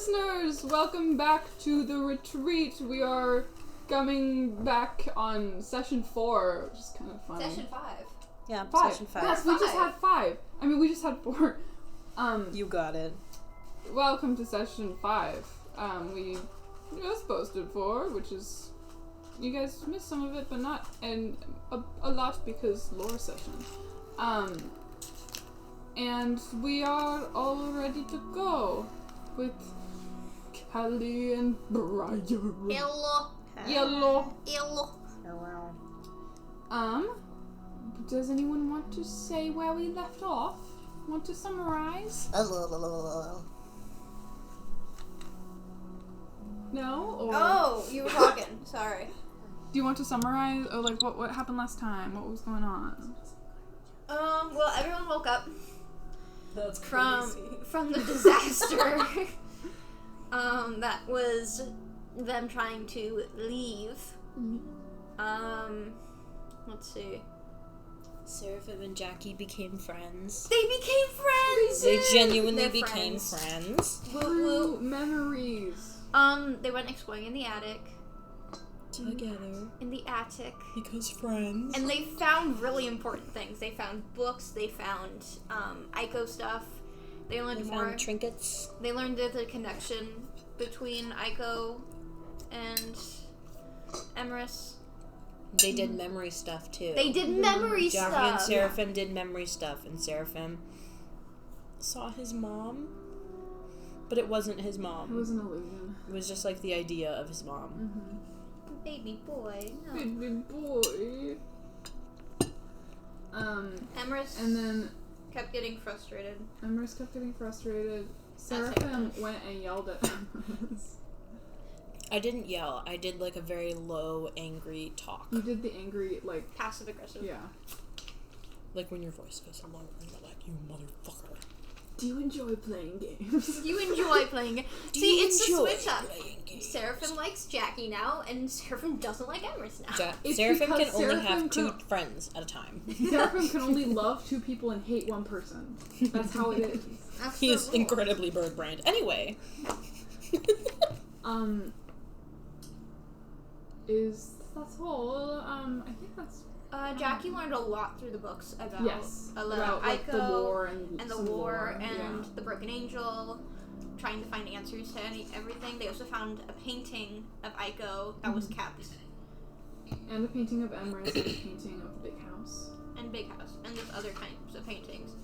listeners, welcome back to the retreat. We are coming back on session 4, which is kind of funny. Session 5. Yeah, 5. session 5. Yes, we just had 5. I mean, we just had 4. You got it. Welcome to session 5. We just posted 4, which is... You guys missed some of it, but not a lot because lore session. And we are all ready to go with Callie and Briar. Hello. Yellow. Hello. Does anyone want to say where we left off? Want to summarize? No? Or Oh, you were talking. Sorry. do you want to summarize? Or like what happened last time? What was going on? Well, everyone woke up That's from crazy. the disaster. That was them trying to leave. Let's see. Seraphim and Jackie became friends. They became friends! They genuinely They're became friends. Woo Through woo. memories. They went exploring in the attic. Together. In the attic. Because friends. And they found really important things. They found books, they found Ico stuff. They learned They more. found trinkets. They learned that the connection between Ico and emrys. They did memory stuff too. They did memory Jackie stuff. and Seraphim did memory stuff, and Seraphim saw his mom, but it wasn't his mom. It was an illusion. It was just like the idea of his mom. Mm-hmm. Baby boy. No. Baby boy. Emrys And then kept getting frustrated. Emrys kept getting frustrated. Seraphim went and yelled at Emrys. I didn't yell. I did like a very low, angry talk. You did the angry, like, Passive aggressive. yeah. Like when your voice goes low and you're like, you motherfucker. Do you enjoy playing games? You enjoy playing. Do See, you it's the enjoy switch up. playing games? Seraphim likes Jackie now, and Seraphim doesn't like Emrys now. It's Seraphim can because only Seraphim have 2 can- friends at a time. Seraphim can only love 2 people and hate 1 person. That's how it is. That's He the is rule. incredibly bird brained. Anyway. That's all. I think that's... Jackie learned a lot through the books about about like, Ico the war and the some war and yeah. the broken angel, trying to find answers to everything. They also found a painting of Ico that was kept, And a painting of Emrys and a painting of the big house. and Big House, and there's other kinds of paintings.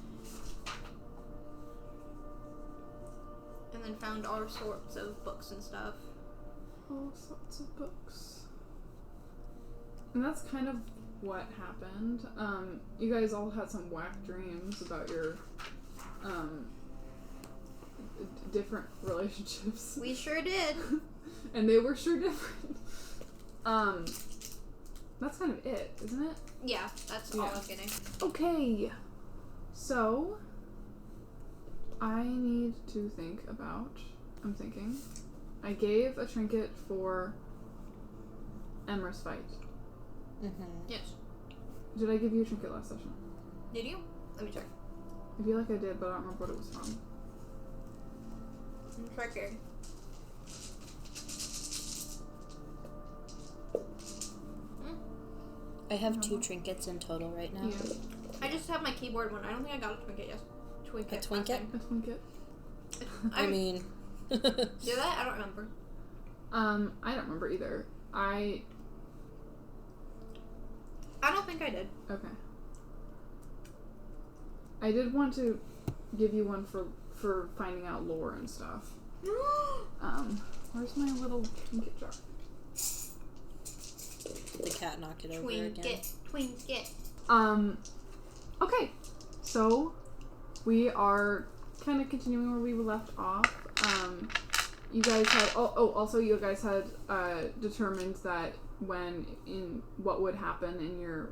And then found all sorts of books and stuff. All sorts of books. And that's kind of what happened. You guys all had some whack dreams about your different relationships. We sure did. And they were sure different. That's kind of it, isn't it? Yeah, that's all I was getting. Okay. So I need to think about I'm thinking. I gave a trinket for Emrys fight. Yes. Did I give you a trinket last session? Did you? Let me check. I feel like I did, but I don't remember what it was from. I'm checking. I have 2 trinkets in total right now. Yeah. I just have my keyboard one. I don't think I got a trinket yet. A Twinket. twinket? A trinket. I mean... Did I? I don't remember. I don't remember either. I don't think I did. Okay. I did want to give you one for finding out lore and stuff. Where's my little trinket jar? The cat knocked it over again. Twinket. Okay. So, we are kind of continuing where we were left off. You guys had... also you guys had determined that what would happen in your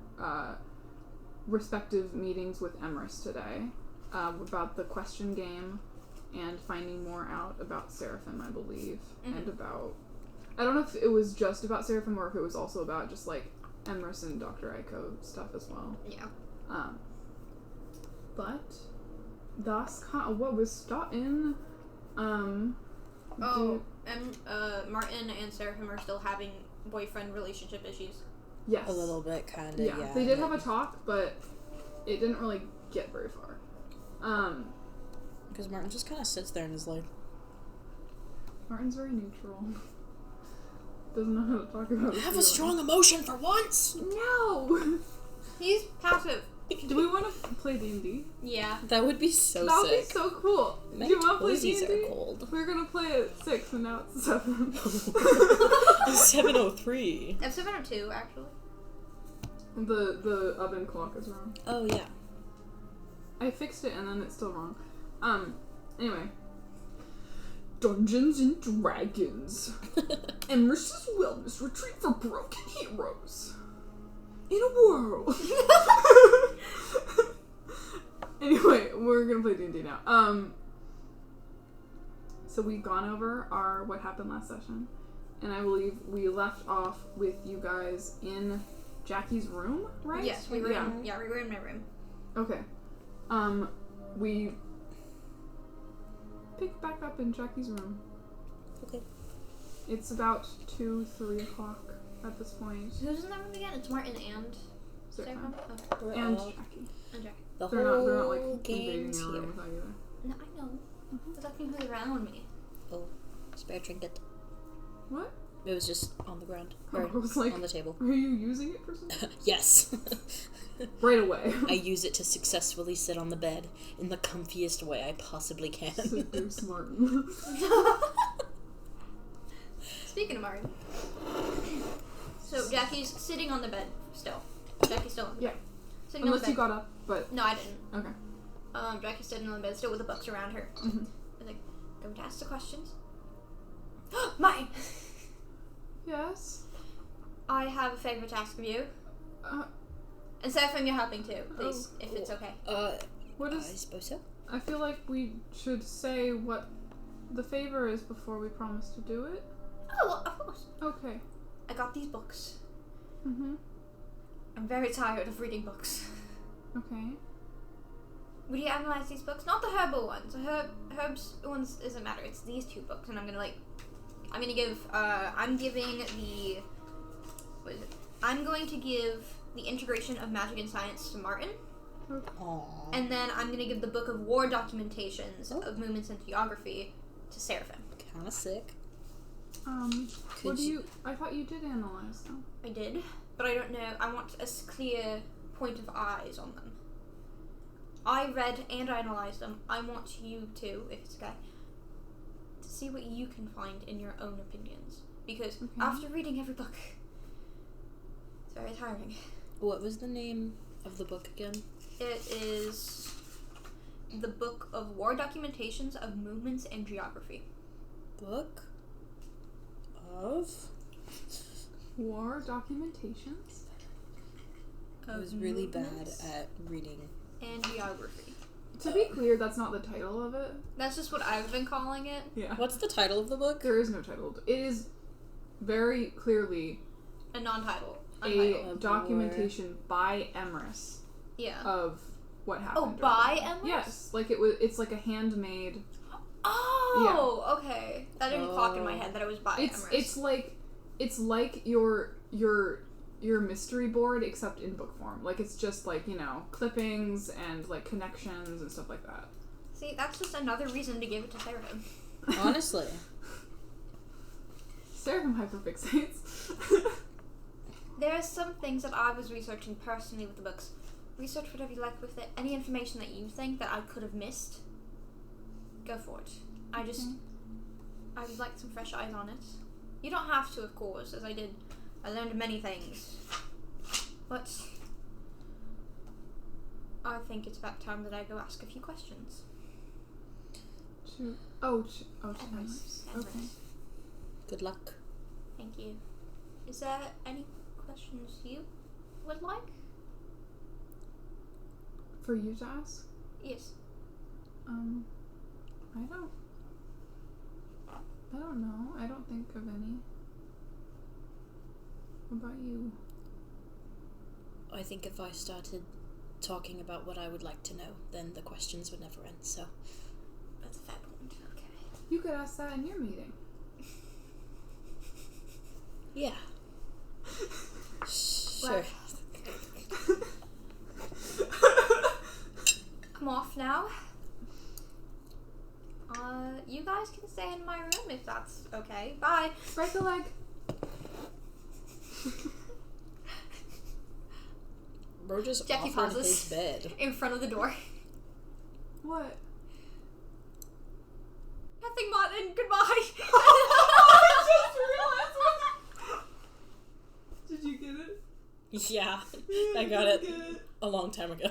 respective meetings with Emrys today about the question game and finding more out about Seraphim, I believe, and about... I don't know if it was just about Seraphim or if it was also about just, like, Emrys and Dr. Ico stuff as well. Yeah. But that's what was in Oh, and Martin and Seraphim are still having boyfriend relationship issues. Yes. A little bit, kind of, Yeah. They did have a talk, but it didn't really get very far. Because Martin just kind of sits there and is like... Martin's very neutral. Doesn't know how to talk about it. Have a strong emotion for once! No! He's passive. Do we want to play D&D? Yeah. That would be so That would be sick. so cool. My Do you want to play toesies D&D? are cold. We were going to play at 6 and now it's 7. 7:03. It's 7:02, actually. The oven clock is wrong. Oh, yeah. I fixed it and then it's still wrong. Anyway. Dungeons and Dragons. Emrys' wellness retreat for broken heroes. In a world. Anyway, we're gonna play D&D now. So we've gone over what happened last session, and I believe we left off with you guys in Jackie's room, right? Yes, we were in my room. Okay. We picked back up in Jackie's room. Okay. It's about 2-3 o'clock at this point. Who's in that room again? It's Martin and Seraphim? Okay. And all- Jackie. And Jackie. The They're whole not like invading game's your room here. without you there. No, I know. I was asking who's around me. Oh, spare trinket. What? It was just on the ground. I Or was like, on the table. are you using it for something? Yes. Right away. I use it to successfully sit on the bed in the comfiest way I possibly can. Seduce Martin. Speaking of Martin. So Jackie's sitting on the bed still. Jackie's still on the bed. Yeah. Sitting Unless on the you bed. got up, but No, I didn't. okay. Jackie's sitting on the bed still with the books around her. Mm-hmm. I was like, don't ask the questions. Martin! Yes. I have a favor to ask of you. And Seraphim, you're helping too, please, if it's okay. What I is? suppose so. I feel like we should say what the favor is before we promise to do it. Oh, well, of course. Okay. I got these books. Mm-hmm. I'm very tired of reading books. Okay. Would you analyze these books? Not the herbal ones. The herbs ones doesn't matter. It's these 2 books, and I'm gonna give. I'm giving the. What is it? I'm going to give the Integration of Magic and Science to Martin, Aww. and then I'm gonna give the Book of War Documentations of Movements and Geography to Seraphim. Kind of sick. What do you? I thought you did analyze them. I did, but I don't know. I want a clear point of eyes on them. I read and I analyzed them. I want you to, if it's okay, to see what you can find in your own opinions. Because after reading every book, it's very tiring. What was the name of the book again? It is the Book of War Documentations of Movements and Geography. Book of War documentations. I was really bad at reading. And Geography. To be clear, that's not the title of it. That's just what I've been calling it. Yeah. What's the title of the book? There is no title. It is very clearly A non-title. a Untitled. documentation by Emrys Yeah. of what happened. Oh, by Emrys? Yes, like it's like a handmade. Oh, okay. That didn't clock in my head that it was by Emrys. It's like your mystery board except in book form. Like it's just like, clippings and like connections and stuff like that. See, that's just another reason to give it to Seraphim. Honestly. Seraphim hyperfixates. There are some things that I was researching personally with the books. Research whatever you like with it. Any information that you think that I could have missed, go for it. I would like some fresh eyes on it. You don't have to, of course, as I did. I learned many things. But I think it's about time that I go ask a few questions. to Emrys. Emrys. Okay. Good luck. Thank you. Is there any questions you would like? For you to ask? Yes. I don't know. I don't think of any. What about you? I think if I started talking about what I would like to know, then the questions would never end, so. That's a fair point. Okay. You could ask that in your meeting. Yeah. Sure. I'm off now. You guys can stay in my room if that's okay. Bye. Break a leg. Bro just Jackie offered pauses his bed. in front of the door. What? Nothing, Martin. Goodbye. Did you get it? Yeah, I got it a long time ago.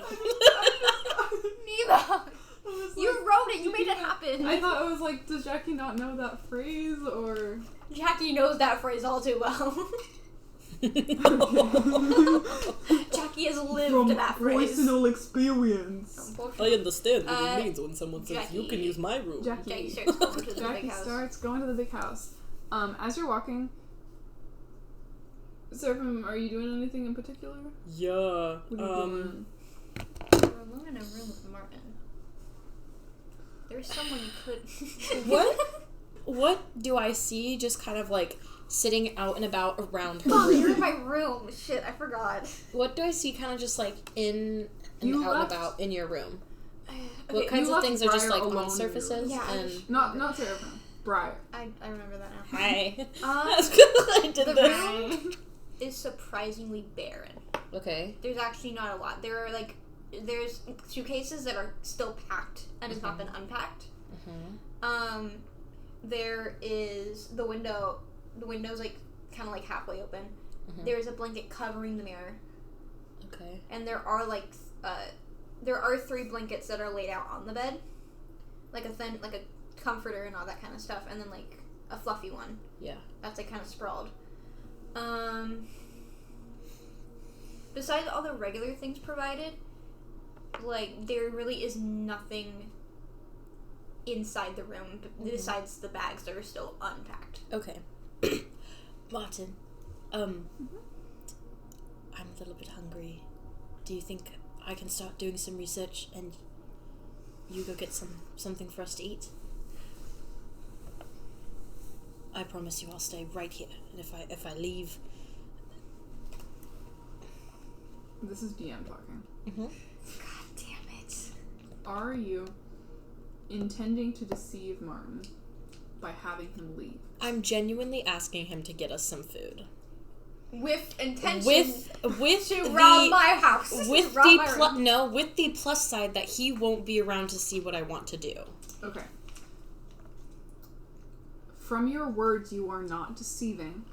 Nemo. You wrote it. You made it happen. I thought it was like, does Jackie not know that phrase, or... Jackie knows that phrase all too well. Jackie has lived that phrase. Personal experience. I understand what it means when someone says, Jackie. you can use my room. Jackie starts going to the Jackie big house. starts going to the big house. As you're walking... Seraphim, are you doing anything in particular? Yeah, What are you doing? We're alone in a room with Martin. There's someone you could... What do I see just kind of like sitting out and about around her Oh, room? you're in my room. Shit, I forgot. What do I see kind of just like in and You out and left- about in your room? Okay, What kinds you of left things are just Briar like alone on in your surfaces? room. Yeah, And Not Seraphim. Briar. I remember that now. hi. Um, I did the this. room is surprisingly barren. Okay. There's actually not a lot. There's suitcases that are still packed and has not been unpacked. Mm-hmm. There is the window. The window's like kind of like halfway open. Mm-hmm. There is a blanket covering the mirror, Okay. and there are 3 blankets that are laid out on the bed, like a comforter and all that kind of stuff, and then like a fluffy one. Yeah. That's like kind of sprawled. Besides all the regular things provided, like there really is nothing inside the room besides the bags that are still unpacked. Okay. Martin, I'm a little bit hungry. Do you think I can start doing some research and you go get something for us to eat? I promise you I'll stay right here. And if I leave... This is DM talking. Mm-hmm. God damn it. Are you intending to deceive Martin by having him leave? I'm genuinely asking him to get us some food. With intention With to the, rob my house. with Rob the my room. with the plus side that he won't be around to see what I want to do. Okay. From your words, you are not deceiving,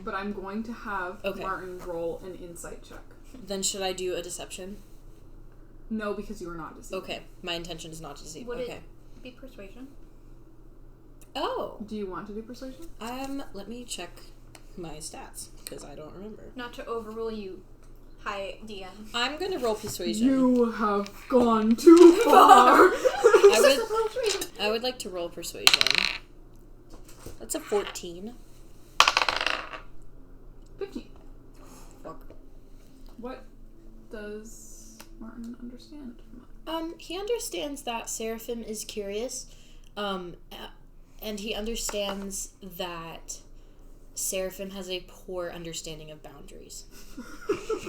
but I'm going to have Martin roll an insight check. Then should I do a deception? No, because you are not deceiving. Okay, my intention is not to deceive. Would Okay. it be persuasion? Oh. Do you want to do persuasion? Let me check my stats because I don't remember. Not to overrule you, hi DM. I'm gonna roll persuasion. You have gone too far. I would like to roll persuasion. That's a 14. 15. Fuck. What does Martin understand from that? He understands that Seraphim is curious, and he understands that Seraphim has a poor understanding of boundaries.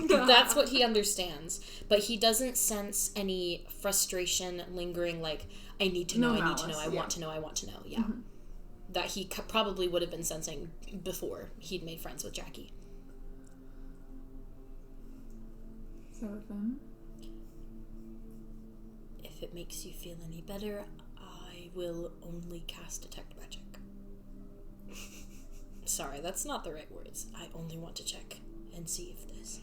That's what he understands. But he doesn't sense any frustration lingering, like, I need to know, I want to know, I want to know. Yeah. Mm-hmm. That he probably would have been sensing before he'd made friends with Jackie. Seraphim? If it makes you feel any better, I will only cast Detect Magic. Sorry, that's not the right words. I only want to check and see if there's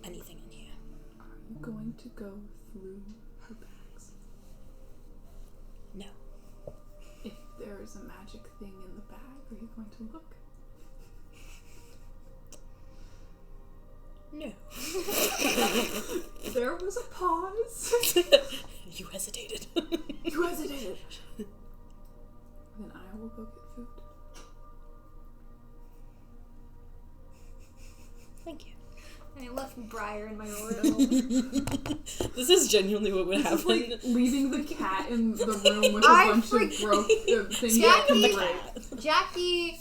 anything in here. Are you going to go through her bags? No. If there is a magic thing in the bag, are you going to look? No. There was a pause. You hesitated. You hesitated. Then I will go get food. Thank you. I left Briar in my room. This is genuinely what would happen. Like leaving the cat in the room with a bunch of broke things. Jackie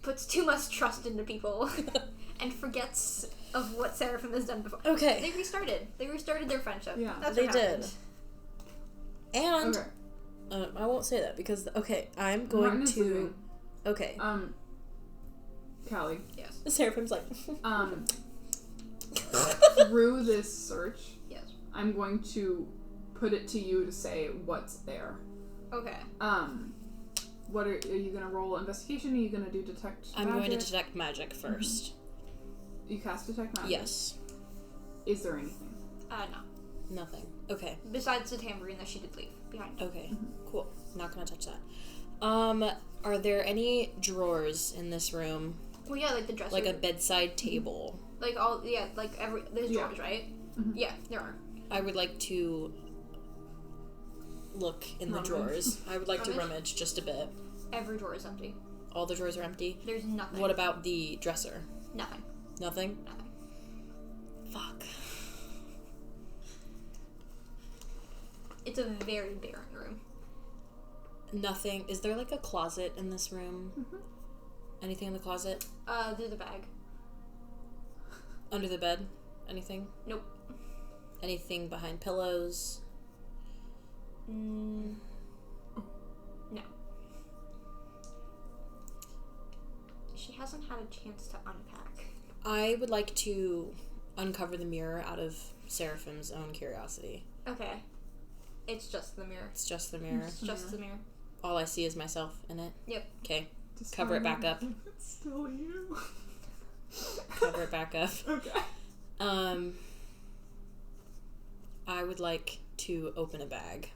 puts too much trust into people and forgets of what Seraphim has done before. Okay. They restarted their friendship. Yeah. That's they what did. happened. And Okay. I won't say that because I'm going Martin is to. leaving. Okay. Yes. Callie. The Seraphim's like. Through this search, Yes. I'm going to put it to you to say what's there. Okay. What are you gonna roll investigation? Are you gonna do detect magic? I'm going to detect magic first. You cast detect magic? Yes. Is there anything? No. Nothing. Okay. Besides the tambourine that she did leave behind. Okay. Cool. Not gonna touch that. Are there any drawers in this room? Well, yeah, like the dresser. Like a bedside table? Like there's drawers, right? Mm-hmm. Yeah, there are. I would like to look in the drawers. I would like to rummage just a bit. Every drawer is empty. All the drawers are empty? There's nothing. What about the dresser? Nothing. Nothing? Nothing. Fuck. It's a very barren room. Nothing. Is there like a closet in this room? Mm-hmm. Anything in the closet? There's a bag. Under the bed? Anything? Nope. Anything behind pillows? No. She hasn't had a chance to unpack. I would like to uncover the mirror out of Seraphim's own curiosity. Okay. It's just the mirror. It's just the mirror. It's just the mirror. All I see is myself in it. Yep. Okay. Just Cover it back up. It's still you. Cover it back up. Okay. I would like to open a bag.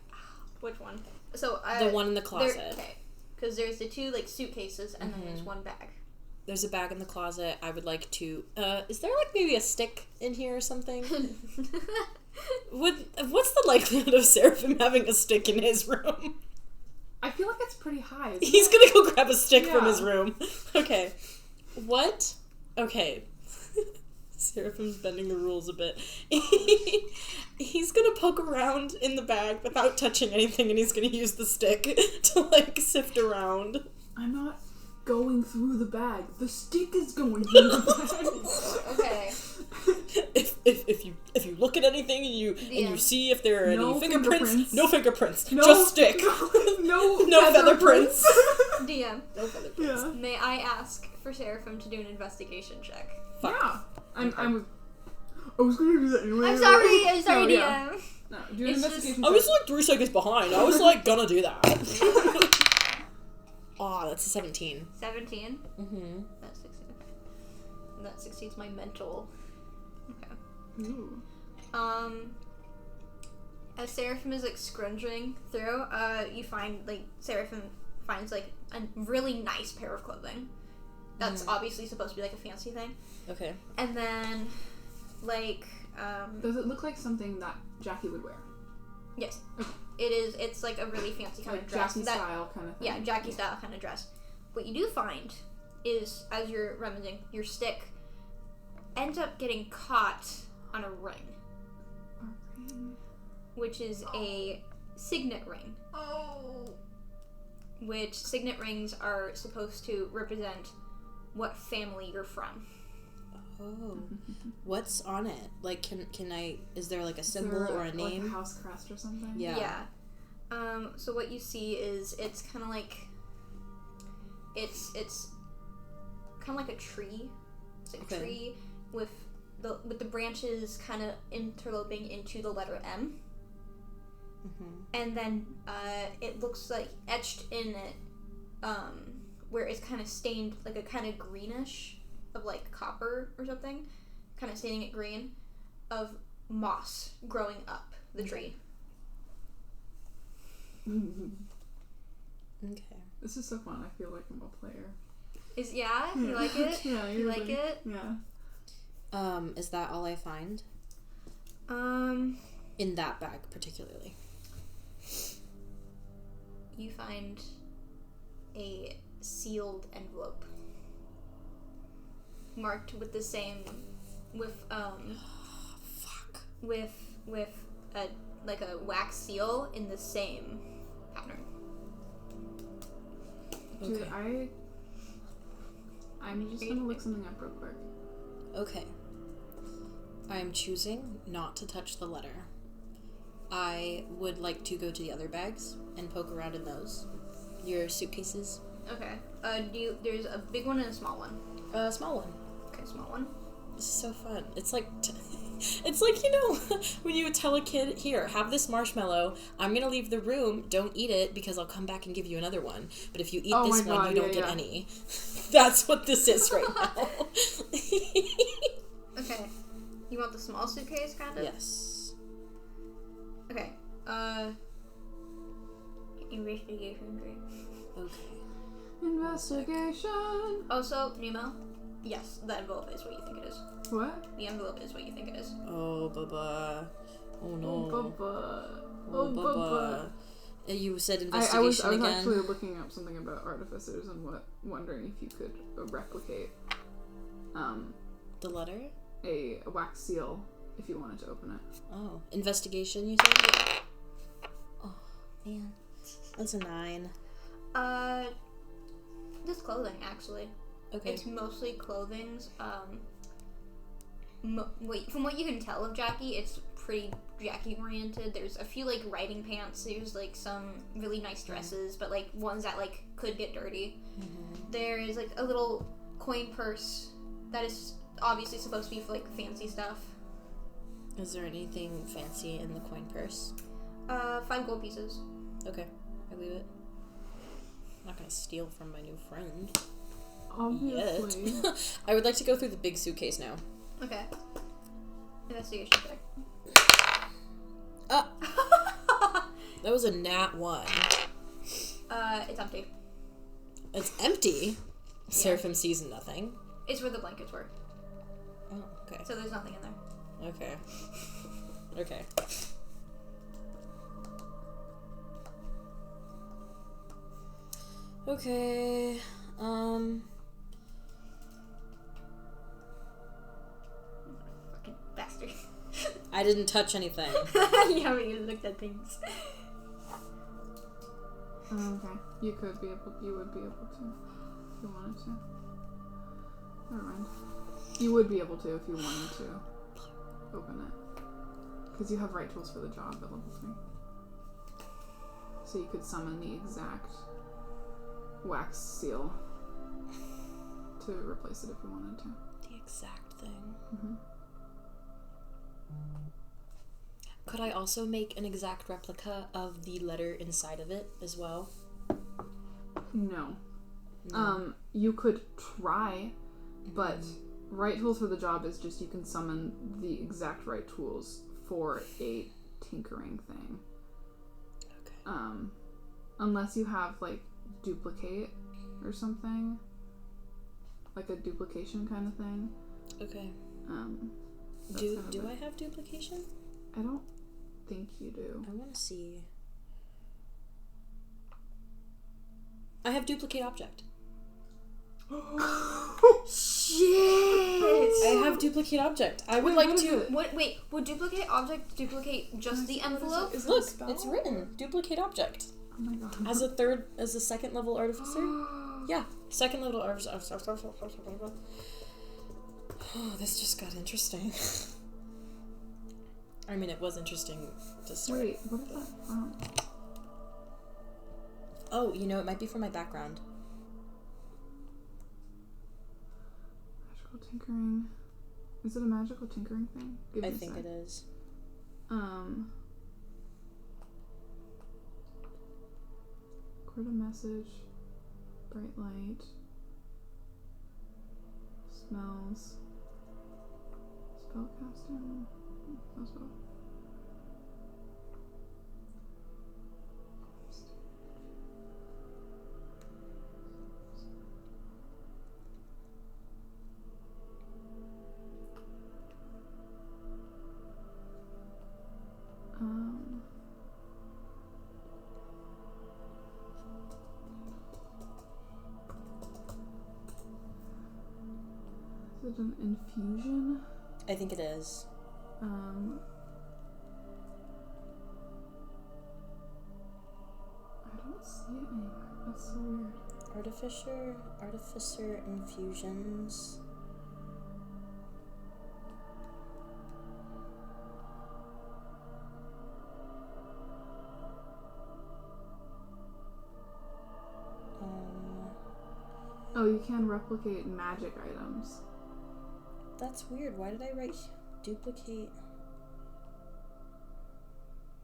Which one? So The one in the closet. Okay. Because there's the two suitcases and then there's one bag. There's a bag in the closet. I would like to. Is there maybe a stick in here or something? What's the likelihood of Seraphim having a stick in his room? I feel like it's pretty high. He's gonna go grab a stick from his room. Okay. What? Okay. Seraphim's bending the rules a bit. He's gonna poke around in the bag without touching anything, and he's gonna use the stick to sift around. I'm not going through the bag. The stick is going through the bag. Okay. If you look at anything and you see if there are any fingerprints, no fingerprints, just stick. No feather prints. DM. No feather prints. Yeah. May I ask for Seraphim to do an investigation check? Fuck. Yeah. I was gonna do that anyway. I'm sorry, No, DM. yeah. No, do an It's investigation. I was 3 seconds behind. I was gonna do that. That's a 17. 17? Mm-hmm. That's 16. Okay. And that succeeds my mental. Okay. Ooh. As Seraphim is scrounging through, you find Seraphim finds a really nice pair of clothing. That's obviously supposed to be a fancy thing. Okay. And then Does it look like something that Jackie would wear? yes. Okay. It's a really fancy kind of dress. Jackie style kind of thing. Yeah, Jackie style kind of dress. What you do find is, as you're rummaging, your stick ends up getting caught on a ring. Which is a signet ring. Oh. Which signet rings are supposed to represent what family you're from. Oh. What's on it? Can I... Is there a symbol or a name? Like a house crest or something? Yeah. Yeah. So what you see is it's kind of it's kind of like a tree. It's a tree with the branches kind of interloping into the letter M. Mm-hmm. And then it looks like etched in it, where it's kind of stained a kind of greenish of copper or something, kind of staining it green, of moss growing up the tree. Okay. This is so fun. I feel like I'm a player. You like it? Yeah, you like it? Yeah. Is that all I find? In that bag, particularly. You find a sealed envelope marked with the same with a wax seal in the same pattern. Dude, Okay. I'm just gonna look something up real quick. Okay. I am choosing not to touch the letter. I would like to go to the other bags and poke around in those. Your suitcases? Okay. There's a big one and a small one. Small one. Okay, small one. This is so fun. It's like, it's like, you know, when you tell a kid, here, have this marshmallow. I'm going to leave the room. Don't eat it because I'll come back and give you another one. But if you eat this one, you don't get any. That's what this is right now. Okay. You want the small suitcase, kind of? Yes. Okay. Investigation, great. Okay. Investigation. Also, Nemo. Yes, the envelope is what you think it is. What? The envelope is what you think it is. Oh, Bubba. Oh, no. Oh, Bubba. Oh, Bubba. You said investigation I was again? actually looking up something about artificers and wondering if you could replicate The letter? a wax seal if you wanted to open it. Oh. Investigation, you said? Oh, man. That's a 9. This clothing, actually. Okay. It's mostly clothings. From what you can tell of Jackie, it's pretty Jackie oriented. There's a few writing pants. There's some really nice dresses, but ones that could get dirty. Mm-hmm. There is a little coin purse that is obviously supposed to be for fancy stuff. Is there anything fancy in the coin purse? 5 gold pieces. Okay, I leave it. I'm not gonna steal from my new friend. Obviously. Yet. I would like to go through the big suitcase now. Okay. Investigation check. That was a nat 1. It's empty. It's empty? Seraphim sees nothing. It's where the blankets were. Oh, okay. So there's nothing in there. Okay. Okay. Okay. Fucking bastard. I didn't touch anything. Yeah, but you looked at things. Okay. You would be able to, if you wanted to. Never mind. You would be able to if you wanted to open it. Because you have right tools for the job at level 3. So you could summon the exact wax seal to replace it if you wanted to. The exact thing. Mm-hmm. Could I also make an exact replica of the letter inside of it as well? No. You could try, but right tools for the job is just you can summon the exact right tools for a tinkering thing. Okay. Unless you have duplicate or something, like a duplication kind of thing. Okay. Do I have duplication? I don't think you do. I want to see. I have duplicate object. Shit! I have duplicate object. I would like to. Wait, would duplicate object duplicate just the envelope? Look, it's written. Duplicate object. Oh my god. As a second level artificer? Yeah, second level artificer. Oh, this just got interesting. I mean, it was interesting to start. Wait, what is that from? Oh, it might be from my background. Magical tinkering. Is it a magical tinkering thing? I think it is. Record a message. Bright light. Smells. Spellcasting. No spell. Is it an infusion? I think it is. I don't see it anywhere. That's so weird. Artificer infusions. Oh, you can replicate magic items. That's weird. Why did I write duplicate?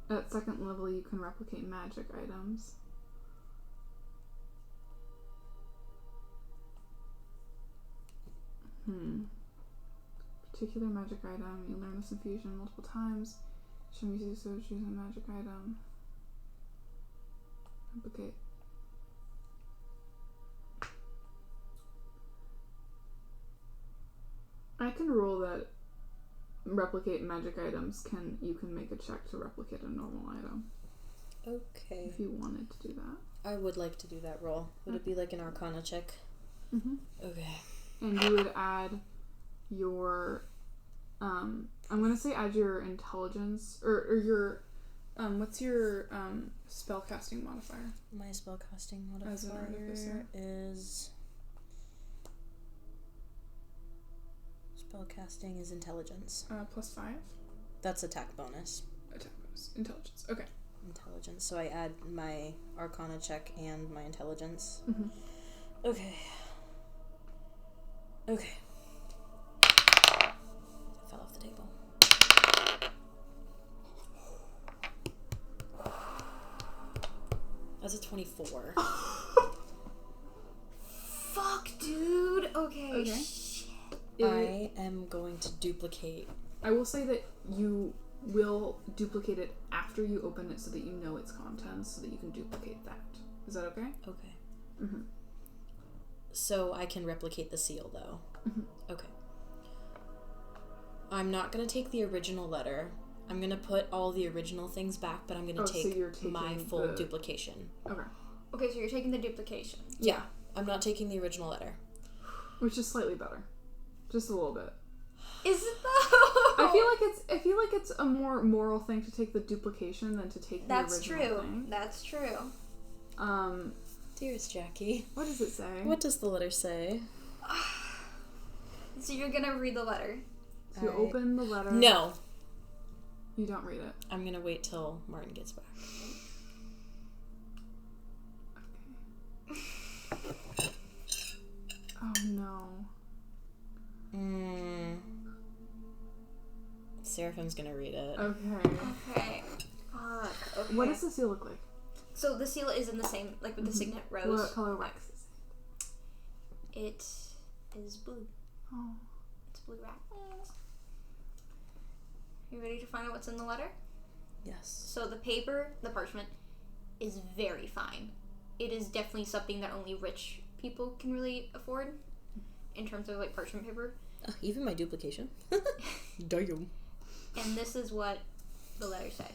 At second level, you can replicate magic items. Particular magic item. You learn this infusion multiple times. Show me so choose a magic item. Replicate. I can rule that replicate magic items you can make a check to replicate a normal item. Okay. If you wanted to do that. I would like to do that roll. Would it be like an Arcana check? Mm-hmm. Okay. And you would add your, I'm gonna say add your intelligence, or your, what's your, spellcasting modifier? My spellcasting modifier As an artificer is... Spellcasting is intelligence. +5? That's attack bonus. Attack bonus. Intelligence. Okay. Intelligence. So I add my Arcana check and my intelligence. Mm-hmm. Okay. Fell off the table. That's a 24. Fuck, dude. Okay. Shit. I am going to duplicate. I will say that you will duplicate it after you open it so that you know its contents so that you can duplicate that. Is that okay? Okay. Mm-hmm. So I can replicate the seal, though. Mm-hmm. Okay. I'm not going to take the original letter. I'm going to put all the original things back, but I'm going to take my full duplication. Okay. Okay, so you're taking the duplication. Yeah. I'm not taking the original letter. Which is slightly better. Just a little bit. Is it though? I feel like it's a more moral thing to take the duplication than to take the original thing. That's true. Dearest Jackie. What does it say? What does the letter say? So you're gonna read the letter. So you open the letter. No. You don't read it. I'm gonna wait till Martin gets back. Okay. Oh no. Seraphim's gonna read it. Okay. Okay. What does the seal look like? So the seal is in the same, like with the signet rose. What color wax is it? It is blue. Oh. It's blue wax. You ready to find out what's in the letter? Yes. So the paper, the parchment, is very fine. It is definitely something that only rich people can really afford in terms of like parchment paper. Even my duplication. Damn. And this is what the letter said.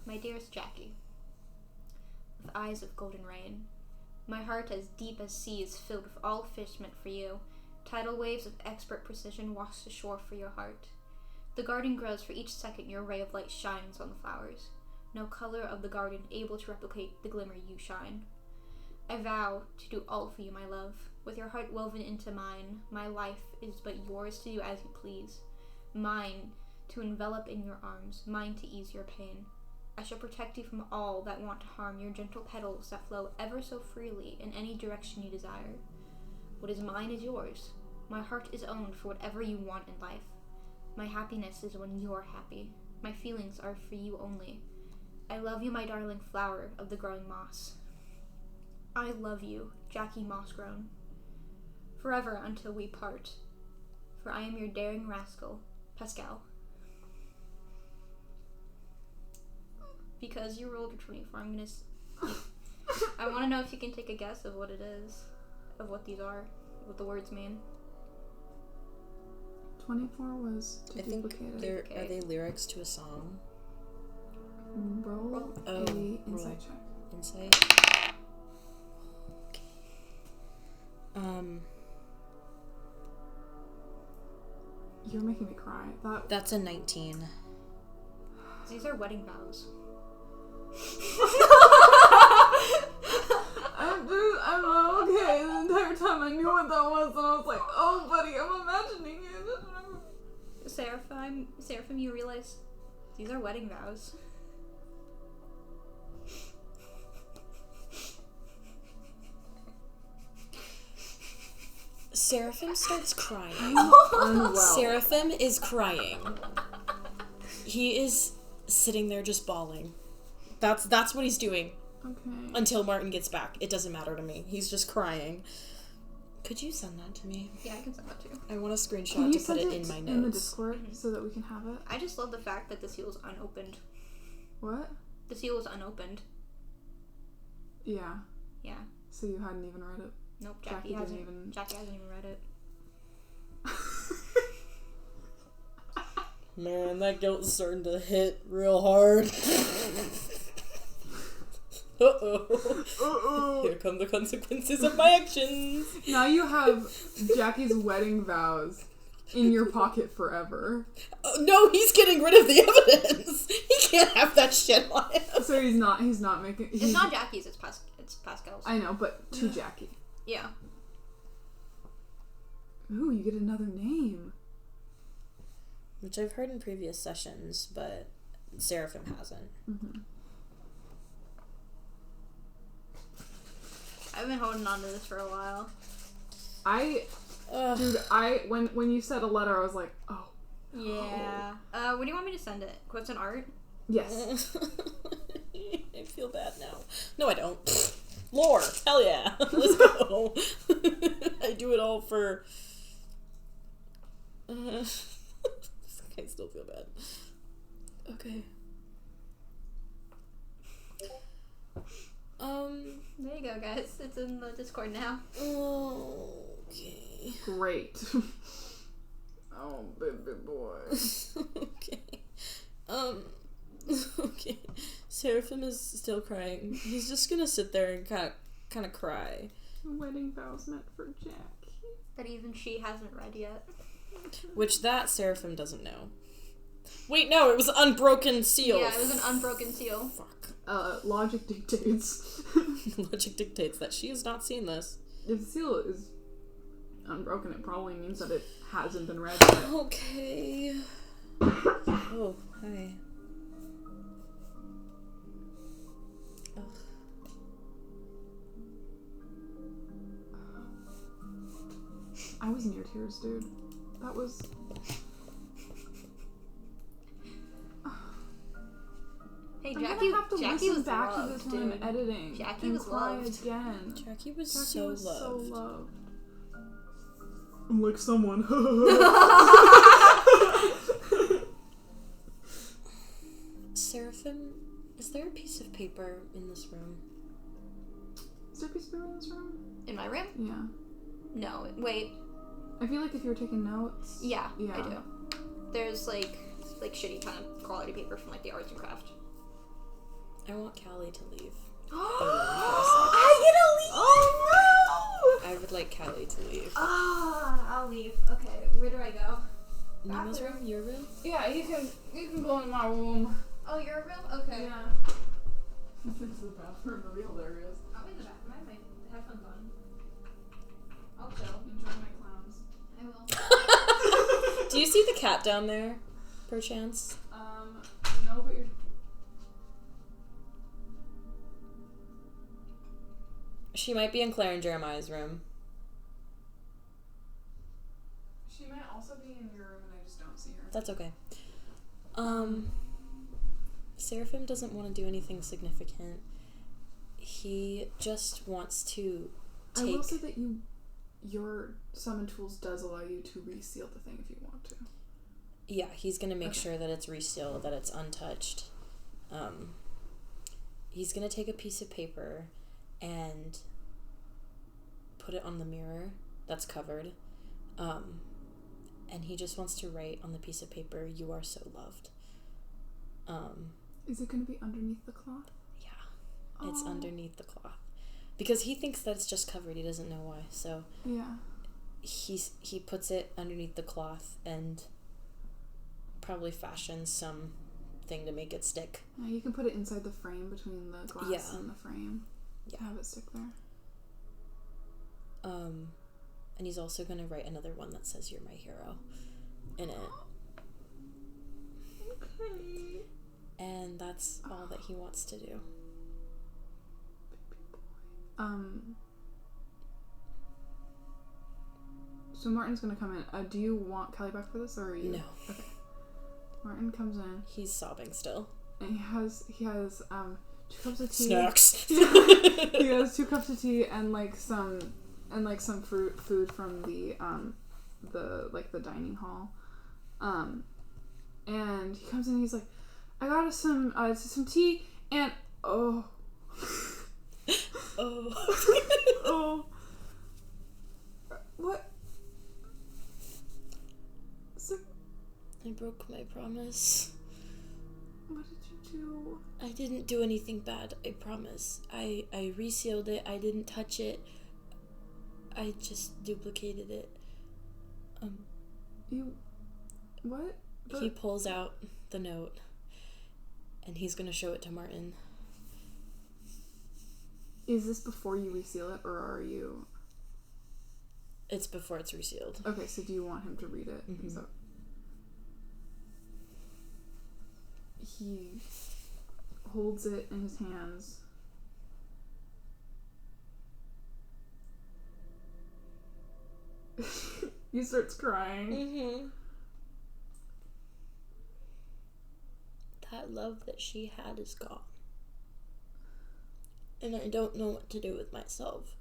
My dearest Jackie, with eyes of golden rain, my heart as deep as sea is filled with all fishment for you. Tidal waves of expert precision wash ashore for your heart. The garden grows for each second your ray of light shines on the flowers. No color of the garden able to replicate the glimmer you shine. I vow to do all for you, my love. With your heart woven into mine, my life is but yours to do as you please. Mine to envelop in your arms, mine to ease your pain. I shall protect you from all that want to harm your gentle petals that flow ever so freely in any direction you desire. What is mine is yours. My heart is owned for whatever you want in life. My happiness is when you're happy. My feelings are for you only. I love you, my darling flower of the growing moss. I love you, Jackie Mossgrown. Forever until we part. For I am your daring rascal, Pascal. Because you rolled a 24, I'm gonna... I want to know if you can take a guess of what it is. Of what these are. What the words mean. 24 was I duplicated. think are they lyrics to a song? Roll a insight check. Insight. Okay. You're making me cry. That's a 19. These are wedding vows. I'm okay. The entire time I knew what that was, and I was like, oh, buddy, I'm imagining it. Seraphim, you realize these are wedding vows. Seraphim starts crying. Unwell. Seraphim is crying. He is sitting there just bawling. That's what he's doing. Okay. Until Martin gets back. It doesn't matter to me. He's just crying. Could you send that to me? Yeah, I can send that to you. I want a screenshot to put it in my notes. In the Discord so that we can have it? I just love the fact that the seal is unopened. What? The seal is unopened. Yeah. Yeah. So you hadn't even read it? Nope, Jackie hasn't even read it. Man, that guilt's starting to hit real hard. Uh-oh. Here come the consequences of my actions. Now you have Jackie's wedding vows in your pocket forever. Oh, no, he's getting rid of the evidence. He can't have that shit on him. So he's not making... It's not Jackie's, it's Pascal's. I know, but to Jackie. Yeah. Ooh, you get another name. Which I've heard in previous sessions, but Seraphim hasn't. Mm-hmm. I've been holding on to this for a while. When you said a letter, I was like, oh. Yeah. What do you want me to send it? Quotes and art? Yes. I feel bad now. No, I don't. Lore. Hell yeah. Let's go. I do it all for... I still feel bad. Okay. There you go, guys. It's in the Discord now. Okay. Great. Oh, baby boy. Okay. Okay. Seraphim is still crying. He's just gonna sit there and kind of cry. Wedding vows meant for Jackie. That even she hasn't read yet. Which that Seraphim doesn't know. Wait, no, it was unbroken seal. Yeah, it was an unbroken seal. Fuck. Logic dictates. Logic dictates that she has not seen this. If the seal is unbroken, it probably means that it hasn't been read yet. Okay. Oh, hi. Ugh. I was near tears, dude. That was... Hey, I'm Jackie, gonna have to Jackie listen was back loved, to this when dude. I'm editing. Jackie and was cry loved. again. Jackie was Jackie so was loved. so loved. I'm like someone. Seraphim, is there a piece of paper in this room? Is there a piece of paper in this room? In my room? Yeah. No, wait. I feel like if you were taking notes... Yeah, Yeah. I do. There's like shitty kind of quality paper from like the arts and craft. I want Callie to leave. I get to leave! Oh I would like Callie to leave. I'll leave. Okay, where do I go? Nemo's room? Your room? no! Yeah, you can go in my room. Oh, your room? Okay. Yeah. This is the bathroom. That'll be hilarious. I'll be in the bathroom. I have my headphones on. I'll chill. Enjoy my clowns. I will. Do you see the cat down there, perchance? No, but you're... She might be in Claire and Jeremiah's room. She might also be in your room and I just don't see her. That's okay. Seraphim doesn't want to do anything significant. He just wants to take... I will say that your summon tools does allow you to reseal the thing if you want to. Yeah, he's gonna make sure that it's resealed, that it's untouched. He's gonna take a piece of paper and put it on the mirror that's covered. And he just wants to write on the piece of paper, "You are so loved." Is it going to be underneath the cloth? Yeah, it's underneath the cloth. Because he thinks that it's just covered, he doesn't know why. So yeah, he puts it underneath the cloth and probably fashion some thing to make it stick. Yeah, you can put it inside the frame between the glass and the frame. Yeah. Have it stick there. And he's also going to write another one that says "You're my hero" in it. Okay. And that's all that he wants to do. So Martin's gonna come in. Do you want Callie back for this, or are you? No. Okay. Martin comes in. He's sobbing still. And he has 2 cups of tea. Snacks. He has 2 cups of tea and some food from the dining hall. And he comes in and he's like, I got us some tea and oh. What? So, I broke my promise. what did you do? I didn't do anything bad, I promise. I resealed it, I didn't touch it. I just duplicated it. You... What? He pulls out the note, and he's gonna show it to Martin. Is this before you reseal it, or are you... It's before it's resealed. Okay, so do you want him to read it? Mm-hmm. So he holds it in his hands. He starts crying. Mm-hmm. That love that she had is gone. And I don't know what to do with myself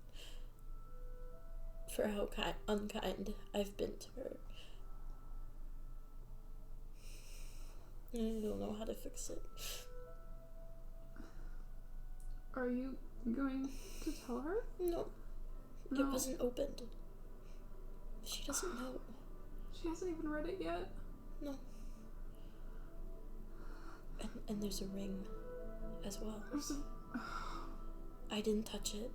for how unkind I've been to her. And I don't know how to fix it. Are you going to tell her? No. No. It wasn't opened. She doesn't know. She hasn't even read it yet. No. And there's a ring as well. I didn't touch it.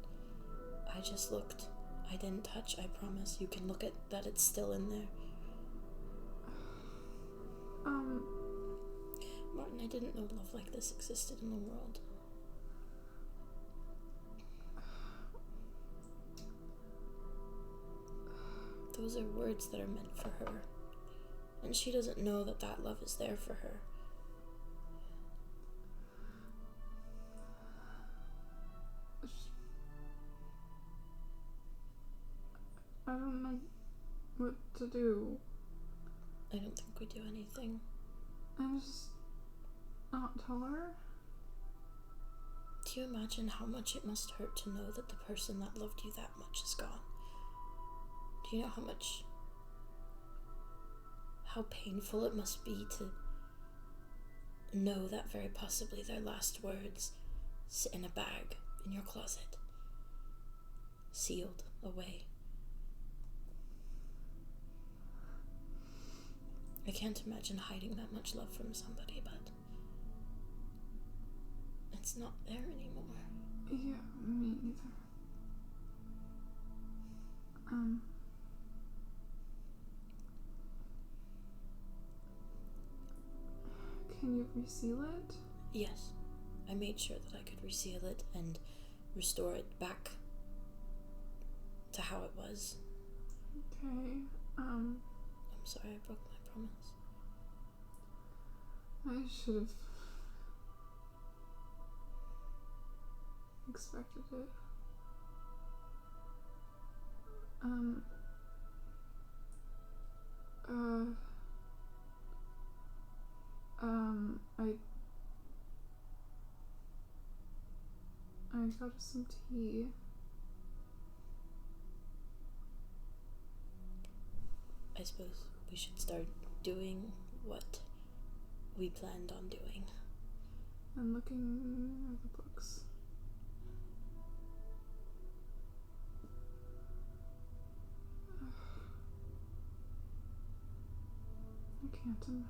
I just looked. I didn't touch, I promise. You can look at that, it's still in there. Martin, I didn't know love like this existed in the world. Those are words that are meant for her. And she doesn't know that that love is there for her. I don't know what to do. I don't think we do anything. I just not tell her. Do you imagine how much it must hurt to know that the person that loved you that much is gone? Do you know how painful it must be to know that very possibly their last words sit in a bag in your closet, sealed away? I can't imagine hiding that much love from somebody, but it's not there anymore. Yeah, me neither. Can you reseal it? Yes. I made sure that I could reseal it and restore it back to how it was. Okay, I'm sorry I broke my promise. I should have expected it. I got us some tea. I suppose we should start doing what we planned on doing. I'm looking at the books. I can't imagine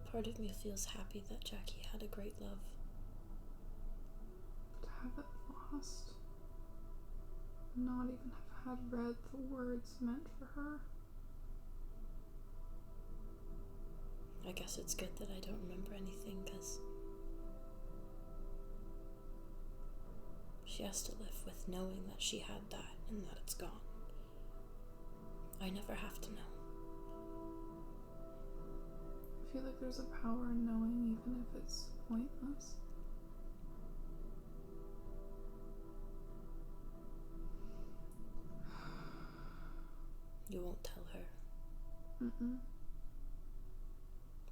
that. Part of me feels happy that Jackie had a great love. To have it lost. Not even have had read the words meant for her. I guess it's good that I don't remember anything, because she has to live with knowing that she had that and that it's gone. I never have to know. I feel like there's a power in knowing, even if it's pointless. You won't tell her. Mm-mm.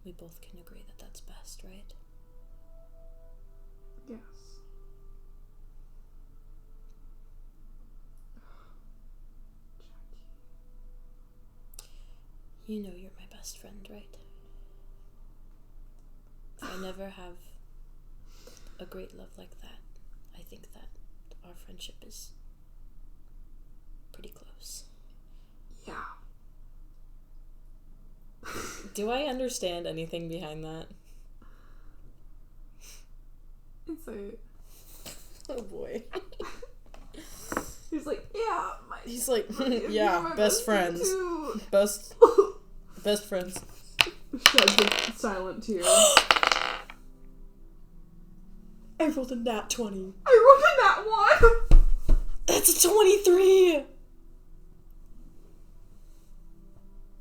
We both can agree that that's best, right? Yes. Jackie. You know you're my best friend, right? I never have a great love like that. I think that our friendship is pretty close. Yeah. Do I understand anything behind that? It's a... Oh boy. He's like, yeah, He's like, you're yeah, my best friends. too. Best friends. Sheds a silent tear. I rolled a nat 20. I rolled in that one! That's a 23!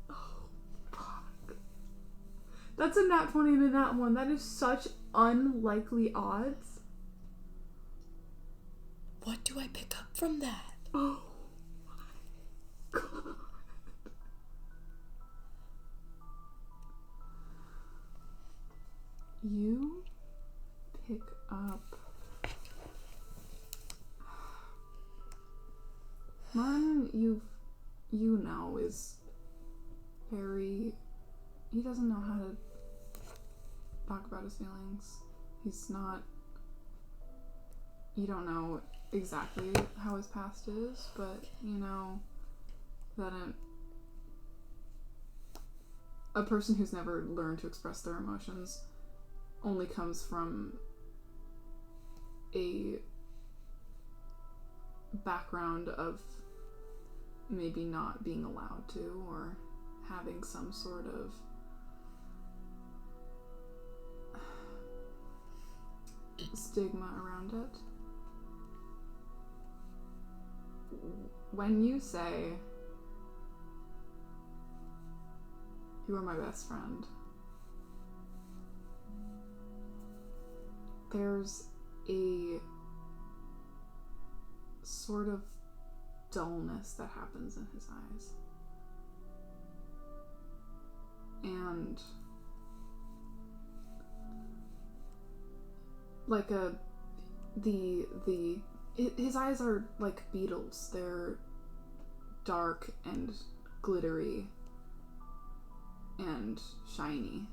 Oh, fuck. That's a nat 20 and a nat 1. That is such unlikely odds. What do I pick up from that? Oh my god. You pick up... Martin, you know, is very... He doesn't know how to talk about his feelings. He's not... You don't know exactly how his past is, but you know that a person who's never learned to express their emotions only comes from a background of maybe not being allowed to, or having some sort of stigma around it. When you say, you are my best friend, there's a sort of dullness that happens in his eyes. And like his eyes are like beetles. They're dark and glittery and shiny.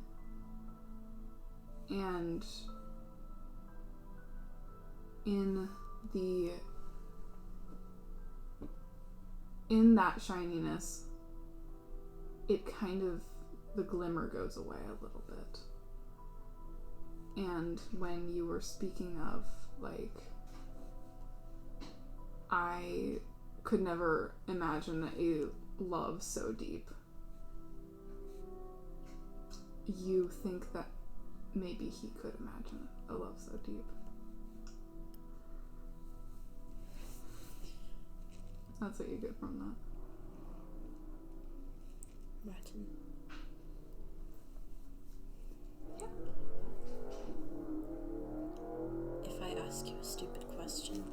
And in that shininess, it kind of, the glimmer goes away a little bit. And when you were speaking of, like, I could never imagine a love so deep, you think that maybe he could imagine a love so deep. That's what you get from that. Martin. Yeah. If I ask you a stupid question,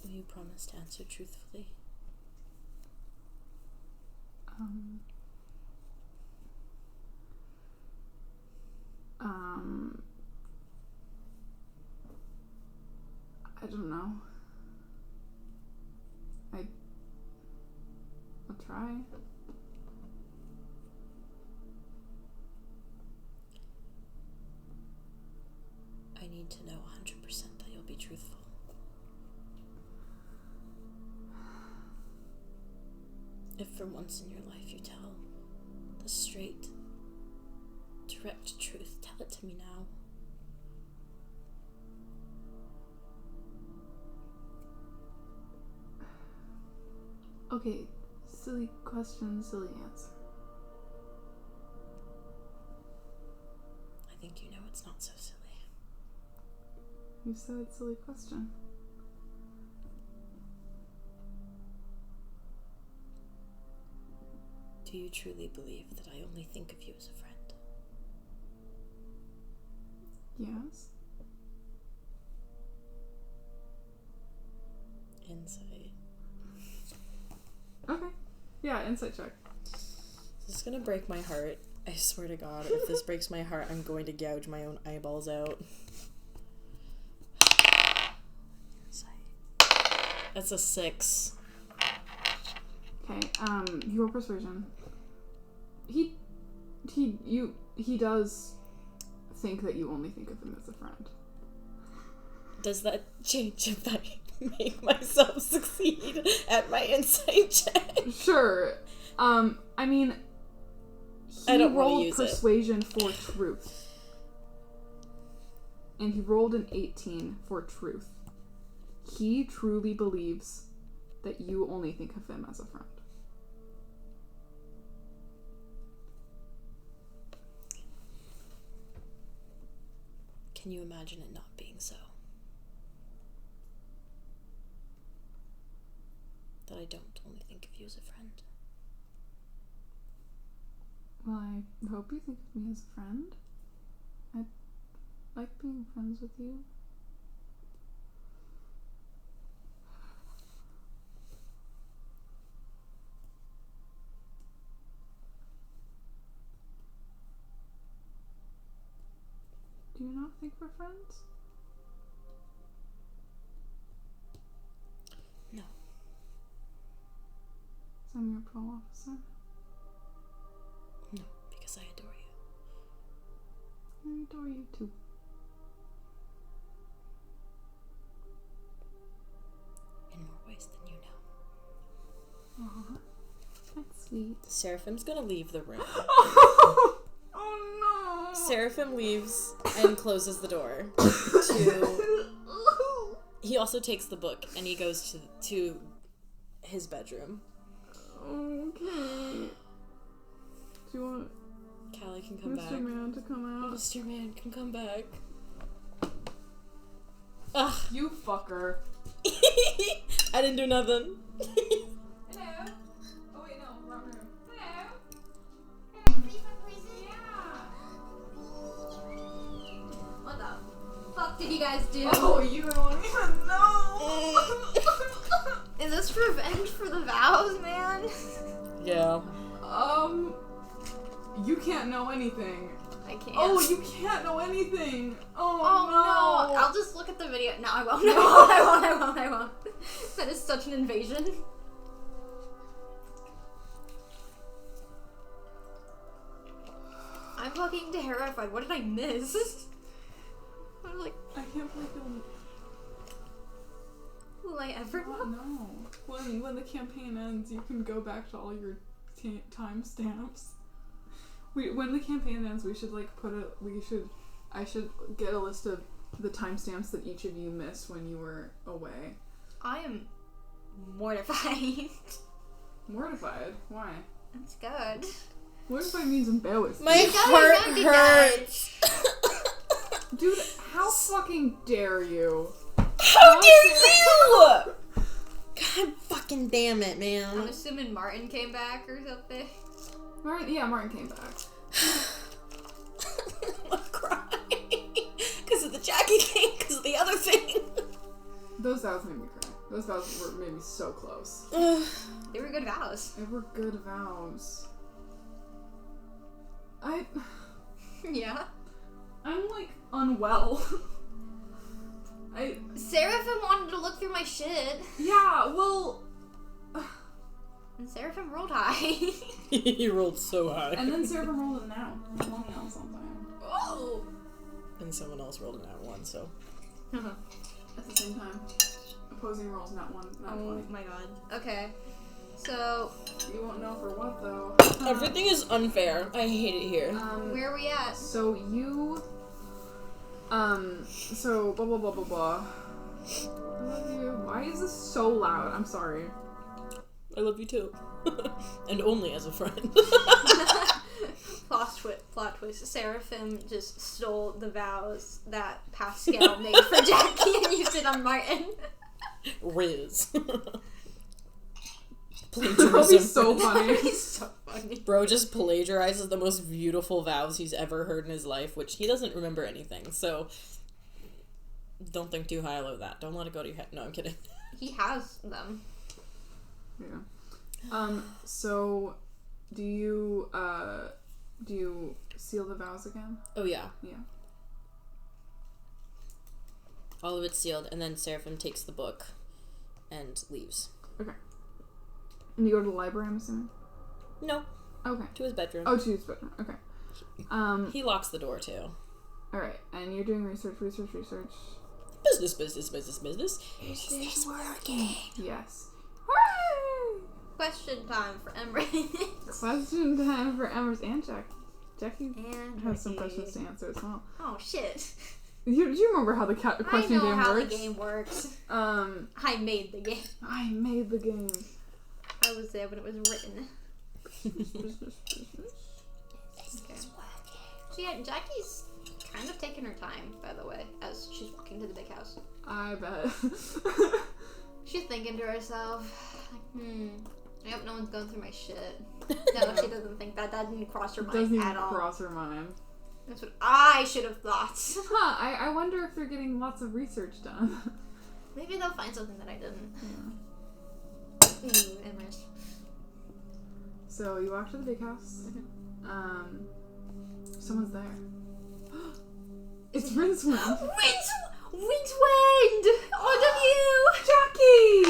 will you promise to answer truthfully? I don't know. I'll try. I need to know 100% that you'll be truthful. If for once in your life you tell the straight, direct truth, tell it to me now. Okay, silly question, silly answer. You said silly question. Do you truly believe that I only think of you as a friend? Yes. Insight. Okay. Yeah, insight check. This is gonna break my heart. I swear to God, if this breaks my heart, I'm going to gouge my own eyeballs out. That's a 6. Okay, your persuasion. He does think that you only think of him as a friend. Does that change if I make myself succeed at my insight check? Sure. I mean, I don't want to rolled use persuasion for truth. And he rolled an 18 for truth. He truly believes that you only think of him as a friend. Can you imagine it not being so? That I don't only think of you as a friend? Well, I hope you think of me as a friend. I like being friends with you. Do you not think we're friends? No. 'Cause I'm your parole officer. No, because I adore you. I adore you too. In more ways than you know. Aw, that's sweet. Seraphim's gonna leave the room. Oh no! Seraphim leaves and closes the door He also takes the book and he goes to his bedroom. Okay. Do you want Callie can come back. Mr. Man to come out? Mr. Man can come back. Ugh. You fucker. I didn't do nothing. Hello. Oh wait, no, wrong room. Hello. What the fuck did you guys do? Oh, you don't even know. Is this revenge for the vows, man? Yeah. You can't know anything. I can't. Oh, you can't know anything. Oh no. no. I'll just look at the video. No, I won't. I won't. That is such an invasion. I'm fucking terrified. What did I miss? I'm like, I can't believe will I ever know? No. When the campaign ends, you can go back to all your timestamps. When the campaign ends, we should I should get a list of the timestamps that each of you missed when you were away. I am mortified. Mortified? Why? That's good. Mortified means embarrassed. My heart hurts. Dude, how fucking dare you? How dare you? God fucking damn it, man. I'm assuming Martin came back or something. Martin came back. I'm crying. Because of the Jackie thing, because of the other thing. Those vows made me cry. Those vows made me so close. They were good vows. They were good vows. Yeah. I'm like unwell. Seraphim wanted to look through my shit. Yeah, well. And Seraphim rolled high. He rolled so high. And then Seraphim rolled it out. Something. Oh! And someone else rolled an out one, so. At the same time. Opposing rolls, not 20. Oh my god. Okay. So. You won't know for what, though. Everything is unfair. I hate it here. Where are we at? So you. So blah blah blah blah blah. I love you. Why is this so loud? I'm sorry. I love you too. And only as a friend. Plot twist. Seraphim just stole the vows that Pascal made for Jackie and used it on Martin. Riz. That'll be so funny. He's so funny. Bro just plagiarizes the most beautiful vows he's ever heard in his life, which he doesn't remember anything, so don't think too highly of that. Don't let it go to your head. No, I'm kidding. He has them. Yeah. So do you seal the vows again? Oh, yeah. Yeah. All of it's sealed, and then Seraphim takes the book and leaves. Okay. And you go to the library, I'm assuming? No. Okay. To his bedroom. Oh, to his bedroom. Okay. He locks the door, too. Alright, and you're doing research. Business. Is this working? Yes. Hooray! Question time for emrys. Question time for Emrys and Jackie And has some questions to answer as well. Oh, shit. Do you remember how the question game works? I know how the game works. I made the game. I made the game. I was there when it was written. Business. Okay. So yeah, Jackie's kind of taking her time, by the way, as she's walking to the big house. I bet. She's thinking to herself, like, I hope no one's going through my shit. No, she doesn't think that. That didn't cross her mind Doesn't at even all. cross her mind. That's what I should have thought. Huh, I wonder if they're getting lots of research done. Maybe they'll find something that I didn't. Yeah. Ooh, emrys. So you walk to the big house. Someone's there. It's Rincewind. Rincewind! OW! Jackie!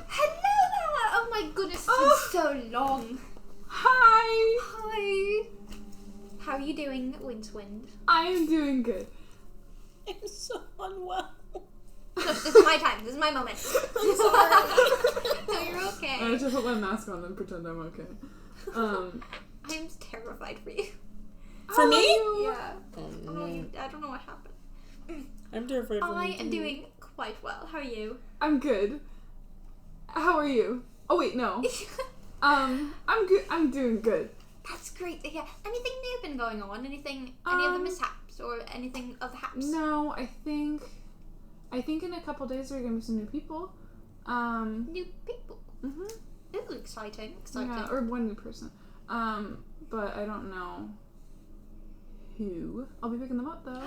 Hello there! Oh my goodness, it's been so long. Hi! Hi. How are you doing, Rincewind? I am doing good. I'm so unwell. Look, this is my time. This is my moment. I'm sorry. No, you're okay. I have to put my mask on and pretend I'm okay. I'm terrified for you. For me? Yeah. Oh, I don't know what happened. I'm terrified for I me. am doing quite well. How are you? I'm good. How are you? Oh wait, no. I'm good. I'm doing good. That's great to hear. Anything new been going on? Anything? Any other mishaps or anything of the haps? No, I think in a couple days there are gonna be some new people. New people. Mhm. Ooh, exciting. Yeah, or one new person. But I don't know who. I'll be picking them up though.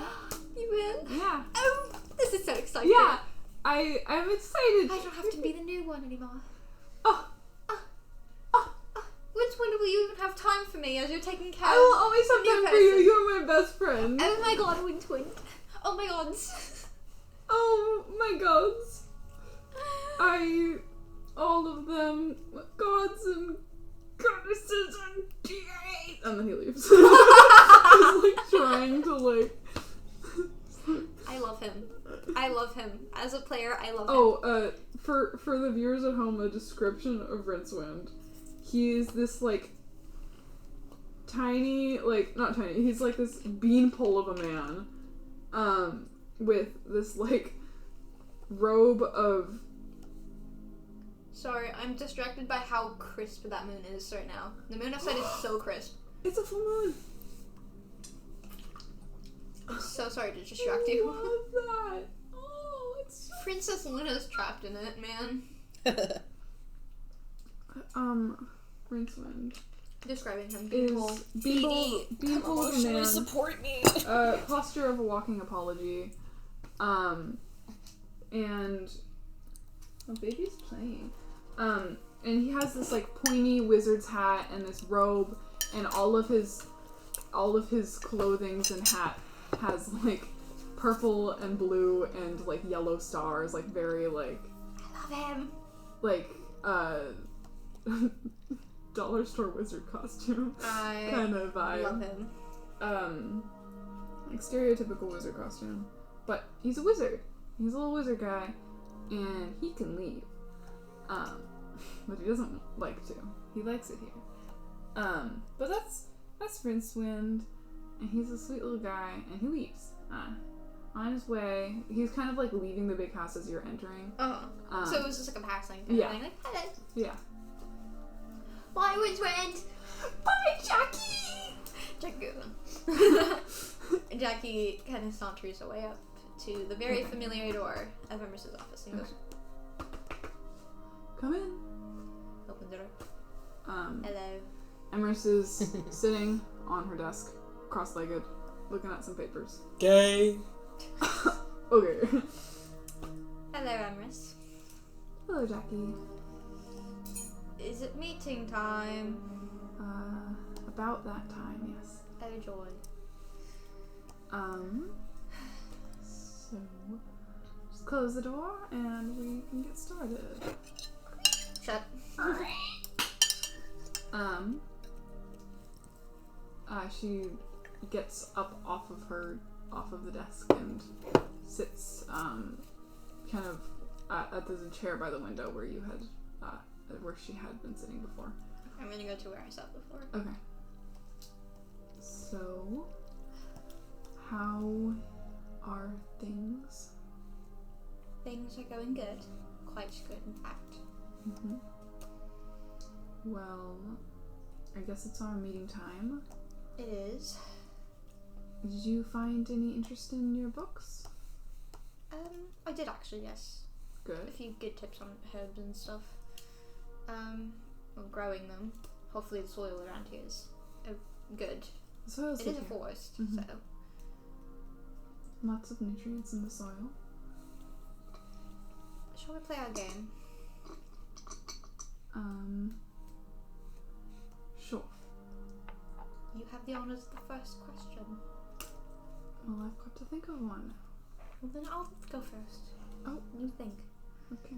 You will? Yeah. Oh, this is so exciting. Yeah. I'm excited. I don't have to be the new one anymore. Oh. When will you even have time for me as you're taking care I will always have new time for you. person? You're my best friend. Oh my god, Rincewind. Oh my god. Oh my gods. All of them, gods and goddesses and gays. And then he leaves. He's like trying to like. I love him. I love him. As a player, I love him. Oh, for the viewers at home, a description of Rincewind. He's this like tiny, like not tiny. He's like this beanpole of a man, with this like robe of. Sorry, I'm distracted by how crisp that moon is right now. The moon outside is so crisp. It's a full moon. I'm so sorry to distract you. I love that. Oh, it's so... Princess Luna's trapped in it, man. Rincewind. Describing him. Is beanpole of a man. Support me. Posture of a walking apology. And oh, baby's playing. And he has this like pointy wizard's hat and this robe, and all of his clothings and hat has like purple and blue and like yellow stars, like very like I love him. like dollar store wizard costume kind of vibe. Love him. Like stereotypical wizard costume, but he's a wizard. He's a little wizard guy, and he can leave. But he doesn't like to. He likes it here. But that's Rincewind, and he's a sweet little guy, and he leaves. On his way, he's kind of like leaving the big house as you're entering. So it was just like a passing. Yeah. Like, hello. Yeah. Bye, Rincewind! Bye, Jackie! Jackie kind of saunters away up to the very familiar door of Emrys's office and goes, Come in. opens the door. Hello. Emrys is sitting on her desk, cross-legged, looking at some papers. Gay. Okay. Hello, Emrys. Hello, Jackie. Is it meeting time? About that time, yes. Oh, joy. So, just close the door and we can get started. Shut. She gets up off of the desk and sits, kind of there's a chair by the window where you had, where she had been sitting before. I'm gonna go to where I sat before. Okay. So, how are things? Things are going good. Quite good, in fact. Mm-hmm. Well, I guess it's our meeting time. It is. Did you find any interest in your books? I did actually, yes. Good. A few good tips on herbs and stuff. Well, growing them. Hopefully the soil around here is good. The soil's It is a good. forest, Mhm. so. Lots of nutrients in the soil. Shall we play our game? Sure. You have the honors of the first question. Well, I've got to think of one. Well, then I'll go first. Oh. You think. Okay.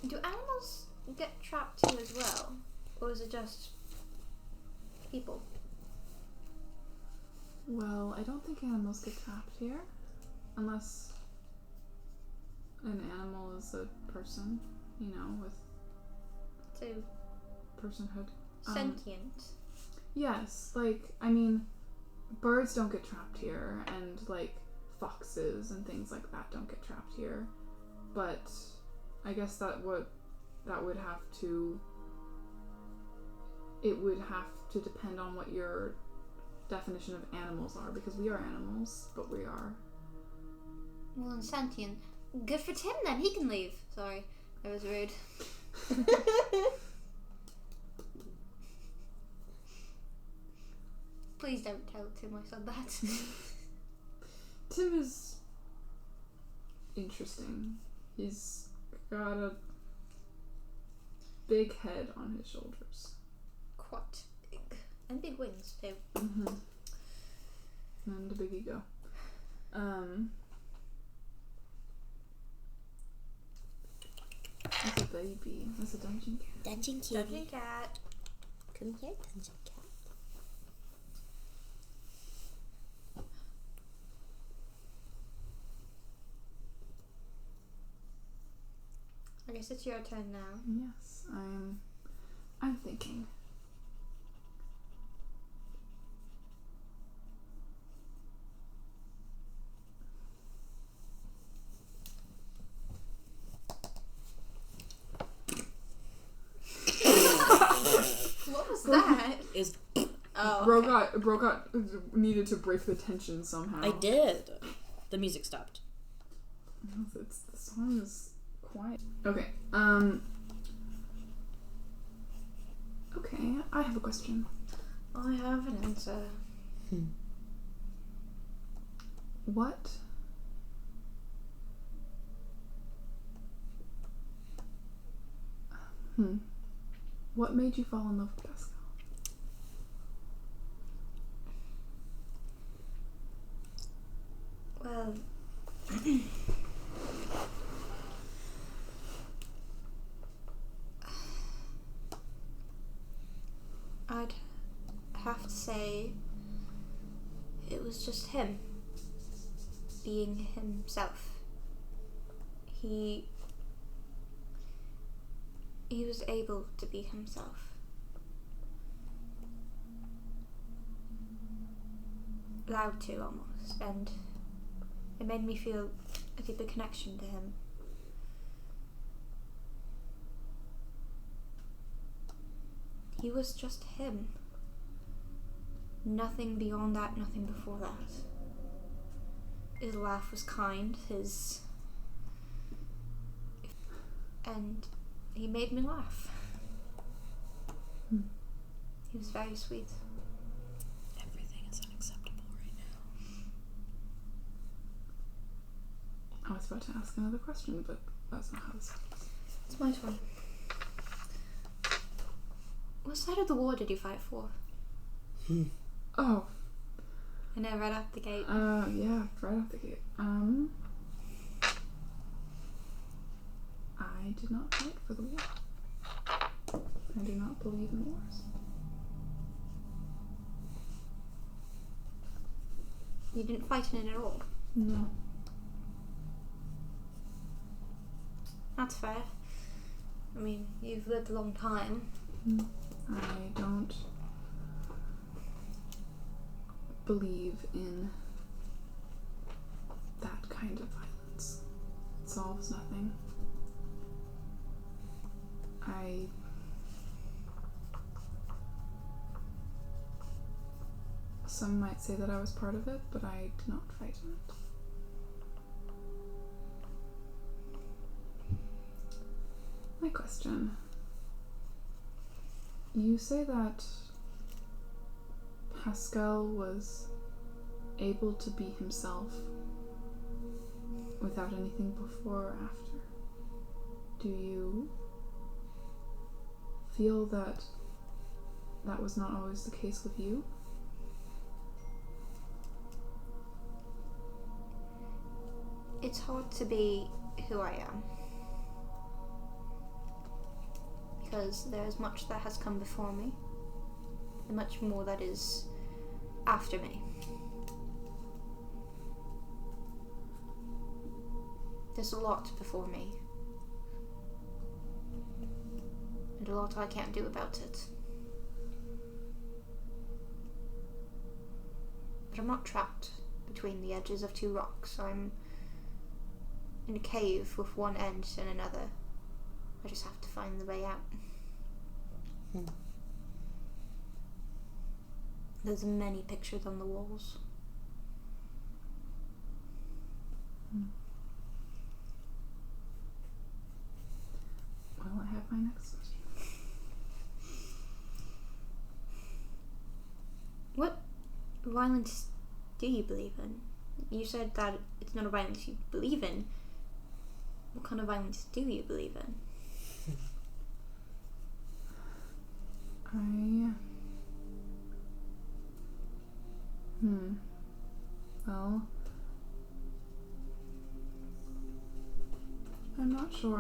Do animals get trapped here as well? Or is it just people? Well, I don't think animals get trapped here. Unless an animal is a person, you know, with So, personhood. sentient. Yes, like, I mean, birds don't get trapped here, and, like, foxes and things like that don't get trapped here. But I guess it would have to depend on what your definition of animals are, because we are animals, but we are... Well, and sentient. Good for Tim then, he can leave. Sorry, that was rude. Please don't tell Tim I said that. Tim is interesting. He's got a big head on his shoulders. Quite big. And big wings too. Mm-hmm. And a big ego. That's a baby. That's a dungeon cat. Dungeon kitty. Dungeon cat. Come here, dungeon cat. I guess it's your turn now. Yes, I'm thinking. What was that? Is Oh. Bro needed to break the tension somehow. I did. The music stopped. The song is quiet. Okay. Okay, I have a question. I have an answer. What? What made you fall in love with Pascal? Well, I'd have to say it was just him being himself. He was able to be himself. Allowed to, almost, and it made me feel a deeper connection to him. He was just him. Nothing beyond that, nothing before that. His laugh was kind, and he made me laugh. He was very sweet. Everything is unacceptable right now. I was about to ask another question, but that's not how this goes. It's my turn. What side of the war did you fight for? Oh. I know, right out the gate. Yeah, right out the gate. I did not fight for the war. I do not believe in wars. You didn't fight in it at all? No. That's fair. I mean, you've lived a long time. I don't believe in that kind of violence. It solves nothing. Some might say that I was part of it, but I did not fight in it. My question. You say that Pascal was able to be himself without anything before or after. Do you feel that that was not always the case with you? It's hard to be who I am. Because there's much that has come before me, and much more that is after me. There's a lot before me, and a lot I can't do about it. But I'm not trapped between the edges of two rocks. I'm in a cave with one end and another. I just have to find the way out. There's many pictures on the walls. Well, I have my next question. What violence do you believe in? You said that it's not a violence you believe in. What kind of violence do you believe in? Well, I'm not sure.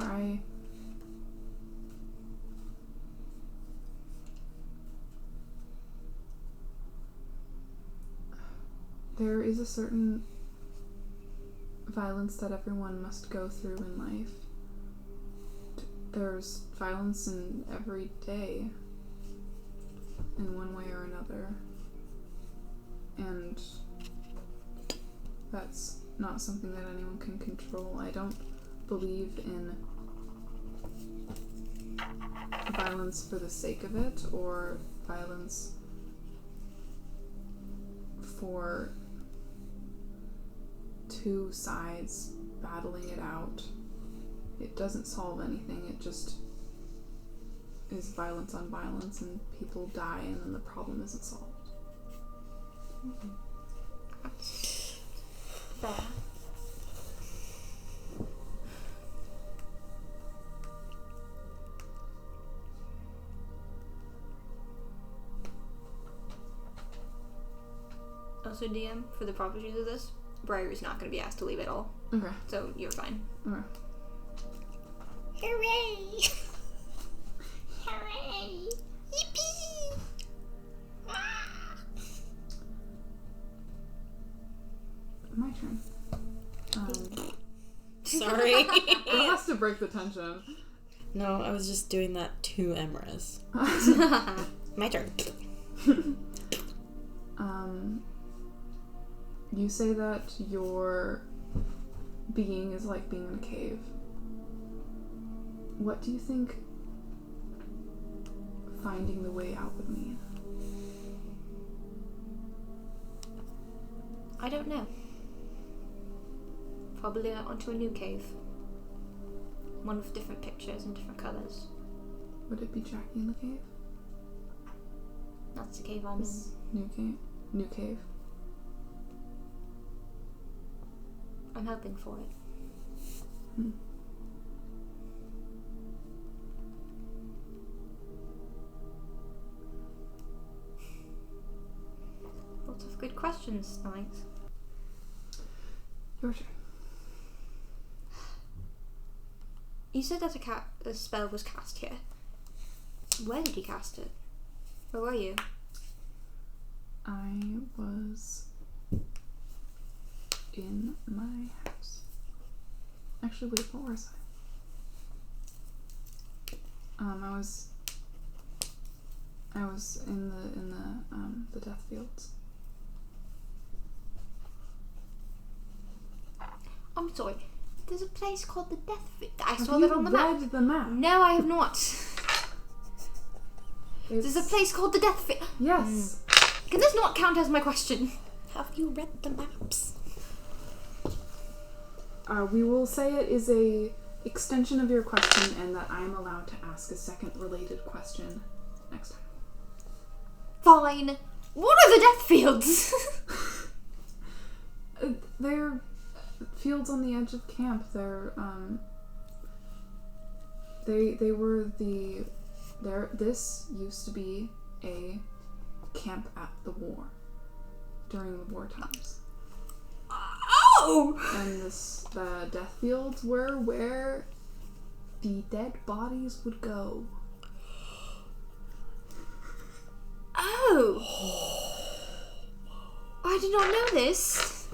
There is a certain violence that everyone must go through in life. There's violence in every day, in one way or another. And that's not something that anyone can control. I don't believe in violence for the sake of it, or violence for two sides battling it out. It doesn't solve anything. It just is violence on violence, and people die, and then the problem isn't solved. Fair. Also, DM, for the properties of this, Briar is not going to be asked to leave at all. Okay. So you're fine. Okay. Hooray! Hooray! Yippee! My turn. Sorry. It has to break the tension. No, I was just doing that to Emrys. My turn. You say that your being is like being in a cave. What do you think finding the way out would mean. I don't know. Probably onto a new cave. One with different pictures and different colours. Would it be Jackie in the cave? That's the cave I'm This new cave? New cave. in. I'm hoping for it. Hmm. Lots of good questions tonight. Your turn. You said that a spell was cast here. Where did you cast it? Where were you? I was in my house. Actually, wait, what was I? I was in the death fields. I'm sorry. There's a place called the Death Field. I Have saw you that on the map. read the map? No, I have not. There's a place called the Death Field. Yes. Can this not count as my question? Have you read the maps? We will say it is a extension of your question, and that I am allowed to ask a second related question next time. Fine. What are the Death Fields? They're fields on the edge of camp. They're they were this used to be a camp at the war during the war times. Oh! And the death fields were where the dead bodies would go. Oh! I did not know this.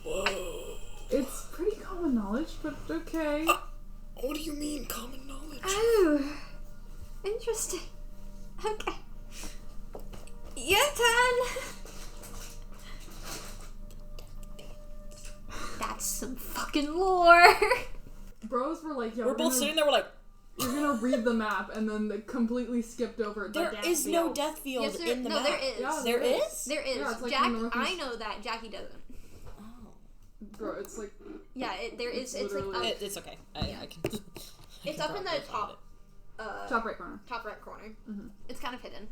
Whoa. It's pretty common knowledge, but okay. What do you mean, common knowledge? Oh. Interesting. Okay. Your turn. That's some fucking lore. Bros were like, yo, We're both sitting there, we're like, you're gonna read the map, and then they completely skipped over it. there is no death field Yes, in the no, map. there is. Yeah, There is? There is. Yeah, it's like Jack, the northeast- I know that. Jackie doesn't. Oh. Bro, it's like... Yeah, there is. It's like literally- up, It's okay. Yeah. I can. it's up in the top. top right corner. Top right corner. Mhm. It's kind of hidden,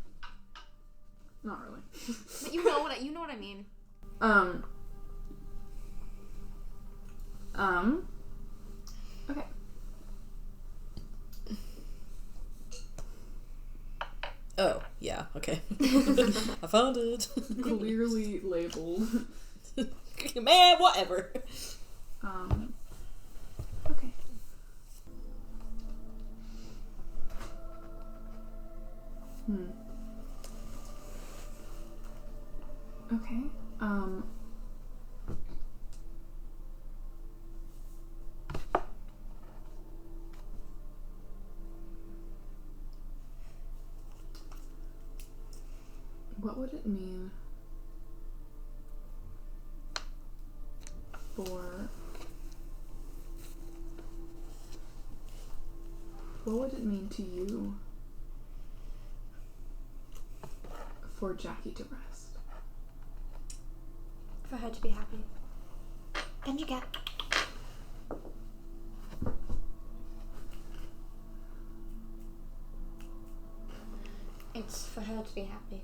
Not really. but you know what I mean. Okay. Oh, yeah, okay. I found it. Clearly labeled. Man, whatever. Okay. Okay. What would it mean for... What would it mean to you for Jackie to rest? For her to be happy. And you get. It's for her to be happy.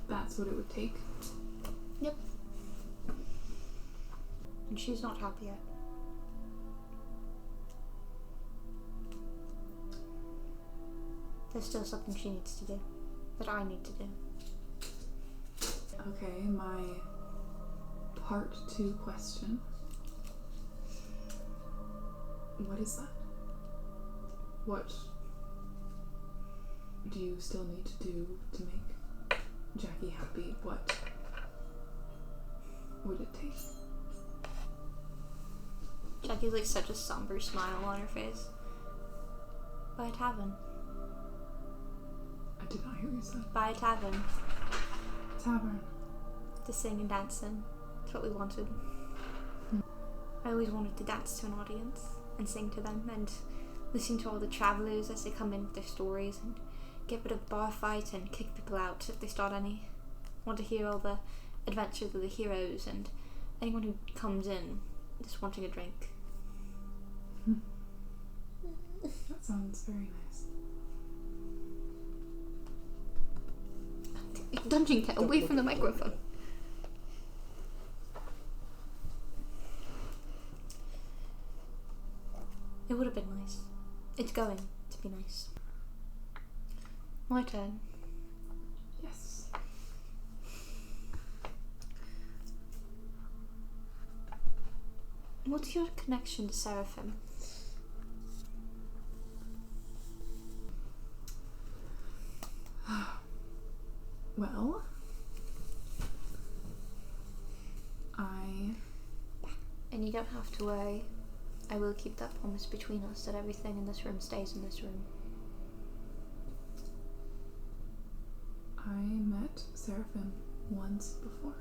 That's what it would take. Yep. And she's not happy yet. There's still something she needs to do. That I need to do. Okay, my part 2 question. What is that? What do you still need to do to make Jackie happy? What would it take? Jackie's like such a somber smile on her face. Buy a tavern. I did not hear you say. Buy a tavern. Tavern. To sing and dance in. That's what we wanted. I always wanted to dance to an audience and sing to them, and listening to all the travellers as they come in with their stories and get rid of bar fights and kick people out if they start any. Want to hear all the adventures of the heroes and anyone who comes in just wanting a drink. That sounds very nice. Dungeon cat, away from the microphone. It would have been nice. It's going to be nice. My turn. Yes. What's your connection to Seraphim? Well, And you don't have to worry. I will keep that promise between us that everything in this room stays in this room. I met Seraphim once before.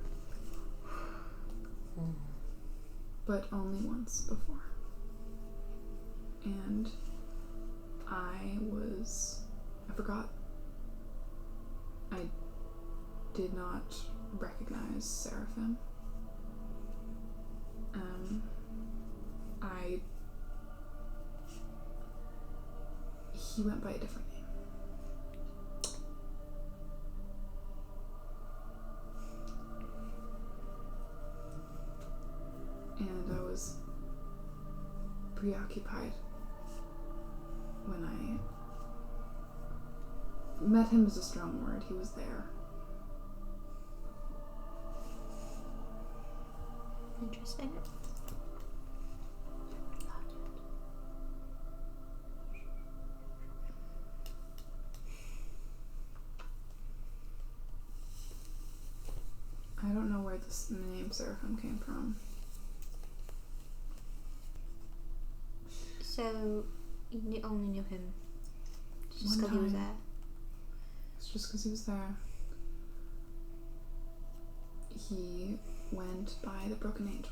But only once before. And I forgot. I did not recognize Seraphim. He went by a different name. And I was preoccupied when I met him is a strong word. He was there. Interesting. I don't know where the name Seraphim came from. So, you only knew him just because he was there? It's just because he was there. He went by the Broken Angel.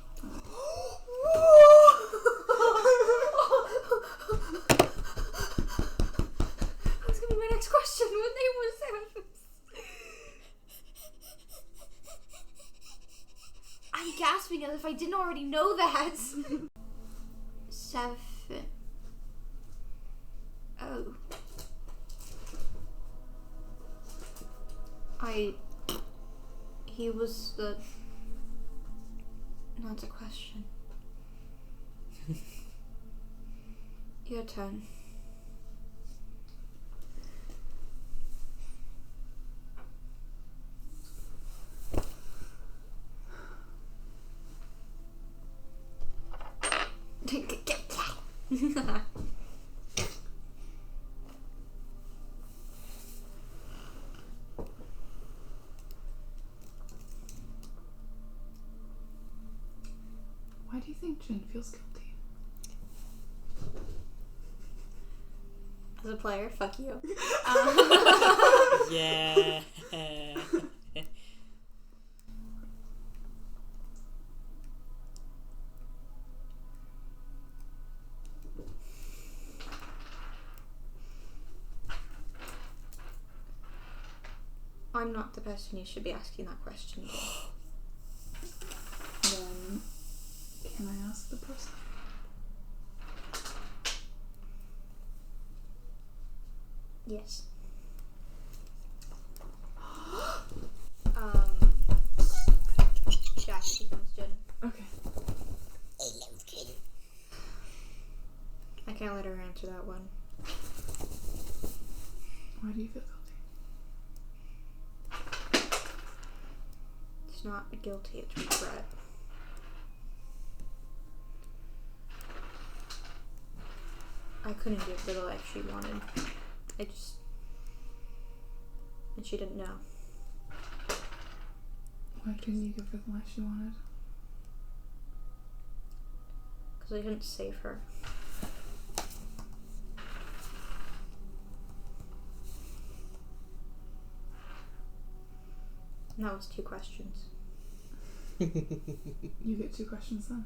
That's gonna be my next question. What name was Seraphim? I'm gasping as if I didn't already know that. Seraphim. Oh. He was the... That's a question. Your turn. Why do you think Jin feels guilty? As a player, fuck you. Yeah. I'm not the person you should be asking that question to. Then, can I ask the person? Yes. Jack becomes Jin. Okay. I can't let her answer that one. Why do you feel guilty? It's not guilty, it's regret. I couldn't give her the life she wanted. And she didn't know. Why couldn't you give her the life she wanted? Because I couldn't save her. And that was 2 questions. You get 2 questions then.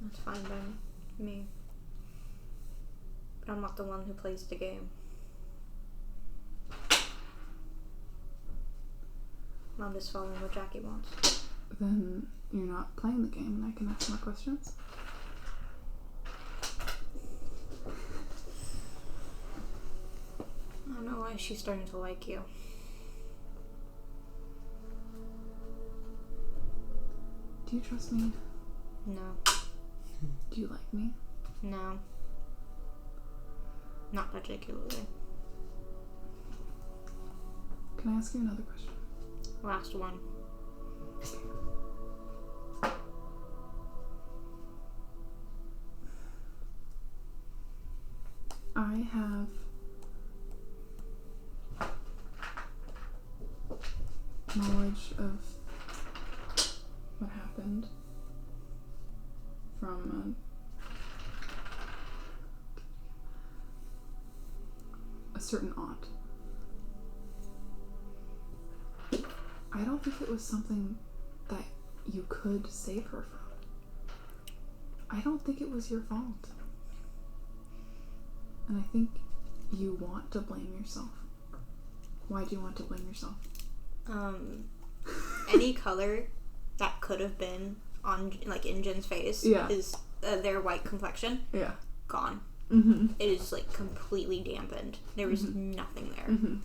That's fine then. Me. But I'm not the one who plays the game. I'm just following what Jackie wants. Then you're not playing the game and I can ask more questions? I don't know why she's starting to like you. Do you trust me? No. Do you like me? No. Not particularly. Can I ask you another question? Last one. I have knowledge of what happened from a certain aunt. I don't think it was something that you could save her from. I don't think it was your fault. And I think you want to blame yourself. Why do you want to blame yourself? Any color that could have been on, like, in Jin's face is their white complexion. Yeah. Gone. Mm-hmm. It is, like, completely dampened. There was nothing there. Mm-hmm.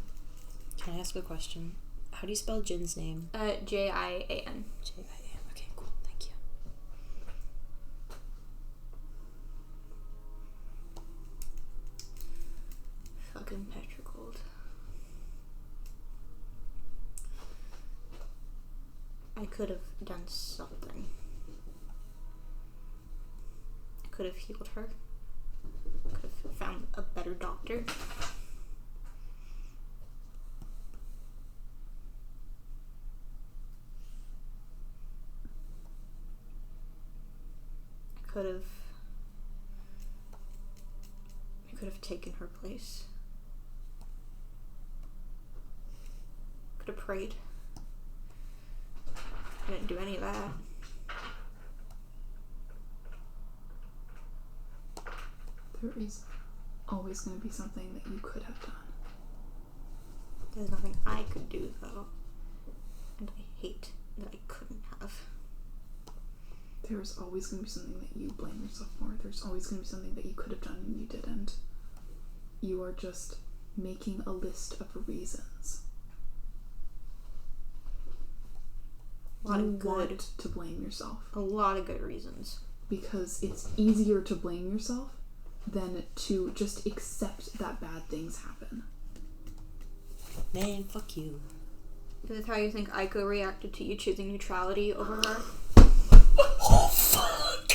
Can I ask a question? How do you spell Jin's name? Jian. Jian. Okay, cool. Thank you. Fucking petricold. I could have done something. I could have healed her. Could have found a better doctor. I could have taken her place. Could have prayed. I didn't do any of that. There is always going to be something that you could have done. There's nothing I could do, though. And I hate that I couldn't have. There's always going to be something that you blame yourself for. There's always going to be something that you could have done and you didn't. You are just making a list of reasons. A lot of good. Want to blame yourself. A lot of good reasons. Because it's easier to blame yourself than to just accept that bad things happen. Man, fuck you. Is this how you think Aiko reacted to you choosing neutrality over her? Oh, fuck!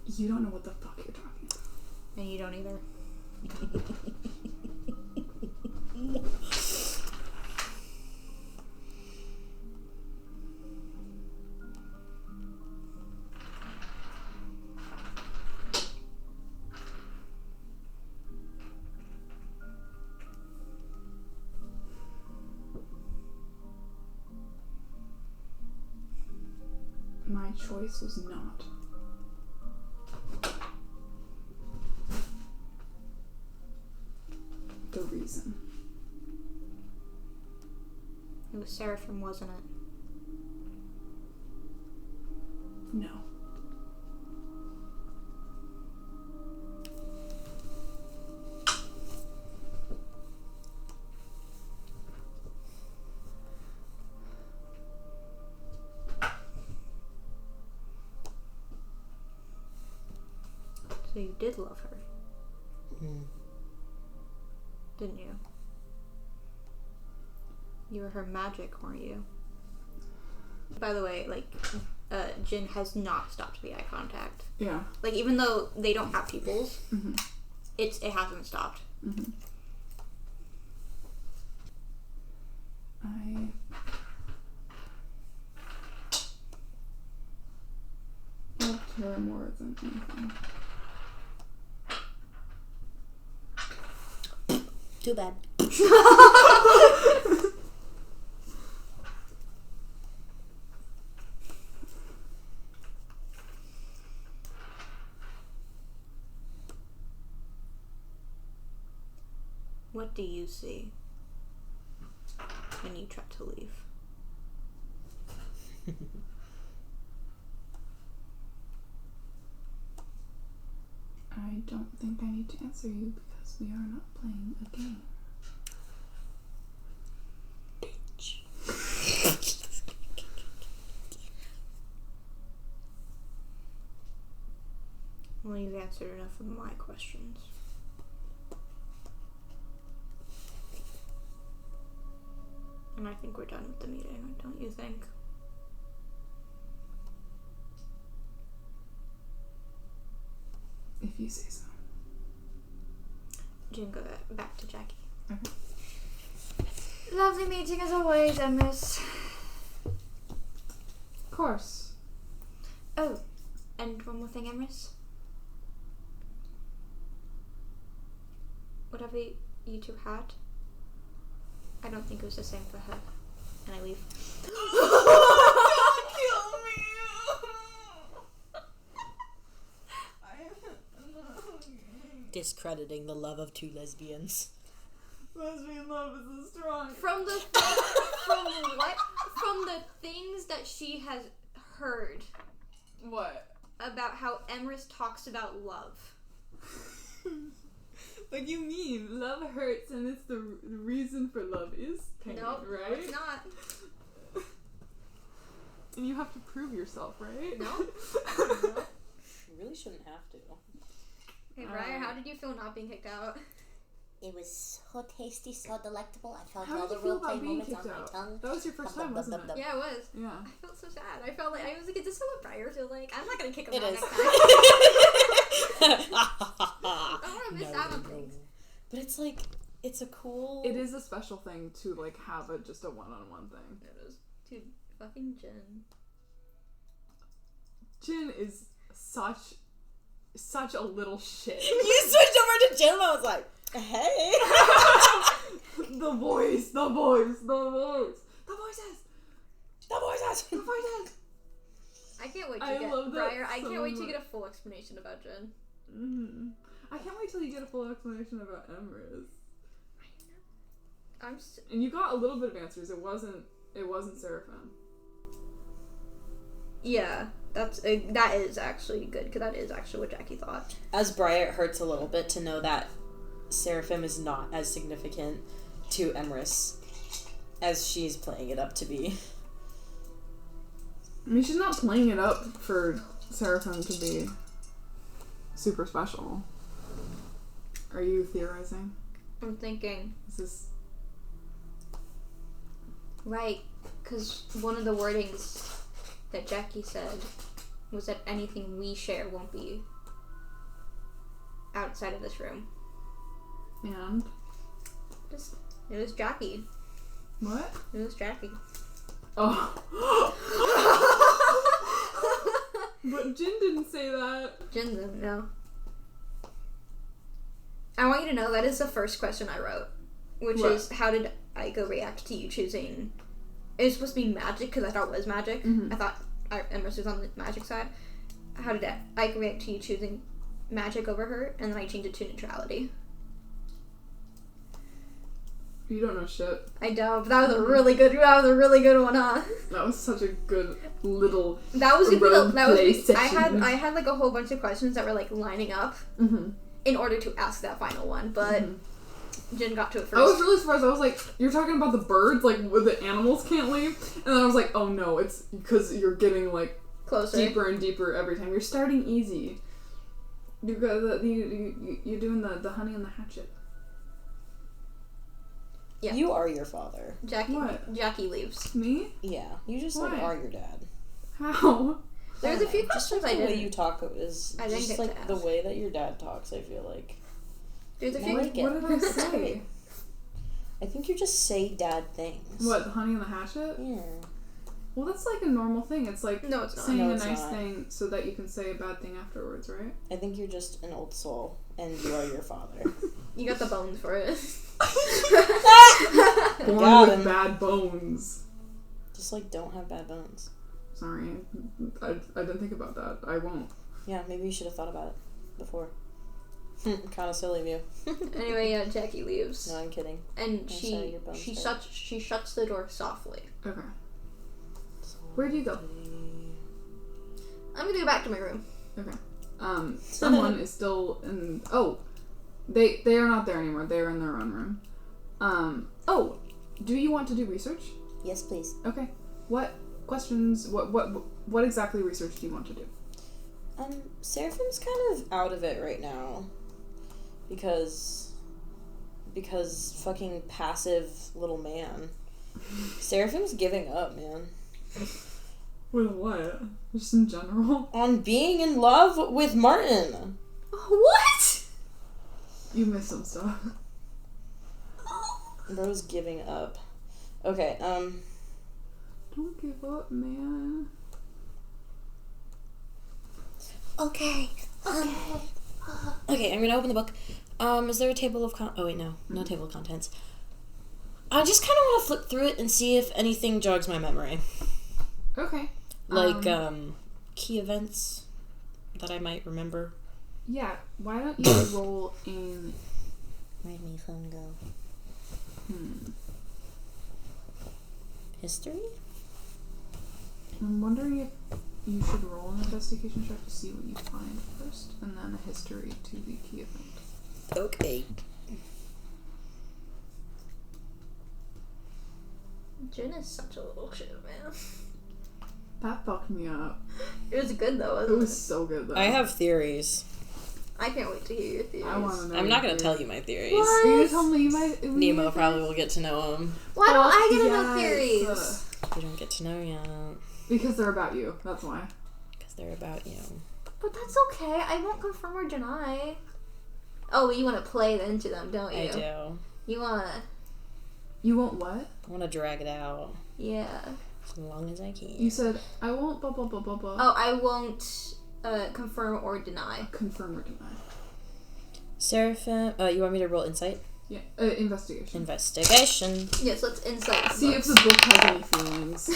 You don't know what the fuck you're talking about. And you don't either. My choice was not. The reason. It was Seraphim, wasn't it? No. So you did love her. Mm. Didn't you? You were her magic, weren't you? By the way, like, Jin has not stopped the eye contact. Yeah. Like, even though they don't have pupils, it hasn't stopped. Mm-hmm. I loved her more than anything. Too bad. What do you see when you try to leave? I don't think I need to answer you because we are not playing a game. Bitch. Well, you've answered enough of my questions. And I think we're done with the meeting, don't you think? If you say so. Jin, go back to Jackie. Okay. Lovely meeting as always, Emrys. Of course. Oh, and one more thing, Emrys. Whatever you two had, I don't think it was the same for her. And I leave. Don't kill me! Discrediting the love of two lesbians. Lesbian love is so strong. From the things that she has heard What? about how Emrys talks about love. Like you mean love hurts and it's the reason for love is pain, Nope, right? no, it's not. And you have to prove yourself, right? No. You really shouldn't have to. Hey, Briar, how did you feel not being kicked out? It was so tasty, so delectable. I felt How all did the you feel roleplay about being moments on kicked my out? tongue. That was your first time, wasn't it? Yeah, it was. Yeah. I felt so sad. I was like, is this what Briar feels like? I'm not gonna kick him It out is. next time. I don't want to miss out on things. But it's like, it's a cool... It is a special thing to like have just a one-on-one thing. It is. Dude, fucking Jin. Jin is such a little shit. You switched over to Jim, I was like, hey! The voices. The voices. I can't wait to I get love that Briar. I so can't wait to much. get a full explanation about Jin. Mm-hmm. I can't wait till you get a full explanation about Emrys. And you got a little bit of answers. It wasn't Seraphim. Yeah, that is actually good, because that is actually what Jackie thought. As Briar, it hurts a little bit to know that Seraphim is not as significant to Emrys as she's playing it up to be. I mean, she's not playing it up for Seraphim to be super special. Are you theorizing? I'm thinking, Is this... right, because one of the wordings that Jackie said was that anything we share won't be outside of this room. And? It was Jackie. What? It was Jackie. Oh. But Jin didn't say that. Jin didn't know. I want you to know that is the first question I wrote, which What? is, how did Aiko react to you choosing... It was supposed to be magic, because I thought it was magic. Mm-hmm. I thought Emrys was on the magic side. How did Aiko react to you choosing magic over her? And then I changed it to neutrality. You don't know shit. I don't, but that was a really good one, huh? That was such a good little That was gonna roleplay be session. I had like a whole bunch of questions that were like lining up Mm-hmm. in order to ask that final one, but Jin got to it first. I was really surprised. I was like, you're talking about the birds, like, where the animals can't leave? And then I was like, oh no, it's because you're getting, like, closer. deeper and deeper every time. You're starting easy. You're doing the honey and the hatchet. Yeah. You are your father. Jackie leaves. Me? Yeah, you just Why? like are your dad. How? There's a few Just questions like I the way didn't. you talk is I didn't just get like to the ask. way that your dad talks. I feel like There's a I few. like it. What did I say? I think you just say dad things. What, the honey and the hatchet? Yeah. Well, that's like a normal thing. It's like No, it's not. saying No, a it's nice not. thing so that you can say a bad thing afterwards, right? I think you're just an old soul, and you are your father. You got the bones for it. Born Got with him. bad bones. Just like don't have bad bones. Sorry, I didn't think about that. I won't. Yeah, maybe you should have thought about it before. Kind of silly of you. Anyway, yeah, Jackie leaves. No, I'm kidding. And she shuts the door softly. Okay. Where do you go? I'm gonna go back to my room. Okay. Someone is still in... Oh! They are not there anymore. They are in their own room. Oh! Do you want to do research? Yes, please. Okay. What questions... What exactly research do you want to do? Seraphim's kind of out of it right now. Because fucking passive little man. Seraphim's giving up, man. With what? Just in general? On being in love with Martin. What? You missed some stuff. Bro's giving up. Okay, Don't give up, man. Okay. Okay, I'm gonna open the book. Is there a table of oh wait, no table of contents. I just kind of want to flip through it and see if anything jogs my memory. Okay. Like, key events that I might remember. Yeah, why don't you roll in... Where'd my phone go? History? I'm wondering if you should roll an investigation check to see what you find first, and then a history to the key event. Okay. Jen is such a little shit, man. That fucked me up. It was good though, wasn't It was so good though. I have theories. I can't wait to hear your theories. I want to know. I'm not going to tell you my theories. What? Are you gonna tell me my... Nemo probably will get to know them. Why don't I get to yes. know theories? You don't get to know yet. Because they're about you, that's why. Because they're about you. But that's okay. I won't confirm or deny. Oh, you want to play into them, don't you? I do. You want to... You won't what? I want to drag it out. Yeah. As long as I can. You said, I won't blah blah blah blah blah. Oh, I won't confirm or deny. Confirm or deny. Seraphim, you want me to roll insight? Yeah, investigation. Investigation. Yes, let's insight the See if books. the book has any feelings.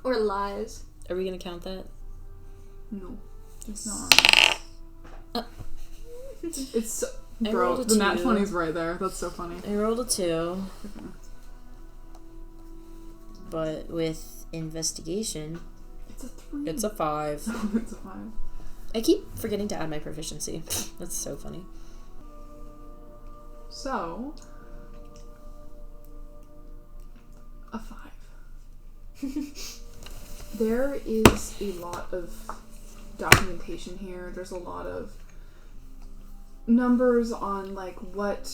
Or lies. Are we going to count that? No. It's not on It's so... I Bro, rolled a the nat 2. 20's right there. That's so funny. I rolled a 2. But with investigation, It's a 3. it's a 5. It's a 5. I keep forgetting to add my proficiency. That's so funny. So... a 5. There is a lot of documentation here. There's a lot of numbers on like what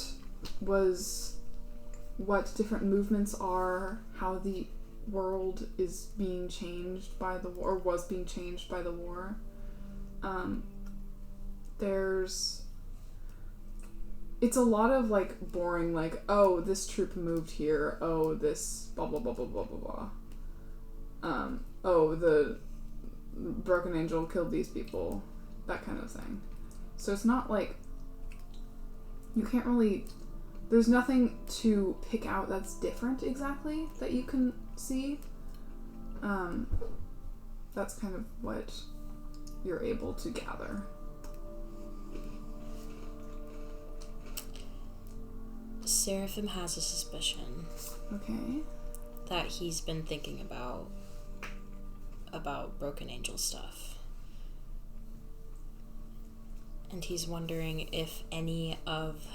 different movements are, how the world is being changed by the war, or was being changed by the war. It's a lot of like boring, like, oh, this troop moved here, oh, this blah blah blah blah blah blah blah. Oh, the broken angel killed these people, that kind of thing. So it's not like, you can't really, there's nothing to pick out that's different exactly that you can see. That's kind of what you're able to gather. Seraphim has a suspicion Okay. that he's been thinking about broken angel stuff. And he's wondering if any of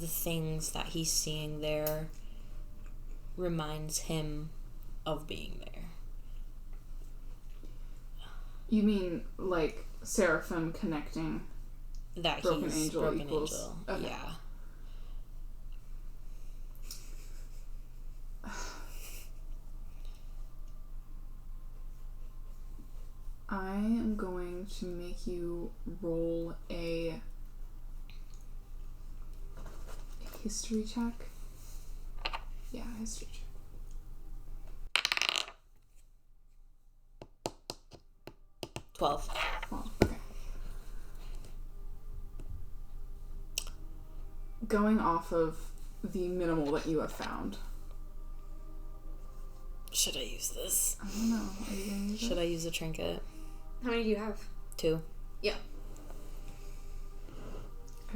the things that he's seeing there reminds him of being there. You mean like Seraphim connecting That broken he's angel broken equals... angel. Okay. Yeah. I am going to make you roll a history check. Yeah, history check. 12. Well, okay. Going off of the minimal that you have found, Should I use this? I don't know. Are you gonna use Should I use a trinket? How many do you have? 2. Yeah.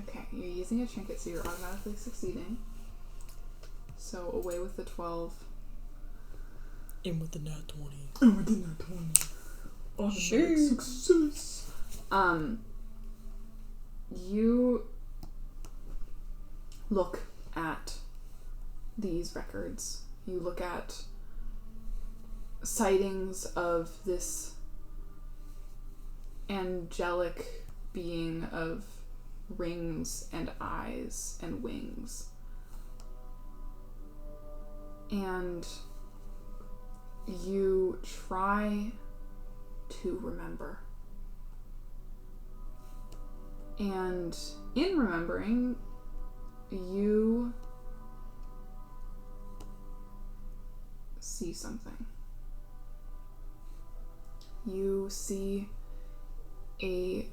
Okay, you're using a trinket, so you're automatically succeeding. So away with the 12. In with the nat 20. And with the nat 20. Automatic success. You look at these records. You look at sightings of this angelic being of rings and eyes and wings. And you try to remember. And in remembering, you see something. You see a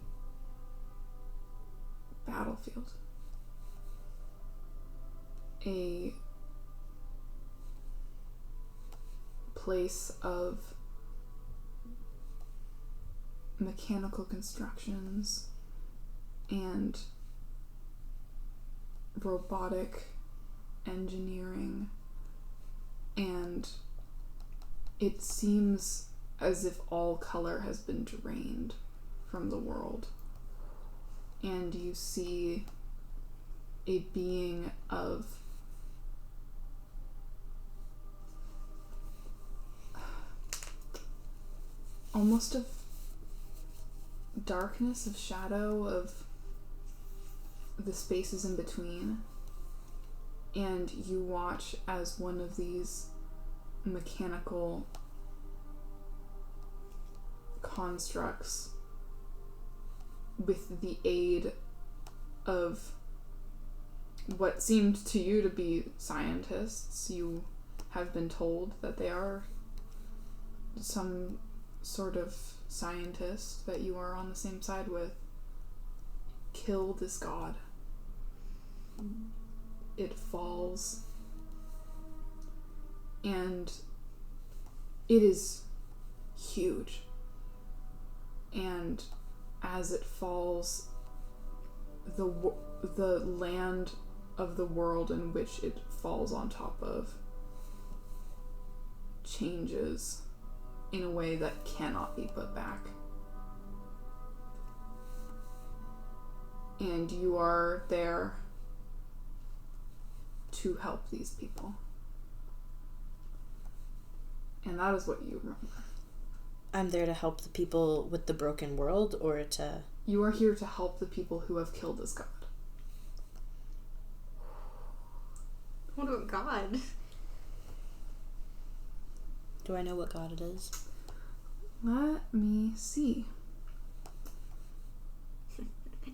battlefield. A place of mechanical constructions and robotic engineering, and it seems as if all color has been drained from the world. And you see a being of almost of darkness, of shadow, of the spaces in between. And you watch as one of these mechanical constructs, with the aid of what seemed to you to be scientists, you have been told that they are some sort of scientist that you are on the same side with, kill this god. It falls, and it is huge. And as it falls, the land of the world in which it falls on top of changes in a way that cannot be put back. And you are there to help these people. And that is what you remember. I'm there to help the people with the broken world, or to... You are here to help the people who have killed this god. What about God? Do I know what god it is? Let me see.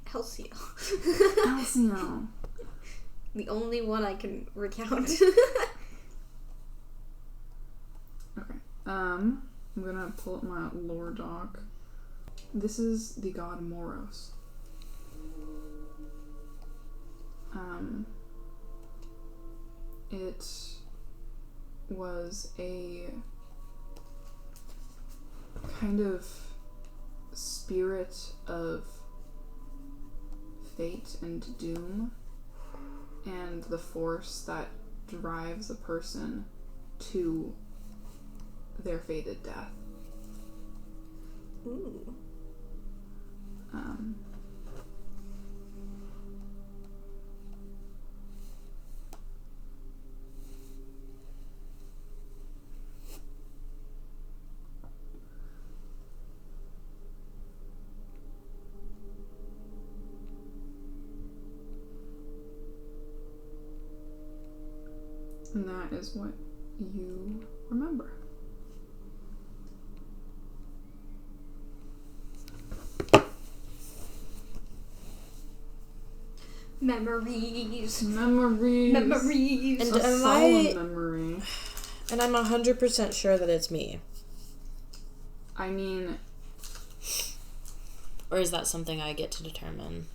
Elcio. Elcio. The only one I can recount. Okay. I'm gonna pull up my lore doc. This is the god Moros. It was a kind of spirit of fate and doom, and the force that drives a person to their fated death. Ooh. And that is what you remember. Memories. Memories. Memories. And A am solemn memory. And I'm 100% sure that it's me. I mean... Or is that something I get to determine?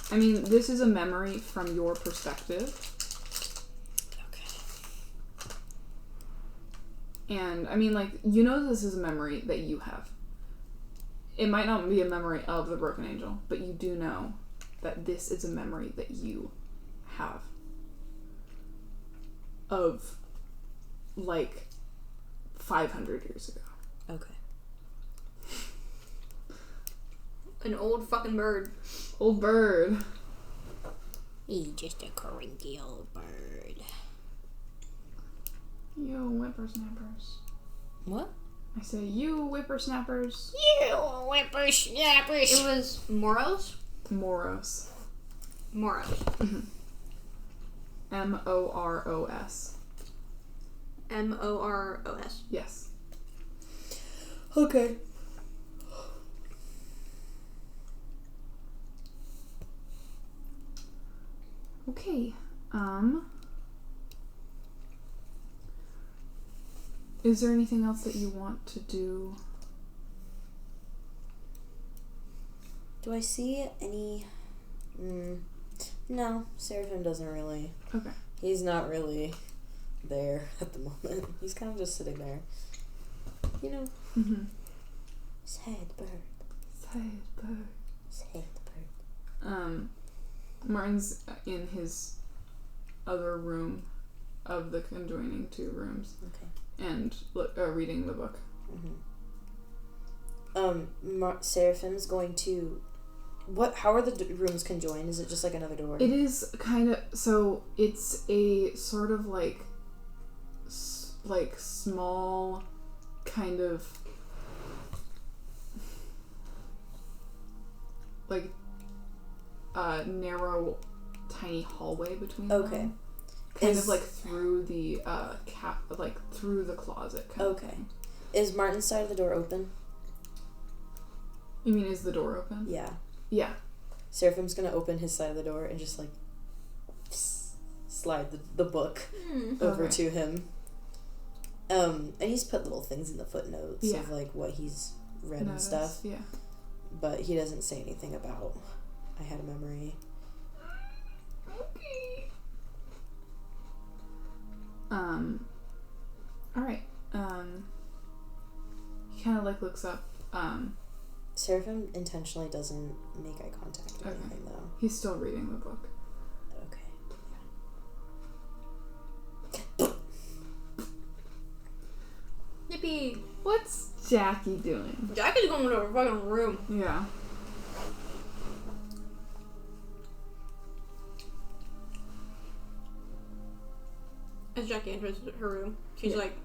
I mean, this is a memory from your perspective. Okay. And, I mean, like, you know this is a memory that you have. It might not be a memory of the broken angel, but you do know that this is a memory that you have. Of, like, 500 years ago. Okay. An old fucking bird. Old bird. He's just a cranky old bird. You whippersnappers. What? I say, you whippersnappers. You whippersnappers. It was Moros? Moros. Moros. Mm-hmm. M-O-R-O-S. M-O-R-O-S. Yes. Okay. Okay. Is there anything else that you want to do? Do I see any... No, Seraphim doesn't really. Okay. He's not really there at the moment. He's kind of just sitting there. You know? Mm-hmm. Sad bird. Sad bird. Sad bird. Martin's in his other room of the conjoining two rooms. Okay. And reading the book. Mm-hmm. Seraphim's going to... How are the rooms conjoined? Is it just like another door? It is kind of... So, it's a sort of like small kind of... like narrow, tiny hallway between them. Okay. Kind of like through the through the closet. Kind of thing. Is Martin's side of the door open? You mean, is the door open? Yeah. Yeah. Seraphim's gonna open his side of the door and just like slide the book over to him. And he's put little things in the footnotes of like what he's read and stuff. Yeah. But he doesn't say anything about I had a memory. Okay. Alright. He kind of like looks up. Seraphim intentionally doesn't make eye contact or anything though. He's still reading the book. Okay. Yippee! What's Jackie doing? Jackie's going to her fucking room. Yeah. As Jackie enters her room, she's like,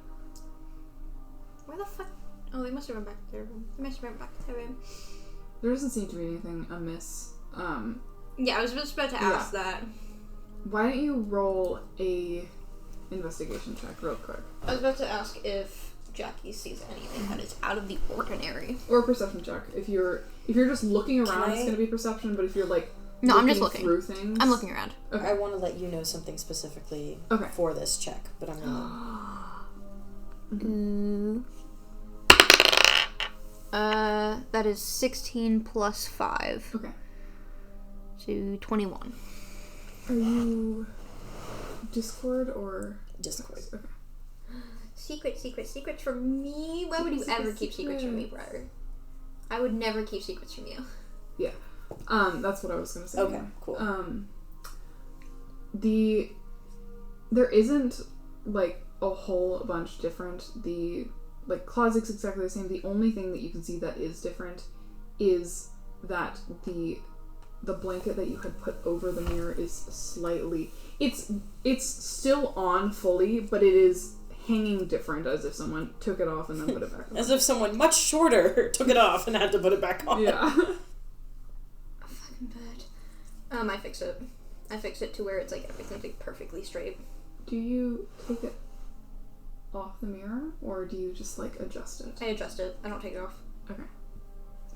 where the fuck? Oh, they must have went back to their room. There doesn't seem to be anything amiss. Yeah, I was just about to ask that. Why don't you roll a investigation check real quick? I was about to ask if Jackie sees anything that is out of the ordinary. Or a perception check. If you're just looking around, it's gonna be perception. But if you're like I'm just looking through things, I'm looking around. Okay. I want to let you know something specifically for this check, but I'm gonna. That is 16 plus 5. Okay. So 21. Are you Discord or Discord? Okay. Secrets from me? Why would you ever keep secrets from me, Briar? I would never keep secrets from you. Yeah. That's what I was gonna say. Okay, anyway. cool. There isn't like a whole bunch different. The closet's exactly the same. The only thing that you can see that is different is that the blanket that you had put over the mirror is slightly... It's still on fully, but it is hanging different, as if someone took it off and then put it back on. As if someone much shorter took it off and had to put it back on. Yeah. Fucking bad. I fix it. I fix it to where it's like everything's like perfectly straight. Do you take it off the mirror, or do you just like adjust it? I adjust it. I don't take it off. Okay.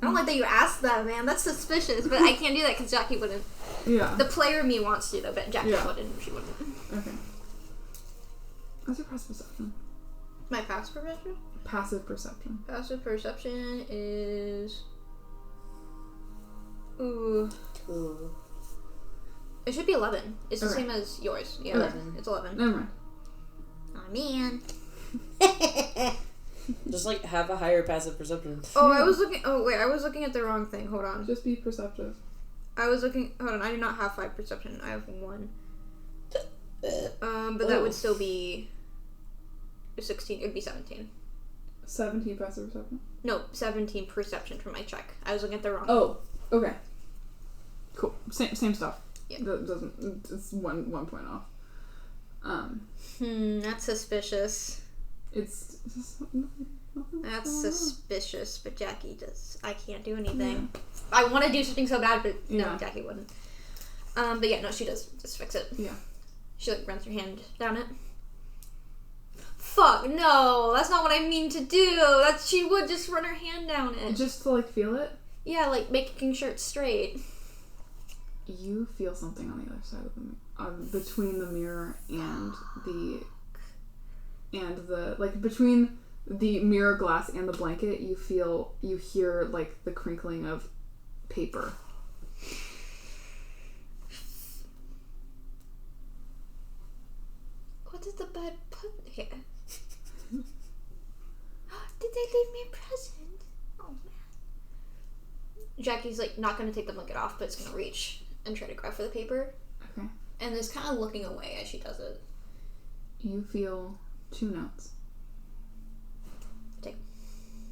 I don't like that you asked that, man. That's suspicious, but I can't do that because Jackie wouldn't. Yeah. The player me wants to, though, but Jackie wouldn't. She wouldn't. Okay. What's your passive perception? My passive perception? Passive perception. Passive perception is... Ooh. It should be 11. It's the same as yours. Yeah, 11. It's 11. Never mind. Oh, man. Just, like, have a higher passive perception. Oh, I was looking at the wrong thing. Hold on. Just be perceptive. Hold on, I do not have 5 perception. I have 1. But that would still be 16. It would be 17. 17 passive perception? No, 17 perception for my check. I was looking at the wrong. Oh, okay. Cool. Same stuff. Yeah. That doesn't. It's one point off. That's suspicious. It's That's suspicious, but Jackie does. I can't do anything. Yeah. I want to do something so bad, but no, Jackie wouldn't. But yeah, no, she does. Just fix it. Yeah. She, like, runs her hand down it. Fuck, no, that's not what I mean to do. She would just run her hand down it. Just to, like, feel it? Yeah, like, making sure it's straight. You feel something on the other side of the between the mirror and the like, between the mirror glass and the blanket, you hear, like, the crinkling of paper. What did the bed put here? Did they leave me a present? Oh, man. Jackie's, like, not going to take the blanket off, but it's going to reach and try to grab for the paper. Okay. And is kind of looking away as she does it. You feel 2 notes. Take.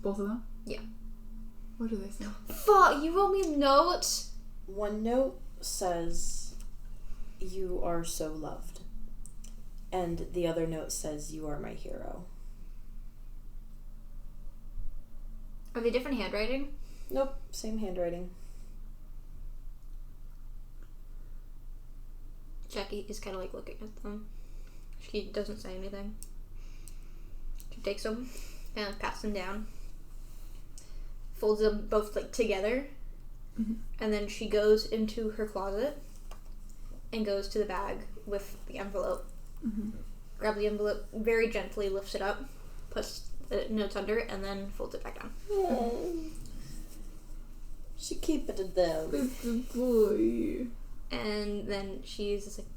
Both of them? Yeah. What do they say? Fuck, you wrote me notes? One note says, "You are so loved." And the other note says, "You are my hero." Are they different handwriting? Nope, same handwriting. Jackie is kind of, like, looking at them. She doesn't say anything. She takes them and passes them down. Folds them both, like, together. Mm-hmm. And then she goes into her closet and goes to the bag with the envelope. Mm-hmm. Grabs the envelope, very gently lifts it up, puts the notes under it, and then folds it back down. She keep it down. Good boy. And then she's just like,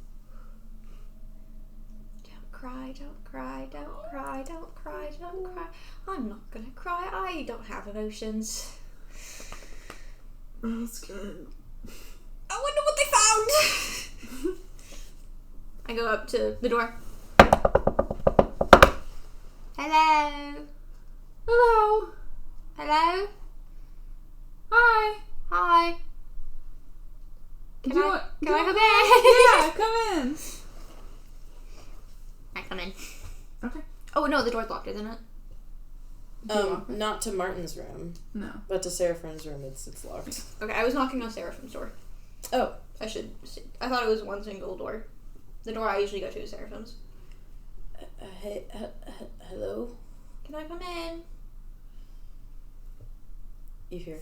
"Don't cry, don't cry, don't cry, don't cry, don't cry. I'm not gonna cry. I don't have emotions." I'm scared. I wonder what they found. I go up to the door. Hello. Hello. Hello. Hi. Hi. Can I come in? Yeah, come in. I come in. Okay. Oh no, the door's locked, isn't it? Not to Martin's room. No. But to Seraphim's room, it's locked. Okay, I was knocking on Seraphim's door. Oh. I thought it was one single door. The door I usually go to is Seraphim's. Hey, hello? Can I come in? You hear?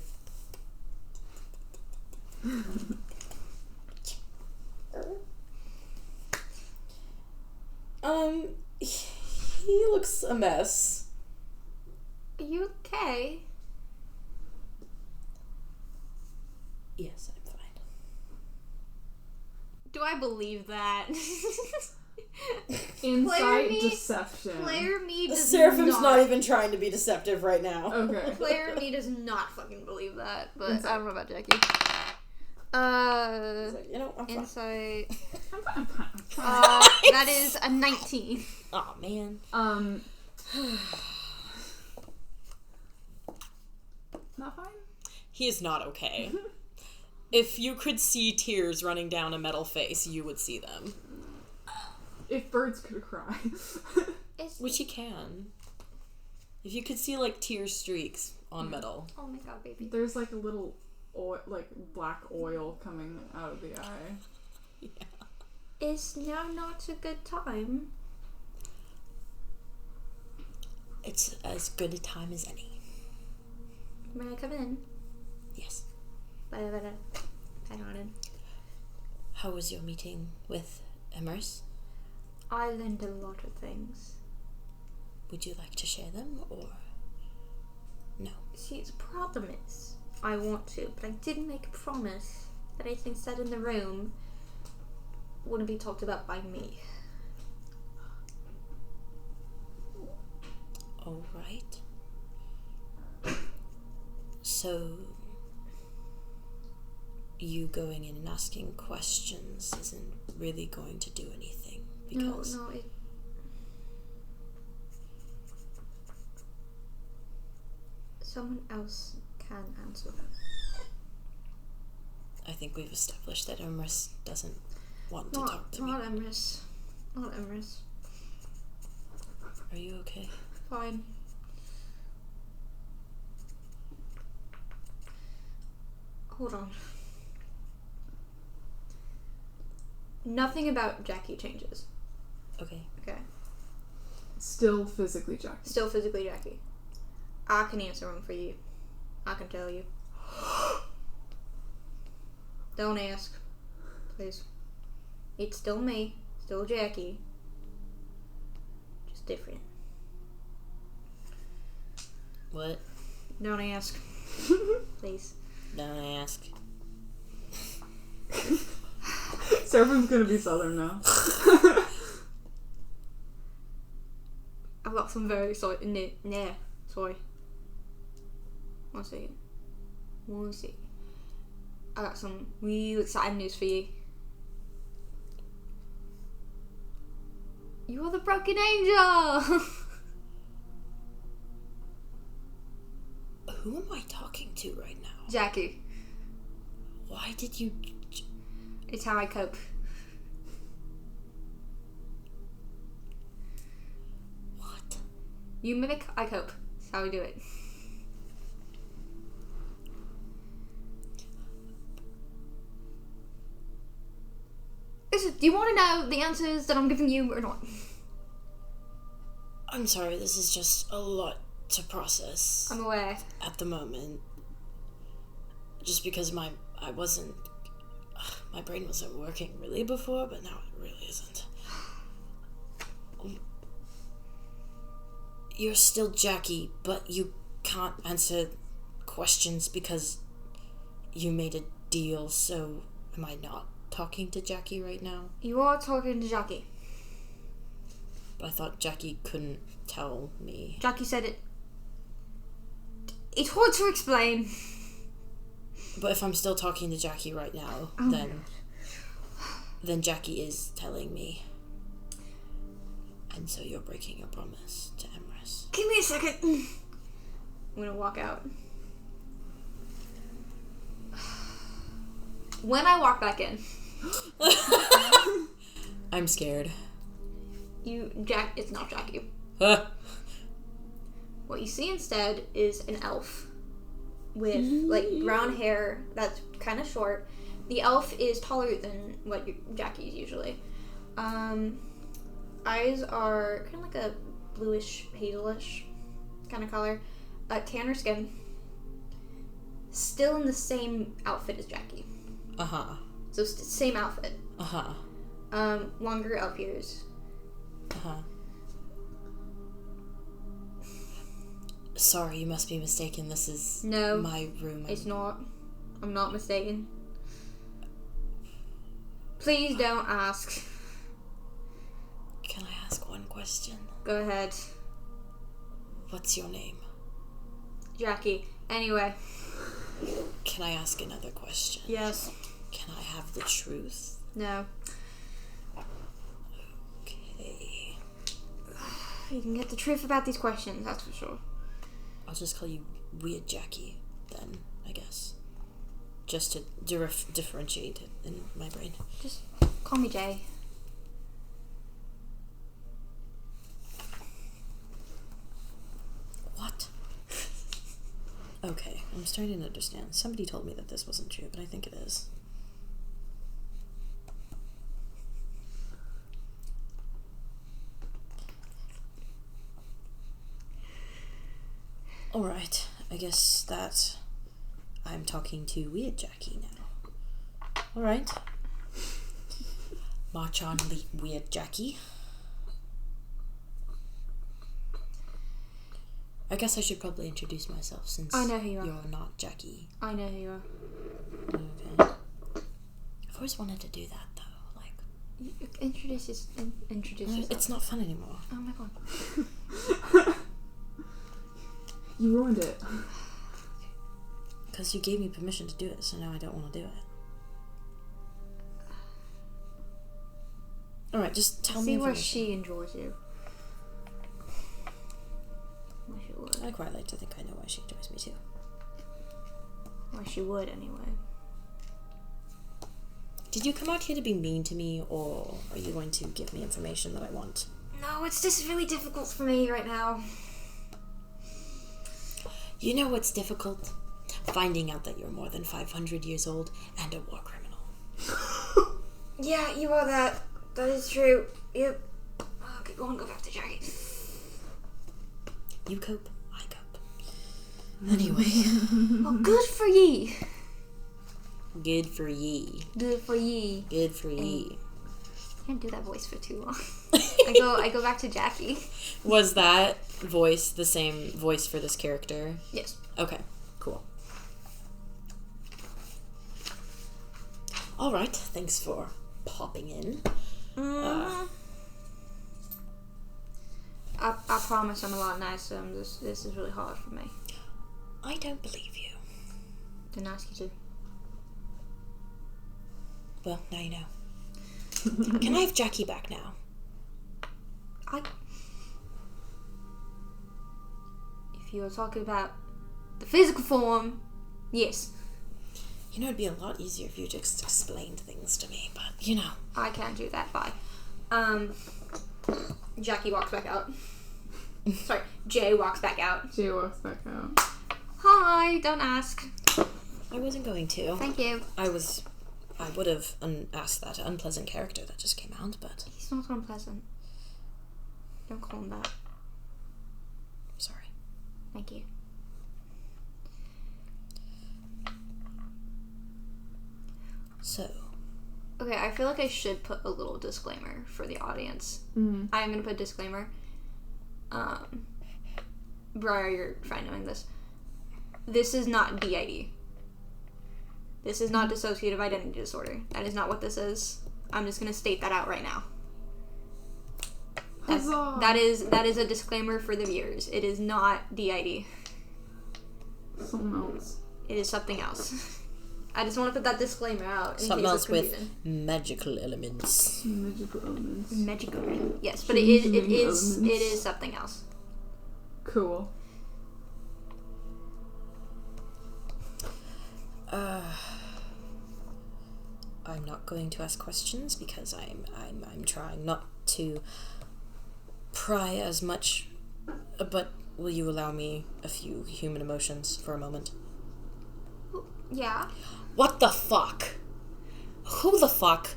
He looks a mess. Are you okay? Yes, I'm fine. Do I believe that? Insight deception. Player me does Seraphim's not even trying to be deceptive right now. Okay. Player me does not fucking believe that, but Insight. I don't know about Jackie. He's like, I'm fine. Insight. I'm fine. That is a 19. Aw, man. Not fine? He is not okay. If you could see tears running down a metal face, you would see them. If birds could cry. Which he can. If you could see, like, tear streaks on metal. Oh my god, baby. There's, like, a little oil, like, black oil coming out of the eye. Yeah. Is now not a good time? It's as good a time as any. May I come in? Yes. I nodded. How was your meeting with Emrys? I learned a lot of things. Would you like to share them, or no? See, the problem is, I want to, but I didn't make a promise that anything said in the room wouldn't be talked about by me. Alright. So, you going in and asking questions isn't really going to do anything, because... No, someone else can answer them. I think we've established that Emrys doesn't want to talk to me. Not Emrys. Not Emrys. Are you okay? Fine. Hold on. Nothing about Jackie changes. Okay. Okay. Still physically Jackie. Still physically Jackie. I can answer them for you. I can tell you. Don't ask. Please. It's still me. Still Jackie. Just different. What? Don't ask. Please. Don't ask. Seraphim's gonna be southern now. I've got some very sorry. Sorry. One second. I got some real exciting news for you. You are the broken angel! Who am I talking to right now? Jackie. Why did you... It's how I cope. What? You mimic, I cope. That's how we do it. Listen, do you want to know the answers that I'm giving you or not? I'm sorry, this is just a lot to process. I'm aware. At the moment. Just because my brain wasn't working really before, but now it really isn't. You're still Jackie, but you can't answer questions because you made a deal, so am I not talking to Jackie right now? You are talking to Jackie. But I thought Jackie couldn't tell me. Jackie said it. It's hard to explain. But if I'm still talking to Jackie right now, then Jackie is telling me. And so you're breaking your promise to Emrys. Give me a second. I'm gonna walk out. When I walk back in, I'm scared. It's not Jackie. What you see instead is an elf with like brown hair that's kind of short. The elf is taller than what Jackie's usually. Eyes are kind of like a bluish, hazelish kind of color. Tanner skin. Still in the same outfit as Jackie. Uh-huh. So same outfit. Uh-huh. Longer elf ears. Uh-huh. Sorry, you must be mistaken. This is my room. It's not. I'm not mistaken. Please don't ask. Can I ask one question? Go ahead. What's your name? Jackie. Anyway. Can I ask another question? Yes. Can I have the truth? No. Okay. You can get the truth about these questions, that's for sure. I'll just call you Weird Jackie, then, I guess. Just to differentiate it in my brain. Just call me Jay. What? Okay, I'm starting to understand. Somebody told me that this wasn't true, but I think it is. Alright, I guess that I'm talking to Weird Jackie now. Alright. March on, Weird Jackie. I guess I should probably introduce myself since I know who you are. You're not Jackie. I know who you are. Okay. I've always wanted to do that though. Like, Introduce yourself. it's not fun anymore. Oh my god. You ruined it. Because you gave me permission to do it, so now I don't want to do it. Alright, just tell me See where information. she enjoys you. Where she would. I quite like to think I know why she enjoys me too. Where she would, anyway. Did you come out here to be mean to me, or are you going to give me information that I want? No, it's just really difficult for me right now. You know what's difficult? Finding out that you're more than 500 years old and a war criminal. Yeah, you are that. That is true. Yep. Okay, go on, go back to Jackie. You cope, I cope. Anyway. Well, good for ye. Good for ye. Good for ye. Good for ye. I can't do that voice for too long. I go back to Jackie. Was that voice the same voice for this character? Yes. Okay, cool. Alright, thanks for popping in. I promise I'm a lot nicer. This is really hard for me. I don't believe you. Didn't ask you to. Well, now you know. Can I have Jackie back now? If you were talking about the physical form, yes. You know, it'd be a lot easier if you just explained things to me, but, you know. I can't do that. Bye. Jackie walks back out. Sorry, Jay walks back out. Jay walks back out. Hi, don't ask. I wasn't going to. Thank you. I would have asked that unpleasant character that just came out, but... He's not unpleasant. Don't call him that. Sorry. Thank you. So... Okay, I feel like I should put a little disclaimer for the audience. Mm. I'm going to put a disclaimer. Briar, you're fine knowing this. This is not DID. This is not dissociative identity disorder. That is not what this is. I'm just going to state that out right now. That is a disclaimer for the viewers. It is not DID. Something else. It is something else. I just want to put that disclaimer out. Something else with magical elements. Magical elements. Magical. Yes, but it is something else. Cool. I'm not going to ask questions because I'm trying not to pry as much, but will you allow me a few human emotions for a moment? Yeah. What the fuck? Who the fuck?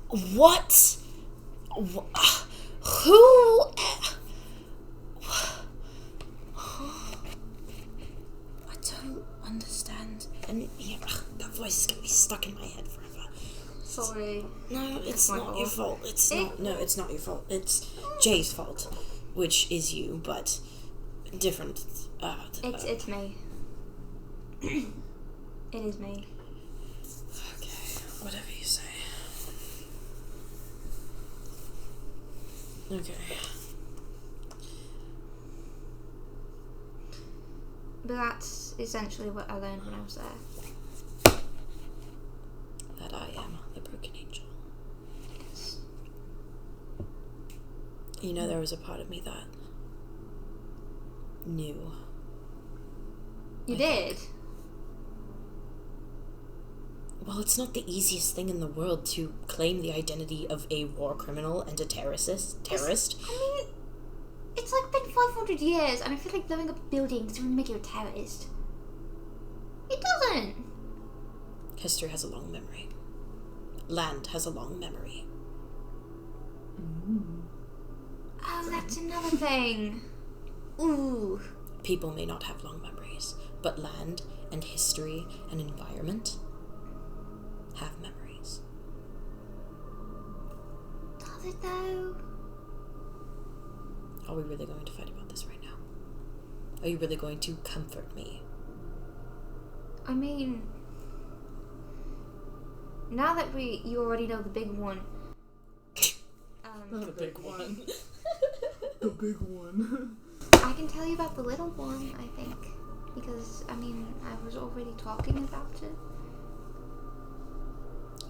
What? Who? I don't understand. And yeah, that voice is gonna be stuck in my head forever. Sorry. No, it's not your fault. It's not. No, it's not your fault. It's Jay's fault, which is you, but different. It's me. It is me. Okay, whatever you say. Okay. But that's essentially what I learned when I was there. That I am the broken angel. Yes. You know, there was a part of me that knew. You did? Well, it's not the easiest thing in the world to claim the identity of a war criminal and a terrorist. I mean, it's like been 500 years, and I feel like blowing up buildings doesn't make you a terrorist. It doesn't. History has a long memory. Land has a long memory. Oh, that's another thing. Ooh. People may not have long memories, but land and history and environment have memories. Does it though? Are we really going to fight about this right now? Are you really going to comfort me? I mean, now that you already know the big one. The big one. The big one. I can tell you about the little one, I think. Because, I mean, I was already talking about it.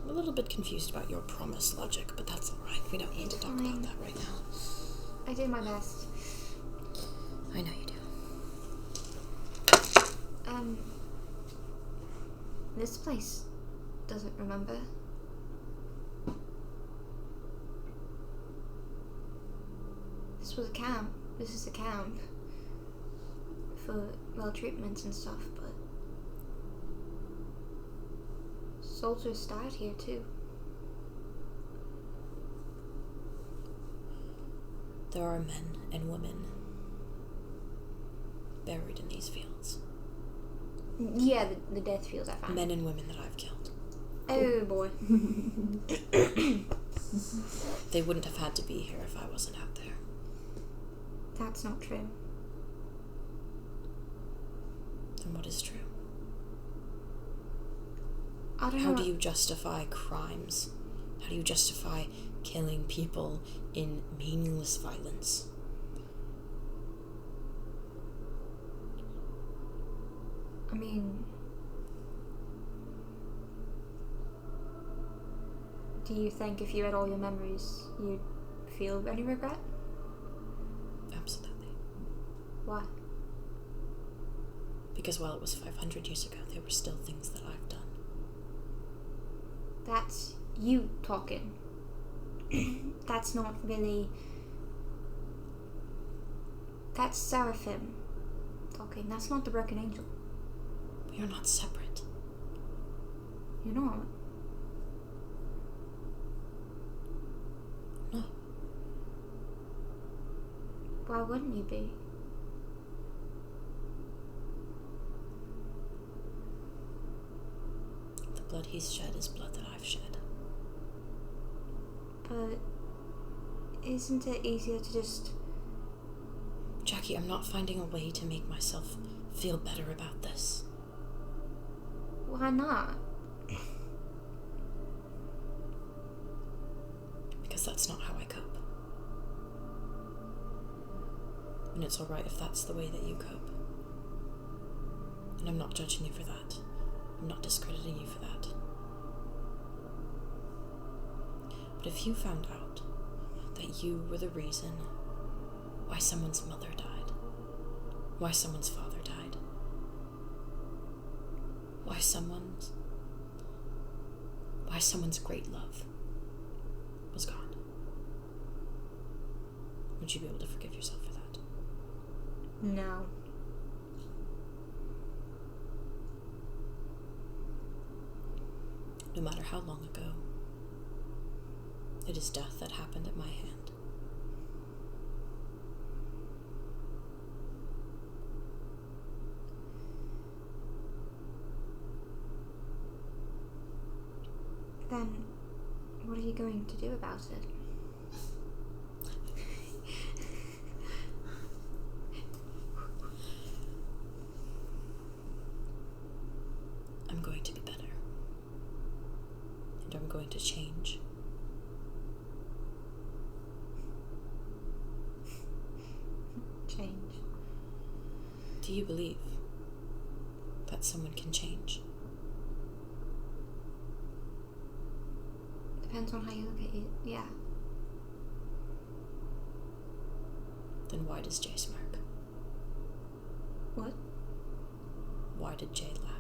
I'm a little bit confused about your promise logic, but that's alright. We don't need to talk about that right now. I did my best. I know you do. This place doesn't remember. This was a camp. This is a camp. For, well, treatments and stuff, but... soldiers died here, too. There are men and women buried in these fields. Yeah, the death fields I found. Men and women that I've killed. Oh, boy. They wouldn't have had to be here if I wasn't out there. That's not true. Then what is true? I don't know. How do you justify crimes? How do you justify killing people in meaningless violence? I mean... do you think if you had all your memories, you'd feel any regret? Absolutely. Why? Because while it was 500 years ago, there were still things that I've done. That's you talking. That's not really... that's Seraphim talking. That's not the Broken Angel. We are not separate. You're not. No. Why wouldn't you be? The blood he's shed is blood that I've shed. But isn't it easier to just... Jackie, I'm not finding a way to make myself feel better about this. Why not? Because that's not how I cope. And it's alright if that's the way that you cope. And I'm not judging you for that. I'm not discrediting you for that. But if you found out that you were the reason why someone's mother died, why someone's father died, why someone's great love was gone, would you be able to forgive yourself for that? No. No matter how long ago, it is death that happened at my hand. Then, what are you going to do about it? I'm going to be better. And I'm going to change. Change. Do you believe that someone can change? Depends on how you look at it, yeah. Then why does Jay smirk? What? Why did Jay laugh?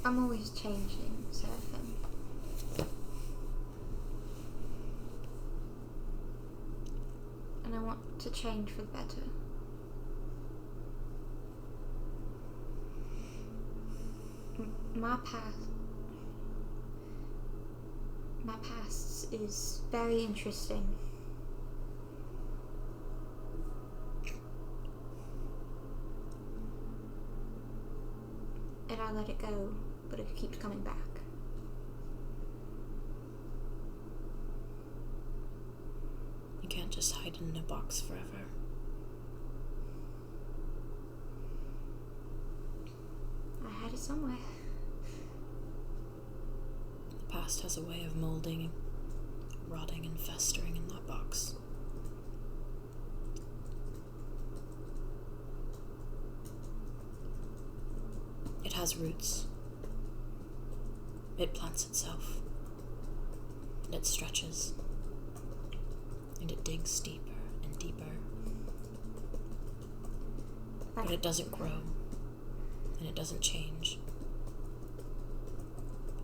I'm always changing, Seraphim. And I want to change for the better. My past is very interesting. And I let it go, but it keeps coming back. You can't just hide in a box forever. I had it somewhere. The past has a way of molding rotting and festering in that box. It has roots. It plants itself. And it stretches. And it digs deeper and deeper. But it doesn't grow. And it doesn't change.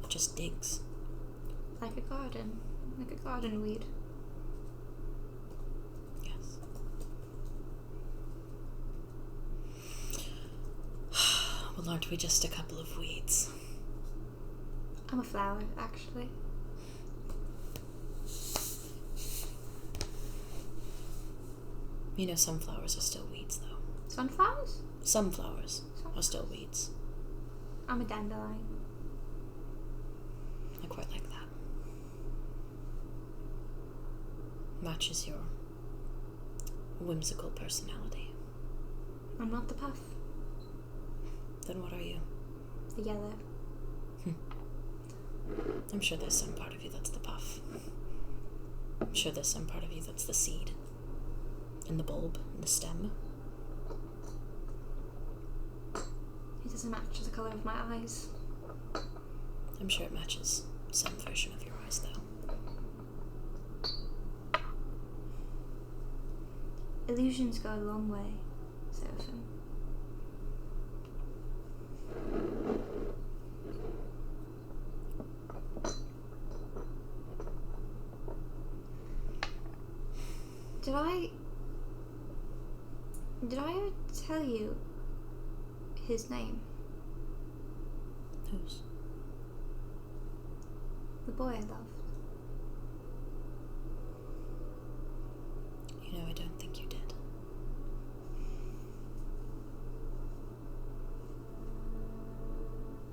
It just digs. Like a garden. Like a garden weed. Yes. Well, aren't we just a couple of weeds? I'm a flower, actually. You know, some flowers are still weeds, though. Sunflowers? Some flowers are still weeds. I'm a dandelion. I quite like that. Matches your whimsical personality. I'm not the puff. Then what are you? The yellow. I'm sure there's some part of you that's the puff. I'm sure there's some part of you that's the seed. And the bulb, and the stem. It doesn't match the colour of my eyes. I'm sure it matches some version of your eyes, though. Illusions go a long way, Seraphim. Did I ever tell you his name? Whose? The boy I loved. You know, I don't think you did.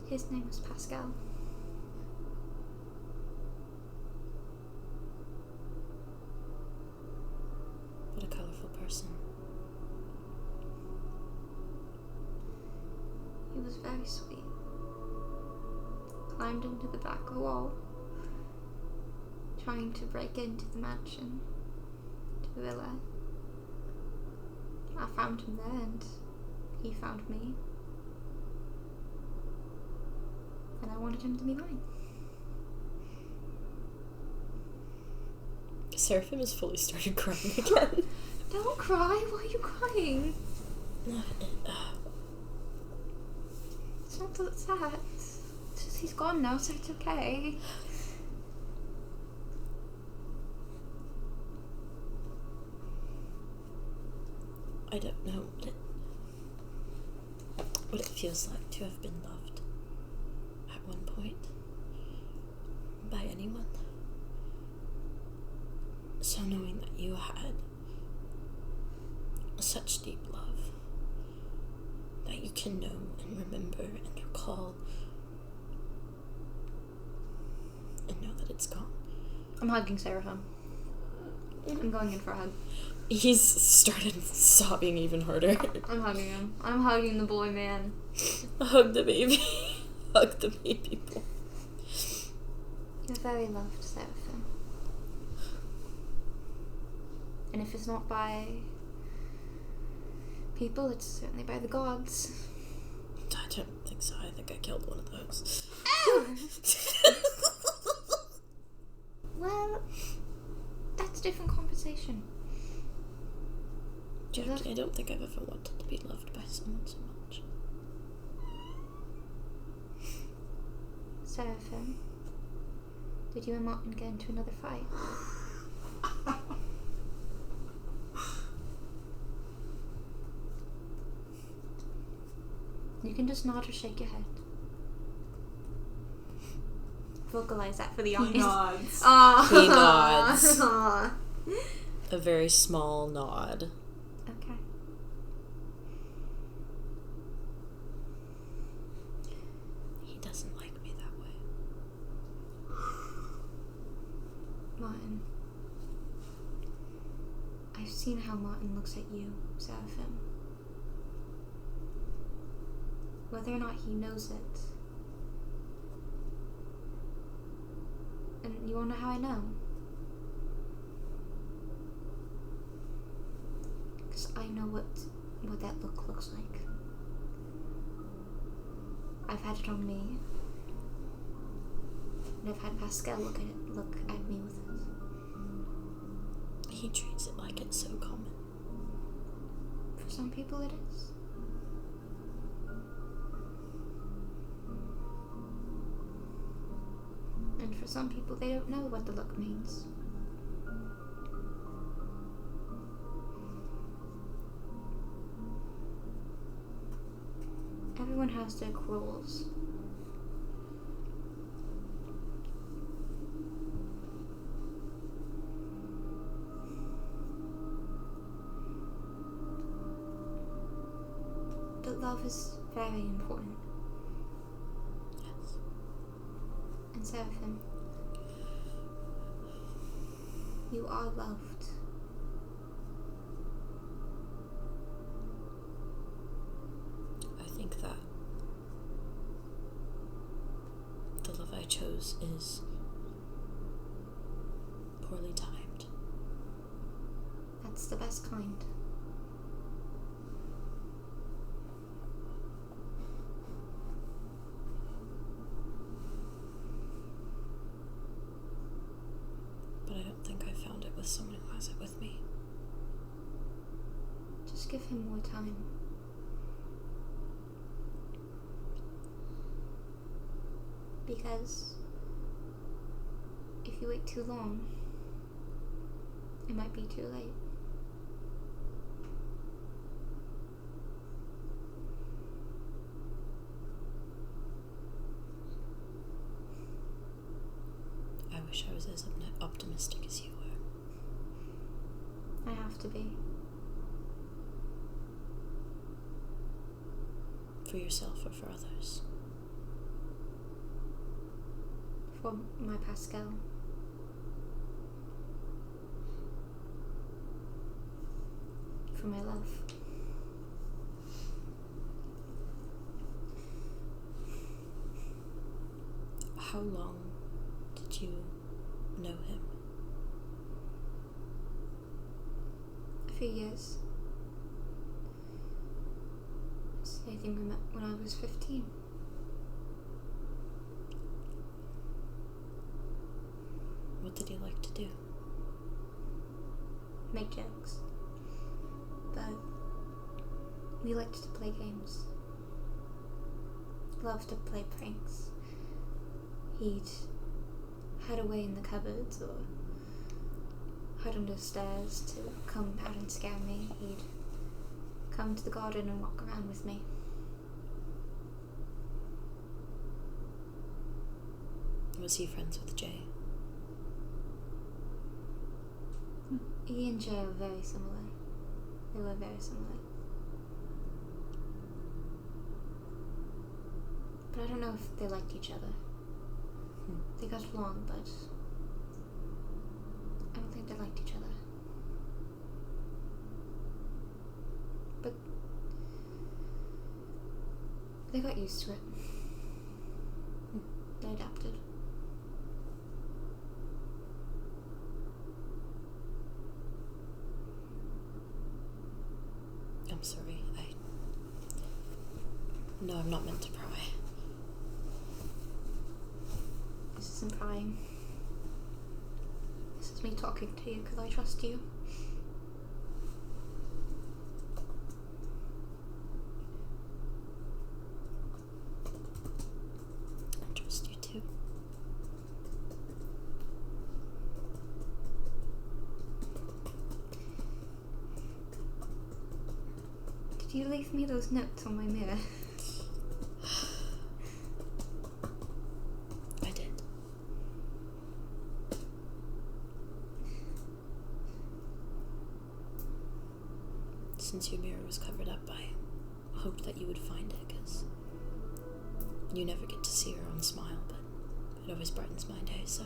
His name was Pascal. What a colourful person. He was very sweet. Climbed into the back wall, trying to break into the mansion, to the villa. I found him there and he found me. And I wanted him to be mine. Seraphim has fully started crying again. Don't cry, why are you crying? It's not that sad. It's just he's gone now, so it's okay. I don't know what it feels like to have been loved at one point by anyone. So knowing that you had such deep love that you can know and remember and recall and know that it's gone. I'm hugging Seraphim. I'm going in for a hug. He's started sobbing even harder. I'm hugging him. I'm hugging the boy man. Hug the baby. Hug the baby boy. You're very loved, Seraphim. And if it's not by people, it's certainly by the gods. I don't think so. I think I killed one of those. Well, that's a different conversation. I don't think I've ever wanted to be loved by someone so much. Seraphim, did you and Martin get into another fight? You can just nod or shake your head. Vocalize that for the audience. He nods. He nods. A very small nod. Okay. He doesn't like me that way. Martin. I've seen how Martin looks at you, Seraphim. Whether or not he knows it. And you wanna know how I know? I know what that look looks like. I've had it on me. And I've had Pascal look at me with it. He treats it like it's so common. For some people it is. And for some people they don't know what the look means. Everyone has their quarrels. But love is very important. Yes. And Seraphim, you are loved. I think that the love I chose is poorly timed. That's the best kind. But I don't think I found it with someone who has it with me. Just give him more time. Because if you wait too long, it might be too late. I wish I was as optimistic as you were. I have to be. For yourself or for others. For my Pascal. For my love. How long did you know him? A few years. I think we met when I was 15. What did he like to do? Make jokes. But we liked to play games. Loved to play pranks. He'd hide away in the cupboards or hide under stairs to come out and scare me. He'd come to the garden and walk around with me. Was he friends with Jay? He and Jay are very similar. They were very similar. But I don't know if they liked each other. They got along, but I don't think they liked each other. But they got used to it. They adapted. I'm sorry, No, I'm not meant to pry. This isn't prying. This is me talking to you because I trust you. I trust you too. Did you leave me those notes on my mirror? I did. Since your mirror was covered up, I hoped that you would find it, because you never get to see her on Smile, but it always brightens my day, so...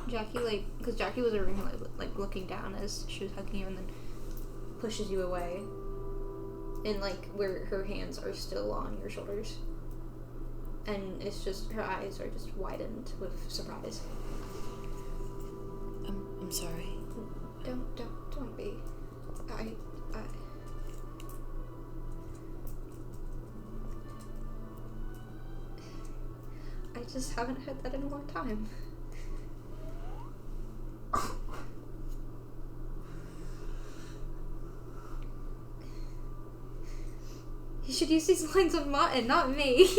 Jackie, because Jackie was originally, looking down as she was hugging you and then pushes you away. And, where her hands are still on your shoulders. And it's just, her eyes are just widened with surprise. I'm sorry. Don't be. I just haven't heard that in a long time. You should use these lines on Martin, not me.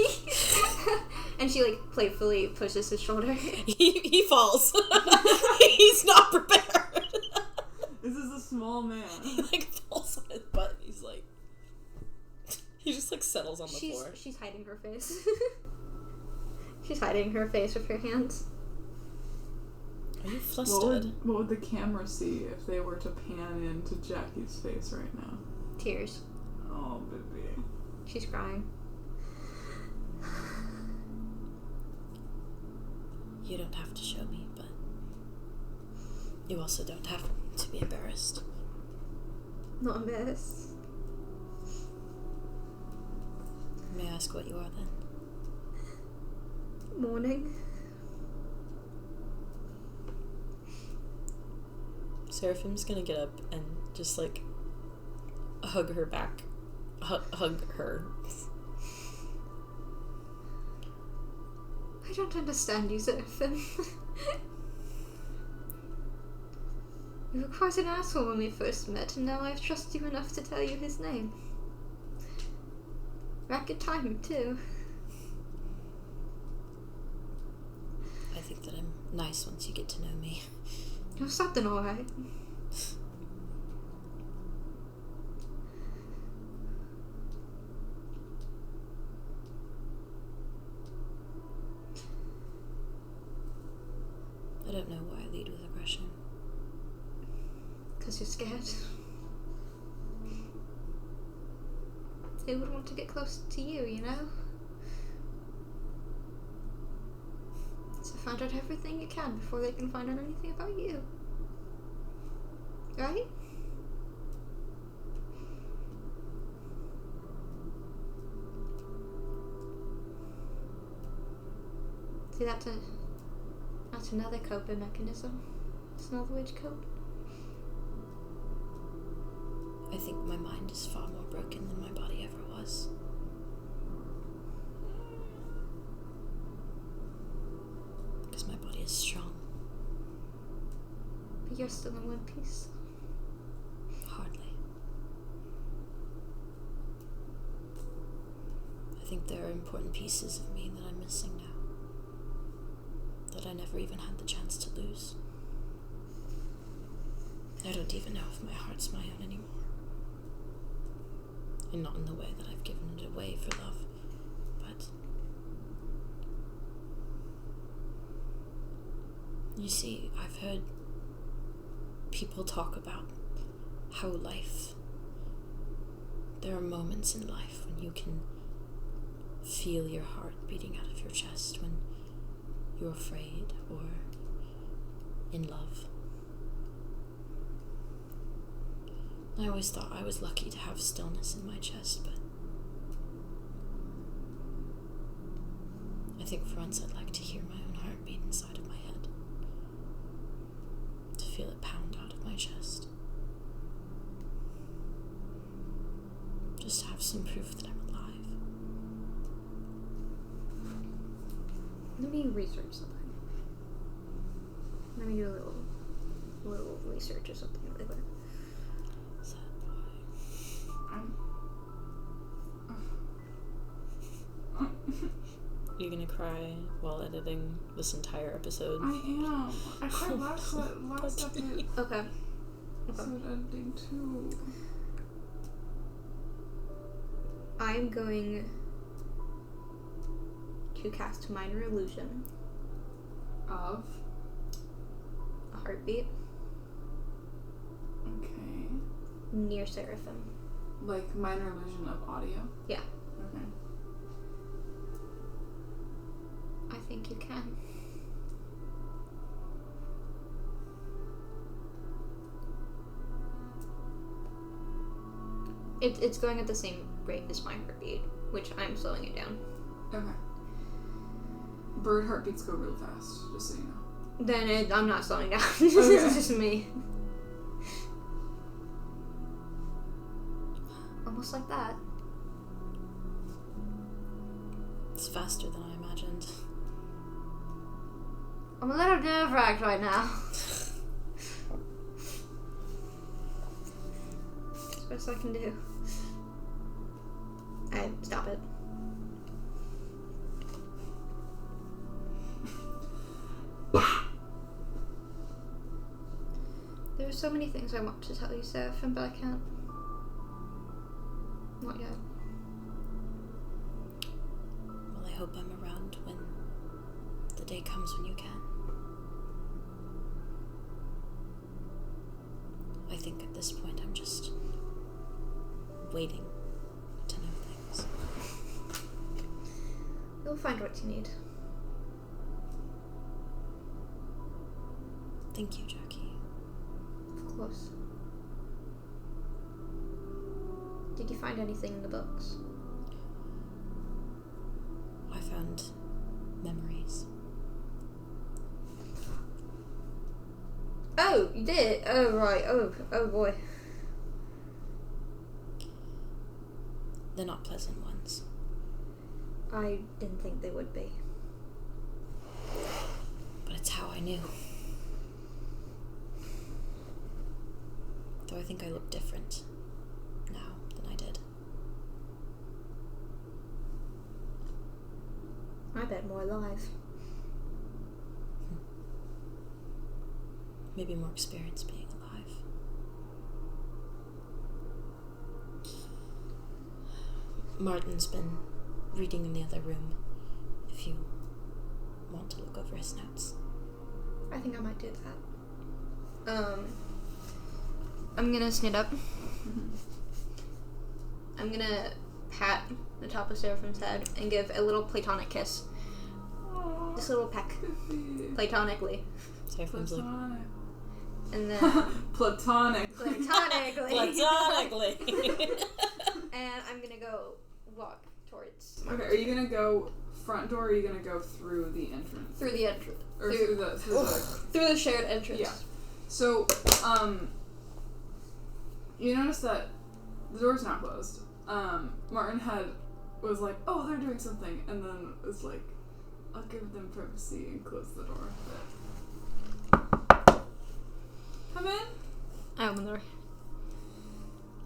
And she, like, playfully pushes his shoulder. He falls. He's not prepared. This is a small man. He, like, falls on his butt. He's like... He just, like, settles on the floor. She's hiding her face. She's hiding her face with her hands. Are you flustered? What would the camera see if they were to pan into Jackie's face right now? Tears. Oh, baby. She's crying. You don't have to show me, but you also don't have to be embarrassed. Not embarrassed. May I ask what you are then? Mourning. Seraphim's gonna get up and just, like, hug her back. Hug her. I don't understand you, Seraphim. You were quite an asshole when we first met, and now I've trusted you enough to tell you his name. Rapid time, too. I think that I'm nice once you get to know me. You're something alright. I don't know why I lead with aggression. 'Cause you're scared. They would want to get close to you, you know? So find out everything you can before they can find out anything about you. Right? See, that's another coping mechanism. It's another way to cope. I think my mind is far more broken than my body ever was. Because my body is strong. But you're still in one piece. Hardly. I think there are important pieces of me that I'm missing now. That I never even had the chance to lose. I don't even know if my heart's my own anymore. And not in the way that I've given it away for love, but... You see, I've heard people talk about how life... There are moments in life when you can feel your heart beating out of your chest, when you're afraid or in love. I always thought I was lucky to have stillness in my chest, but I think for once I'd like to hear my own heartbeat inside of my head. To feel it pound out of my chest. Just to have some proof that I'm alive. Let me research something. Let me do a little research or something really quick. Sad boy. Are you gonna cry while editing this entire episode? I am. I cried last episode. Okay. Episode ending too. I'm going to cast Minor Illusion Of? a heartbeat Okay. near Seraphim. Like minor illusion of audio? Yeah. Okay. I think you can. It's going at the same rate as my heartbeat, which I'm slowing it down. Okay. Bird heartbeats go real fast, just so you know. Then I'm not slowing down. Okay. It's just me. Almost like that. It's faster than I imagined. I'm a little nerve-wracked right now. It's the best I can do. Alright, stop it. There are so many things I want to tell you, Seraphim, but I can't. Not yet. Well, I hope I'm around when the day comes when you can. I think at this point I'm just waiting to know things. You'll find what you need. Thank you, Jackie. Of course. Did you find anything in the books? I found memories. Oh, you did? Oh, right. Oh boy. They're not pleasant ones. I didn't think they would be. But it's how I knew. Though I think I look different now than I did. I bet more alive. Maybe more experience being alive. Martin's been reading in the other room, if you want to look over his notes. I think I might do that. I'm gonna stand up. I'm gonna pat the top of Seraphim's head and give a little platonic kiss. Just a little peck. Platonically. Seraphim's like, And then... Platonic. Platonically. platonically. And I'm gonna go walk towards... Okay, are you gonna go front door or are you gonna go through the entrance? Through the entrance. Or through the Through the shared entrance. Yeah. So, you notice that the door's not closed. Martin was like, oh, they're doing something, and then was like, I'll give them privacy and close the door. But... Come in. I open the door.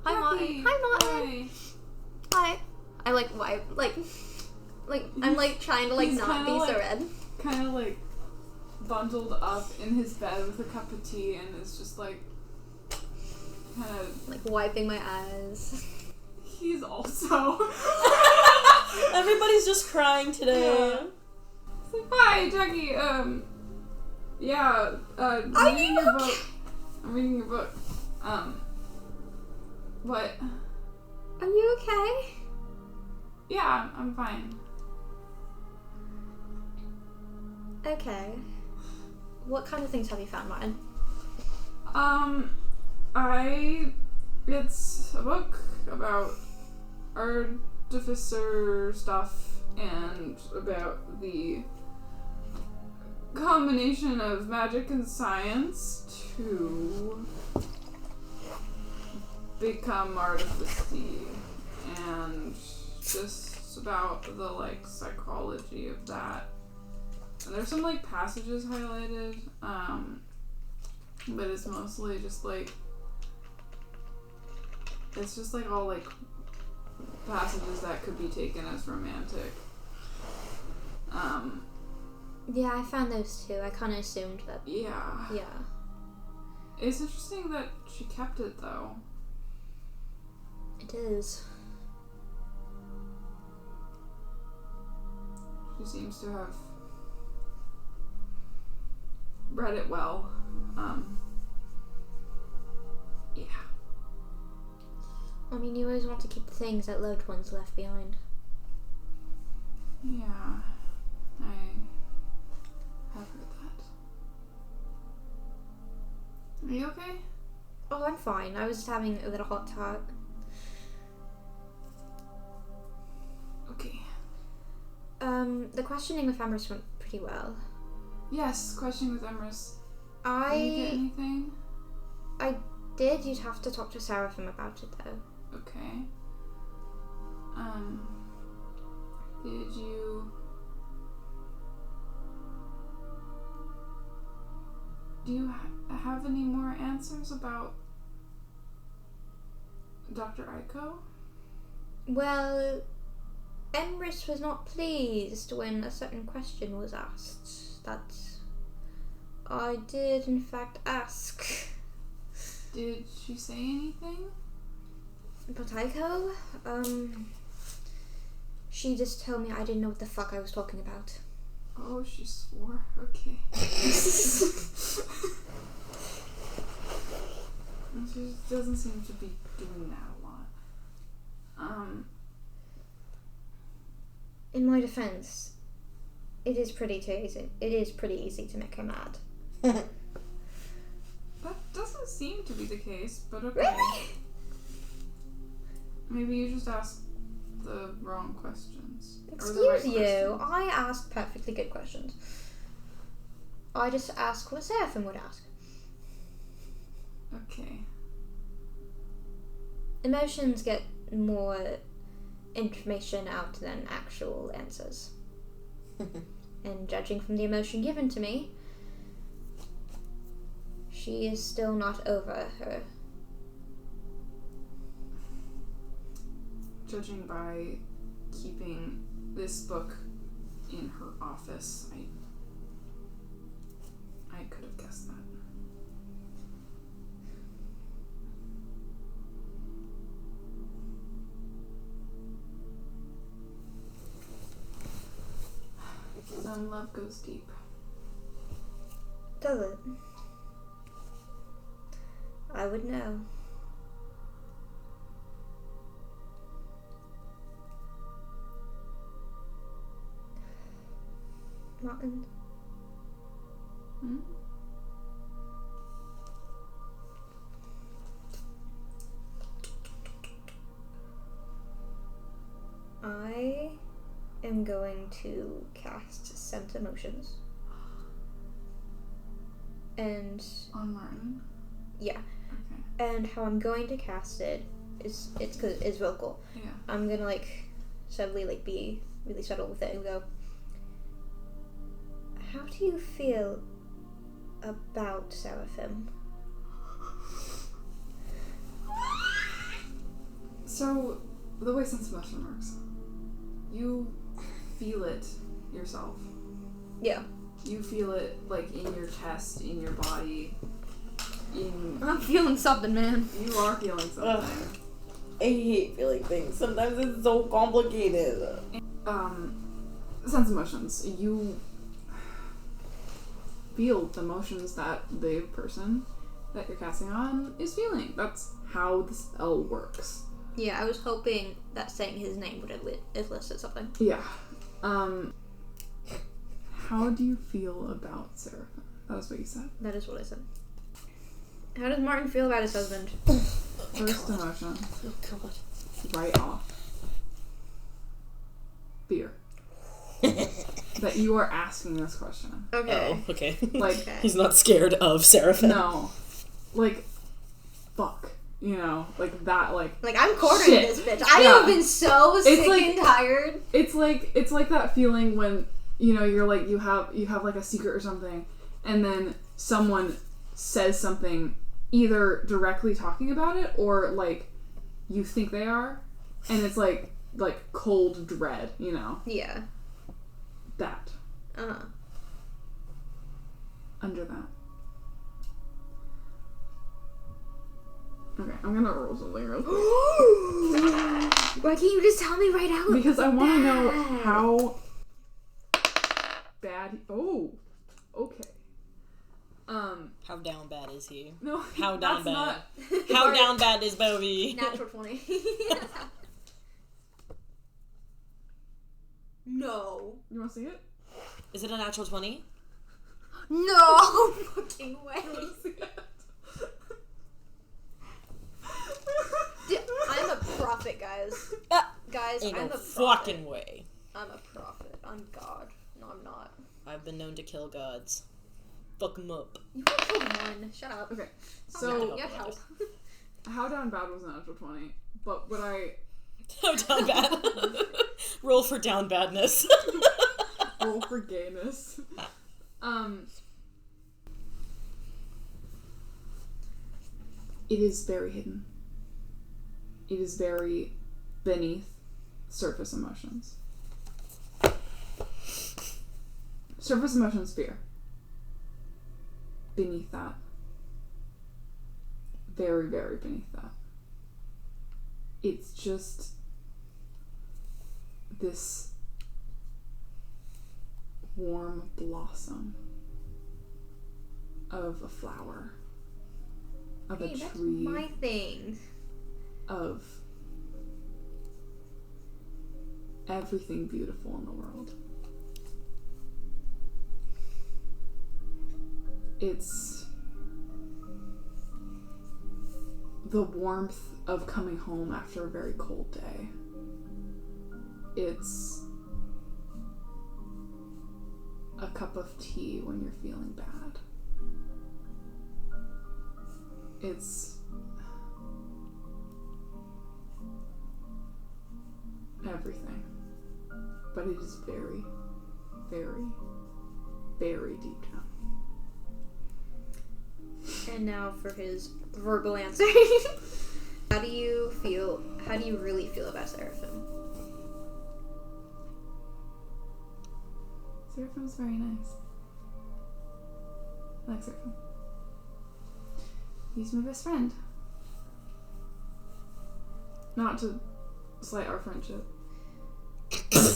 Hi, Jackie. Martin. Hi, Martin. Hi. I wipe, I'm trying to He's not be kinda, so red. Kind of bundled up in his bed with a cup of tea and is just kind of Wiping my eyes. He's also everybody's just crying today. Yeah. It's like, hi, Jackie. Yeah. I'm reading your book. I'm reading your book. What? Are you okay? Yeah, I'm fine. Okay. What kind of things have you found, Martin? It's a book about artificer stuff and about the combination of magic and science to become artificy and just about the psychology of that. And there's some passages highlighted, but it's mostly just it's just all passages that could be taken as romantic. Yeah, I found those too. I kind of assumed that. Yeah. Yeah. It's interesting that she kept it though. It is. She seems to have read it well. Yeah. I mean, you always want to keep the things that loved ones left behind. Yeah. I have heard that. Are you okay? Oh, I'm fine. I was just having a little hot tot. Okay. The questioning with Emrys went pretty well. Yes, questioning with Emrys. Did you get anything? I did. You'd have to talk to Seraphim about it, though. Okay. Did you... Do you have any more answers about Dr. Aiko? Well, Emrys was not pleased when a certain question was asked. That I did, in fact, ask. Did she say anything? But Aiko, she just told me I didn't know what the fuck I was talking about. Oh, she swore? Okay. She doesn't seem to be doing that a lot. In my defense, it is pretty easy. It is pretty easy to make her mad. That doesn't seem to be the case, but okay. Really? Maybe you just asked the wrong questions. Excuse or the right you, questions. I asked perfectly good questions. I just asked what Seraphim would ask. Okay. Emotions get more information out than actual answers. And judging from the emotion given to me, she is still not over her. Judging by keeping this book in her office, I could have guessed that. Love goes deep. Does it? I would know. Martin? Hmm? I am going to cast Scent Emotions. And On Martin? yeah. Okay. And how I'm going to cast it is it's vocal. Yeah. I'm gonna suddenly be really subtle with it and go, how do you feel about Seraphim? So, the way sense motion works, you feel it yourself. Yeah. You feel it, in your chest, in your body, I'm feeling something, man. You are feeling something. I hate feeling things. Sometimes it's so complicated. Sense emotions. You feel the emotions that the person that you're casting on is feeling. That's how the spell works. Yeah, I was hoping that saying his name would have listed something. Yeah. How do you feel about Seraphim? That was what you said. That is what I said. How does Martin feel about his husband? First emotion. Oh god. Right off. Fear. That you are asking this question. Okay. Oh, okay. Okay. He's not scared of Seraphim. No. Fuck. That, I'm quartering shit. this bitch. I have been so sick and tired. It's like that feeling when, you're you have a secret or something, and then someone says something either directly talking about it or you think they are, and it's like cold dread, Yeah. that. Under that. Okay, I'm gonna roll something real quick. Why can't you just tell me right out? Because I want to know how bad. Oh, okay. How down bad is he? No. How down that's bad? Not, How down bad is Bobby? Natural 20. No. You want to see it? Is it a natural 20? No fucking way. You want to see it? I'm a prophet, guys. Guys, Ain't I'm no a prophet. fucking way. I'm a prophet. I'm God. No, I'm not. I've been known to kill gods. Fuck 'em up. You only killed one. Shut up. Okay, Oh, so you have help. how down bad was a natural 20, but what I Oh, down bad. Roll for down badness. Roll for gayness. It is very hidden. It is very beneath surface emotions. Surface emotions, fear. Beneath that. Very, very beneath that. It's just this warm blossom of a flower, of a tree, that's my thing. of everything beautiful in the world. It's the warmth of coming home after a very cold day. It's a cup of tea when you're feeling bad. It's everything. But it is very, very, very deep down. And now for his verbal answer. How do you really feel about Seraphim? Seraphim's very nice. I like Seraphim. He's my best friend. Not to slight our friendship.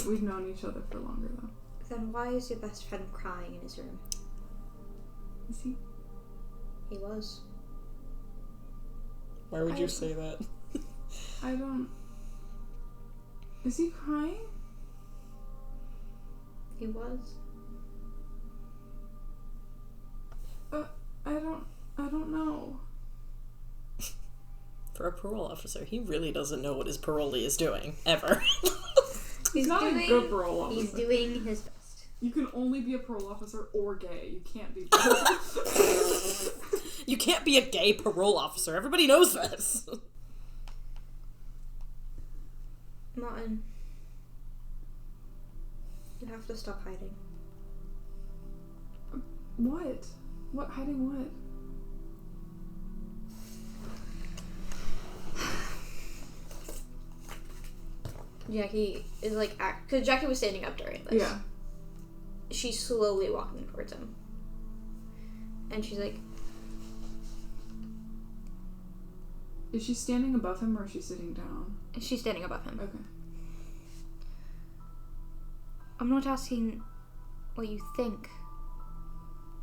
We've known each other for longer, though. Then why is your best friend crying in his room? Is he? He was. Why would you say that? I don't... Is he crying? He was. I don't know. For a parole officer, he really doesn't know what his parolee is doing, ever. He's not a good parole officer. He's doing his best. You can only be a parole officer or gay. You can't be both. You can't be a gay parole officer. Everybody knows this. Martin, you have to stop hiding. What? What? Hiding what? Jackie is like, because Jackie was standing up during this. Yeah. She's slowly walking towards him. And she's like... Is she standing above him or is she sitting down? She's standing above him. Okay. I'm not asking what you think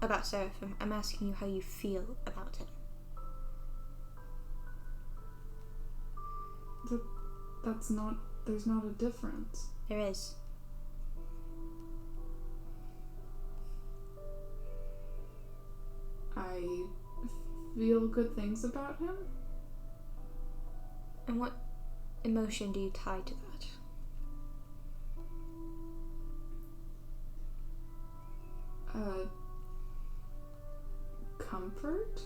about Seraphim. I'm asking you how you feel about him. That's not... There's not a difference. There is. I feel good things about him. And what emotion do you tie to that? Comfort?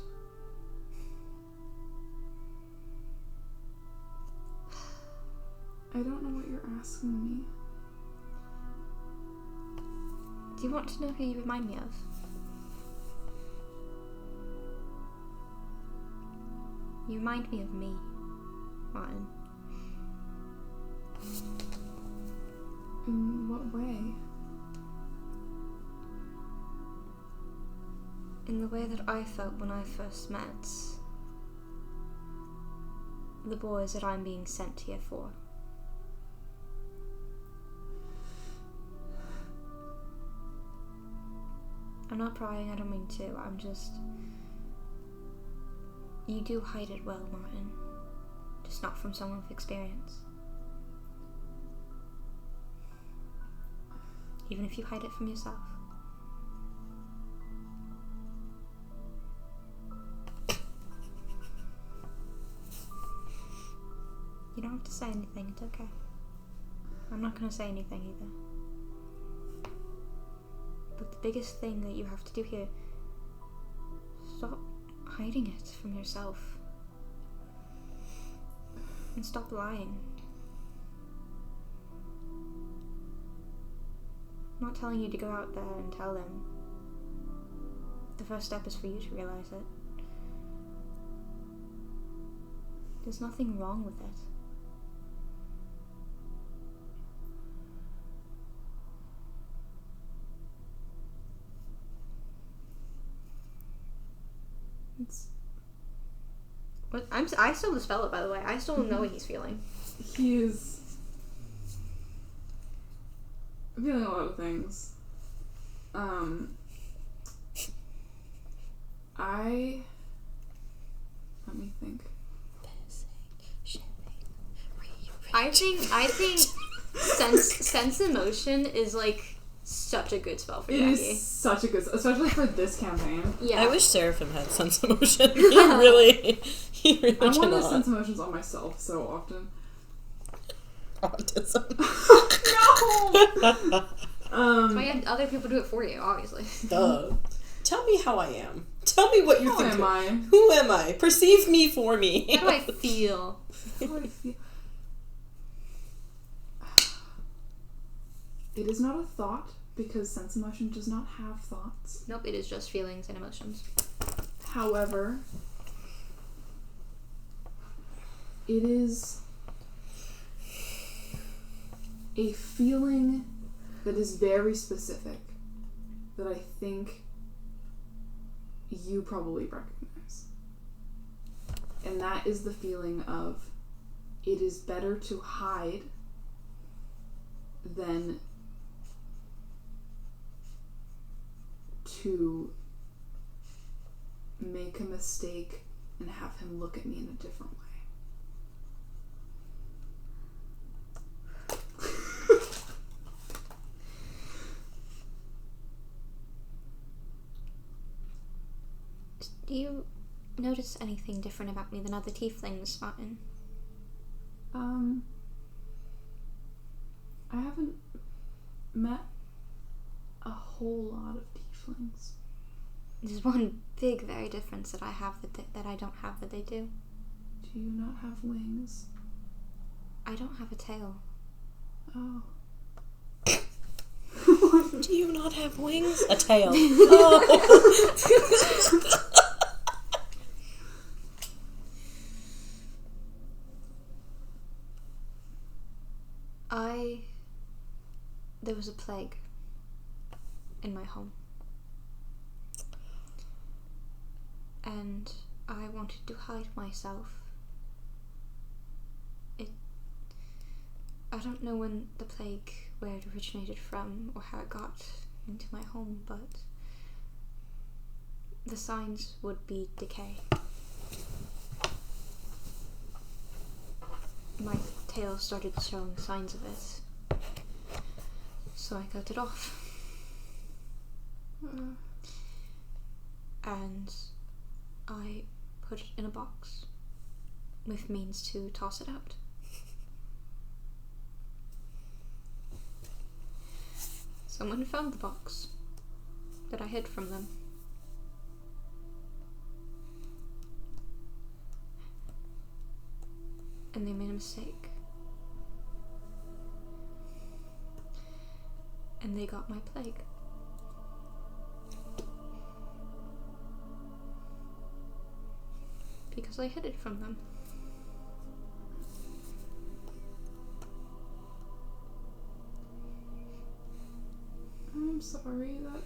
I don't know what you're asking me. Do you want to know who you remind me of? You remind me of me, Martin. In what way? In the way that I felt when I first met the boys that I'm being sent here for. I'm not prying, I don't mean to, I'm just... You do hide it well, Martin. Just not from someone with experience. Even if you hide it from yourself. You don't have to say anything, it's okay. I'm not gonna say anything either. But the biggest thing that you have to do here, stop hiding it from yourself. And stop lying. I'm not telling you to go out there and tell them. The first step is for you to realize it. There's nothing wrong with it. What? I still dispel it, by the way. I still know what he's feeling. He's feeling a lot of things. Let me think. I think sense emotion is like such a good spell for Jackie. It is such a good, especially for this campaign. Yeah. I wish Seraphim had sense emotion. He really I want to cannot. sense emotions on myself so often. Autism. No. That's why you had other people do it for you, obviously. Duh. Tell me how I am. Tell me what you think. Who am I? Who am I? Perceive me for me. How do I feel? How do I feel? It is not a thought because sense emotion does not have thoughts. Nope, it is just feelings and emotions. However, it is a feeling that is very specific that I think you probably recognize. And that is the feeling of it is better to hide than to make a mistake and have him look at me in a different way. Do you notice anything different about me than other tieflings, Martin? I haven't met a whole lot of tieflings. There's one big, very difference that I have that I don't have that they do. Do you not have wings? I don't have a tail. Oh. Do you not have wings? A tail. Oh. There was a plague in my home. And I wanted to hide myself. I don't know when the plague, where it originated from, or how it got into my home, but the signs would be decay. My tail started showing signs of it. So I cut it off. And I put it in a box with means to toss it out. Someone found the box that I hid from them. And they made a mistake. And they got my plague. Because I hid it from them. I'm sorry that...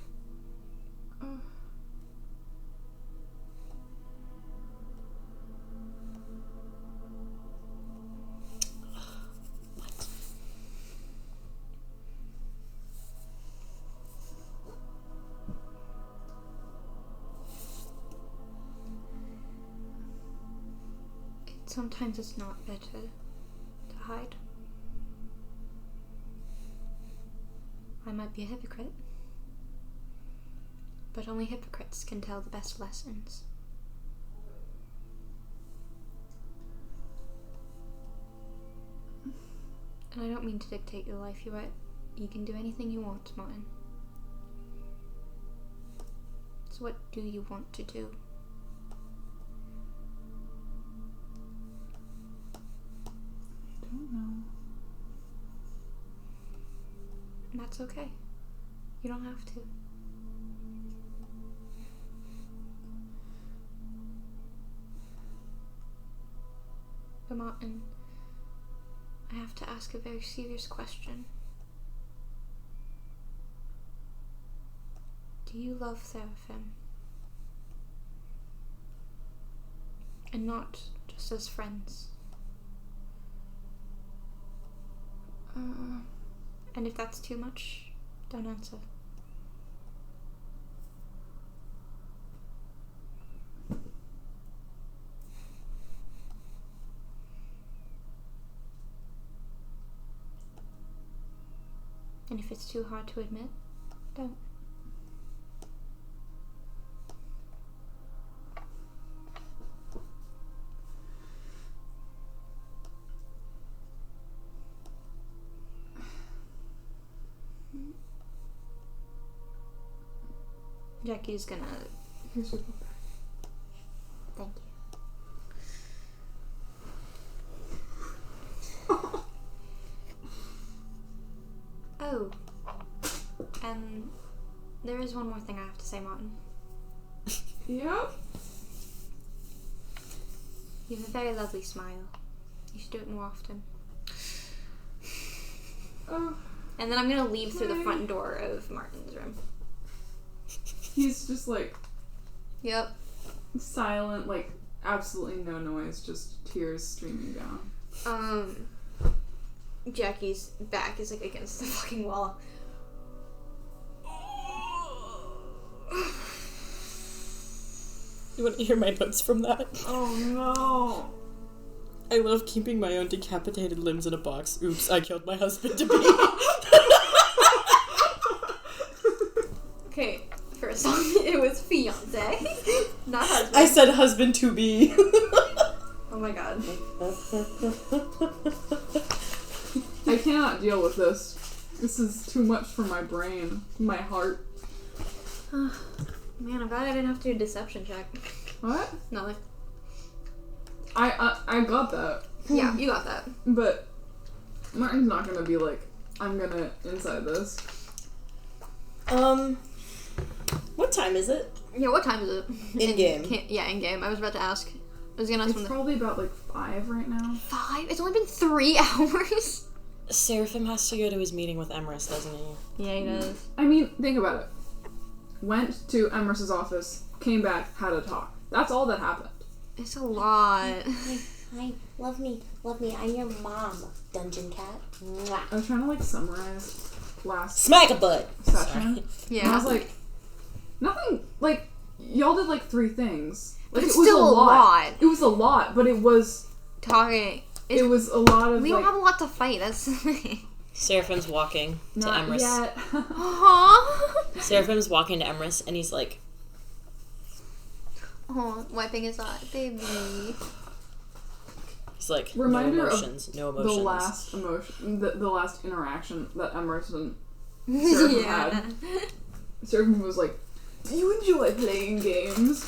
Sometimes it's not better to hide. I might be a hypocrite, but only hypocrites can tell the best lessons. And I don't mean to dictate your life. You can do anything you want, Martin. So what do you want to do? I don't know. That's okay. You don't have to. But Martin, I have to ask a very serious question. Do you love Seraphim? And not just as friends? And if that's too much, don't answer. And if it's too hard to admit, don't. Jackie's gonna... Here's your book. Thank you. Oh. And there is one more thing I have to say, Martin. Yep. You have a very lovely smile. You should do it more often. Oh. And then I'm gonna leave through the front door of Martin's room. He's just like Yep. silent, like absolutely no noise, just tears streaming down. Jackie's back is like against the fucking wall. You want to hear my notes from that? Oh no. I love keeping my own decapitated limbs in a box. Oops, I killed my husband to be. Okay, first off, it was fiance, not husband. I said husband to be. Oh my god. I cannot deal with this. This is too much for my brain, my heart. Man, I'm glad I didn't have to do a deception check. What? Nothing. I got that. Yeah, you got that. But Martin's not gonna be like, I'm gonna inside this. What time is it? Yeah, what time is it? In game. Yeah, in game. I was about to ask. I was gonna ask It's probably about like 5 right now. 5? It's only been 3 hours. Seraphim has to go to his meeting with Emrys, doesn't he? Yeah, he does. I mean, think about it. Went to Emrys's office, came back, had a talk. That's all that happened. It's a lot. Hi, love me, I'm your mom, Dungeon Cat. Mwah. I was trying to like summarize last Smack a butt! session. Yeah. And I was like, nothing, like, y'all did like 3 things. Like, But it's it was still a lot. It was a lot, but it was Talking. it was a lot of We like, don't have a lot to fight. That's the thing. Seraphim's walking to not Emrys. yet. Aww. Seraphim's walking to Emrys, and he's like, Oh, wiping his eye, baby. he's like, Reminder no of emotions, no emotions. The last emotion, the last interaction that Emrys and Seraphim had. Seraphim was like, "Do you enjoy playing games?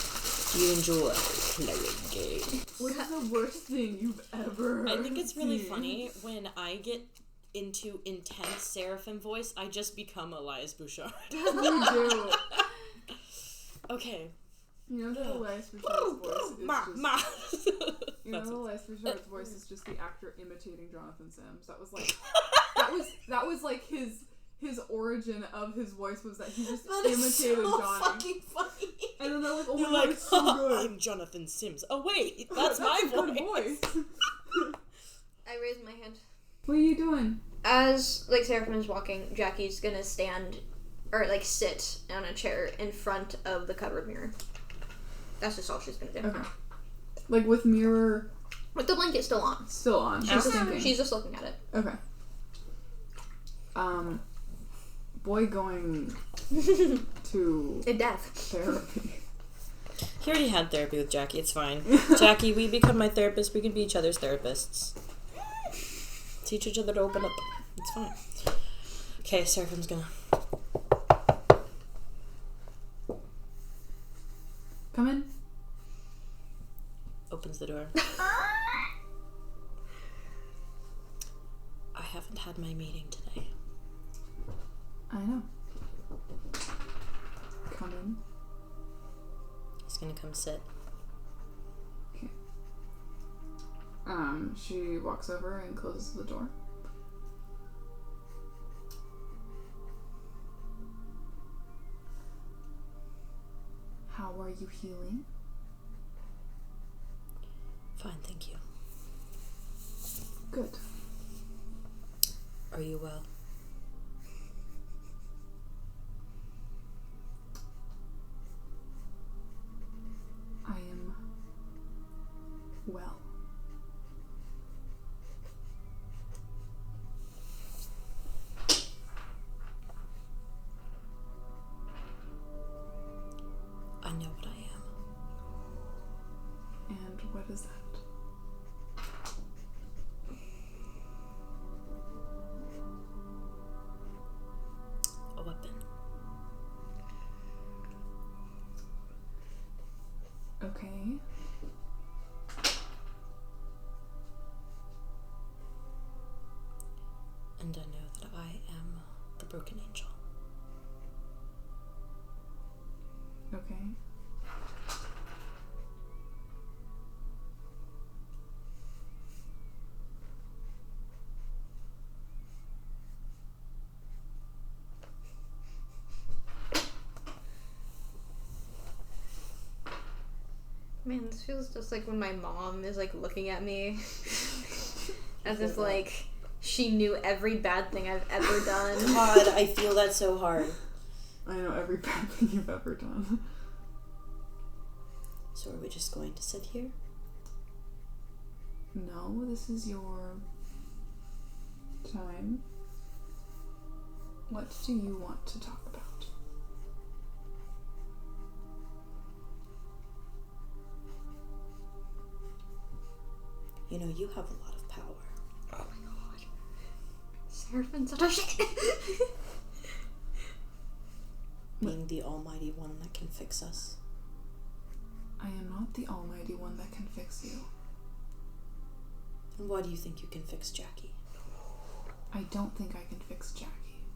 You enjoy playing games. What is the worst thing you've ever I think it's really seen?" funny when I get into intense Seraphim voice, I just become Elias Bouchard. You do. Okay. You know that Elias Bouchard's voice is just... You know that Elias Bouchard's voice is just the actor imitating Jonathan Sims. That was like... that was like his origin of his voice was that he just imitated Johnny. Fucking funny. And then they're like, oh You're my god, like, it's so good. I'm Jonathan Sims. Oh wait, that's my a good voice. I raised my hand. What are you doing? As, like, Seraphim is walking, Jackie's gonna stand, or, like, sit on a chair in front of the cupboard mirror. That's just all she's gonna do. Okay. Like with mirror With the blanket still on. still on. Just thinking. She's just looking at it. Okay. Boy going to In death. therapy. He already had therapy with Jackie, it's fine. Jackie, we become my therapist, we can be each other's therapists. Teach each other to open up. It's fine. Okay, Seraphim's gonna... Come in. Opens the door. I haven't had my meeting today. I know. gonna come sit. Okay. She walks over and closes the door. How are you healing? Fine, thank you. Good. Are you well? I am well. I know what I am. And what is that? A weapon. Okay. And I know that I am the broken angel. Okay. Man, this feels just like when my mom is like looking at me as if like she knew every bad thing I've ever done. God, I feel that so hard. I know every bad thing you've ever done. So are we just going to sit here? No, this is your time. What do you want to talk about? You know, you have a lot of power. Oh my god. Seraphim, such a shit. Being the almighty one that can fix us. I am not the almighty one that can fix you. And why do you think you can fix Jackie? I don't think I can fix Jackie.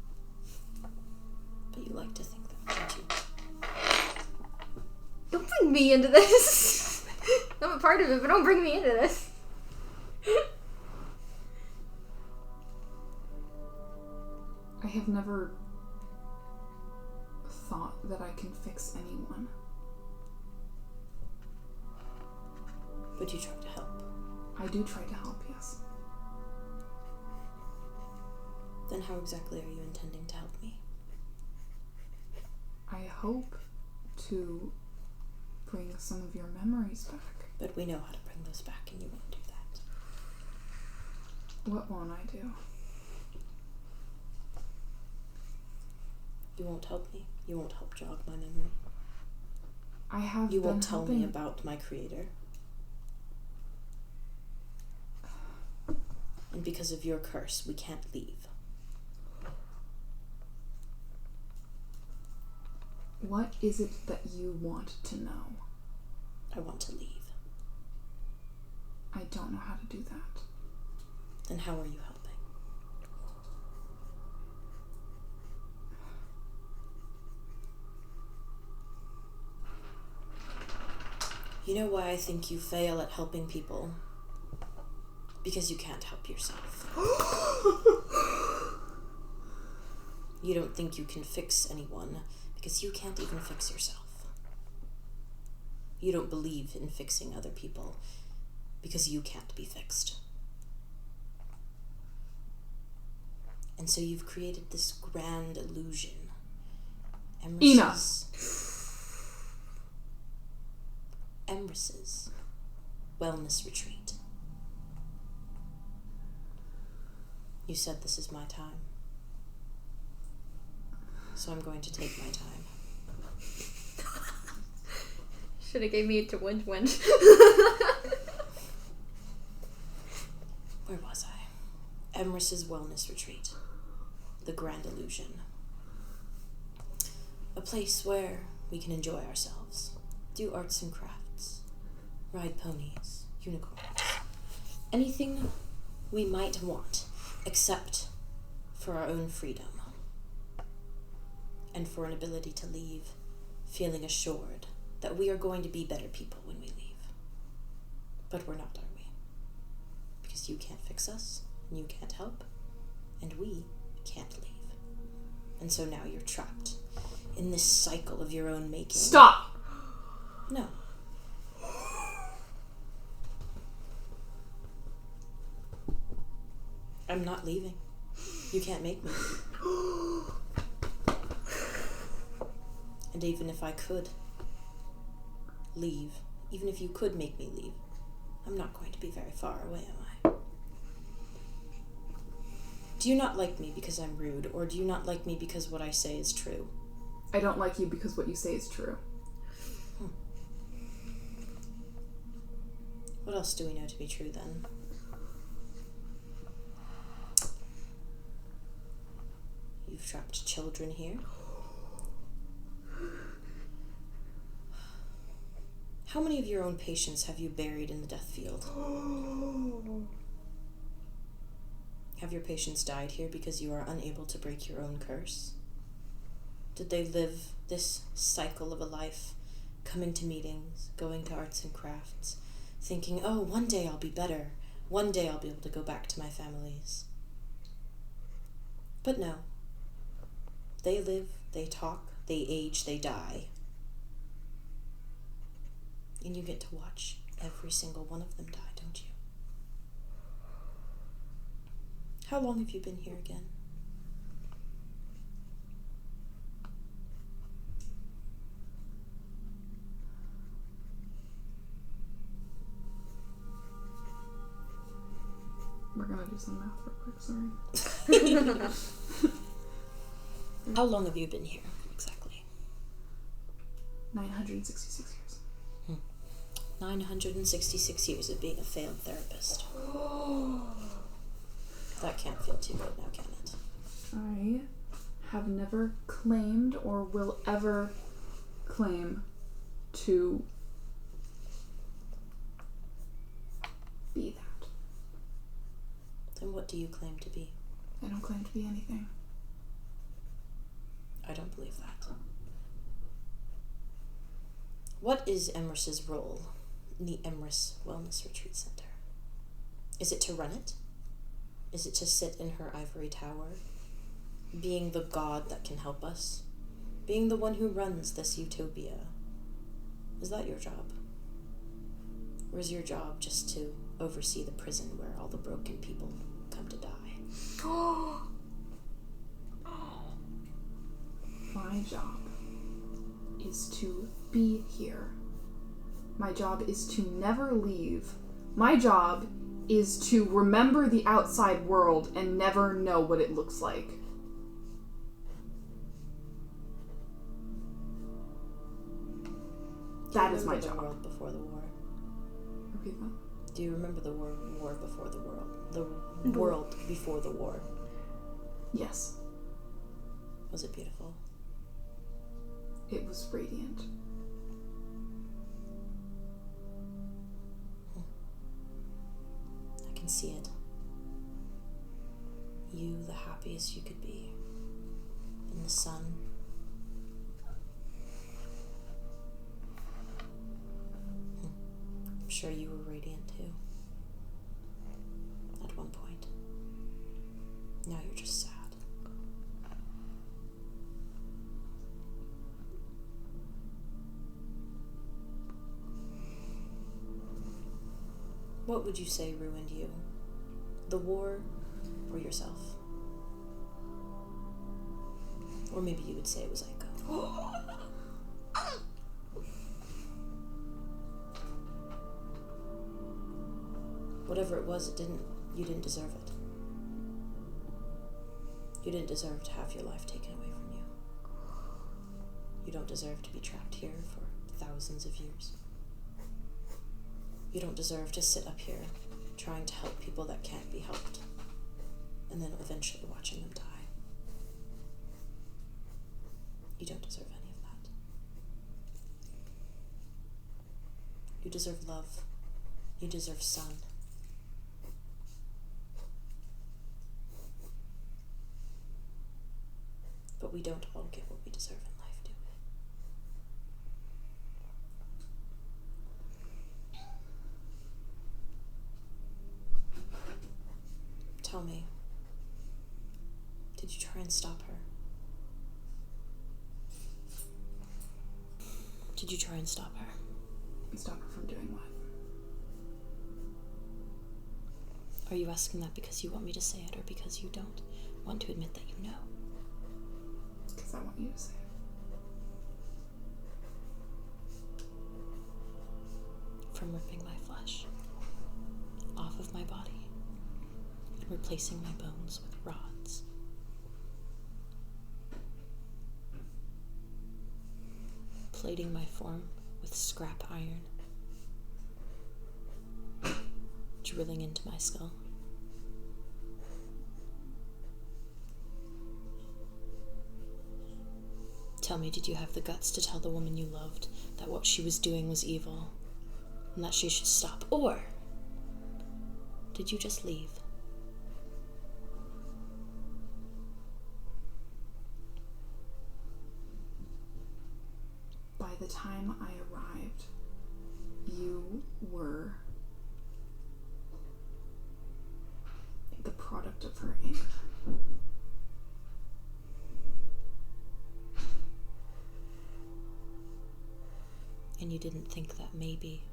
But you like to think that, don't you? Don't bring me into this. I'm a part of it, but don't bring me into this. I have never thought that I can fix anyone. But you try to help. I do try to help, yes. Then how exactly are you intending to help me? I hope to bring some of your memories back. But we know how to bring those back, and you won't do that. What won't I do? You won't help me. You won't help jog my memory. I have You been won't tell helping. me about my creator. And because of your curse, we can't leave. What is it that you want to know? I want to leave. I don't know how to do that. Then how are you helping? You know why I think you fail at helping people? Because you can't help yourself. You don't think you can fix anyone because you can't even fix yourself. You don't believe in fixing other people because you can't be fixed. And so you've created this grand illusion. Emrys's wellness retreat. You said this is my time. So I'm going to take my time. Should have gave me it to Rincewind. Where was I? Emrys's wellness retreat. The grand illusion. A place where we can enjoy ourselves, do arts and crafts, ride ponies, unicorns, anything we might want, except for our own freedom. And for an ability to leave feeling assured that we are going to be better people when we leave. But we're not, are we? Because you can't fix us, and you can't help, and we can't leave. And so now you're trapped in this cycle of your own making. Stop! No. I'm not leaving. You can't make me. And even if I could leave, even if you could make me leave, I'm not going to be very far away, am I? Do you not like me because I'm rude, or do you not like me because what I say is true? I don't like you because what you say is true. What else do we know to be true, then? You've trapped children here. How many of your own patients have you buried in the death field? Have your patients died here because you are unable to break your own curse? Did they live this cycle of a life, coming to meetings, going to arts and crafts, thinking, oh, one day I'll be better, one day I'll be able to go back to my families? But no. They live, they talk, they age, they die. And you get to watch every single one of them die, don't you? How long have you been here again? We're gonna do some math real quick, sorry. How long have you been here, exactly? 966 years. 966 years of being a failed therapist. That can't feel too good now, can it? I have never claimed or will ever claim to be that. Then what do you claim to be? I don't claim to be anything. I don't believe that. What is Emrys's role in the Emrys Wellness Retreat Center? Is it to run it? Is it to sit in her ivory tower, being the god that can help us? Being the one who runs this utopia? Is that your job? Or is your job just to oversee the prison where all the broken people come to die? My job is to be here. My job is to never leave. My job is to remember the outside world and never know what it looks like. That is my job. The world before the war. Repeat that. Do you remember the war before the world? The world before the war. Yes. Was it beautiful? It was radiant. I can see it. You, the happiest you could be. In the sun. I'm sure you were radiant too. At one point. Now you're just sad. What would you say ruined you? The war or yourself? Or maybe you would say it was Echo. Whatever it was, you didn't deserve it. You didn't deserve to have your life taken away from you. You don't deserve to be trapped here for thousands of years. You don't deserve to sit up here trying to help people that can't be helped, and then eventually watching them die. You don't deserve any of that. You deserve love. You deserve sun. But we don't all get what we deserve in life, do Tell me, did you try and stop her? Did you try and stop her? Stop her from doing what? Are you asking that because you want me to say it or because you don't want to admit that you know? Because I want you to say it. From ripping my flesh off of my body and replacing my bones with rods. Plating my form with scrap iron. Drilling into my skull. Tell me, did you have the guts to tell the woman you loved that what she was doing was evil and that she should stop? Or did you just leave? By the time I arrived, you were the product of her anger. And you didn't think that maybe,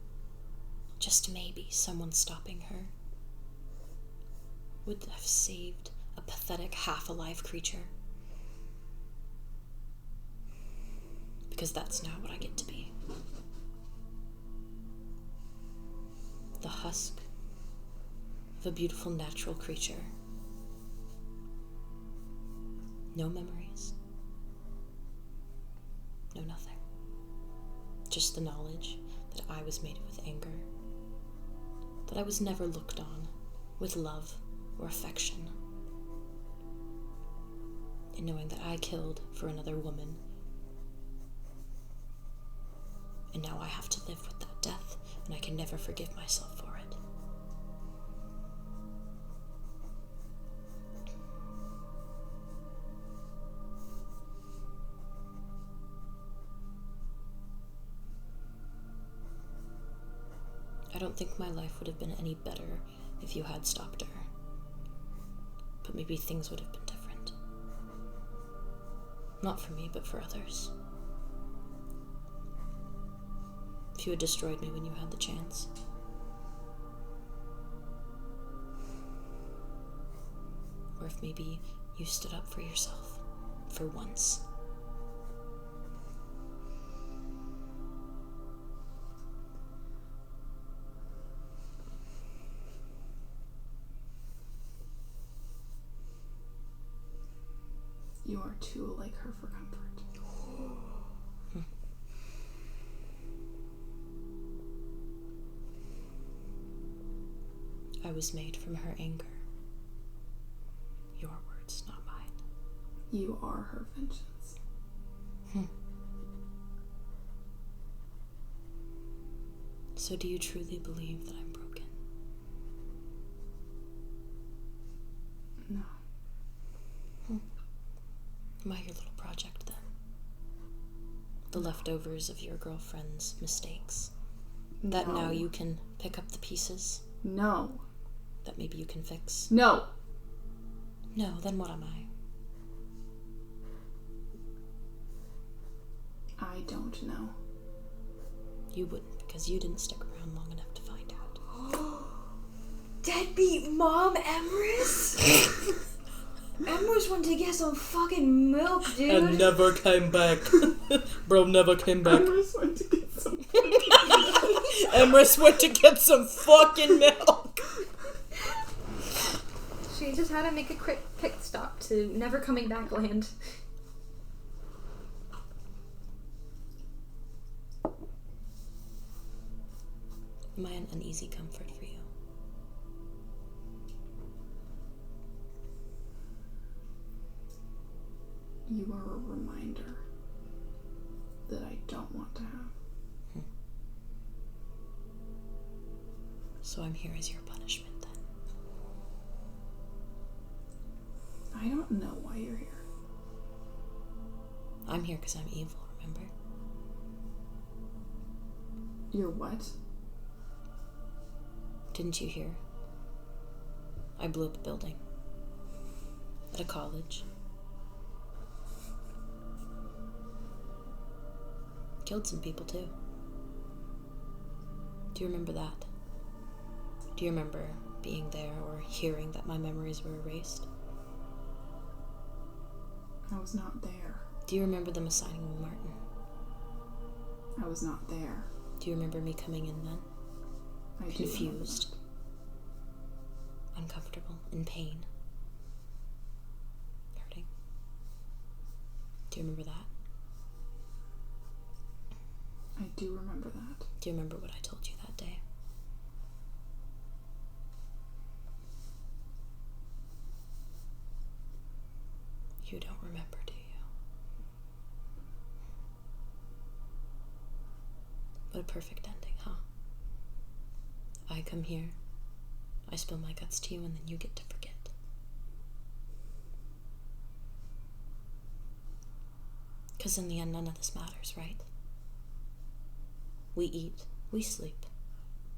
just maybe, someone stopping her would have saved a pathetic half-alive creature? Because that's now what I get to be. The husk of a beautiful natural creature. No memories. No nothing. Just the knowledge that I was made with anger. That I was never looked on with love or affection. And knowing that I killed for another woman. And now I have to live with that death, and I can never forgive myself for it. I don't think my life would have been any better if you had stopped her. But maybe things would have been different. Not for me, but for others. If you had destroyed me when you had the chance. Or if maybe you stood up for yourself, for once. You are too like her for comfort. I was made from her anger. Your words, not mine. You are her vengeance. So do you truly believe that I'm broken? No. Am I your little project then? The leftovers of your girlfriend's mistakes? That now you can pick up the pieces? No. That maybe you can fix? No. No, then what am I? I don't know. You wouldn't, because you didn't stick around long enough to find out. Deadbeat mom, Emrys? Emrys went to get some fucking milk, dude. And never came back. Bro never came back. Emrys went to get some Emrys went to get some fucking milk. She just had to make a quick pit stop to never coming back land. Am I an uneasy comfort for you? You are a reminder that I don't want to have. So I'm here as your punishment then. I don't know why you're here. I'm here because I'm evil, remember? You're what? Didn't you hear? I blew up a building. at a college. Killed some people, too. Do you remember that? Do you remember being there or hearing that my memories were erased? I was not there. Do you remember them assigning me Martin? I was not there. Do you remember me coming in then? I do Confused. Uncomfortable. In pain. Hurting. Do you remember that? I do remember that. Do you remember what I told you that day? You don't remember, do you? What a perfect ending, huh? I come here, I spill my guts to you, and then you get to forget. Because in the end, none of this matters, right? We eat, we sleep,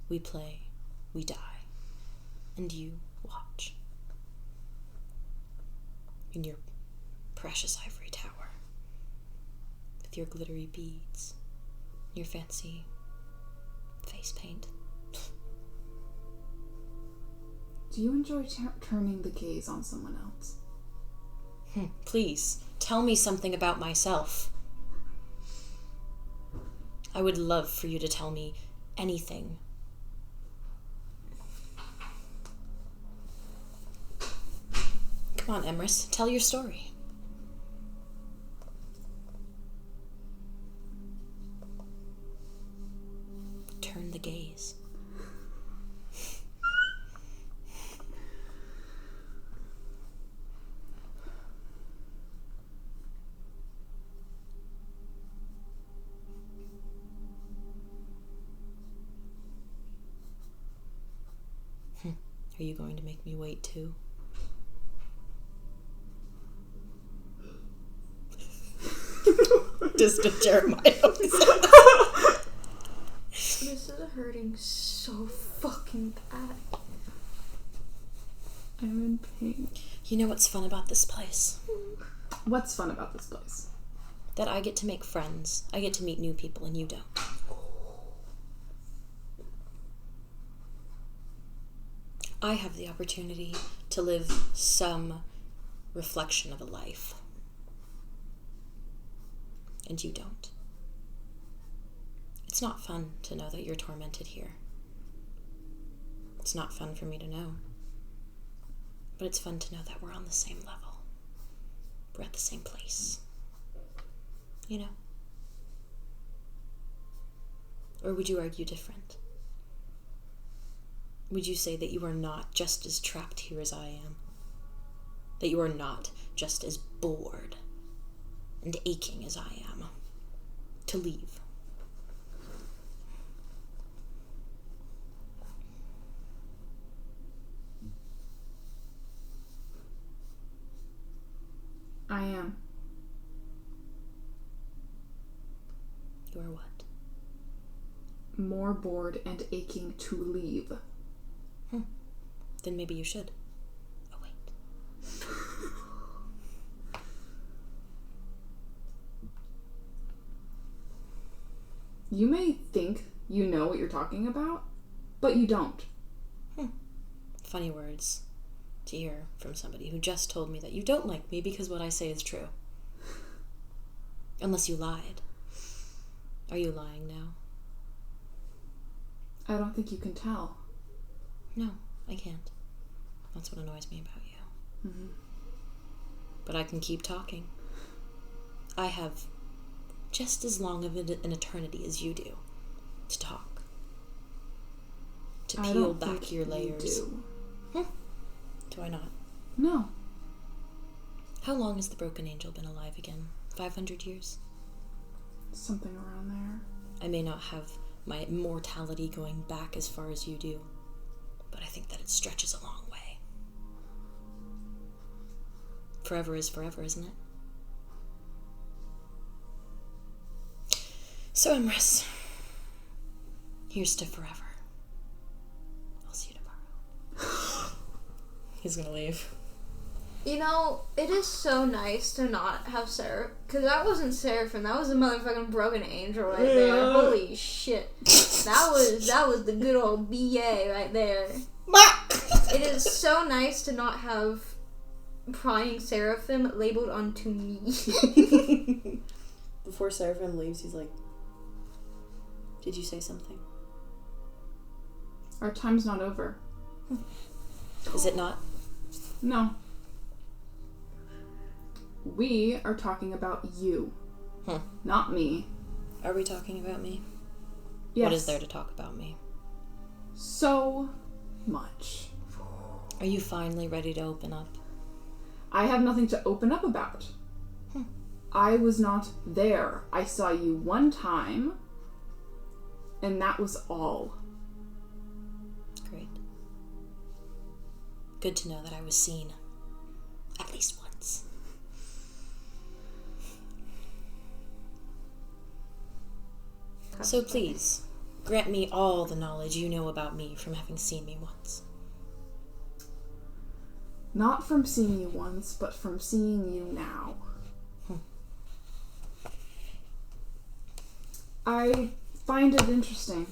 we play, we die, and you watch. In your precious ivory tower, with your glittery beads, your fancy face paint. Do you enjoy turning the gaze on someone else? Please, tell me something about myself. I would love for you to tell me anything. Come on, Emrys, tell your story. Turn the gaze. Are you going to make me wait too? Distant Jeremiah. This is hurting so fucking bad. I'm in pain. You know what's fun about this place? What's fun about this place? That I get to make friends. I get to meet new people and you don't. I have the opportunity to live some reflection of a life. And you don't. It's not fun to know that you're tormented here. It's not fun for me to know. But it's fun to know that we're on the same level. We're at the same place. You know? Or would you argue different? Would you say that you are not just as trapped here as I am? That you are not just as bored and aching as I am to leave? I am. You are what? More bored and aching to leave. Then maybe you should. Oh, wait. You may think you know what you're talking about, but you don't. Funny words to hear from somebody who just told me that you don't like me because what I say is true. Unless you lied. Are you lying now? I don't think you can tell. No, I can't. That's what annoys me about you. Mm-hmm. But I can keep talking. I have just as long of an eternity as you do to talk. To peel back your layers. Do I not? No. How long has the broken angel been alive again? 500 years? Something around there. I may not have my immortality going back as far as you do, but I think that it stretches a long way. Forever is forever, isn't it? So, Emrys, here's to forever. I'll see you tomorrow. He's gonna leave. You know, it is so nice to not have Seraphim, because that wasn't Seraphim, that was a motherfucking broken angel right there. Holy shit. That was the good old BA right there. It is so nice to not have prying Seraphim labeled onto me. Before Seraphim leaves, he's like, did you say something? Our time's not over. Is it not? No. We are talking about you. Not me. Are we talking about me? Yes. What is there to talk about me? So much. Are you finally ready to open up? I have nothing to open up about. I was not there. I saw you one time, and that was all. Great. Good to know that I was seen. At least once. So please, grant me all the knowledge you know about me from having seen me once. Not from seeing you once, but from seeing you now. I find it interesting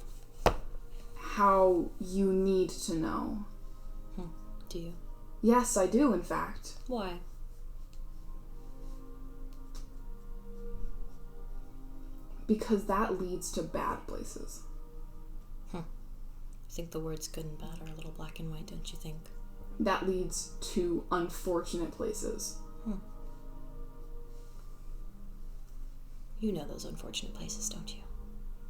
how you need to know. Do you? Yes, I do, in fact. Why? Because that leads to bad places. I think the words good and bad are a little black and white, don't you think? That leads to unfortunate places. You know those unfortunate places, don't you?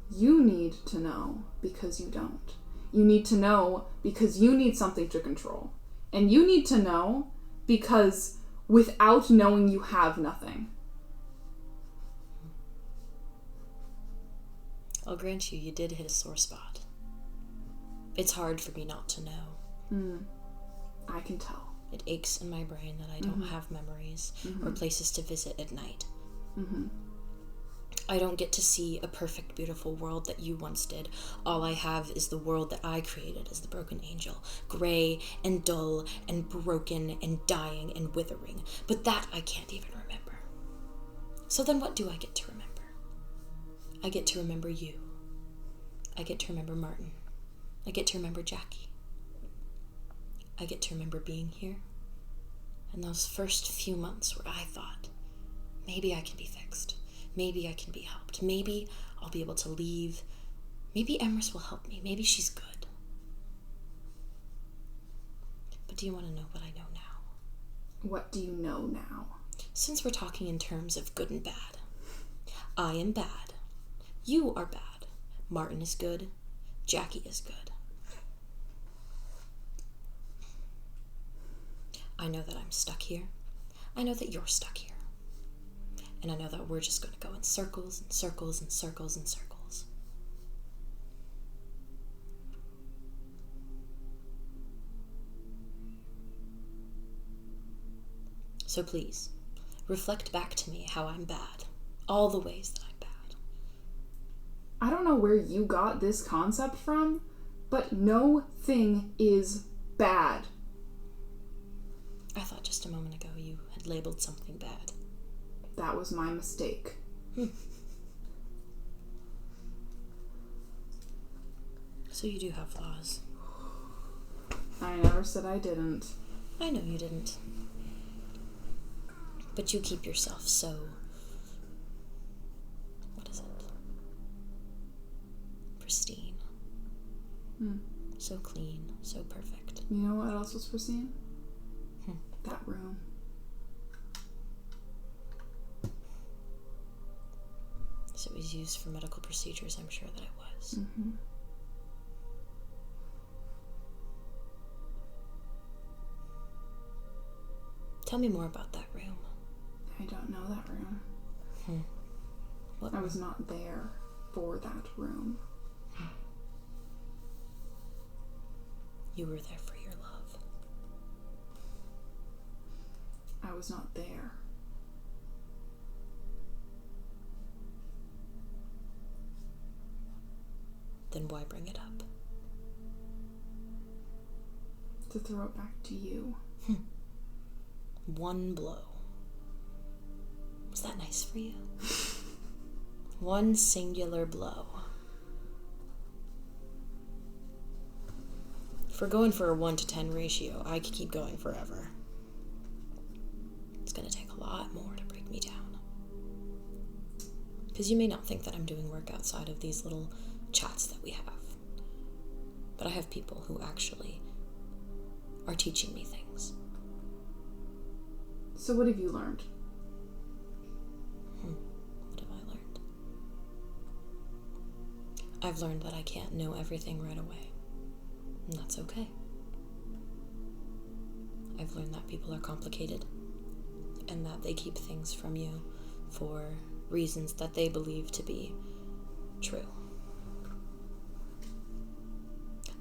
You need to know because you don't. You need to know because you need something to control. And you need to know because without knowing you have nothing. I'll grant you did hit a sore spot. It's hard for me not to know. I can tell. It aches in my brain that I don't have memories or places to visit at night. I don't get to see a perfect, beautiful world that you once did. All I have is the world that I created as the broken angel. Gray and dull and broken and dying and withering. But that I can't even remember. So then what do I get to remember? I get to remember you. I get to remember Martin. I get to remember Jackie. I get to remember being here. And those first few months where I thought, maybe I can be fixed. Maybe I can be helped. Maybe I'll be able to leave. Maybe Emrys will help me. Maybe she's good. But do you want to know what I know now? What do you know now? Since we're talking in terms of good and bad, I am bad. You are bad. Martin is good. Jackie is good. I know that I'm stuck here. I know that you're stuck here. And I know that we're just going to go in circles and circles and circles and circles. So please, reflect back to me how I'm bad. All the ways that I'm bad. I don't know where you got this concept from, but no thing is bad. I thought just a moment ago you had labeled something bad. That was my mistake. So you do have flaws. I never said I didn't. I know you didn't. But you keep yourself so... what is it? Pristine. So clean, so perfect. You know what else was pristine? That room. So it was used for medical procedures, I'm sure that it was. Tell me more about that room. I don't know that room. What I was not there for that room. You were there for your love. I was not there. Then why bring it up? To throw it back to you. One blow. Was that nice for you? One singular blow. If we're going for a 1 to 10 ratio, I could keep going forever. It's gonna take a lot more to break me down. Because you may not think that I'm doing work outside of these little chats that we have. But I have people who actually are teaching me things. So what have you learned? What have I learned? I've learned that I can't know everything right away. And that's okay. I've learned that people are complicated and that they keep things from you for reasons that they believe to be true.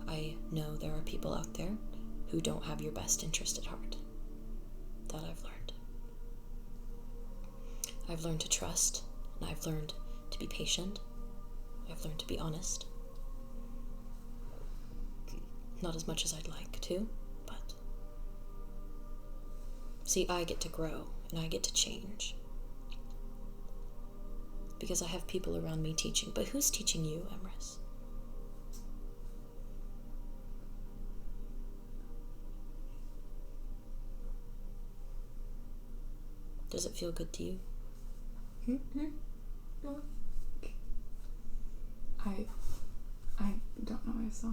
I know there are people out there who don't have your best interest at heart. That I've learned. I've learned to trust, and I've learned to be patient. I've learned to be honest. Not as much as I'd like to, but... See, I get to grow, and I get to change. Because I have people around me teaching. But who's teaching you, Emrys? Does it feel good to you? I don't know what I saw.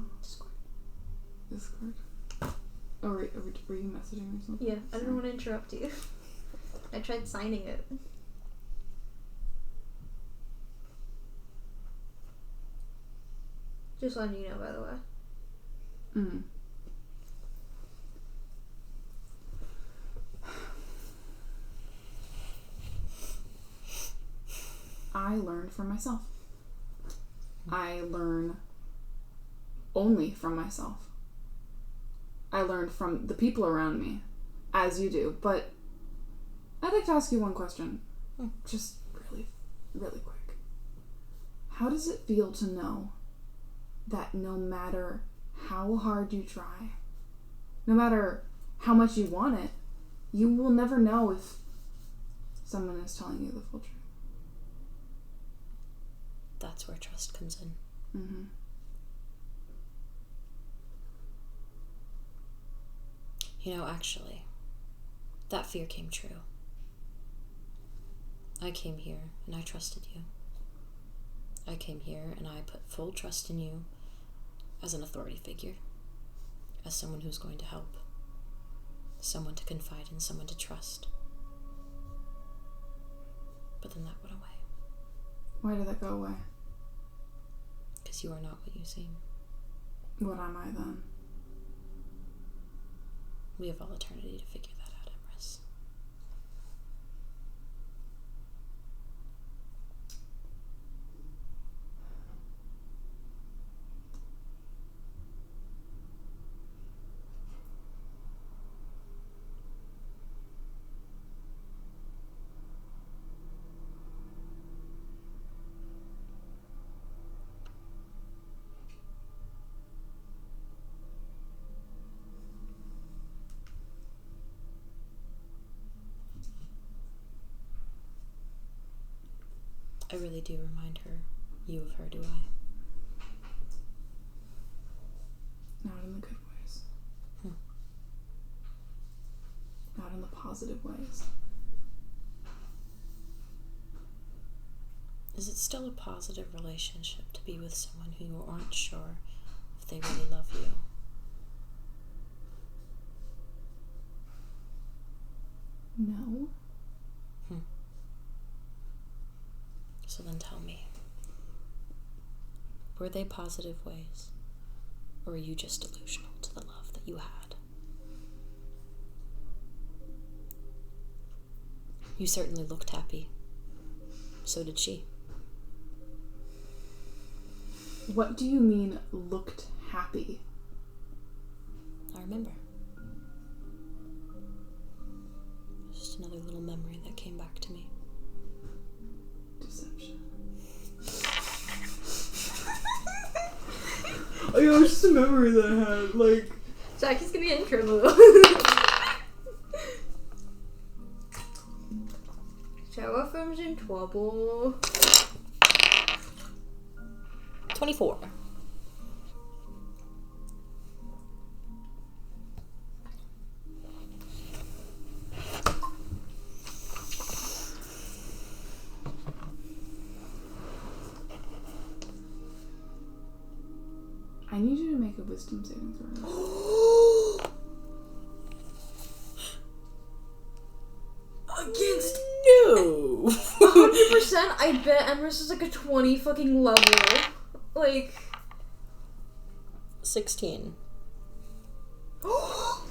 Discord. Oh, were you messaging or something? Yeah, I didn't want to interrupt you. I tried signing it. Just letting you know, by the way. Mm. I learned from myself. I learn only from myself. I learned from the people around me, as you do, but I'd like to ask you one question. Just really, really quick. How does it feel to know that no matter how hard you try, no matter how much you want it, you will never know if someone is telling you the full truth? That's where trust comes in. Mm-hmm. You know, actually, that fear came true. I came here and I trusted you. I came here and I put full trust in you as an authority figure, as someone who's going to help, someone to confide in, someone to trust. But then that went away. Why did that go away? Because you are not what you seem. What am I then? We have all eternity to figure that out, Emrys. I really do remind you of her, do I? Not in the good ways. Not in the positive ways. Is it still a positive relationship to be with someone who you aren't sure if they really love you? No. So then tell me, were they positive ways, or were you just delusional to the love that you had? You certainly looked happy. So did she. What do you mean, looked happy? I remember. Just another little memory that came back to me. Deception. Oh, yeah, it was just a memory that I had, like... Jackie's gonna get intro move. mom's in trouble. 24. I need you to make a wisdom saving throw. Against No! 100%, I bet Emrys is like a 20 fucking level. Like... 16. Emrys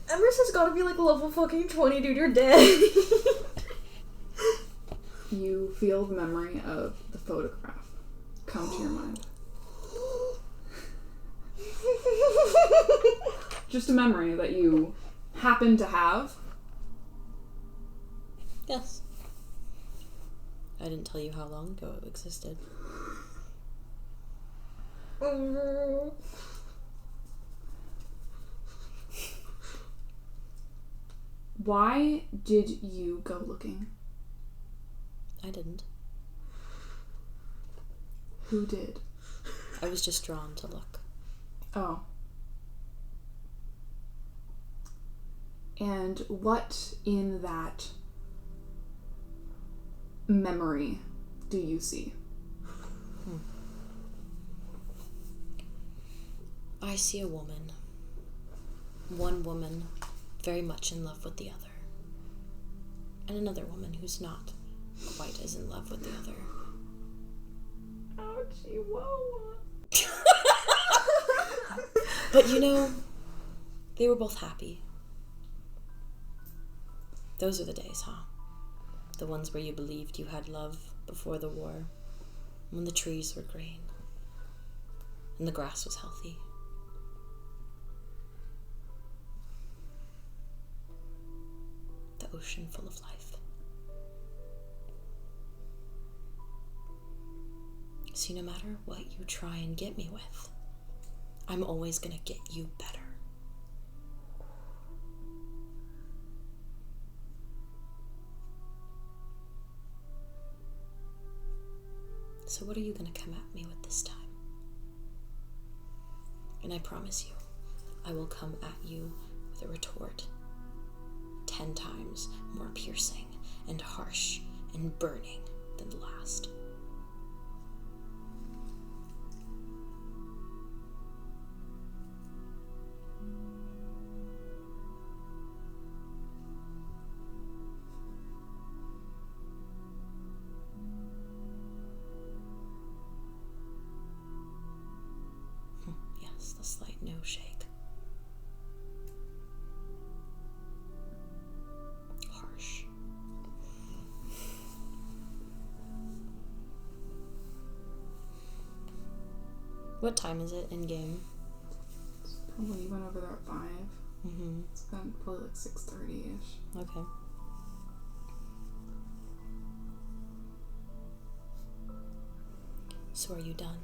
has gotta be like level fucking 20, dude, you're dead. You feel the memory of the photograph come to your mind. Just a memory that you happen to have. Yes. I didn't tell you how long ago it existed. Why did you go looking? I didn't. Who did? I was just drawn to look. Oh. And what in that memory do you see? I see a woman. One woman very much in love with the other. And another woman who's not quite as in love with the other. Ouchie, whoa. But you know, they were both happy. Those are the days, huh? The ones where you believed you had love before the war, when the trees were green, and the grass was healthy. The ocean full of life. See, no matter what you try and get me with, I'm always gonna get you better. So what are you gonna come at me with this time? And I promise you, I will come at you with a retort 10 times more piercing and harsh and burning than the last. Yes, the slight no shake. Harsh. What time is it in game? Probably you went over there at 5. Mm-hmm. It's been probably like 6:30ish. Okay. So are you done?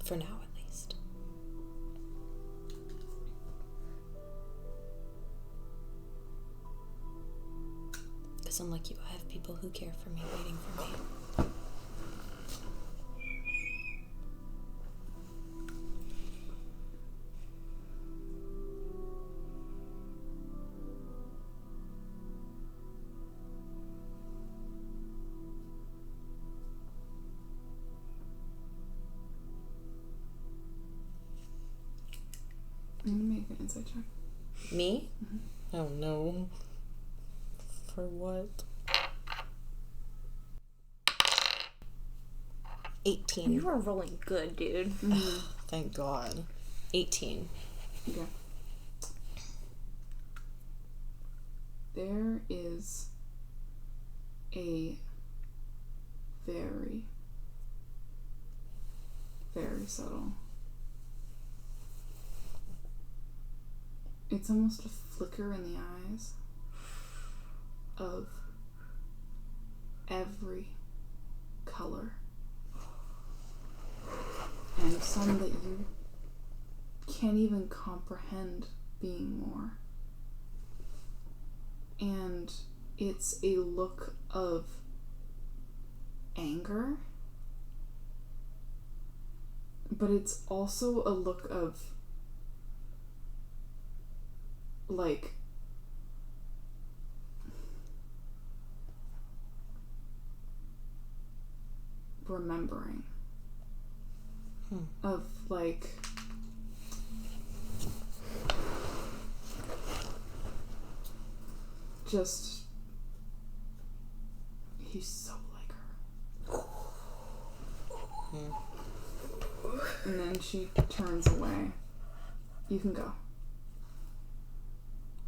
For now, at least. Because unlike you, I have people who care for me waiting for me. I'm gonna make an insight check. Me? Mm-hmm. Oh no. For what? 18. You are rolling good, dude. Mm-hmm. Thank God. 18. Okay. There is a very, very subtle. It's almost a flicker in the eyes of every color. And some that you can't even comprehend being more. it's a look of anger, but it's also a look of, like, remembering. Of, like, just, he's so like her. And then she turns away. You can go.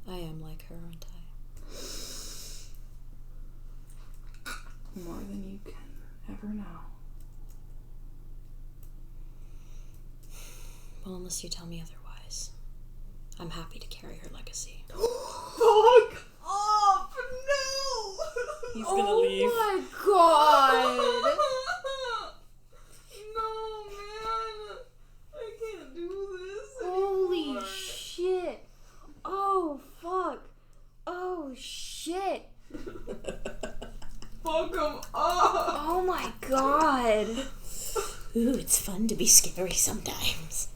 I am like her, aren't I? More than you can ever know. Well, unless you tell me otherwise. I'm happy to carry her legacy. Fuck off! No! He's gonna leave. Oh my god! No, man! I can't do this Holy anymore. shit. Oh, fuck. Oh, shit. Fuck him up! Oh my god. Ooh, it's fun to be scary sometimes.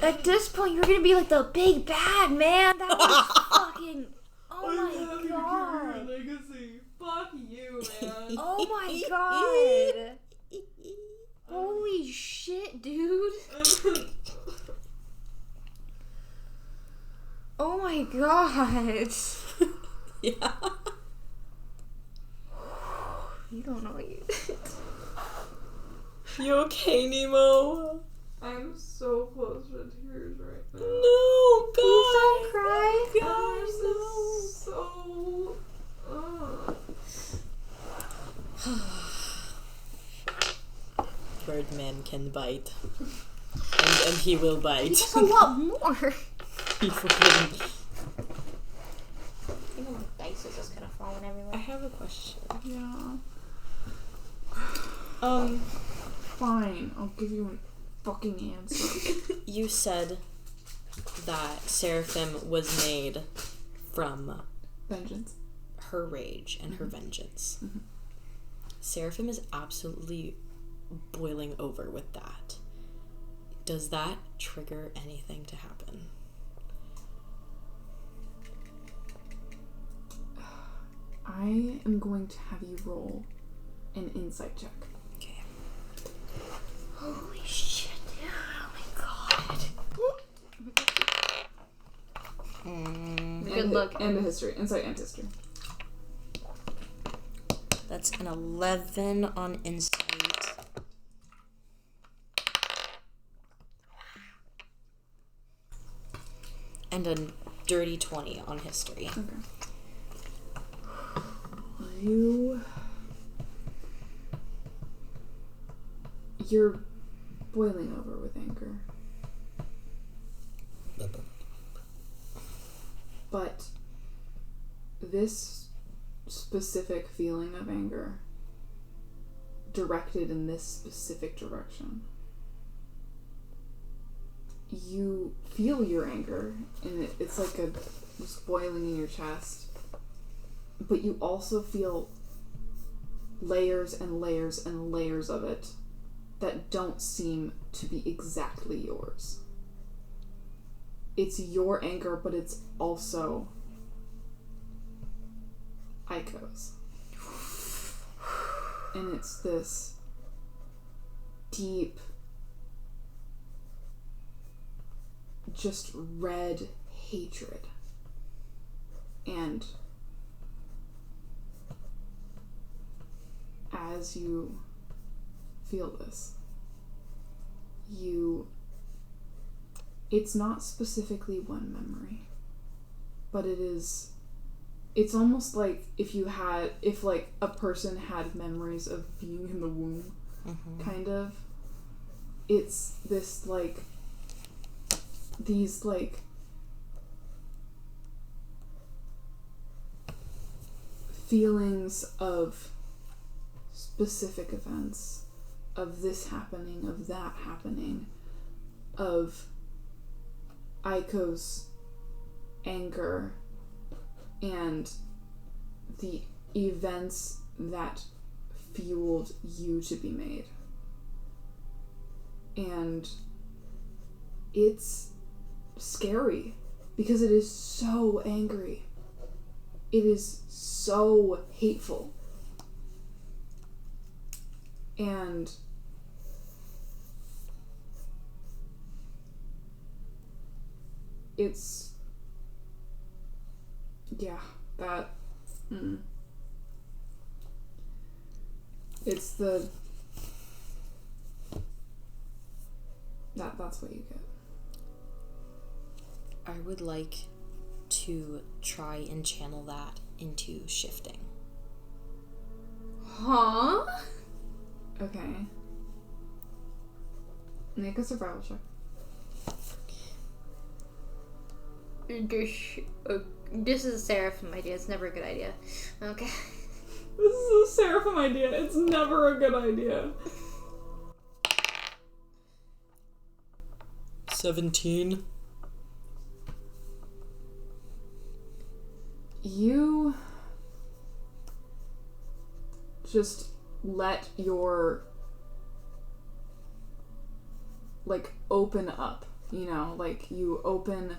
At this point, you're gonna be like the big bad, man. That was fucking. Oh my god. Legacy. Fuck you, man. Oh my god. Holy shit, dude. Oh my god. Yeah. You don't know what you did. You okay, Nemo? I'm so close to tears right now. No, God. Please don't cry. God, This no. is so... Birdman can bite. And he will bite. Just a lot more. He fucking... Even the dice is just kind of falling I everywhere. have a question. Yeah. Fine. I'll give you a fucking answer. You said that Seraphim was made from Vengeance. her rage and her vengeance. Mhm. Seraphim is absolutely boiling over with that. Does that trigger anything to happen? I am going to have you roll an insight check. Okay. Holy shit, dude. Oh my god. Good luck. And history. Insight and history. That's an 11 on insight. And a dirty 20 on history. Okay. You're boiling over with anger. But this specific feeling of anger, directed in this specific direction, you feel your anger, and it's like just boiling in your chest. But you also feel layers and layers and layers of it that don't seem to be exactly yours. It's your anger, but it's also Aiko's. And it's this deep, just red hatred. And as you feel this, it's not specifically one memory, but it's almost like if like a person had memories of being in the womb, kind of. It's this like, these like feelings of specific events, of this happening, of that happening, of Aiko's anger, and the events that fueled you to be made. And it's scary because it is so angry. It is so hateful. And it's, yeah, that, it's the, that's what you get. I would like to try and channel that into shifting. Huh? Okay. Make a survival check. This is a Seraphim idea. It's never a good idea. Okay. This is a Seraphim idea. It's never a good idea. 17. You just let your, like, open up, you know, like, you open,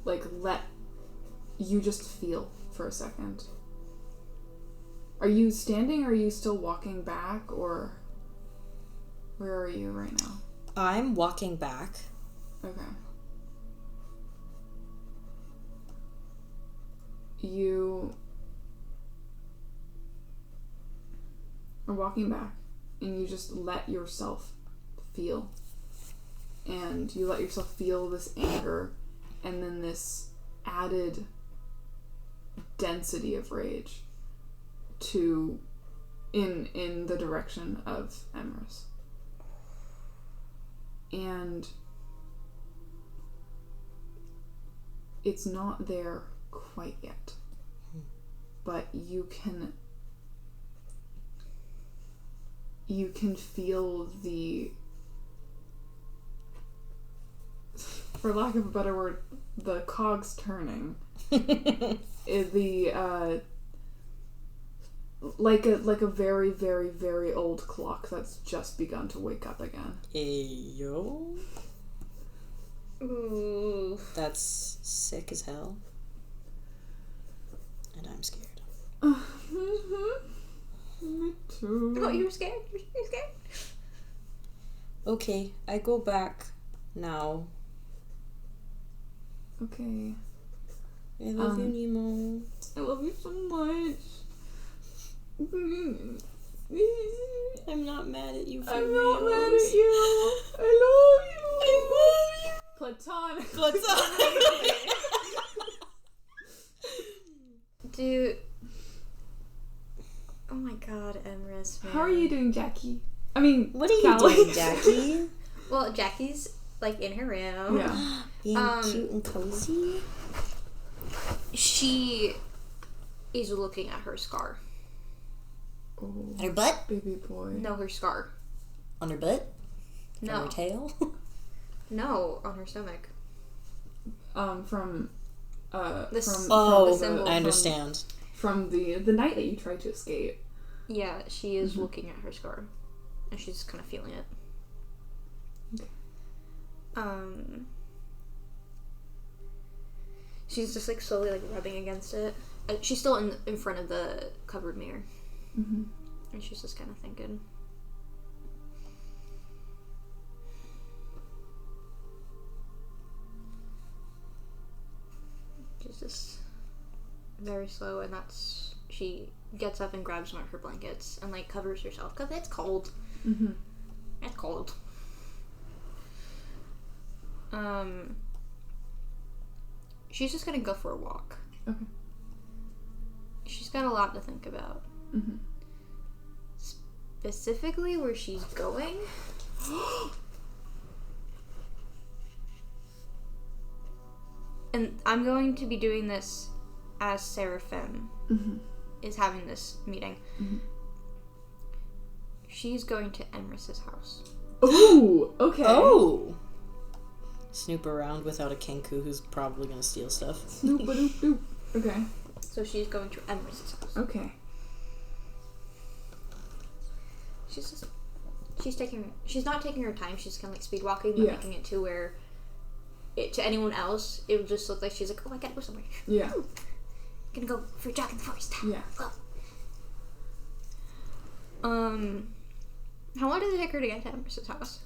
like, let, you just feel for a second. Are you standing, or are you still walking back, or where are you right now? I'm walking back. Okay. You are walking back, and you just let yourself feel. And you let yourself feel this anger, and then this added density of rage to in the direction of Emrys. And it's not there quite yet, but you can feel the, for lack of a better word, the cogs turning. Like a very, very, very old clock that's just begun to wake up again. Ayo. Ooh. That's sick as hell. And I'm scared. Me too. Oh, you're scared? You're scared? Okay, I go back now. Okay. I love you, Nemo. I love you so much. I'm not mad at you for I'm reals. not mad at you. I love you. I love you. Platonic. Dude. Oh my god, Emrys, man. How are you doing, Jackie? I mean, What are you Callie. doing, Jackie? Well, Jackie's, like, in her room. Yeah. Being cute and cozy? She is looking at her scar. Oh, On her butt? baby boy. No, her scar. On her butt? No. On her tail? No, on her stomach. From The Oh, I understand. From the night that you tried to escape. Yeah, she is looking at her scar. And she's kind of feeling it. Okay. She's just, like, slowly, like, rubbing against it. She's still in front of the covered mirror. Mm-hmm. And she's just kind of thinking. She's just very slow, and she gets up and grabs one of her blankets and, like, covers herself because it's cold. Mm-hmm. It's cold. She's just gonna go for a walk. Okay. She's got a lot to think about. Mm-hmm. Specifically where she's going. And I'm going to be doing this as Seraphim is having this meeting. Mm-hmm. She's going to Emrys's house. Ooh, okay. Oh! Snoop around without a Kenku who's probably gonna steal stuff. Snoop-a-doop-doop. Okay. So she's going to Emrys' house. Okay. She's not taking her time. She's kind of like speed walking, but making it to where, to anyone else, it would just look like she's like, oh, I gotta go somewhere. Yeah. Gonna go for a jog in the forest. Yeah. Go. How long does it take her to get to Emrys' house?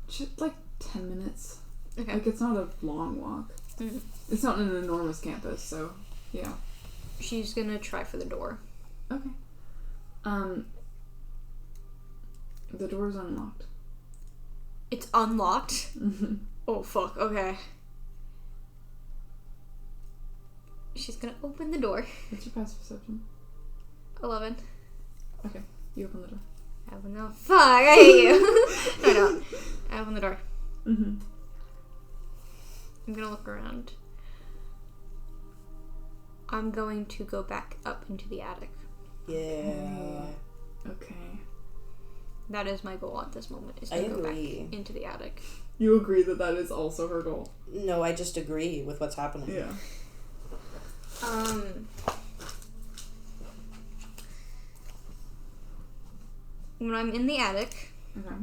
Just like 10 minutes. Okay. Like, it's not a long walk. Mm-hmm. It's not an enormous campus, so yeah. She's gonna try for the door. Okay. The door's unlocked. It's unlocked? Mm-hmm. Oh, fuck. Okay. She's gonna open the door. What's your passive perception? 11. Okay, you open the door. I don't know. Fuck, I hate you. No, I don't. I open the door. Mm-hmm. I'm gonna look around. I'm going to go back up into the attic. Yeah. Okay. That is my goal at this moment, is to I go agree. back into the attic. You agree that that is also her goal? No, I just agree with what's happening. Yeah. When I'm in the attic, Okay.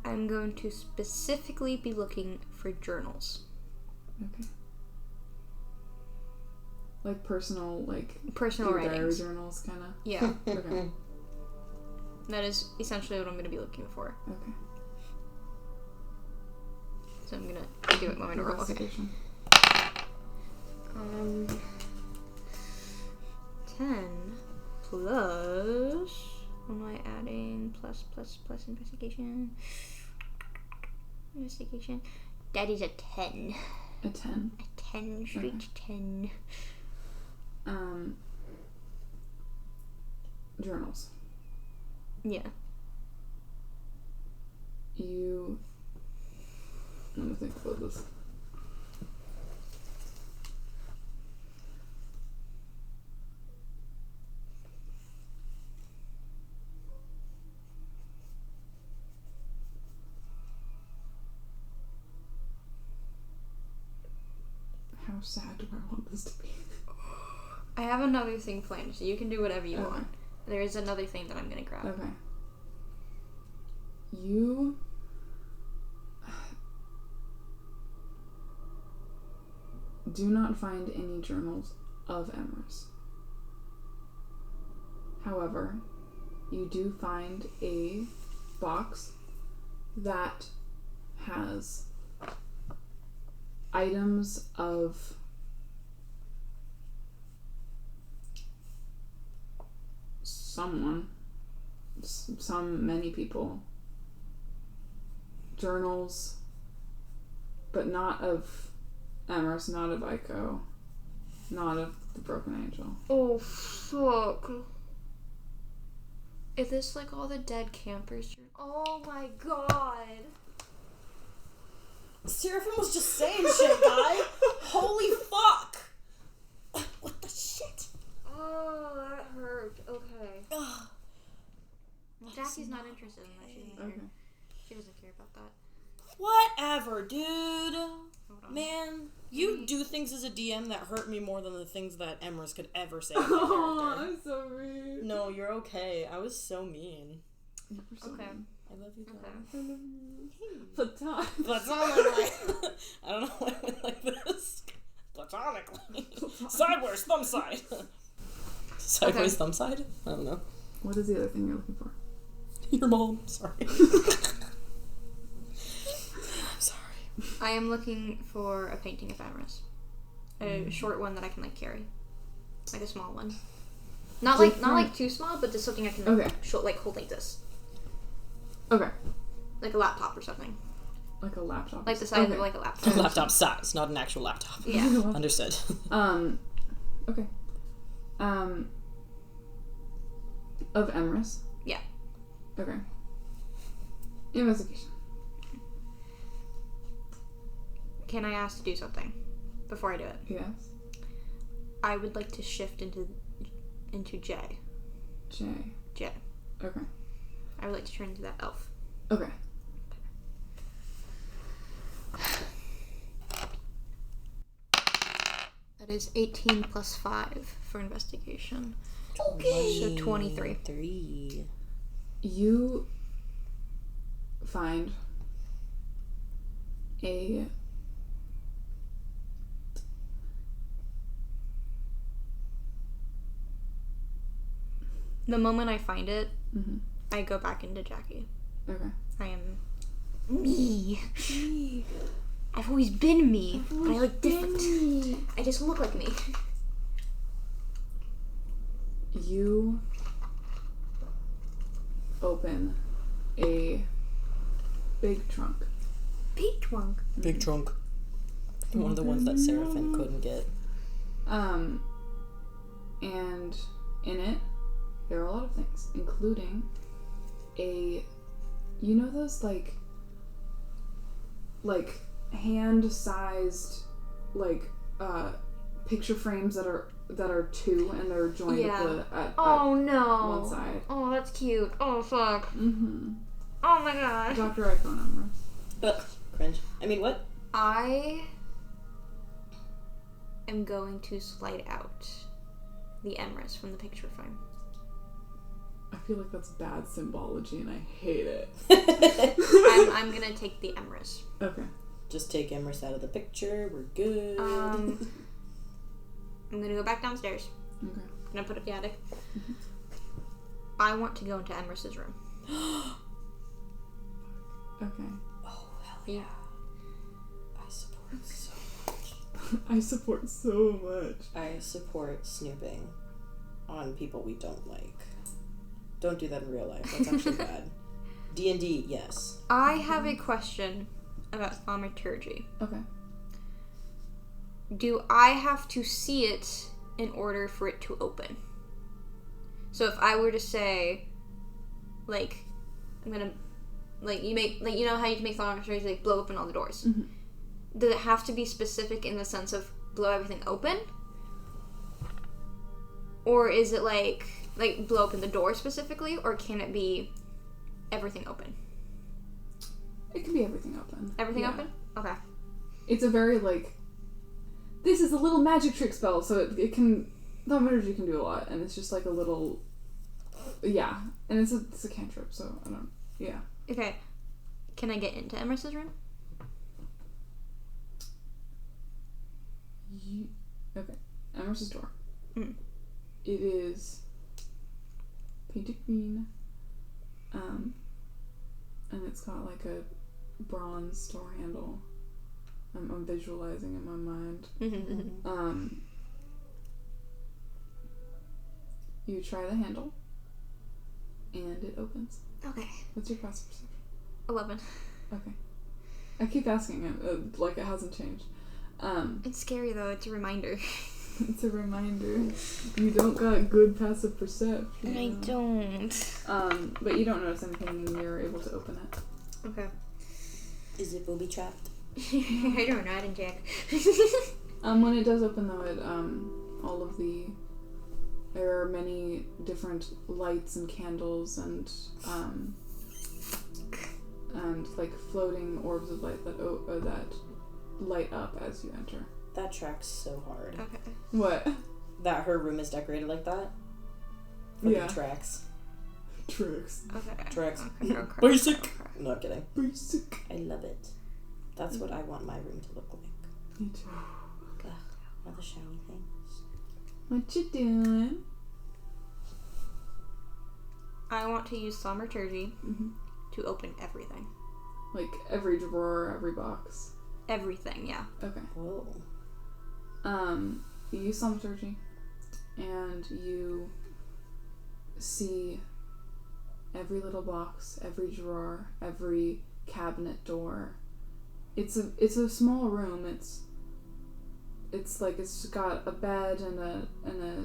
I'm going to specifically be looking for journals. Okay. Like personal Personal your diary writings. journals, kind of? Yeah. Okay. That is essentially what I'm going to be looking for. Okay. So I'm going to do it when I roll. Okay. Investigation. 10 plus... What am I adding? Plus investigation. Investigation. That is a 10. A 10. A 10, straight 10. Journals. Yeah. Let me think about this. How sad do I want this to be? I have another thing planned, so you can do whatever you Okay. want. There is another thing that I'm going to grab. Okay. You do not find any journals of emrys. However, you do find a box that has items of many people, journals, but not of Emrys, not of Ico, not of the Broken Angel. Oh, fuck. Is this like all the dead campers? Oh my god. Seraphim was just saying shit, guy. Holy fuck. What the shit? Oh, that hurt. Okay. Ugh. Jackie's not interested in that. She doesn't care. Okay. She doesn't care about that. Whatever, dude. Hold on. Man, you do things as a DM that hurt me more than the things that Emrys could ever say about a Oh, character. I'm so mean. No, you're okay. I was so mean. You're so Okay. mean. I love you, Okay. guys. I love you. Platonic. Platonically. I don't know why I went like this. Platonically. Sideways, thumb side. Sideways, thumb side? I don't know. What is the other thing you're looking for? Your mom. Sorry. Sorry. I am looking for a painting of Emrys. A short one that I can like carry. Like a small one. Not like too small, but just something I can Okay. like hold like this. Okay. Like a laptop or something. Like a laptop. Like the size Okay. of like a laptop. Laptop size, not an actual laptop. Yeah. Understood. Okay. Of Emrys? Yeah. Okay. Investigation. Can I ask to do something before I do it? Yes. I would like to shift into J. J. J. Okay. I would like to turn into that elf. Okay. is 18 plus 5 for investigation. Okay. So 23. 3. You find a The moment I find it, mhm. I go back into Jackie. Okay. I am me. I've always been me, but I look different. I just look like me. You open a big trunk. Big trunk. Big trunk. One of the ones that Seraphim couldn't get. And in it, there are a lot of things, including you know those like hand-sized picture frames that are 2 and they're joined at no. one side. Oh, that's cute. Oh, fuck. Mm-hmm. Oh my god. Dr. Icon Ugh, cringe. I mean, what? I am going to slide out the emrys from the picture frame. I feel like that's bad symbology and I hate it. I'm gonna take the emrys. Okay. Just take emrys out of the picture. We're good. I'm gonna go back downstairs. Okay. I'm gonna put it in the attic. I want to go into Emrys's room. Okay. Oh, hell yeah. I support so much. I support so much. I support snooping on people we don't like. Don't do that in real life. That's actually bad. D&D, yes. I have a question about thaumaturgy. Okay. Do I have to see it in order for it to open? So if I were to say, like, I'm gonna, like, you know how you can make thaumaturgy, like, blow open all the doors? Mm-hmm. Does it have to be specific in the sense of blow everything open? Or is it like blow open the door specifically? Or can it be everything open? It can be everything open. Everything Yeah. open? Okay. It's a very, this is a little magic trick spell, so it can, thaumaturgy can do a lot, and it's just like a little, yeah, and it's a cantrip, so I don't, yeah. Okay. Can I get into Emrys's room? Okay. Emrys's door. Mm. It is painted green, and it's got like a bronze door handle. I'm visualizing in my mind. You try the handle, and it opens. Okay. What's your passive perception? 11. Okay. I keep asking it, like it hasn't changed. It's scary though, it's a reminder. It's a reminder. You don't got good passive perception. I don't. But you don't notice anything and you're able to open it. Okay. Is it booby trapped? I don't know, I didn't check. When it does open though, there are many different lights and candles and like floating orbs of light that light up as you enter. That tracks so hard. Okay. What? That her room is decorated like that? Fucking Yeah. tracks. Tricks. Okay. Tracks. Okay. Basic! Okay. No, I'm kidding. Basic. I love it. That's what I want my room to look like. Me too. Ugh, all the shiny things. What you doing? I want to use thaumaturgy Mm-hmm. to open everything. Like every drawer, every box. Everything, yeah. Okay. Whoa. You use thaumaturgy, and you see every little box, every drawer, every cabinet door. It's a small room. It's got a bed and a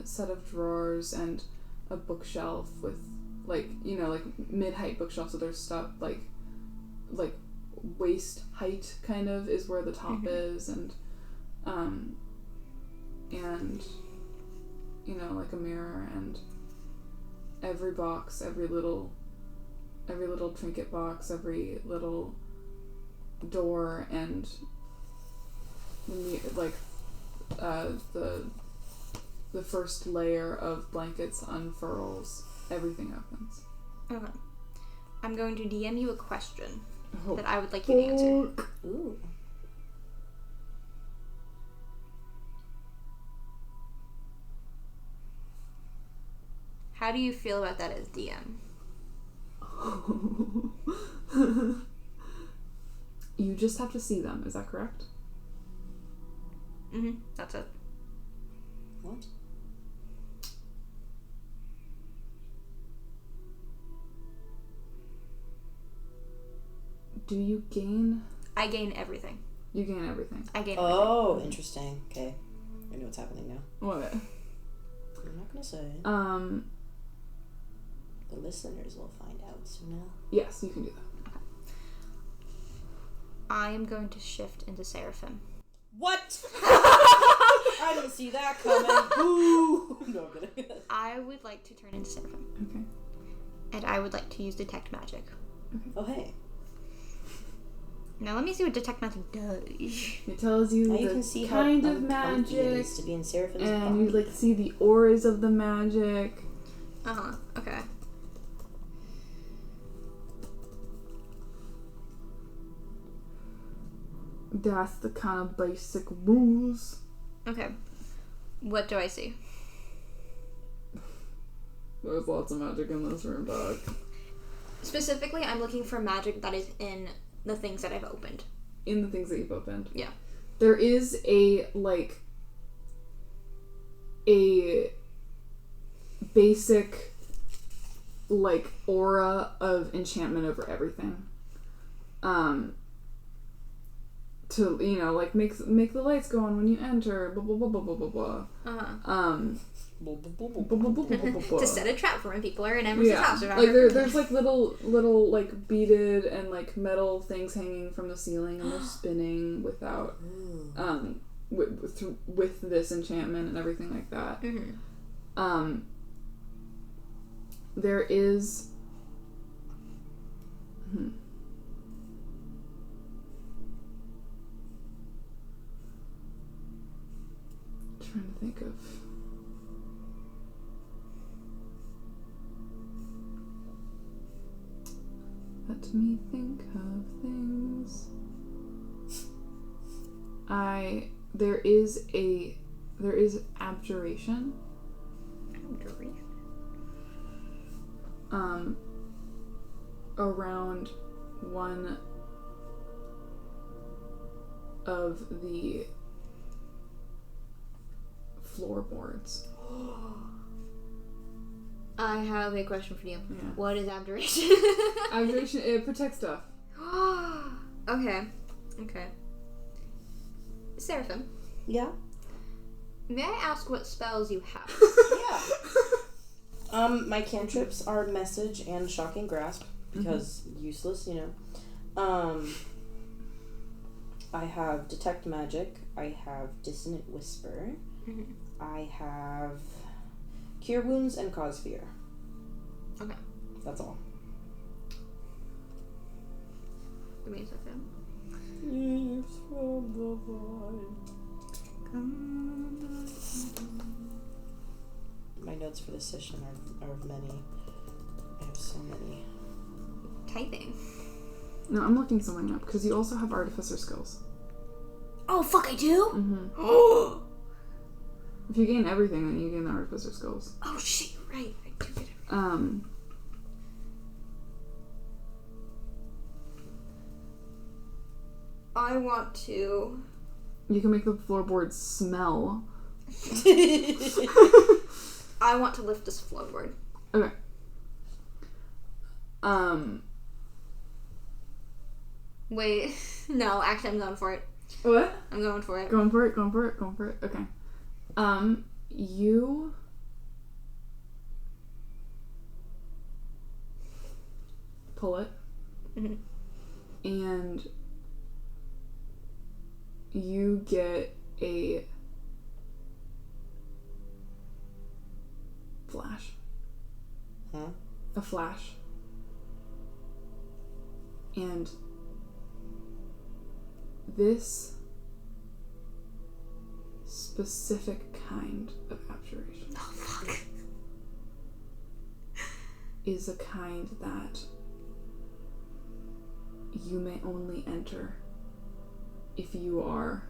set of drawers and a bookshelf with mid-height bookshelf, so there's stuff like waist height kind of is where the top is, and like a mirror, and every box, every little trinket box, every little door, and the first layer of blankets unfurls, everything opens. Okay. I'm going to DM you a question Oh, that I would like you to answer. Ooh. How do you feel about that as DM? You just have to see them, is that correct? Mm-hmm. That's it. What? Do you gain... I gain everything. You gain everything. I gain Oh, interesting. Okay. I know what's happening now. What? I'm not gonna say. The listeners will find out soon enough. Yes, you can do that. I am going to shift into Seraphim. What? I didn't see that coming. Boo! No, I'm kidding. I would like to turn into Seraphim. Okay. And I would like to use Detect Magic. Oh, hey. Now let me see what Detect Magic does. It tells you Now the you can see kind how of uncomfy it magic, is to be in Seraphim's and body. you like see the auras of the magic. Uh-huh. Okay. That's the kind of basic rules. Okay. What do I see? There's lots of magic in this room, dog. Specifically, I'm looking for magic that is in the things that I've opened. In the things that you've opened. Yeah. There is a basic, aura of enchantment over everything. To, make the lights go on when you enter, blah, blah, blah, blah, blah, blah, blah. Uh-huh. To set a trap for when people are in Emrys' house. There's little beaded and metal things hanging from the ceiling, and they're spinning without with this enchantment and everything like that. Mm-hmm. There is trying to think of let me think of things. There is abjuration. Around one of the floorboards. I have a question for you. Yeah. What is abjuration? Abjuration, it protects stuff. Okay. Seraphim, Yeah? may I ask what spells you have? Yeah. My cantrips are Message and Shocking Grasp, because useless, I have Detect Magic. I have Dissonant Whisper. Mm-hmm. I have Cure Wounds and Cause Fear. Okay. That's all. Give me a second. Leaves from the vine. My notes for this session are of many. I have so many. Typing. No, I'm looking something up because you also have artificer skills. Oh, fuck, I do? Mm-hmm. If you gain everything, then you gain the artificer skills. Oh, shit, you're right. I do get it. I want to... You can make the floorboards smell. I want to lift this floorboard. Okay. Wait. No, actually, I'm going for it. What? I'm going for it. Going for it. Okay. You... pull it. Mm-hmm. And you get a flash. Huh? A flash. And this specific kind of abjuration. Oh, fuck. Is a kind that you may only enter if you are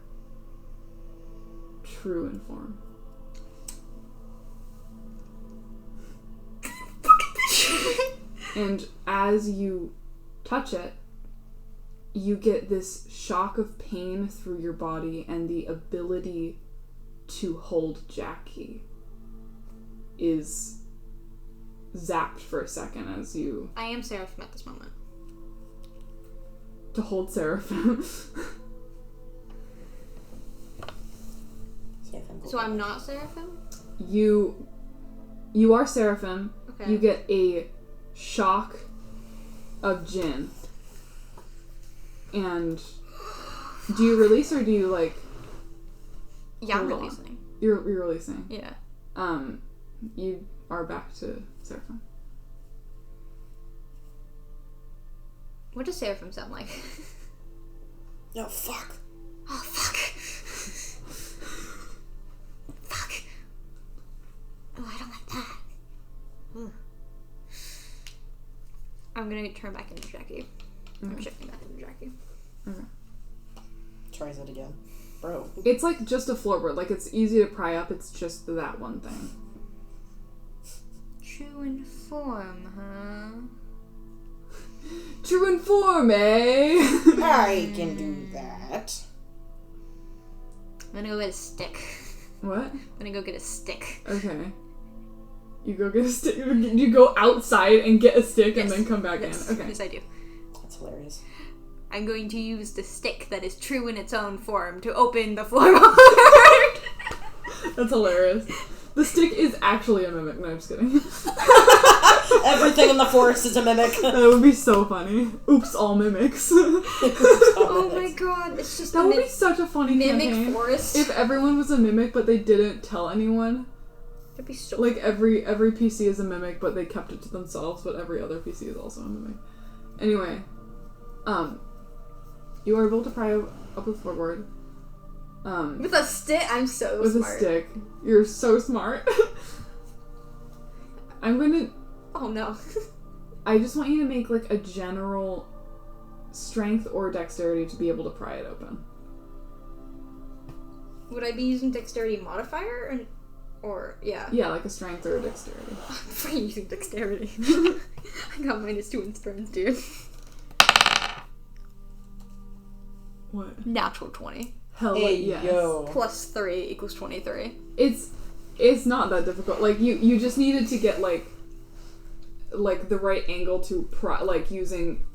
true in form. And as you touch it, you get this shock of pain through your body, and the ability to hold Jackie is zapped for a second as you... I am Seraphim at this moment. To hold Seraphim. So I'm not Seraphim? You are Seraphim. Okay. You get a shock of Jinn. And do you release or do you like... Yeah, I'm hold on? releasing. You're releasing. Yeah. You are back to Seraphim. What does Seraphim sound like? No, fuck. Oh, fuck. Fuck. Oh, I don't like that. Ooh. I'm gonna turn back into Jackie. I'm shifting back into Jackie. Okay. Tries it again. Bro. It's like just a floorboard. Like, it's easy to pry up. It's just that one thing. True in form, huh? True in form, eh? I can do that. I'm gonna go get a stick. What? I'm gonna go get a stick. Okay. You go get a stick. You go outside and get a stick and then come back Yes. in. Okay. Yes, I do. That's hilarious. I'm going to use the stick that is true in its own form to open the floorboard. That's hilarious. The stick is actually a mimic. No, I'm just kidding. Everything in the forest is a mimic. That would be so funny. Oops, all mimics. Oh my god, it's just That would be such a funny mimic campaign. forest. If everyone was a mimic, but they didn't tell anyone. That'd be so Like, every PC is a mimic, but they kept it to themselves, but every other PC is also a mimic. Anyway, you are able to pry up the floorboard. with a stick. I'm so With smart. a stick. You're so smart. I'm gonna... Oh no. I just want you to make, like, a general strength or dexterity to be able to pry it open. Would I be using dexterity modifier or yeah? Yeah, like a strength or a dexterity. I'm free using dexterity. I got -2 in strength, dude. What? Natural 20. Hell Hey, yes. yo. Plus 3 equals 23. It's not that difficult. Like, you just needed to get, like the right angle to like, using,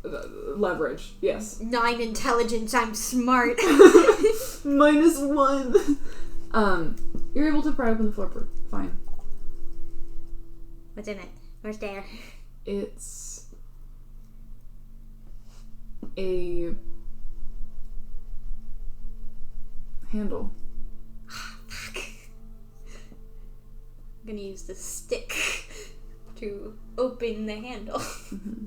leverage. Yes. 9 intelligence, I'm smart. -1. You're able to pry open the floorboard. Fine. What's in it? What's there? It's a handle. Fuck. I'm gonna use the stick to open the handle. Mm-hmm.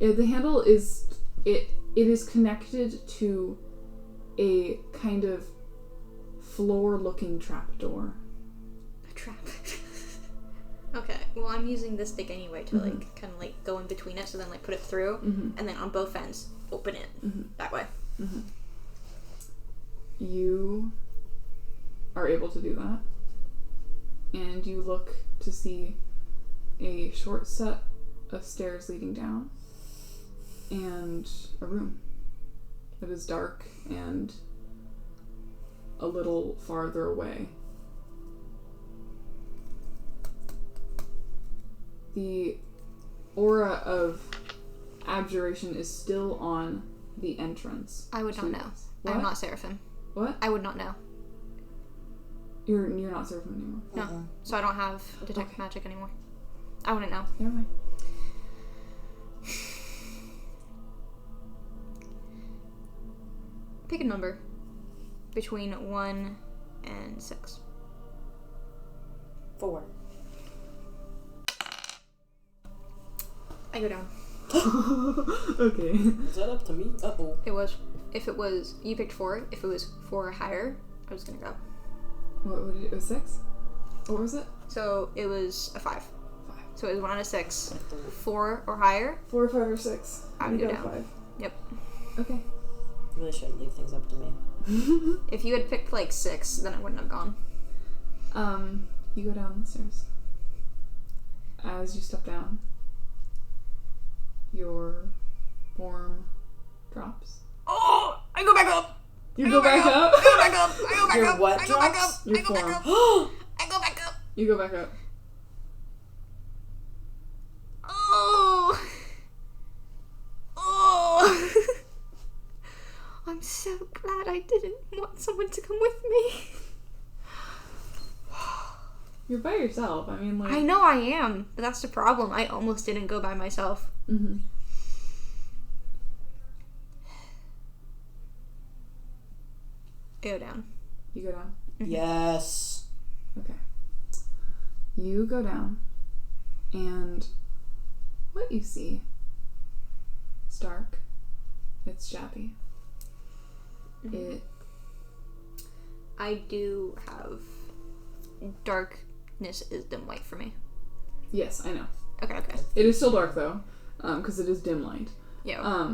The handle is it is connected to a kind of floor-looking trapdoor. A trap. Okay, well, I'm using this stick anyway to like kind of like go in between it, so then like put it through, and then on both ends open it that way. You are able to do that, and you look to see a short set of stairs leading down and a room. It is dark and a little farther away. The aura of abjuration is still on the entrance. I would not know. What? I'm not Seraphim. What? I would not know. You're not Seraphim anymore. No. So I don't have detect magic anymore. I wouldn't know. Never mind. Pick a number between 1 and 6. 4. I go down. Okay. Is that up to me? Uh-oh. It was. if it was, you picked 4. If it was 4 or higher, I was gonna go. What did it was 6? What was it? So it was a 5. 5. So it was 1 out of 6. 4 or higher. 4, 5, or 6. I would go got down. 5. Yep. Okay. Really shouldn't leave things up to me. If you had picked like 6, then I wouldn't have gone. You go down the stairs. As you step down, your form drops. Oh! I go back up! You go back up? I go back up! I go back Your up! what I go back drops? up! Your I go back form. up! I go back up! You go back up. Oh! Oh! I'm so glad I didn't want someone to come with me. You're by yourself. I mean, like... I know I am, but that's the problem. I almost didn't go by myself. Mm-hmm. I go down. You go down. Yes. Okay. You go down, and what you see, it's dark, it's shabby. Mm-hmm. I do have darkness is dim light for me. Yes, I know. Okay. It is still dark though, because it is dim light. Yeah.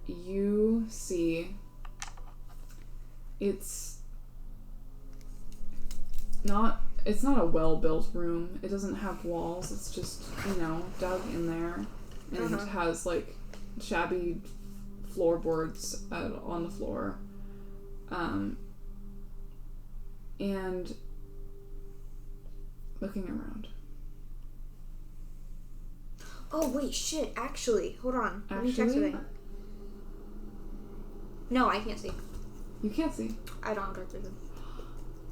You see, it's not a well-built room. It doesn't have walls. It's just, dug in there, and it has like shabby floorboards on the floor. And looking around. Oh wait, shit! Actually, hold on. Let me check Actually? something. No, I can't see. You can't see. I don't have dark vision.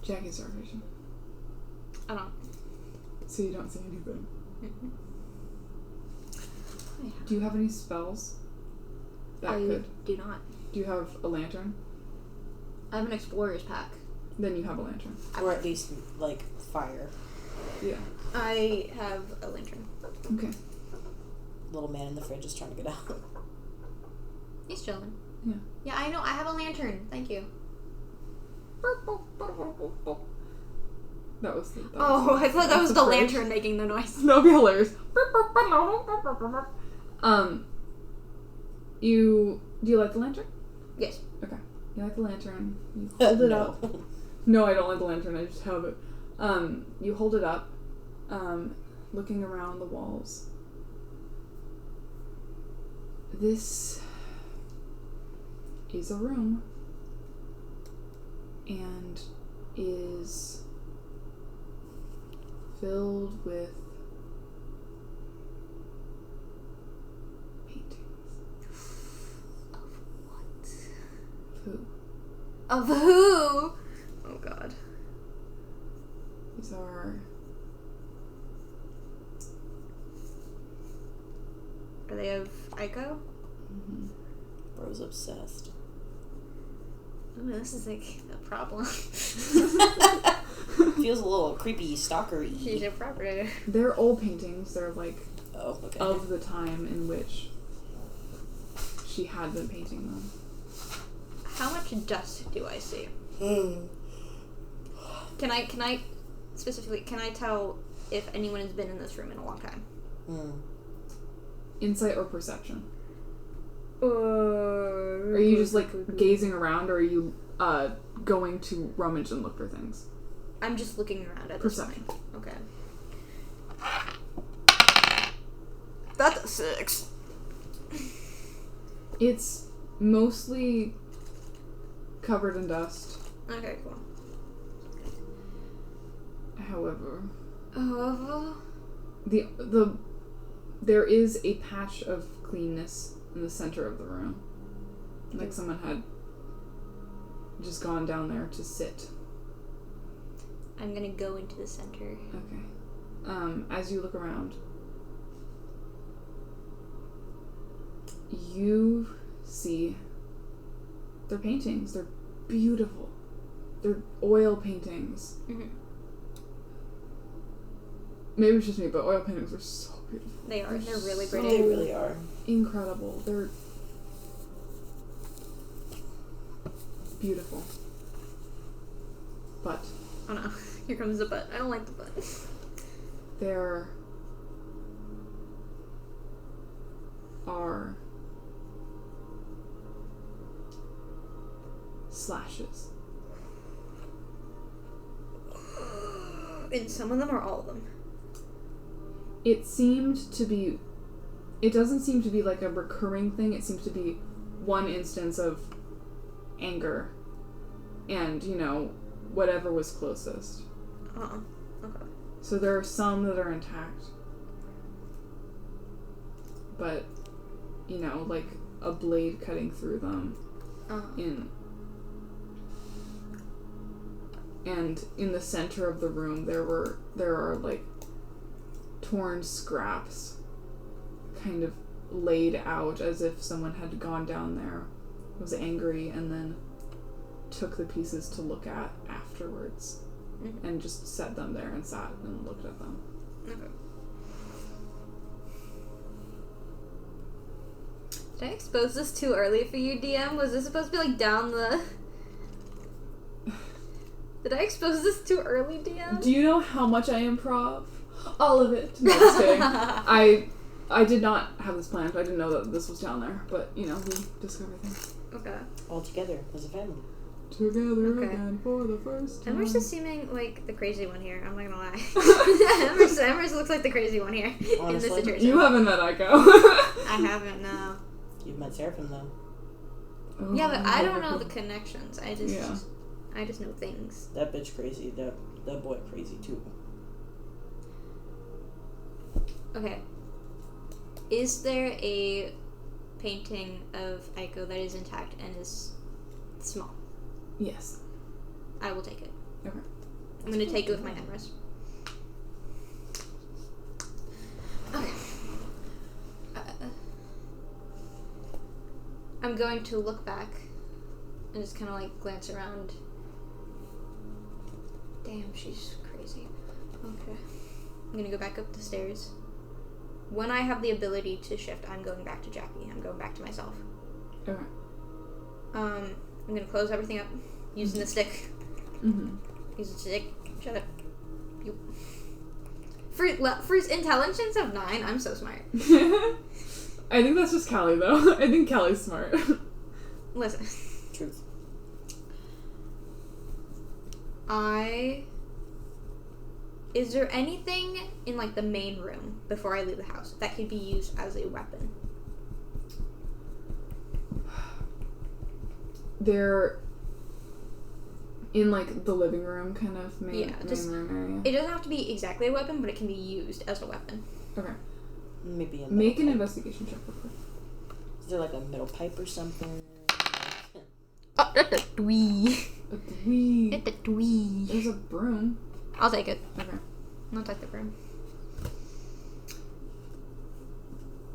Jackie's dark vision. I don't. So you don't see anything. Mm-hmm. Do you have any spells? I do not. Do you have a lantern? I have an explorer's pack. Then you have a lantern. Or at least, like, fire. Yeah. I have a lantern. Okay. Little man in the fridge is trying to get out. He's chilling. Yeah. Yeah, I know. I have a lantern. Thank you. That was the... I thought that was the fridge. lantern making the noise. That would be hilarious. Do you like the lantern? Yes. Okay. You like the lantern. You hold it up. No, I don't like the lantern. I just have it. You hold it up, looking around the walls. This is a room, and is filled with Who? Of who? Oh god. These are... Are they of Aiko? Mm-hmm. Bro's obsessed. Oh, this is like a problem. Feels a little creepy, stalker-y. She's a property. They're old paintings. They're like okay. of the time in which she had been painting them. How much dust do I see? Can I specifically, can I tell if anyone has been in this room in a long time? Insight or perception? Are Are you just like gazing around, or are you going to rummage and look for things? I'm just looking around at Perception. this point. Okay. That's a 6. It's mostly covered in dust. Okay, cool. However, Oh. there is a patch of cleanness in the center of the room. Like someone had just gone down there to sit. I'm gonna go into the center. Okay. As you look around, you see their paintings. They're beautiful. They're oil paintings. Mm-hmm. Maybe it's just me, but oil paintings are so beautiful. They are. They're really so pretty. They really are. Incredible. They're beautiful. But Oh no, here comes the butt. I don't like the butt. there are slashes. In some of them or all of them? It doesn't seem to be like a recurring thing. It seems to be one instance of anger and, whatever was closest. Okay. So there are some that are intact. But, like a blade cutting through them. And in the center of the room there are like torn scraps kind of laid out as if someone had gone down there, was angry, and then took the pieces to look at afterwards. Mm-hmm. And just set them there and sat and looked at them. Okay. Did I expose this too early for you, DM? Was this supposed to be like down the... Did I expose this too early, DM? Do you know how much I improv? All of it. No, just kidding. I did not have this planned. I didn't know that this was down there. But, we discover things. Okay. All together as a family. Together again for the first time. Emrys is seeming like the crazy one here. I'm not gonna lie. Emrys looks like the crazy one here. Honestly, in this situation. You haven't met Ico. I haven't, no. You've met Seraphim, though. Oh, Yeah, but I don't know the connections. I just know things. That bitch crazy. That boy crazy, too. Okay. Is there a painting of Ico that is intact and is small? Yes. I will take it. Okay. I'm gonna take it with my emrys. Okay. I'm going to look back and just kind of like glance around. Damn, she's crazy. Okay. I'm gonna go back up the stairs. When I have the ability to shift, I'm going back to Jackie. I'm going back to myself. Okay. I'm gonna close everything up using the stick. Mm-hmm. Use the stick. Shut up. You. For his intelligence of 9, I'm so smart. I think that's just Callie, though. I think Callie's smart. Listen. Truth. Is there anything in, like, the main room before I leave the house that could be used as a weapon? They're in, like, the living room kind of main room area. It doesn't have to be exactly a weapon, but it can be used as a weapon. Okay. Maybe Make an investigation check real quick. Is there like a metal pipe or something? Oh, that's a dwee. A dwee. It's a dwee. There's a broom. I'll take it. Okay. I'll take the broom.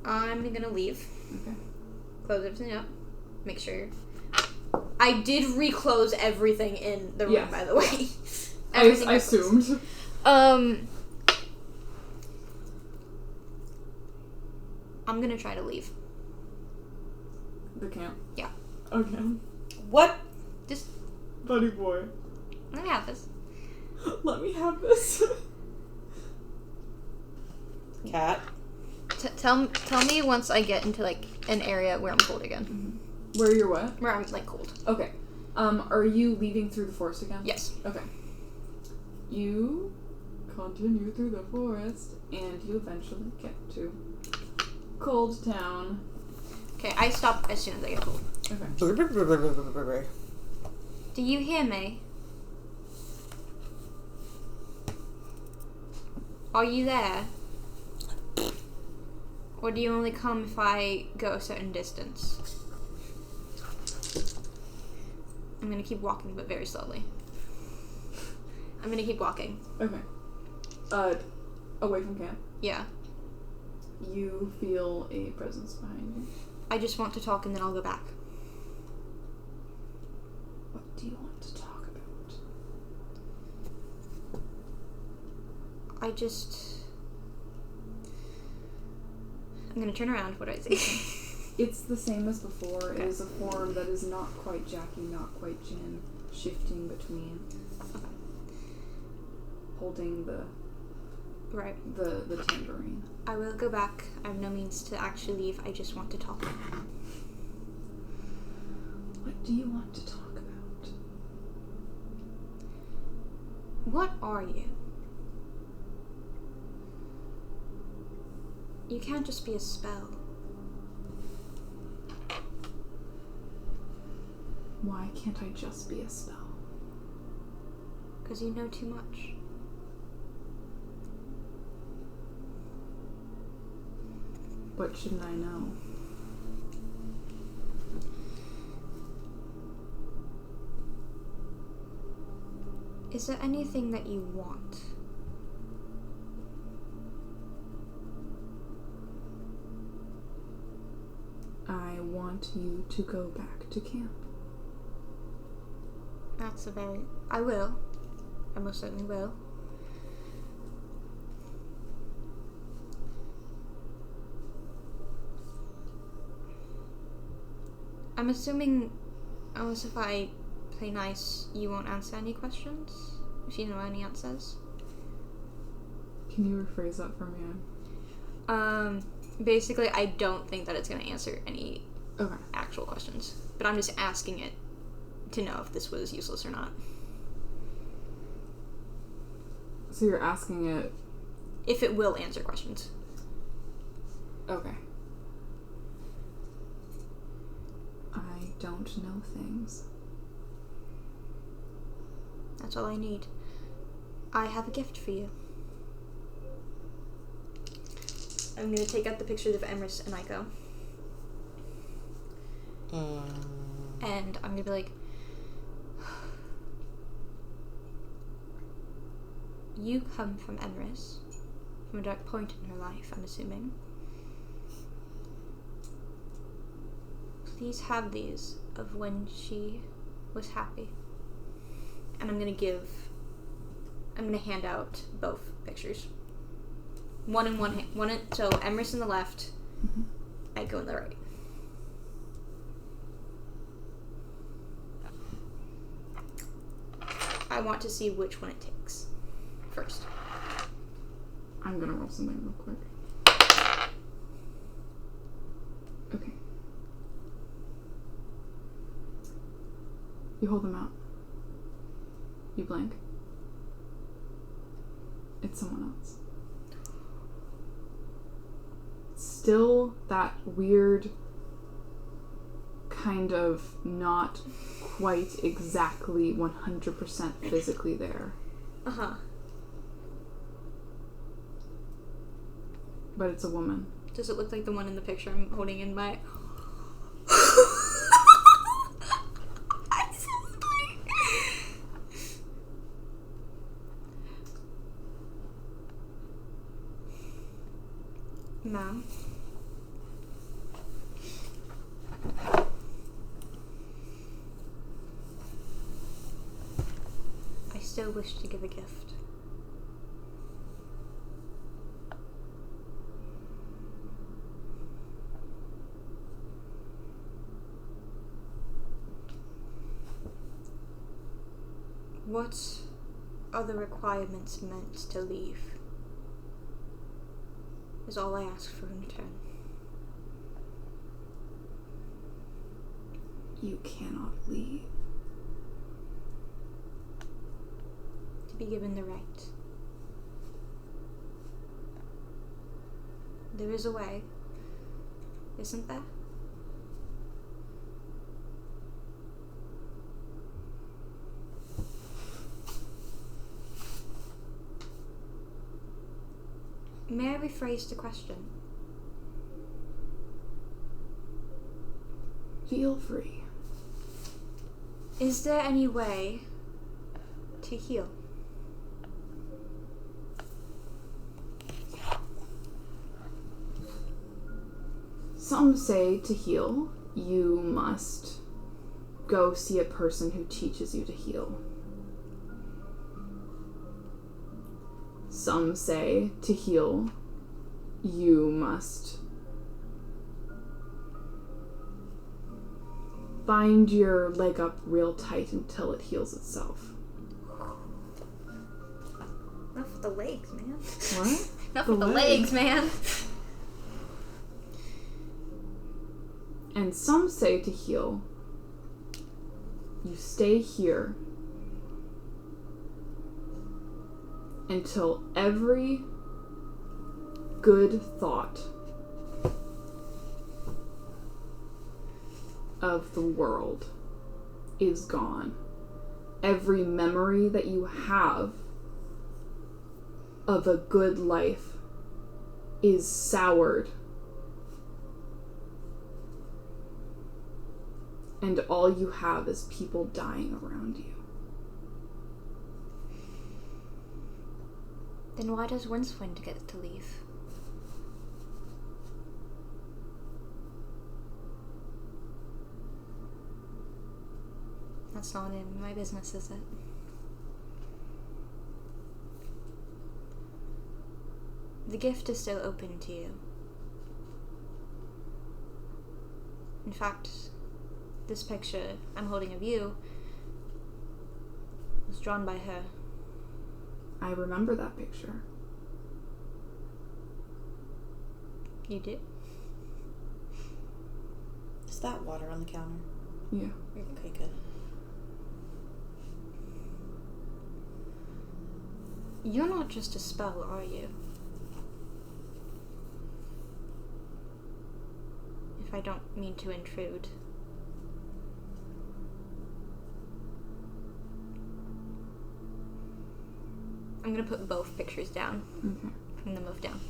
I'm gonna leave. Okay. Close everything up. Make sure. I did reclose everything in the room, yes. by the way. I assumed. I'm gonna try to leave. The camp? Yeah. Okay. What? Just Buddy boy. let me have this. Let me have this. Cat? Tell me once I get into, like, an area where I'm cold again. Mm-hmm. Where you're what? Where I'm, like, cold. Okay. Are you leaving through the forest again? Yes. Okay. You continue through the forest, and you eventually get to Cold Town. Okay, I stop as soon as I get cold. Okay. Do you hear me? Are you there? Or do you only come if I go a certain distance? I'm gonna keep walking, but very slowly. I'm gonna keep walking. Okay. Away from camp. Yeah. You feel a presence behind you. I just want to talk and then I'll go back. What do you want to talk about? I'm gonna turn around. What do I see? It's the same as before. It is a form that is not quite Jackie, not quite Jin, shifting between. Okay. Holding the tambourine. I will go back. I have no means to actually leave. I just want to talk. What do you want to talk about? What are you? You can't just be a spell. Why can't I just be a spell? Because you know too much. What shouldn't I know? Is there anything that you want? I want you to go back to camp. That's a very... I will. I most certainly will. I'm assuming, unless if I play nice, you won't answer any questions? If you know any answers? Can you rephrase that for me? Basically, I don't think that it's going to answer any Okay. actual questions. But I'm just asking it to know if this was useless or not. So you're asking it... If it will answer questions. Okay. I don't know things. That's all I need. I have a gift for you. I'm going to take out the pictures of Emrys and Aiko. And I'm going to be like, you come from Emrys, from a dark point in her life, I'm assuming. Please have these of when she was happy. And I'm going to hand out both pictures. One in one hand. So Emrys in the left, Aiko in the right. I want to see which one it takes first. I'm gonna roll something real quick. Okay. You hold them out. You blank. It's someone else. Still that weird kind of not quite exactly 100% physically there. Uh-huh. But it's a woman. Does it look like the one in the picture I'm holding in my... I'm so sorry. Ma'am. I still wish to give a gift. What are the requirements meant to leave? Is all I ask for in return. You cannot leave. To be given the right. There is a way, isn't there? May I rephrase the question? Feel free. Is there any way to heal? Some say to heal, you must go see a person who teaches you to heal. Some say to heal, you must bind your leg up real tight until it heals itself. Enough with the legs, man. What? Enough with the legs, man. And some say to heal, you stay here until every good thought of the world is gone. Every memory that you have of a good life is soured. And all you have is people dying around you. Then why does Rincewind get to leave? That's not in my business, is it? The gift is still open to you. In fact, this picture I'm holding of you was drawn by her. I remember that picture. You do? Is that water on the counter? Yeah. Okay, good. You're not just a spell, are you? If I don't mean to intrude. I'm gonna put both pictures down. Okay. I'm gonna move down.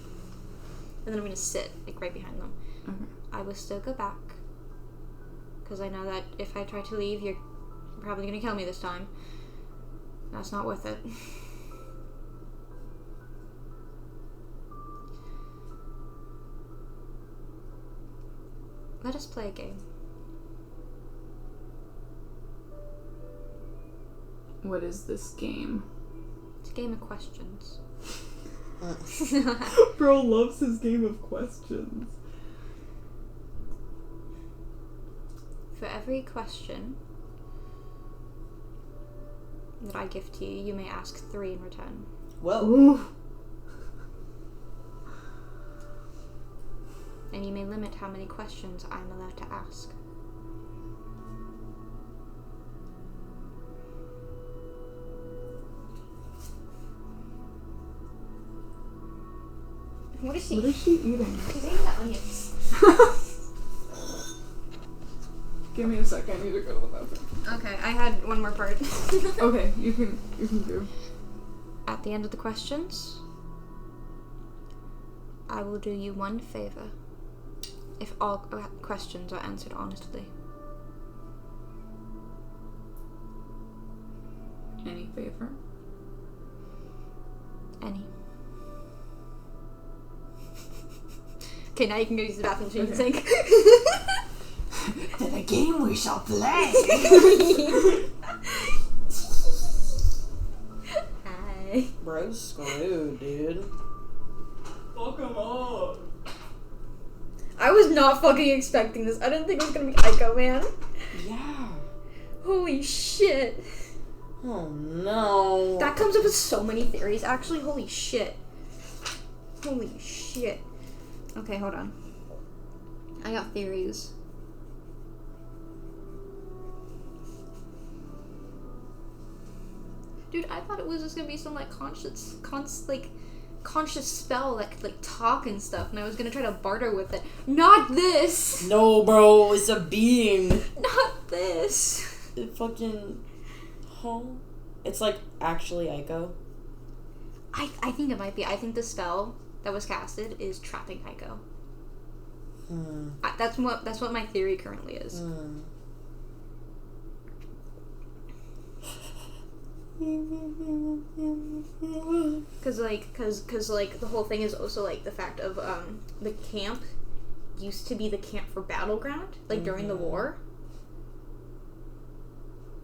And then I'm gonna sit, like, right behind them. Okay. I will still go back. Because I know that if I try to leave, you're probably gonna kill me this time. That's not worth it. Let us play a game. What is this game? It's a game of questions. Bro loves his game of questions. For every question that I give to you, you may ask 3 in return. Whoa. Ooh. And you may limit how many questions I'm allowed to ask. What is she? What is she eating? She's eating the onions. Give me a sec, I need to go to the bathroom. Okay, I had one more part. Okay, you can do. At the end of the questions, I will do you one favor. If all questions are answered honestly. Any favor? Any. Okay, now you can go use the bathroom so you can sink. Then a game we shall play. Hi. Bro's screwed, dude. Welcome on. I was not fucking expecting this. I didn't think it was gonna be Ico, man. Yeah. Holy shit. Oh no. That comes up with so many theories, actually. Holy shit. Holy shit. Okay, hold on. I got theories. Dude, I thought it was just gonna be some like conscious spell that could like talk and stuff, and I was gonna try to barter with it. Not this! No, bro, it's a being. Not this! It fucking. Huh? It's like actually Ico. I think it might be. I think the spell that was casted is trapping Ico. That's what my theory currently is. Cause the whole thing is also like the fact of the camp used to be the camp for battleground, like during the war.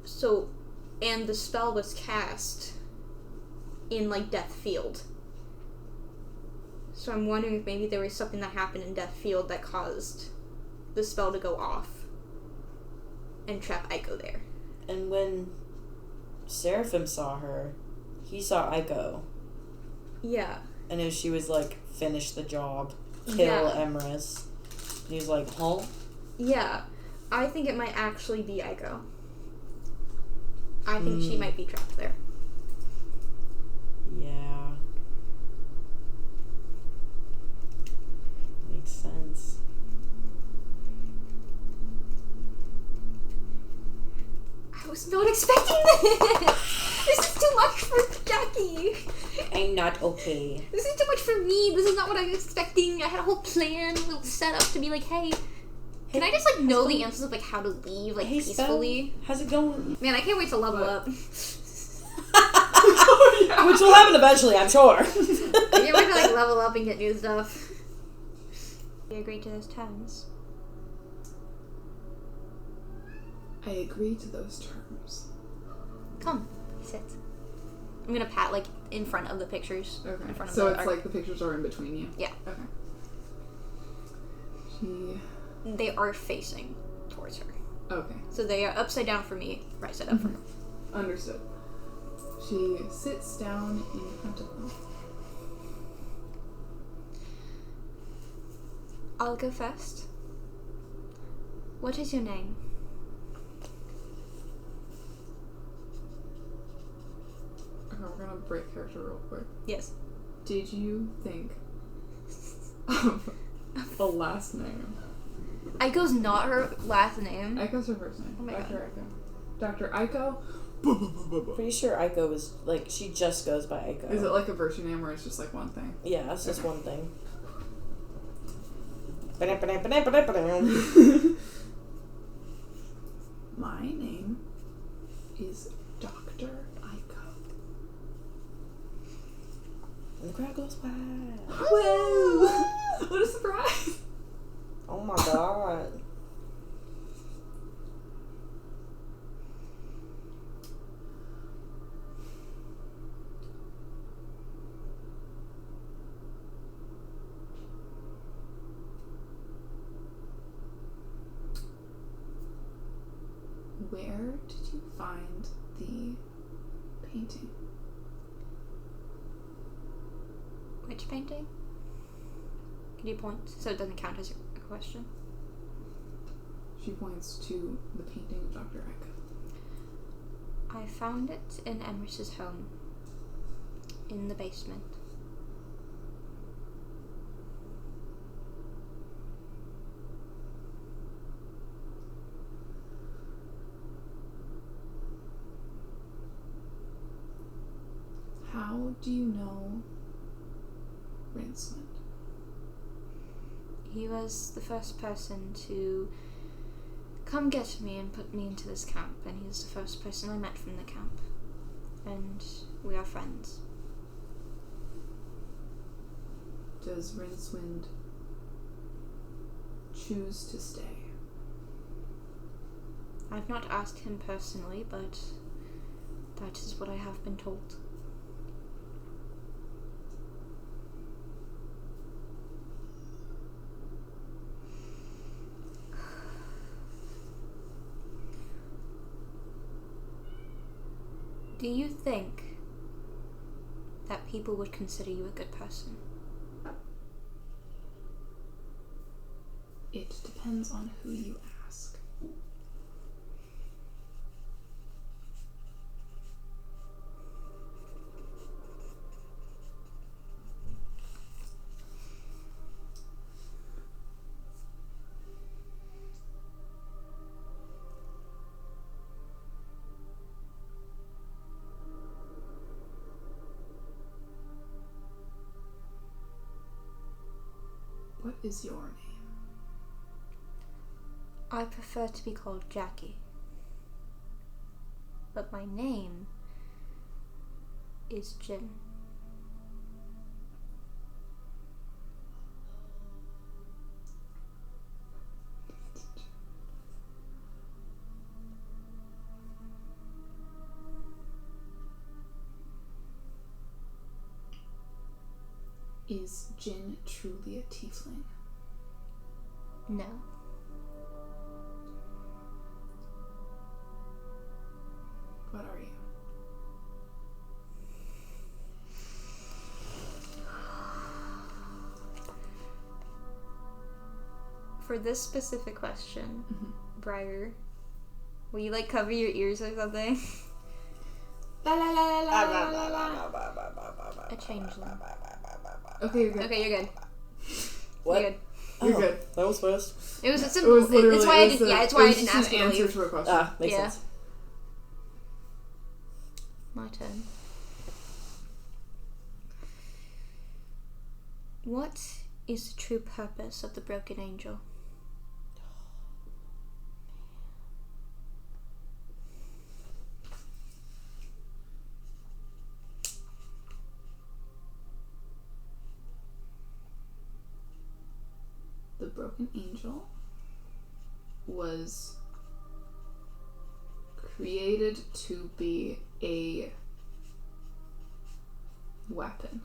So, and the spell was cast in like Death Field. So I'm wondering if maybe there was something that happened in Death Field that caused the spell to go off. and trap Aiko there. And when Seraphim saw her, he saw Aiko. Yeah. And as she was like, finish the job, kill Yeah. Emrys. And he was like, huh? Yeah. I think it might actually be Aiko. I think she might be trapped there. Yeah. Makes sense. I was not expecting this! This is too much for Jackie! I'm not okay. This is too much for me. This is not what I was expecting. I had a whole plan, a little setup to be like, hey, can I just like know the answers of like how to leave like peacefully? How's it going? Man, I can't wait to level up. Which will happen eventually, I'm sure. I can't wait to like level up and get new stuff. We agreed to those terms. I agree to those terms. Come, sit. I'm gonna pat like in front of the pictures. Okay. In front of So the it's arc. like the pictures are in between you? Yeah. Okay. They are facing towards her. Okay. So they are upside down for me, right side up for her. Understood. She sits down in front of them. I'll go first. What is your name? Okay, we're gonna break character real quick. Yes. Did you think of a last name? Aiko's not her last name. Aiko's her first name. Oh my Dr. God. Aiko. Dr. Aiko? Pretty sure Aiko was, like, she just goes by Aiko. Is it like a virtue name where it's just like one thing? Yeah, it's just one thing. My name is Dr. Aiko. And the crowd goes wild. Whoa! What a surprise! Oh my god. Where did you find the painting? Which painting? Can you point so it doesn't count as a question? She points to the painting of Dr. Aiko. I found it in Emrys's home. In the basement. How do you know Rincewind? He was the first person to come get me and put me into this camp, and he was the first person I met from the camp. And we are friends. Does Rincewind choose to stay? I've not asked him personally, but that is what I have been told. Do you think that people would consider you a good person? It depends on who you ask. What is your name? I prefer to be called Jackie. But my name is Jin. Is Jin truly a tiefling? No. for this specific question, Briar, will you like cover your ears or something? La la la la la la la. A changeling. Okay, you're good. Okay, you're good. What? You're good. You're good. That was first. It was a simple. It's why I didn't. Yeah, it's why I didn't ask you to answer leave. to a question. Makes Yeah. sense. My turn. What is the true purpose of the broken angel? The broken angel was created to be a weapon.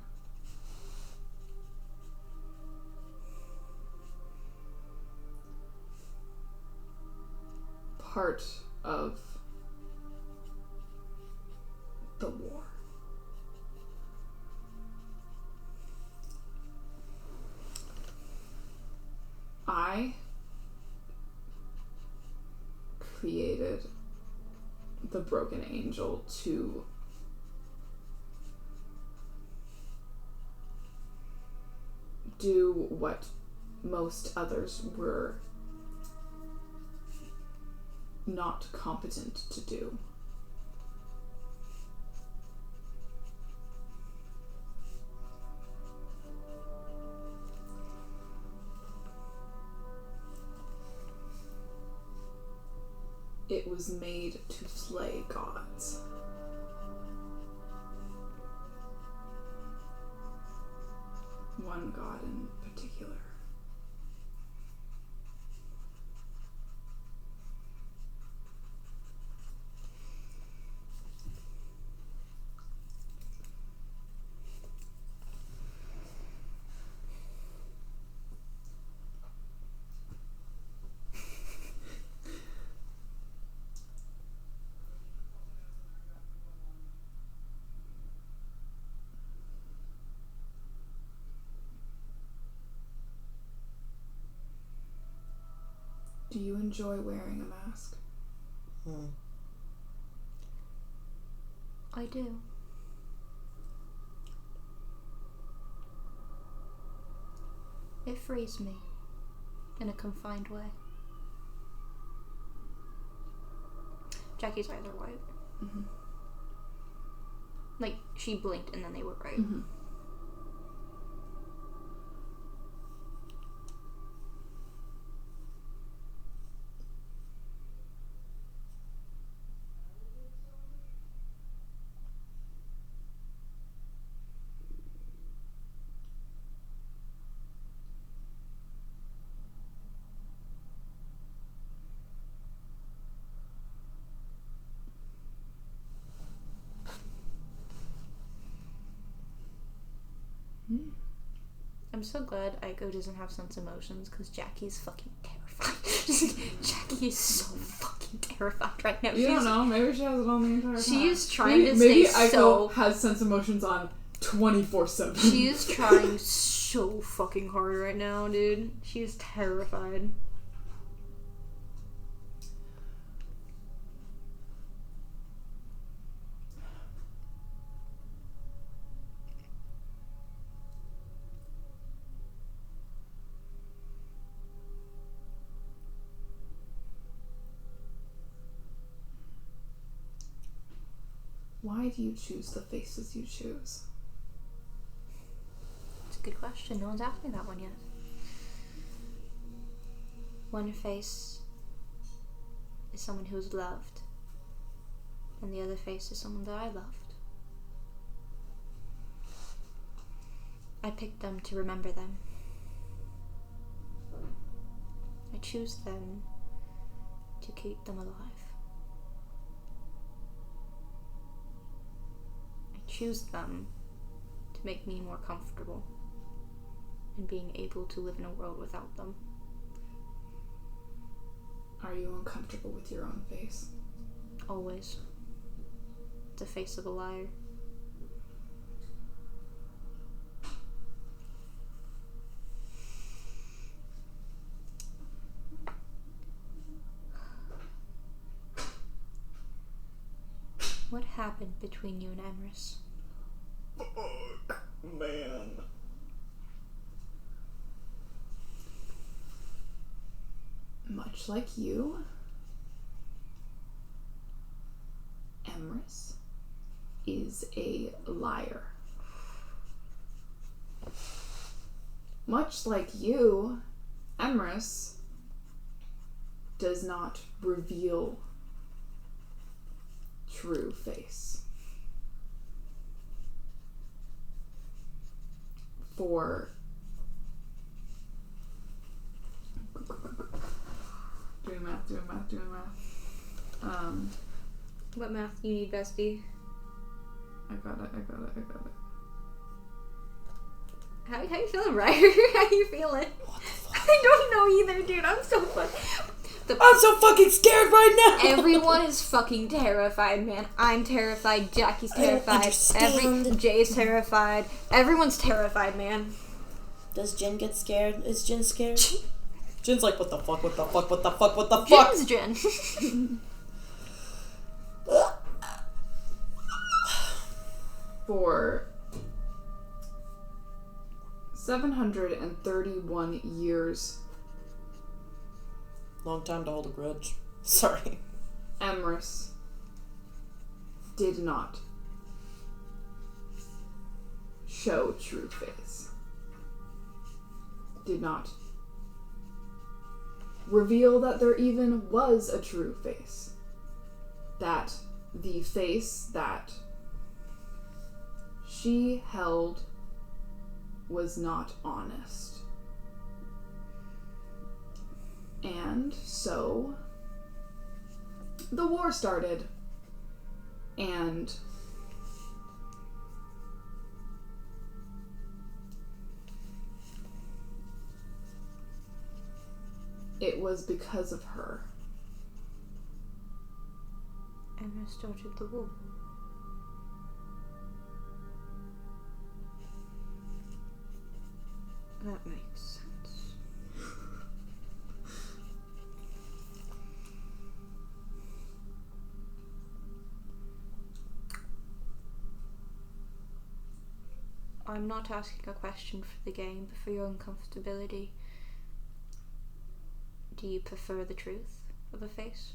Part of the war. I created the broken angel to do what most others were not competent to do. It was made to slay gods. One god in particular. Do you enjoy wearing a mask? I do. It frees me in a confined way. Jackie's eyes are white. Mm-hmm. Like, she blinked and then they were right. Mm-hmm. I'm so glad Aiko doesn't have sense emotions because Jackie's fucking terrified. Jackie is so fucking terrified right now. You don't know. Maybe she has it on the entire time. She is trying to maybe stay Aiko so... has sense emotions on 24/7. She is trying so fucking hard right now, dude. She is terrified. Why do you choose the faces you choose? It's a good question. No one's asked me that one yet. One face is someone who's loved, and the other face is someone that I loved. I picked them to remember them. I choose them to keep them alive. Choose them to make me more comfortable in being able to live in a world without them. Are you uncomfortable with your own face? Always. The face of a liar. What happened between you and Emrys? Fuck, man. Much like you, Emrys is a liar. Much like you, Emrys does not reveal true face. For doing math. What math do you need, bestie? I got it. How you feeling, Briar? How you feeling? What the fuck? I don't know either, dude. I'm so I'm so fucking scared right now! Everyone is fucking terrified, man. I'm terrified. Jackie's terrified. Jay's terrified. Everyone's terrified, man. Does Jin get scared? Is Jin scared? Jin's like, what the fuck? Jin's Jin. For 731 years, Long time to hold a grudge. Sorry. Emrys did not show true face. Did not reveal that there even was a true face. That the face that she held was not honest. And so the war started, and it was because of her. Emrys started the war. That makes sense. I'm not asking a question for the game, but for your own comfortability. Do you prefer the truth of a face?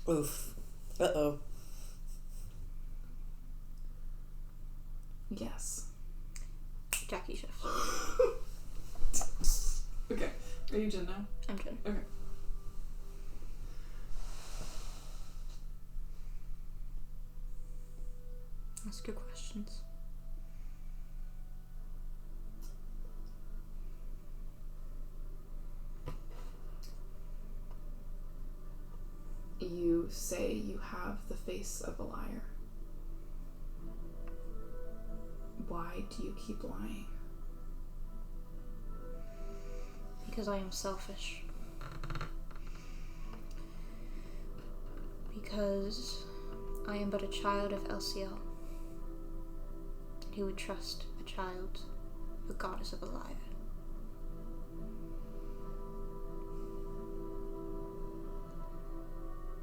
Oof. Uh-oh. Yes. Jackie shifts. Okay. Are you Jin now? I'm Jin. Okay. Ask your questions. You say you have the face of a liar. Why do you keep lying? Because I am selfish. Because I am but a child of LCL. Who would trust a child, a goddess of a liar?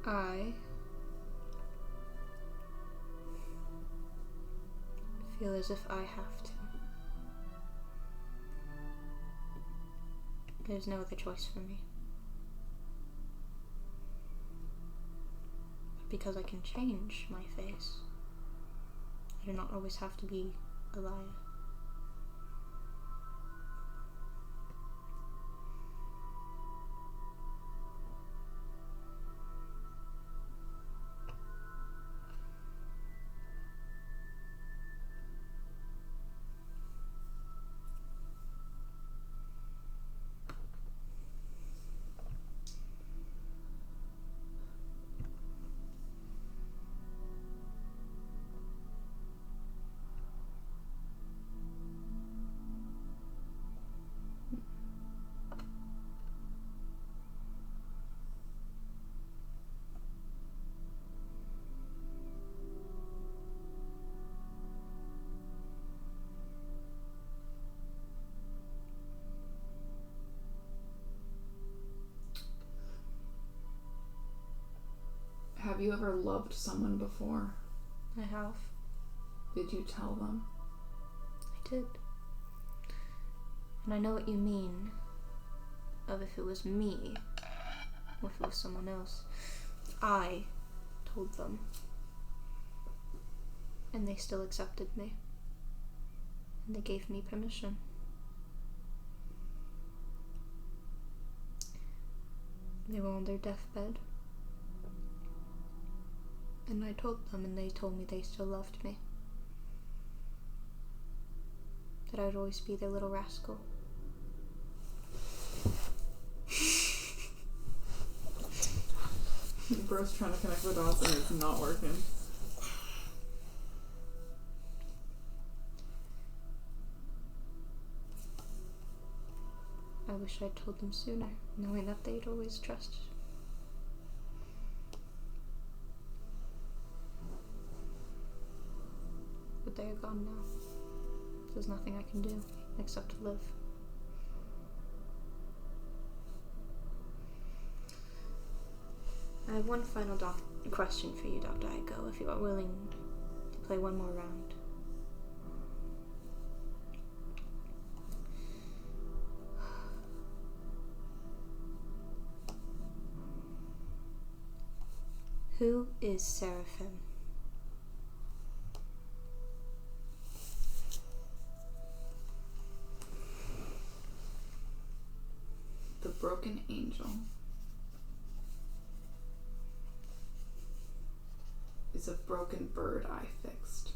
I feel as if I have to. There's no other choice for me. But because I can change my face, I do not always have to be a liar. Have you ever loved someone before? I have. Did you tell them? I did. And I know what you mean. Of if it was me, or if it was someone else. I told them. And they still accepted me. And they gave me permission. They were on their deathbed. And I told them, and they told me they still loved me. That I would always be their little rascal. Bro's trying to connect the dots and it's not working. I wish I'd told them sooner, knowing that they'd always trust. But they are gone now. There's nothing I can do except to live. I have one final question for you, Dr. Aiko, if you are willing to play one more round. Who is Seraphim? The broken angel is a broken bird I fixed.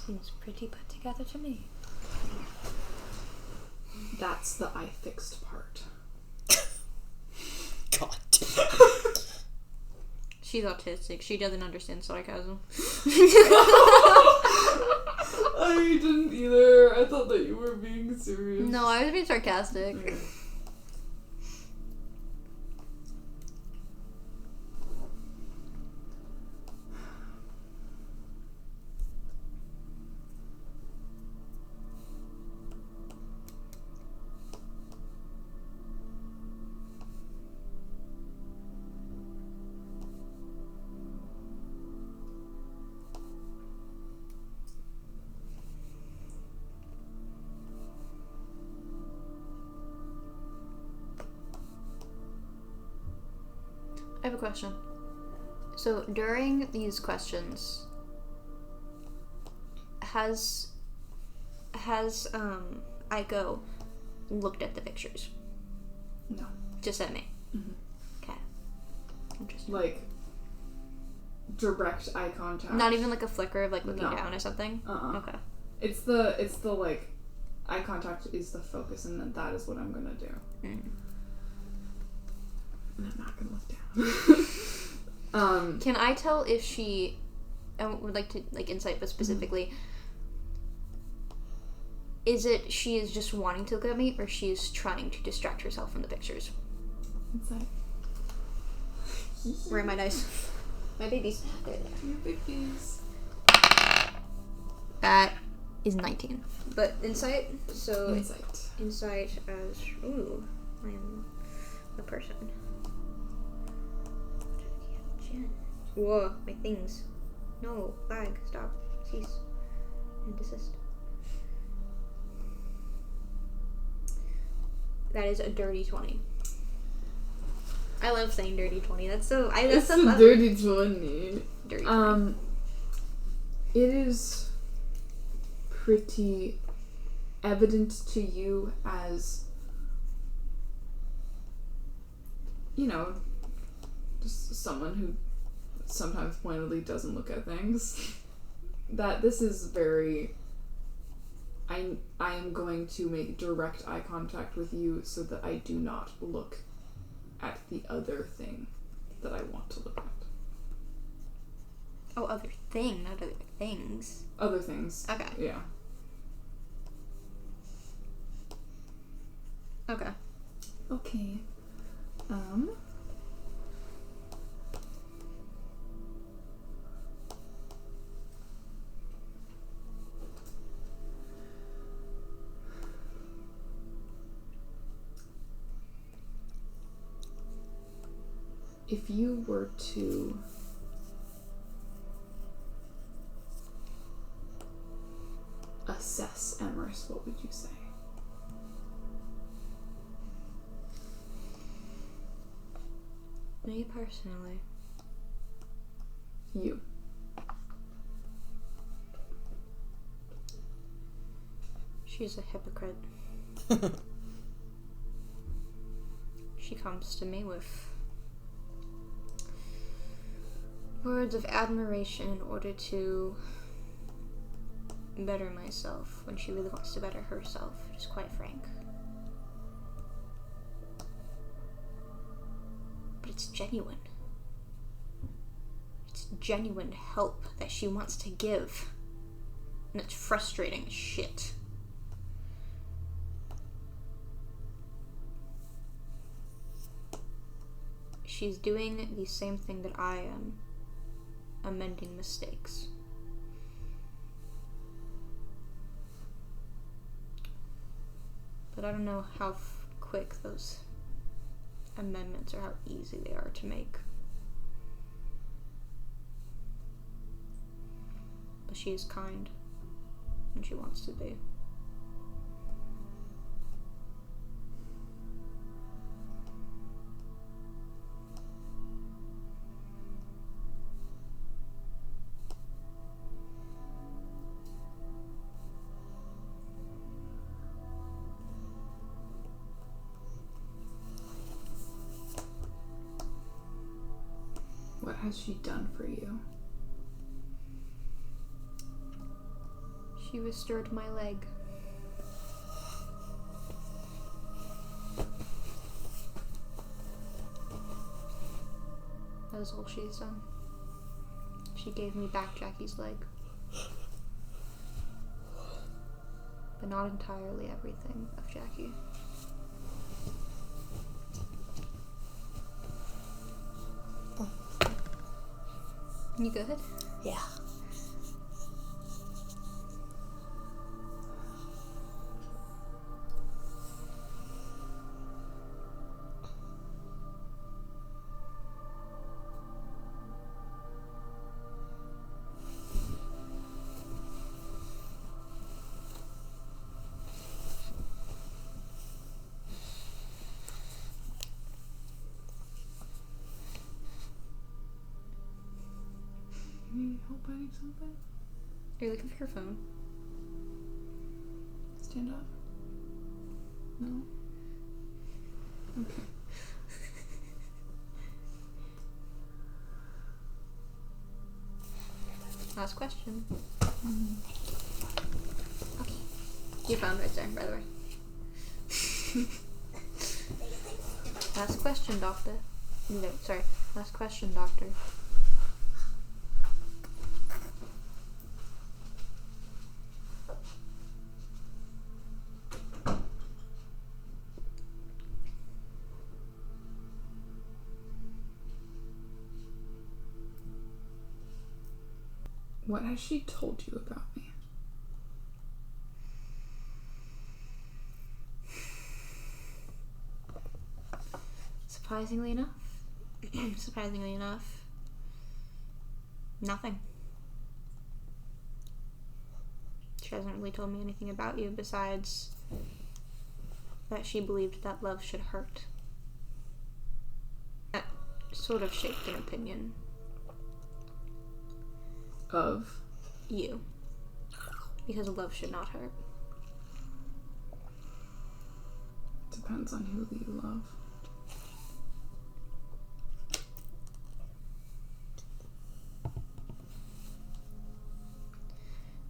Seems pretty put together to me. That's the I fixed part. God. She's autistic. She doesn't understand sarcasm. I didn't either. I thought that you were being serious. No, I was being sarcastic. Okay. I have a question. So during these questions, has Aiko looked at the pictures? No. Just at me. Mm-hmm. Okay. Interesting. Like direct eye contact. Not even like a flicker of like looking No. down or something. Okay. It's the like eye contact is the focus, and that is what I'm gonna do. Mm. And I'm not gonna look down. Can I tell if she? I would like to like insight, but specifically, is it she is just wanting to look at me, or she is trying to distract herself from the pictures? Inside. Where are my dice? My babies. They're there. Your babies. That is 19. But insight. So Insight. insight as I am a person. Whoa, my things. No, lag, stop, cease, and desist. That is a dirty 20. I love saying dirty 20. That's so. That's It's so a fun. dirty 20. Dirty 20. It is pretty evident to you as, you know, just someone who sometimes pointedly doesn't look at things, that this is very, I am going to make direct eye contact with you so that I do not look at the other thing that I want to look at. Oh, other thing, not other things. Other things. Okay. Yeah. Okay. Okay. If you were to assess Emrys, what would you say? Me personally. You. She's a hypocrite. She comes to me with words of admiration in order to better myself when she really wants to better herself, just quite frank. But it's genuine. It's genuine help that she wants to give. And it's frustrating as shit. She's doing the same thing that I am, amending mistakes. But I don't know how quick those amendments or how easy they are to make. But she is kind, and she wants to be. What has she done for you? She restored my leg. That is all she's done. She gave me back Jackie's leg. But not entirely everything of Jackie. You good? Yeah. Need help finding something? Are you looking for your phone? Stand up. No? Okay. Last question. Okay. Your phone right there, by the way. Last question, doctor. No, sorry. Last question, doctor. What has she told you about me? Surprisingly enough, nothing. She hasn't really told me anything about you besides that she believed that love should hurt. That sort of shaped an opinion. Of? You. Because love should not hurt. Depends on who you love.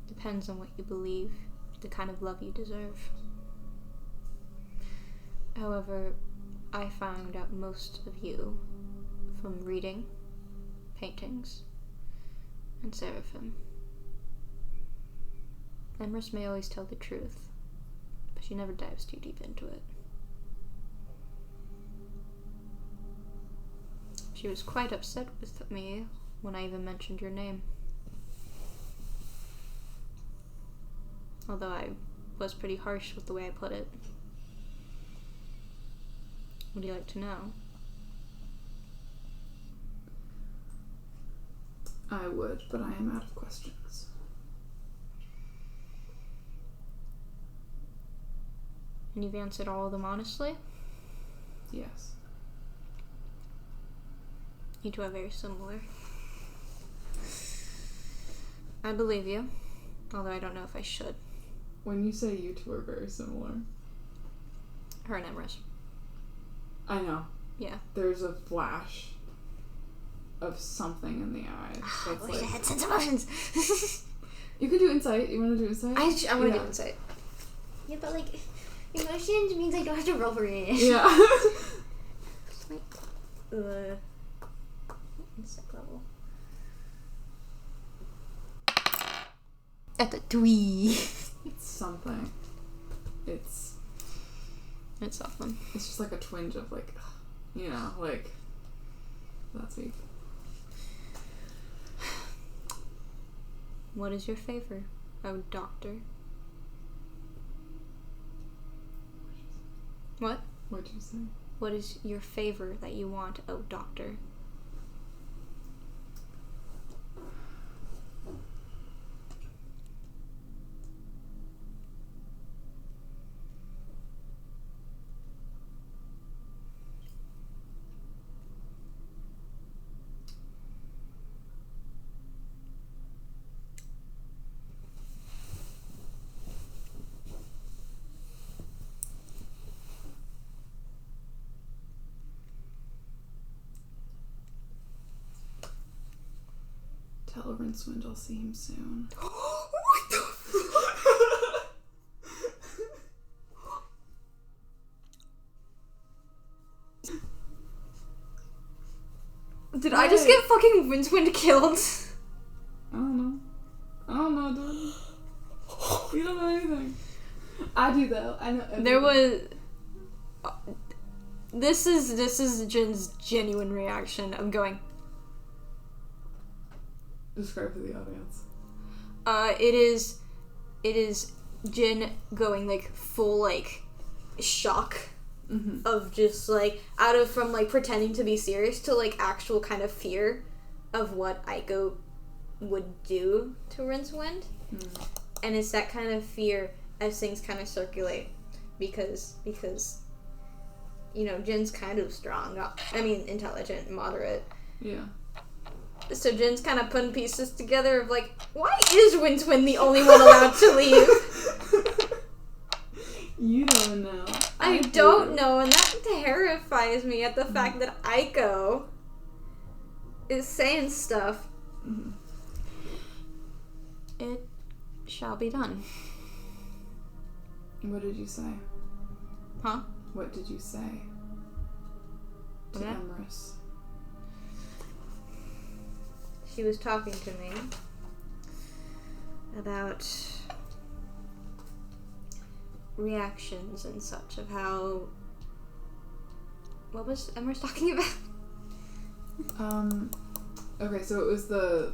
Depends on what you believe, the kind of love you deserve. However, I found out most of you from reading, paintings, and Seraphim. Emrys may always tell the truth, but she never dives too deep into it. She was quite upset with me when I even mentioned your name. Although I was pretty harsh with the way I put it. Would you like to know? I would, but I am out of questions. And you've answered all of them honestly? Yes. You two are very similar. I believe you, although I don't know if I should. When you say you two are very similar. Her and Emrys. I know. Yeah. There's a flash of something in the eyes. That's I wish I like... had sense emotions. You can do insight. You want to do insight? I want to do insight. Yeah, but like, emotions means I don't have to roll for it. Yeah. Insight level. At the 3. It's something. It's something. It's just like a twinge of like, you know, like, that's weak. What is your favor, oh doctor? What? What'd you say? What is your favor that you want, oh doctor? Tell Rincewind I'll see him soon. What the Did I just get fucking Rincewind killed? I don't know, dude. You don't know anything. I do though. I know everything. There was. This is Jin's genuine reaction of going. Describe to the audience. It is Jin going like full like shock of just like from like pretending to be serious to like actual kind of fear of what Aiko would do to Rincewind. And it's that kind of fear as things kind of circulate because you know Jin's kind of strong. I mean intelligent, moderate. Yeah. So Jin's kind of putting pieces together of like, why is Rincewind the only one allowed to leave? You don't know. I don't know, and that terrifies me at the fact that Aiko is saying stuff. It shall be done. What did you say? Huh? What did you say to Okay. Emrys? She was talking to me about reactions and such of how... What was Emrys talking about? Okay, so it was the...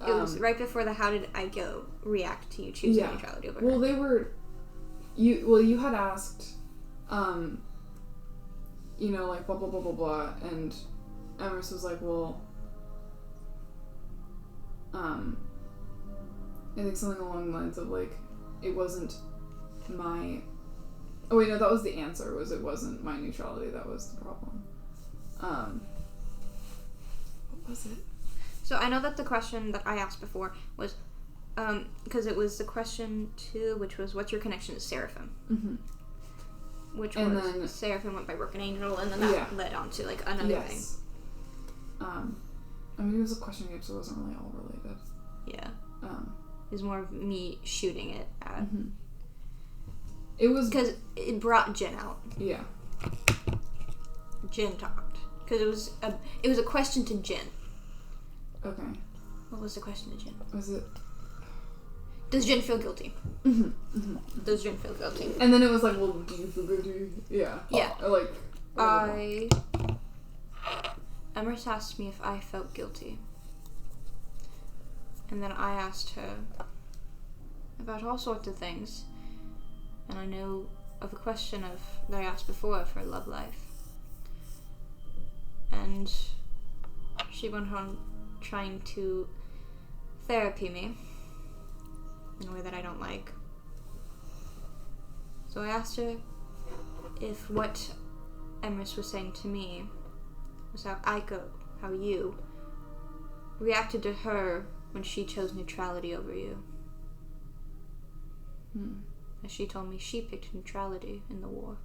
it was right before the how did Aiko react to you choosing neutrality over her. Well, they were... You had asked, you know, like, blah, blah, blah, blah, blah, and Emrys was like, well... I think something along the lines of like, it wasn't my... Oh wait, no, that was the answer, was it wasn't my neutrality, that was the problem. What was it? So I know that the question that I asked before was, because it was the question 2, which was, what's your connection to Seraphim? Which And was, then- Seraphim went by Broken Angel, and then that led on to, like, another thing. I mean, it was a question game, so it wasn't really all related. Yeah. It was more of me shooting it at... It was... Because it brought Jin out. Yeah. Jin talked. Because it was a question to Jin. Okay. What was the question to Jin? Was it... Does Jin feel guilty? Does Jin feel guilty? And then it was like, well, do you feel guilty? Yeah. Yeah. Like... Emrys asked me if I felt guilty. And then I asked her about all sorts of things. And I know of a question that I asked before of her love life. And she went on trying to therapy me in a way that I don't like. So I asked her if what Emrys was saying to me was how you reacted to her when she chose neutrality over you. As she told me she picked neutrality in the war.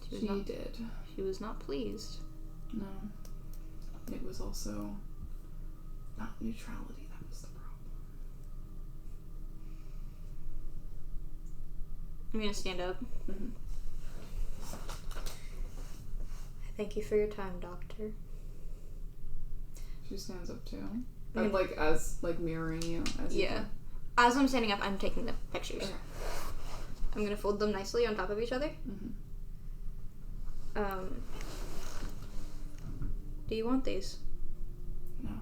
She did. She was not pleased. No. It was also not neutrality that was the problem. I'm gonna stand up. Mm-hmm. Thank you for your time, Doctor. She stands up too. And mirroring you as you do. As I'm standing up, I'm taking the pictures. Okay. I'm gonna fold them nicely on top of each other. Mm-hmm. Do you want these? No.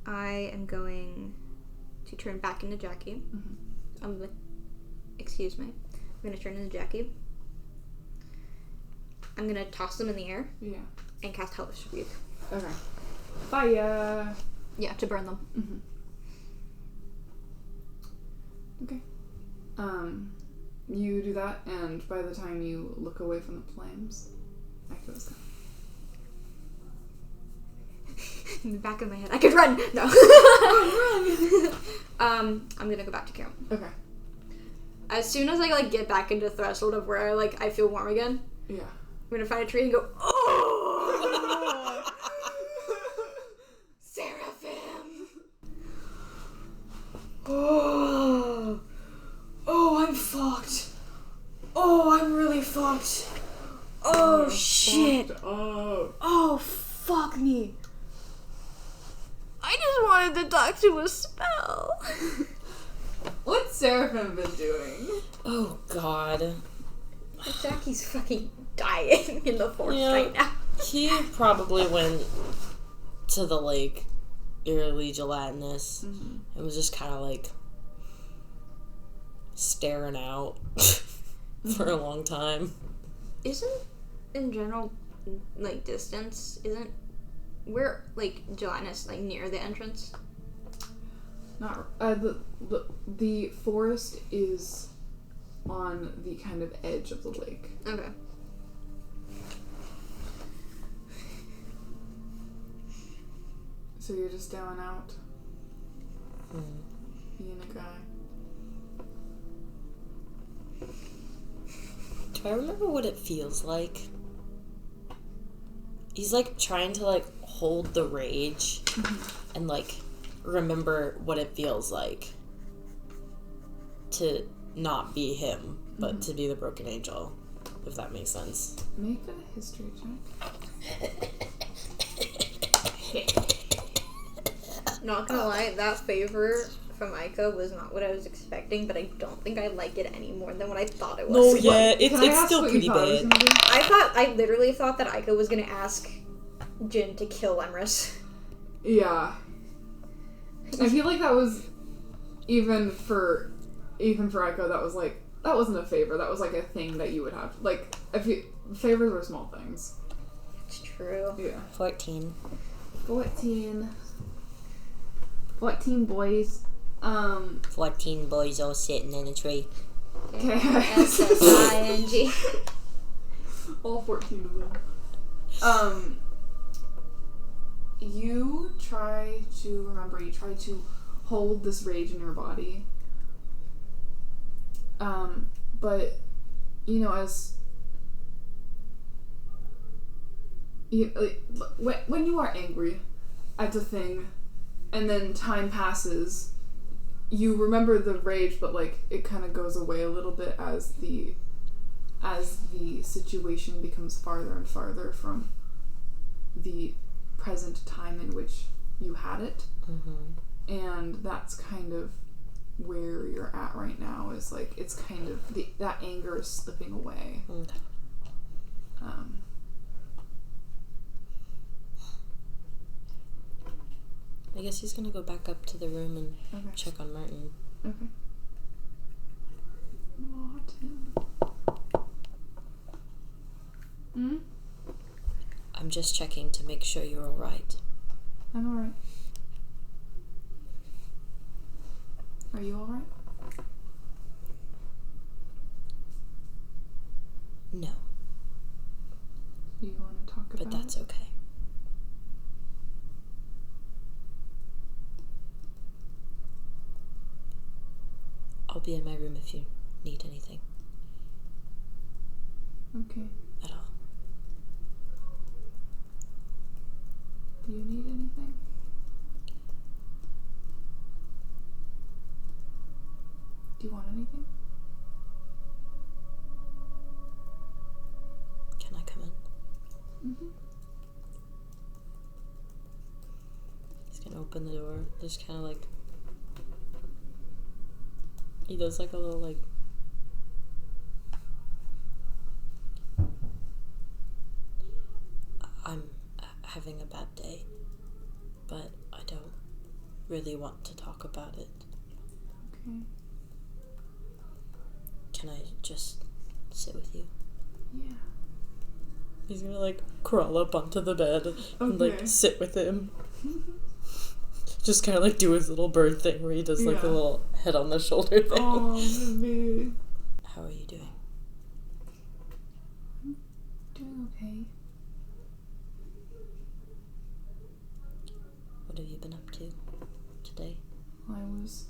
I am going to turn back into Jackie. Mm-hmm. Excuse me. I'm gonna turn into Jackie. I'm gonna toss them in the air. Yeah. And cast Hellish Rebuke. Okay. Fire! Yeah, to burn them. Mm-hmm. Okay. You do that, and by the time you look away from the flames, Echo's gone. In the back of my head, I could run! No. I'm gonna go back to camp. Okay. As soon as I, get back into threshold of where, I feel warm again, Yeah. I'm gonna find a tree and go, oh! Seraphim! Oh! Oh, I'm fucked. Oh, I'm really fucked. Oh, shit. Fucked up. Oh, fuck me. I just wanted to talk to a spell. What's Seraphim been doing? Oh, God. Jackie's fucking dying in the forest right now. He probably went to the lake, eerily gelatinous, and was just kind of, staring out for a long time. Isn't, in general, distance, we're, gelatinous, near the entrance? Not, the forest is on the kind of edge of the lake. Okay. So you're just down out. Being a guy. Do I remember what it feels like? He's trying to hold the rage and remember what it feels like to not be him, but to be the broken angel, if that makes sense. Make a history check. Not gonna lie, that favor from Ica was not what I was expecting, but I don't think I like it any more than what I thought it was. No, yeah, it's still pretty bad. I literally thought that Ica was gonna ask Jin to kill Emrys. Yeah. I feel like that was, even for Ica, that was that wasn't a favor, that was a thing that you would have. Favors were small things. It's true. Yeah. 14 boys. 14 boys all sitting in a tree. Okay. S-S-I-N-G. All 14 of them. You try to hold this rage in your body. But, as when you are angry at a thing, and then time passes, you remember the rage, but it kind of goes away a little bit as the situation becomes farther and farther from the present time in which you had it. And that's kind of where you're at right now, is it's kind of that anger is slipping away. I guess he's gonna go back up to the room and check on Martin. Okay. Martin. I'm just checking to make sure you're alright. I'm alright. Are you alright? No, You want to talk about but that's it? okay. I'll be in my room if you need anything Okay. at all. Do you need anything? Do you want anything? Can I come in? Mm-hmm. He's gonna open the door. Just kind of like. He does like a little like. I'm having a bad day, but I don't really want to talk about it. Okay. Can I just sit with you? Yeah. He's gonna like crawl up onto the bed and like Okay. sit with him. Just kind of like do his little bird thing where he does like a Yeah. little head on the shoulder thing. Oh, baby. How are you doing? Doing okay. What have you been up to today? I was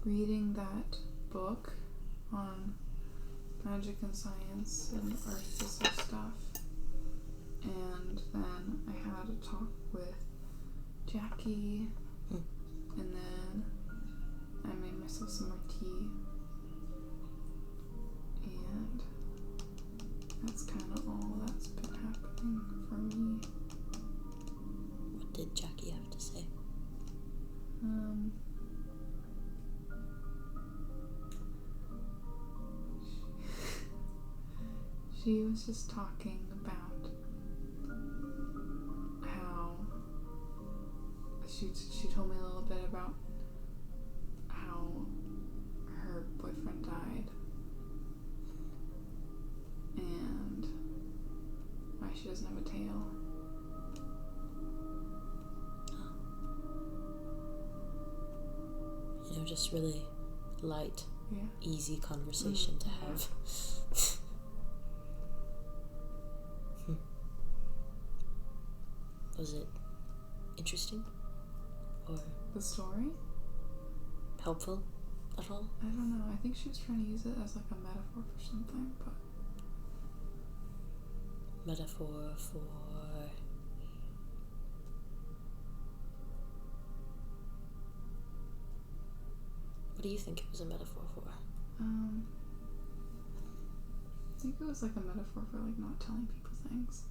reading that book on magic and science and artificial stuff. And then I had a talk with Jackie. And then I made myself some more tea. And that's kind of all that's been happening for me. What did Jackie have to say? She was just talking about how she told me a little bit about how her boyfriend died and why she doesn't have a tail. You know, just really light, Yeah. easy conversation to have. Was it interesting? Or The story? helpful at all? I don't know. I think she was trying to use it as like a metaphor for something, but Metaphor for... What do you think it was a metaphor for? I think it was like a metaphor for like not telling people things.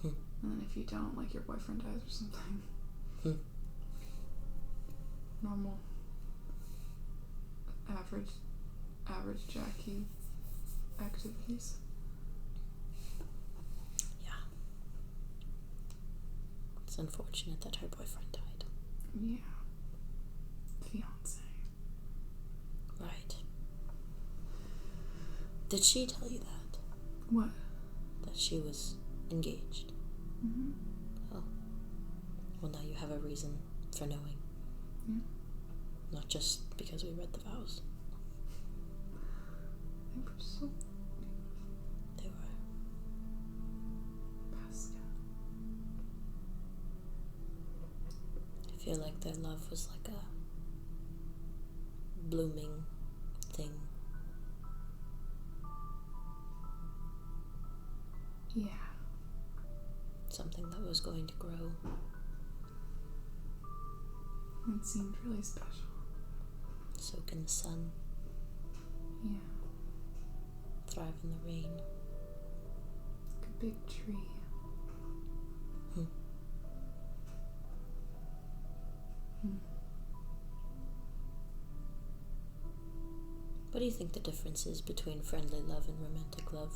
And then if you don't, like your boyfriend dies or something. Normal. Average Jackie activities. Yeah. It's unfortunate that her boyfriend died. Yeah. Fiance. Right. Did she tell you that? What? That she was engaged? Mm-hmm. Oh. Well, now you have a reason for knowing. Yeah. Not just because we read the vows. They were so They were. Pascal. I feel like their love was like a blooming thing. Yeah. Something that was going to grow. It seemed really special. Soak in the sun. Yeah. Thrive in the rain. Like a big tree. What do you think the difference is between friendly love and romantic love?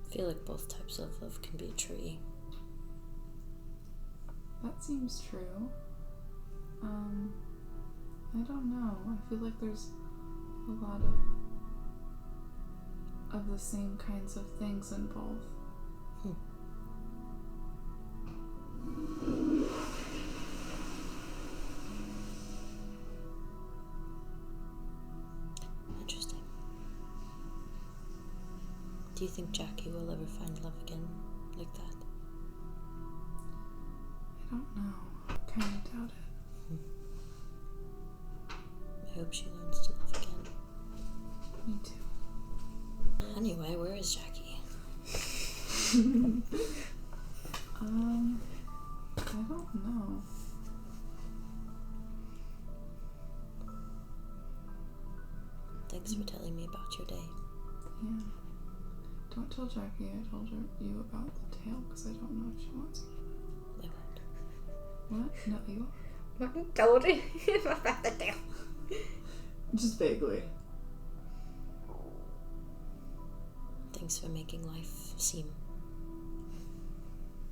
I feel like both types of love can be a tree. That seems true. I don't know. I feel like there's a lot of the same kinds of things in both. Do you think Jackie will ever find love again like that? I don't know. Kind of doubt it. I hope she learns to love again. Me too. Anyway, where is Jackie? I don't know. Thanks for telling me about your day. Yeah. Don't tell Jackie I told you about the tail, because I don't know if she wants it. I won't. What? No, you What told you about the tail? just vaguely. Thanks for making life seem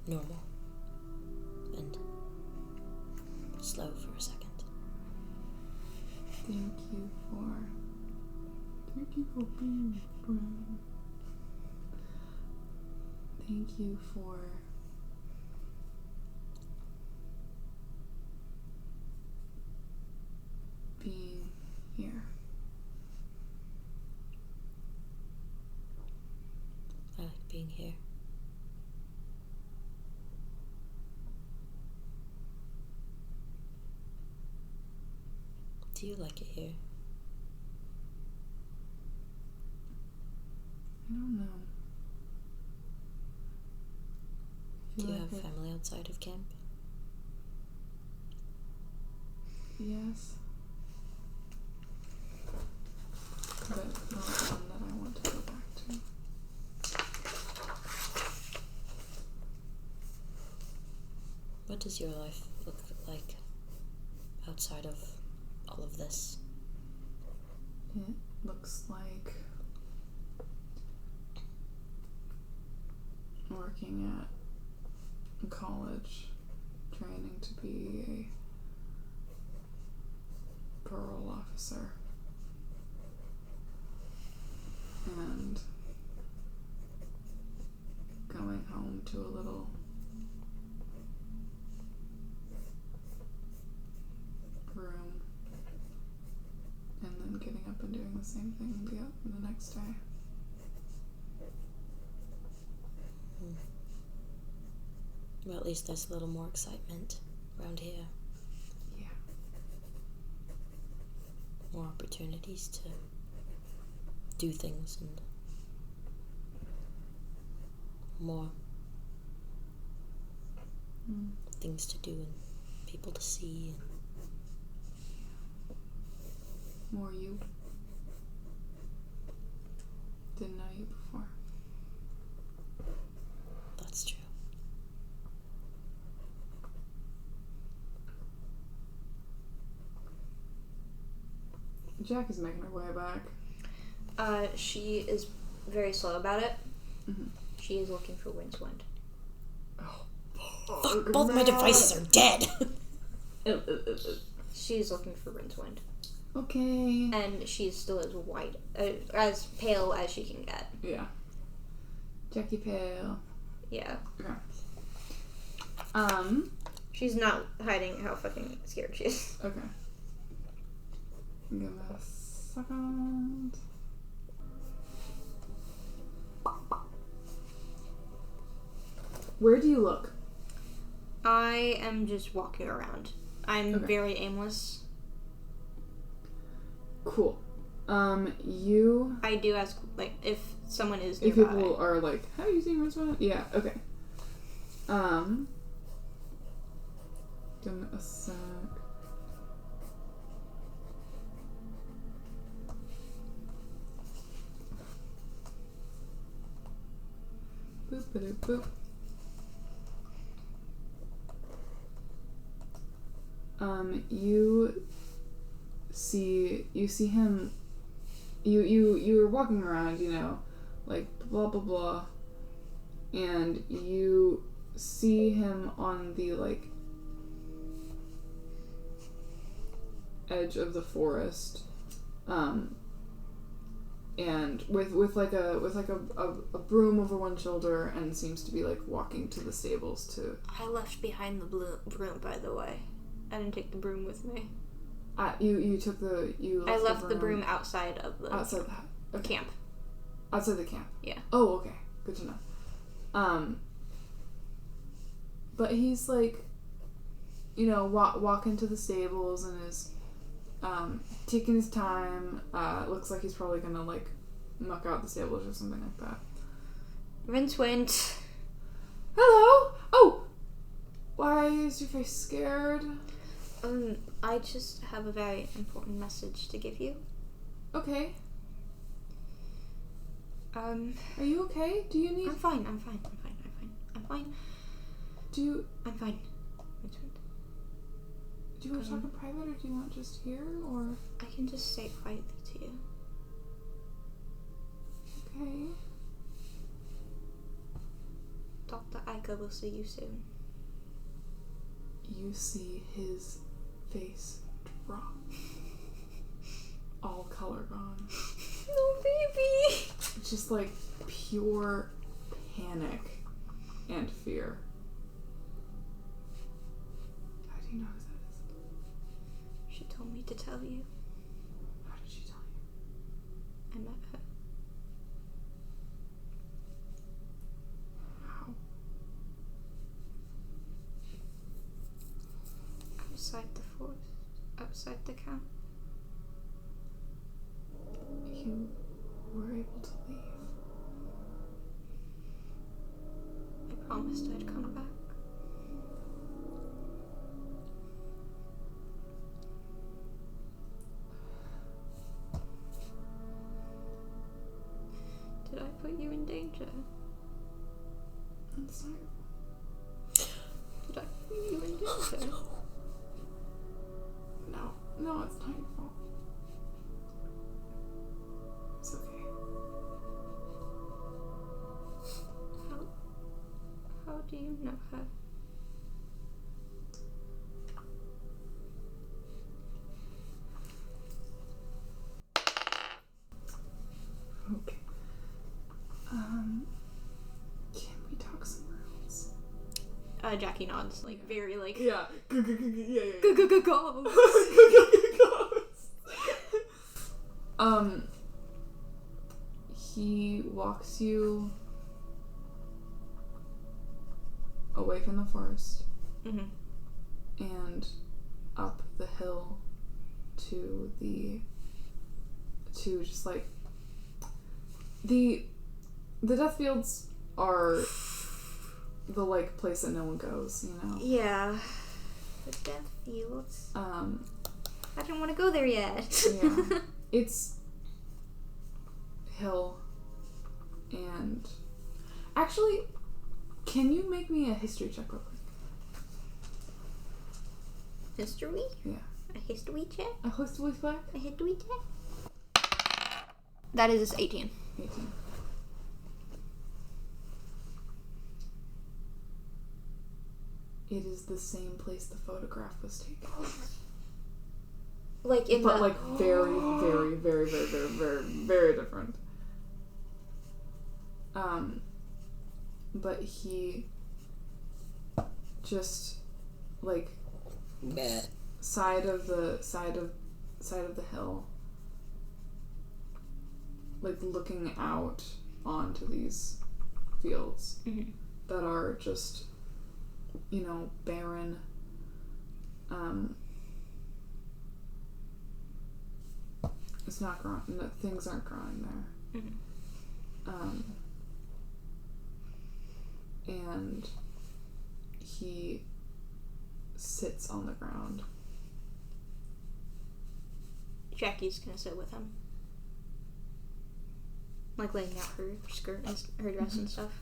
normal and slow for a second. Thank you for being a friend. Thank you for being here. I like being here. Do you like it here? I don't know. I Do feel you like have family outside of camp? Yes. But not one that I want to go back to. What does your life look like outside of all of this? It looks like working at college, training to be a parole officer, and going home to a little room and then getting up and doing the same thing the next day. Well, at least there's a little more excitement around here. Yeah. More opportunities to do things and more things to do and people to see. And More you. Didn't know you before. that's true. Jack is making her way back. She is very slow about it. Mm-hmm. She is looking for Rincewind. Fuck, both my devices are dead! She's looking for Rincewind. Okay. And she's still as white, as pale as she can get. Yeah. Jackie Pale. Yeah. Okay. She's not hiding how fucking scared she is. Okay. Give me a second. Where do you look? I am just walking around. I'm very aimless. Cool. You... I do ask, like, if someone is If nearby. people are like, have you seen Rincewind? Yeah, okay. Give me a sec. Boop, boop, boop. You see him, you were walking around, you know, like, blah, blah, blah, and you see him on the, like, edge of the forest, and with a broom over one shoulder, and seems to be like walking to the stables to. I left behind the broom, by the way. I didn't take the broom with me. You took the I left the broom outside of the outside the camp. Outside the camp? Yeah. Oh, okay. Good to know. But he's like, walking to the stables and is taking his time. Looks like he's probably gonna like muck out the stables or something like that. Rincewind. Hello. Oh, why is your face scared? I just have a very important message to give you. Okay. Are you okay? Do you need? I'm fine. I'm fine. Do you? I'm fine. Do you want to talk in private, or do you want just here, or? I can just say it quietly to you. Okay. Dr. Ica will see you soon. You see his face drop. All color gone. No, baby! It's just like pure panic and fear. How do you know who that is? She told me to tell you. How did she tell you? I met her. How? Outside the forest. Outside the camp. You were able to leave. I promised I'd come back. Did I put you in danger? I'm sorry. Did I put you in danger? No, it's not your fault. It's okay. How do you know her? Okay. Can we talk somewhere else? Jackie nods, like, very, like... Yeah. Yeah. Go. He walks you away from the forest and up the hill to just like the death fields are the like place that no one goes, Yeah. The death fields. I didn't want to go there yet. Yeah. It's hill and actually, can you make me a history check real quick? History? Yeah. A history check? A history check? A history check? That is 18. 18. It is the same place the photograph was taken. Like in but like very, very, very, very, very, very, very different. But he just like side of the hill, like looking out onto these fields that are just, barren. It's not growing. No, things aren't growing there. And he sits on the ground. Jackie's gonna sit with him, like laying out her skirt and her dress and stuff.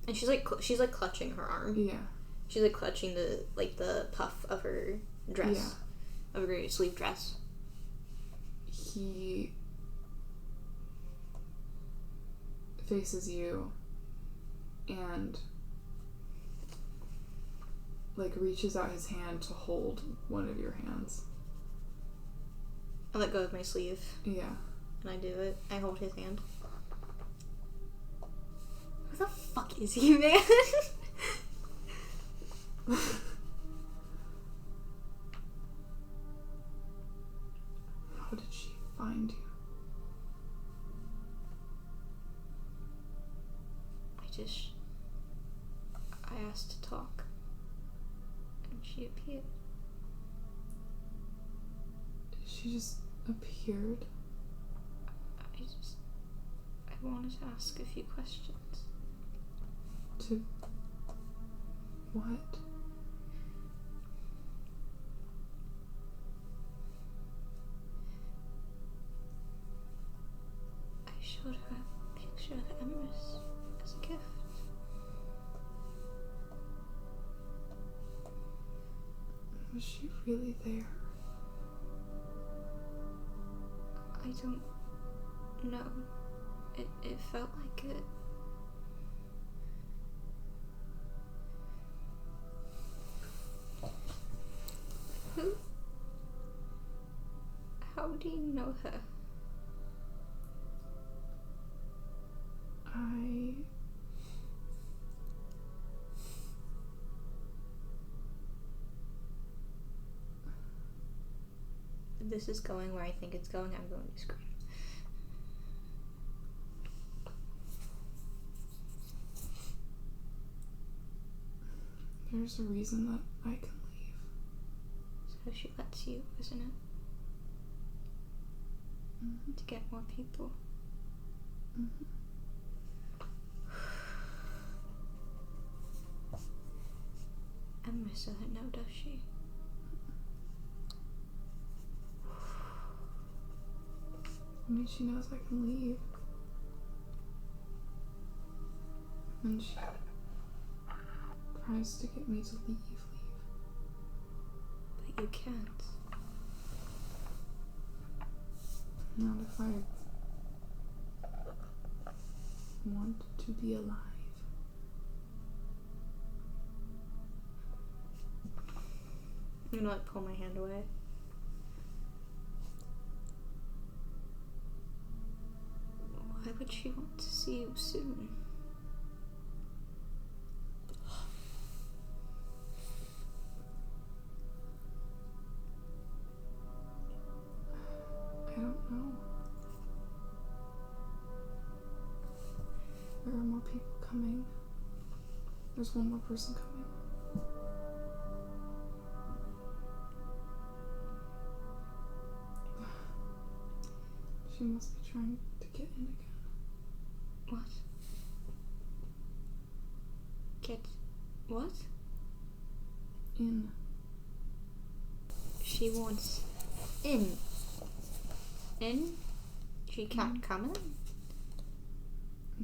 And she's like clutching her arm. Yeah. She's like clutching the puff of her dress. Yeah. Of her sleeve dress. He faces you and like reaches out his hand to hold one of your hands. I let go of my sleeve. Yeah. And I do it. I hold his hand. Who the fuck is he, man? How did she find you? wish. I asked to talk, and she appeared. She just appeared. I wanted to ask a few questions. To what? I showed her a picture of Emrys as a gift. Was she really there? I don't know. It felt like it. Who? How do you know her? If this is going where I think it's going, I'm going to scream. There's a reason that I can leave. So she lets you, isn't it? Mm-hmm. To get more people. Mm-hmm. Emrys doesn't know, does she? I mean, she knows I can leave. And she tries to get me to leave. But you can't. Not if I want to be alive. I'm gonna pull my hand away. Why would she want to see you soon? I don't know. There are more people coming. There's one more person coming. She must be trying to get in again. What? Get what? In. She wants in. In? She can't come in?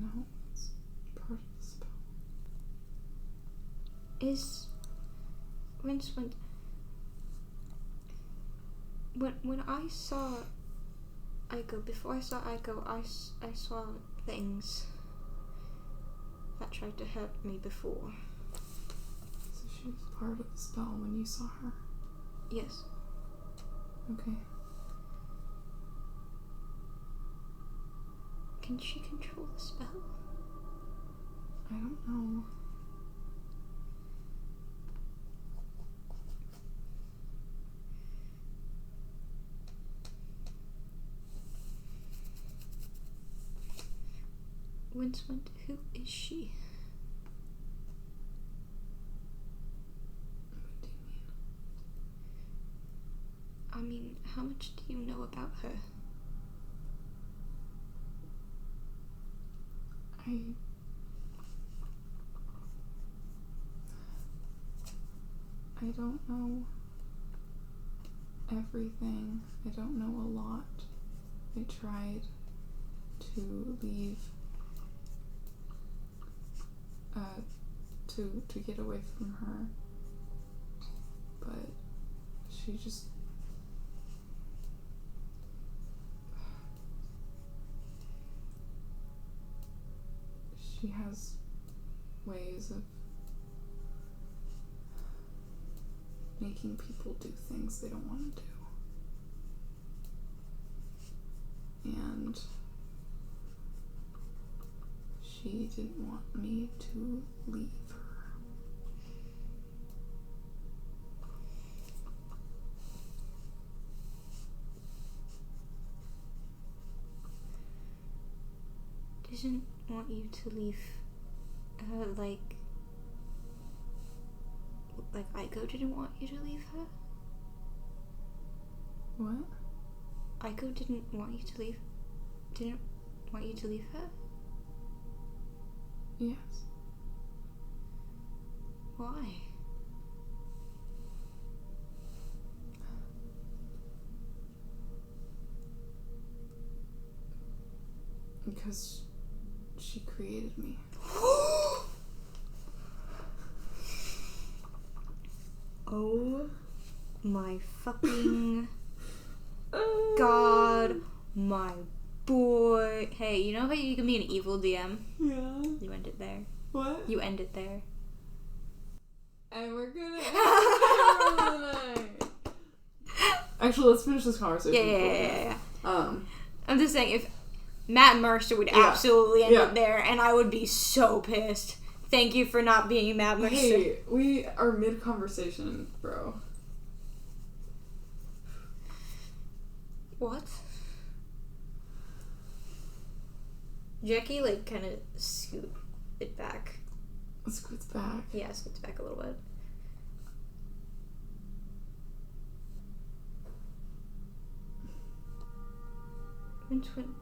No, it's part of the spell. Is Rincewind... When I saw Ico, before I saw Ico, I saw things that tried to hurt me before. So she was part of the spell when you saw her? Yes. Okay. Can she control the spell? I don't know. Rincewind, who is she? What do you mean? I mean, how much do you know about her? I don't know everything. I don't know a lot. I tried to leave to get away from her, but she just she has ways of making people do things they don't want to do. And she didn't want me to leave her. Didn't want you to leave Like Aiko didn't want you to leave her? What? Aiko didn't want you to leave her? Yes. Why? Because she created me. Oh my fucking god, my boy. Hey, you know how you can be an evil DM? Yeah. You end it there. What? You end it there. And we're gonna end it for the night. Actually, let's finish this conversation. Yeah. I'm just saying, if Matt Mercer would Yeah. absolutely end Yeah. it there, and I would be so pissed. Thank you for not being Matt Mercer. Hey, we are mid-conversation, bro. What? Jackie, like, kind of scoot it back. Let's go back. Yeah, scoots back a little bit. Rincewind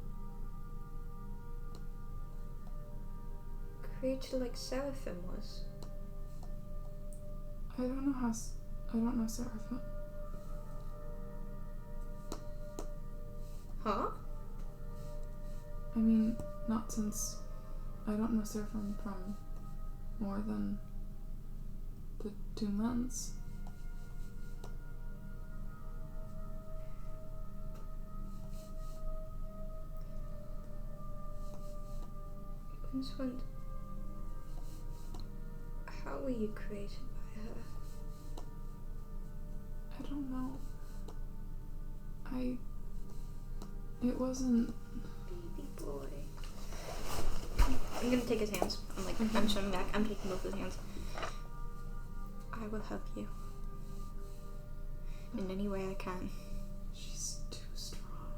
created like Seraphim was. I don't know Seraphim. Huh? I mean, not since I don't know Seraphim from more than the 2 months. Rincewind, how were you created by her? I don't know. It wasn't. Baby boy. I'm gonna take his hands. I'm showing back. I'm taking both his hands. I will help you. In any way I can. She's too strong.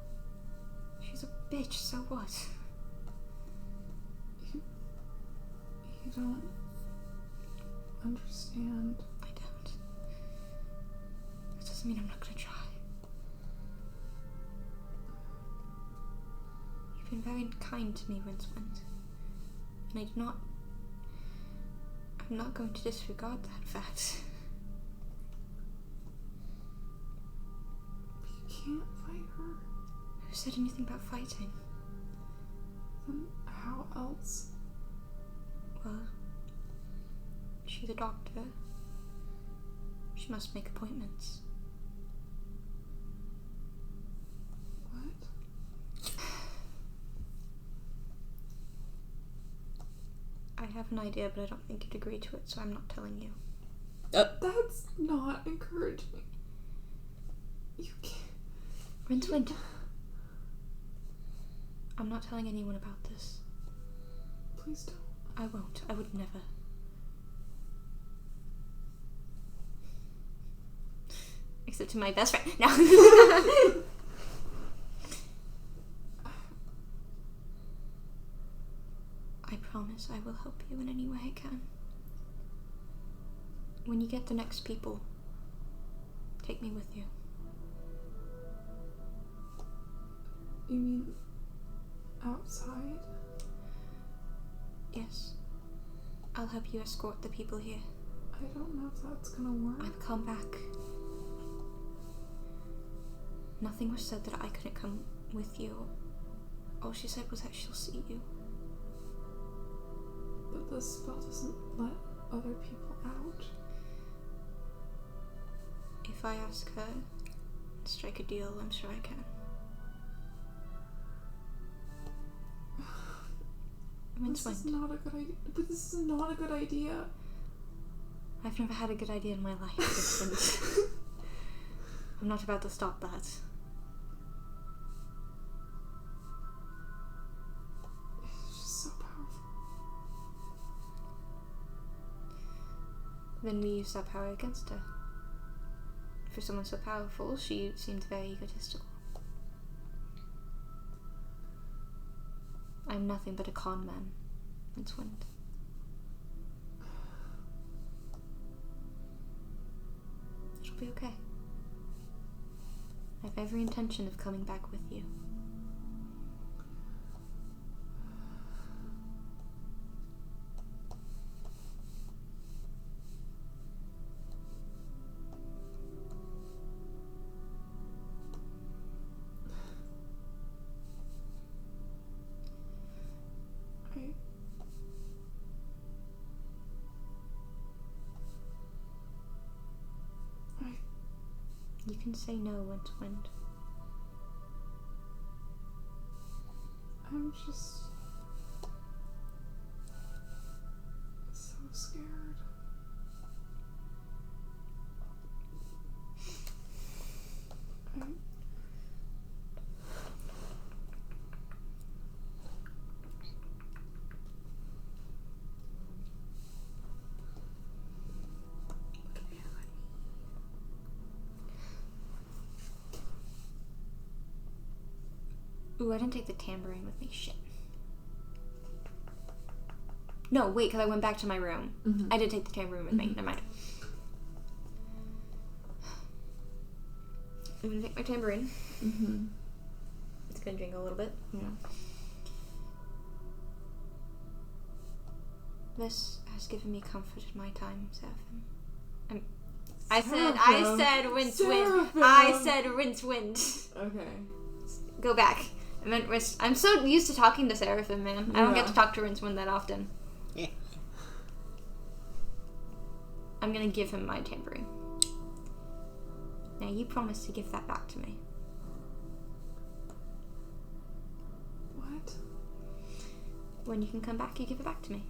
She's a bitch, so what? You don't understand. I don't. That doesn't mean I'm not gonna try. You've been very kind to me, Rincewind. And I'm not going to disregard that fact. You can't fight her. Who said anything about fighting? Then how else? Well, she's a doctor. She must make appointments. What? I have an idea, but I don't think you'd agree to it, so I'm not telling you. That's not encouraging. You can't. Rincewind. I'm not telling anyone about this. Please don't. I won't. I would never. Except to my best friend. No. I promise I will help you in any way I can. When you get the next people, take me with you. You mean outside? Yes. I'll help you escort the people here. I don't know if that's gonna work. I'll come back. Nothing was said that I couldn't come with you. All she said was that she'll see you. But the spell doesn't let other people out. If I ask her and strike a deal, I'm sure I can. This is not a good idea. But this is not a good idea. I've never had a good idea in my life, Vincent. I'm not about to stop that. It's just so powerful. Then we used that power against her. For someone so powerful, she seemed very egotistical. I'm nothing but a con man, Rincewind. be okay. I have every intention of coming back with you. You can say no, Rincewind. I'm just so scared. Ooh, I didn't take the tambourine with me. Shit. No, wait, because I went back to my room. Mm-hmm. I did take the tambourine with me. Never mind. I'm gonna take my tambourine. Mm-hmm. It's gonna jingle a little bit. Yeah. This has given me comfort in my time, Seraphim. Seraphim. I said Rincewind. Seraphim. I said Rincewind. Okay. Go back. I meant Rince. I'm so used to talking to Seraphim, man. I don't get Yeah. to talk to Rincewind that often. Yeah. I'm gonna give him my tambourine. Now you promise to give that back to me. What? When you can come back, you give it back to me.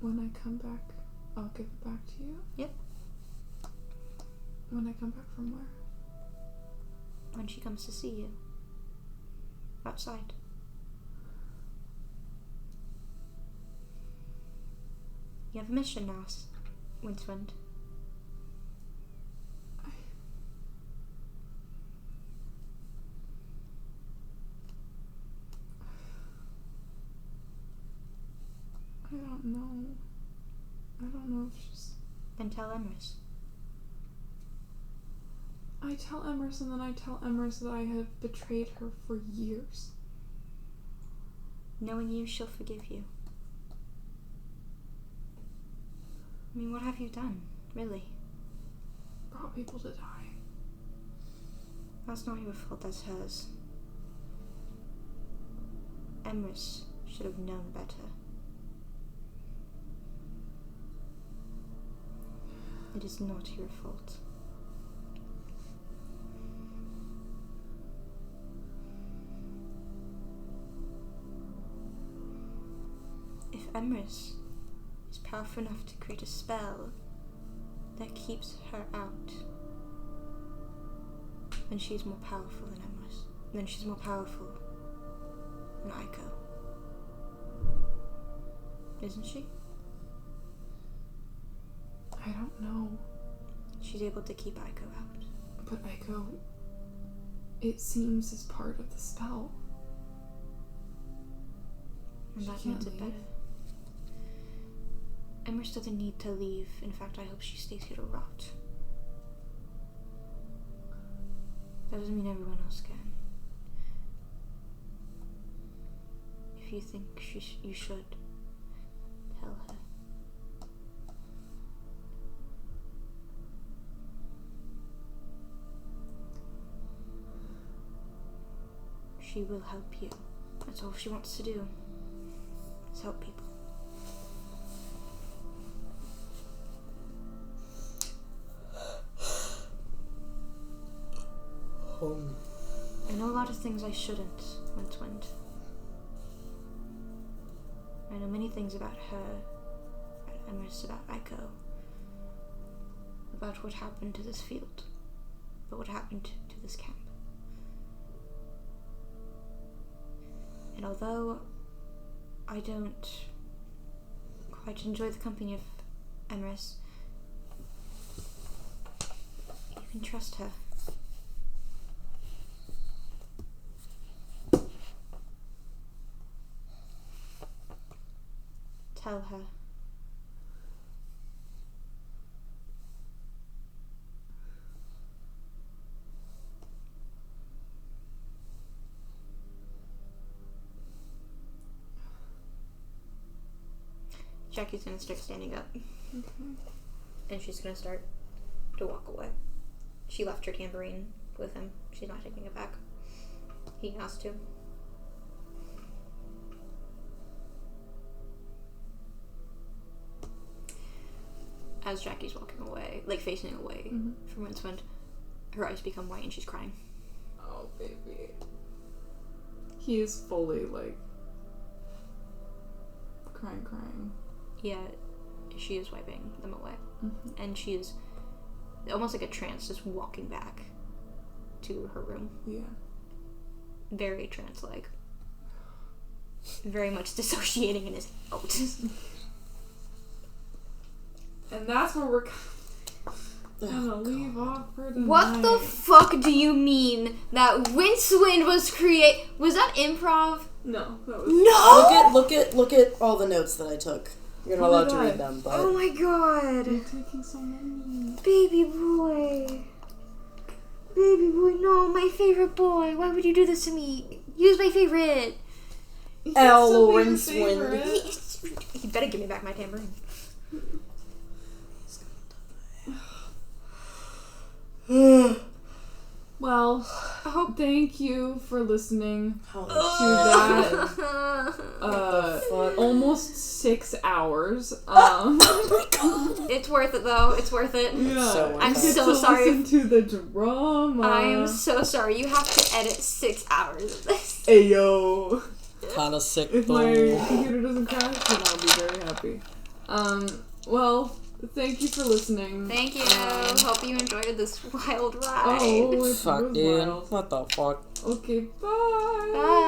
When I come back, I'll give it back to you? Yep. When I come back from where? When she comes to see you. Outside. You have a mission now, Rincewind. I don't know. I don't know if she's... Then tell Emrys. I tell Emrys and then I tell Emrys that I have betrayed her for years. Knowing you, she'll forgive you. I mean, what have you done, really? Brought people to die. That's not your fault, that's hers. Emrys should have known better. It is not your fault. If Emrys is powerful enough to create a spell that keeps her out, then she's more powerful than Emrys. Then she's more powerful than Aiko. Isn't she? I don't know. She's able to keep Aiko out. But Aiko, it seems, is part of the spell. And She that can't makes it leave. better. Emrys doesn't need to leave. In fact, I hope she stays here to rot. That doesn't mean everyone else can. If you think you should, tell her. She will help you. That's all she wants to do. Is help people. I know a lot of things I shouldn't, Rincewind. I know many things about her, about Emrys, about Aiko, about what happened to this field, about what happened to this camp. And although I don't quite enjoy the company of Emrys, you can trust her. Tell her. Jackie's gonna start standing up. Okay. And she's gonna start to walk away. She left her tambourine with him. She's not taking it back. He has to. As Jackie's walking away, like facing away from Rincewind, her eyes become white and she's crying. Oh, baby. He is fully, like, crying. Yeah, she is wiping them away. And she is almost like a trance, just walking back to her room. Yeah. Very trance-like. Very much dissociating in his out. And that's where we're gonna leave off for tonight. What the fuck do you mean that Rincewind was Was that improv? No, that was... No! Look at all the notes that I took. You're not allowed to read them, but Oh my god. You're taking so many. Baby boy. Baby boy, no, my favorite boy. Why would you do this to me? Use my favorite. Rincewind. You better give me back my tambourine. Well, thank you for listening to that almost 6 hours. Oh my god! It's worth it though. It's worth it. Yeah, I'm so sorry. Listen to the drama. I'm so sorry. You have to edit 6 hours of this. Ayo. Kinda sick If though. my computer doesn't crash, then I'll be very happy. Well, thank you for listening. Thank you. Hope you enjoyed this wild ride. Oh, it's Fuck, was dude. wild. What the fuck? Okay, bye. Bye.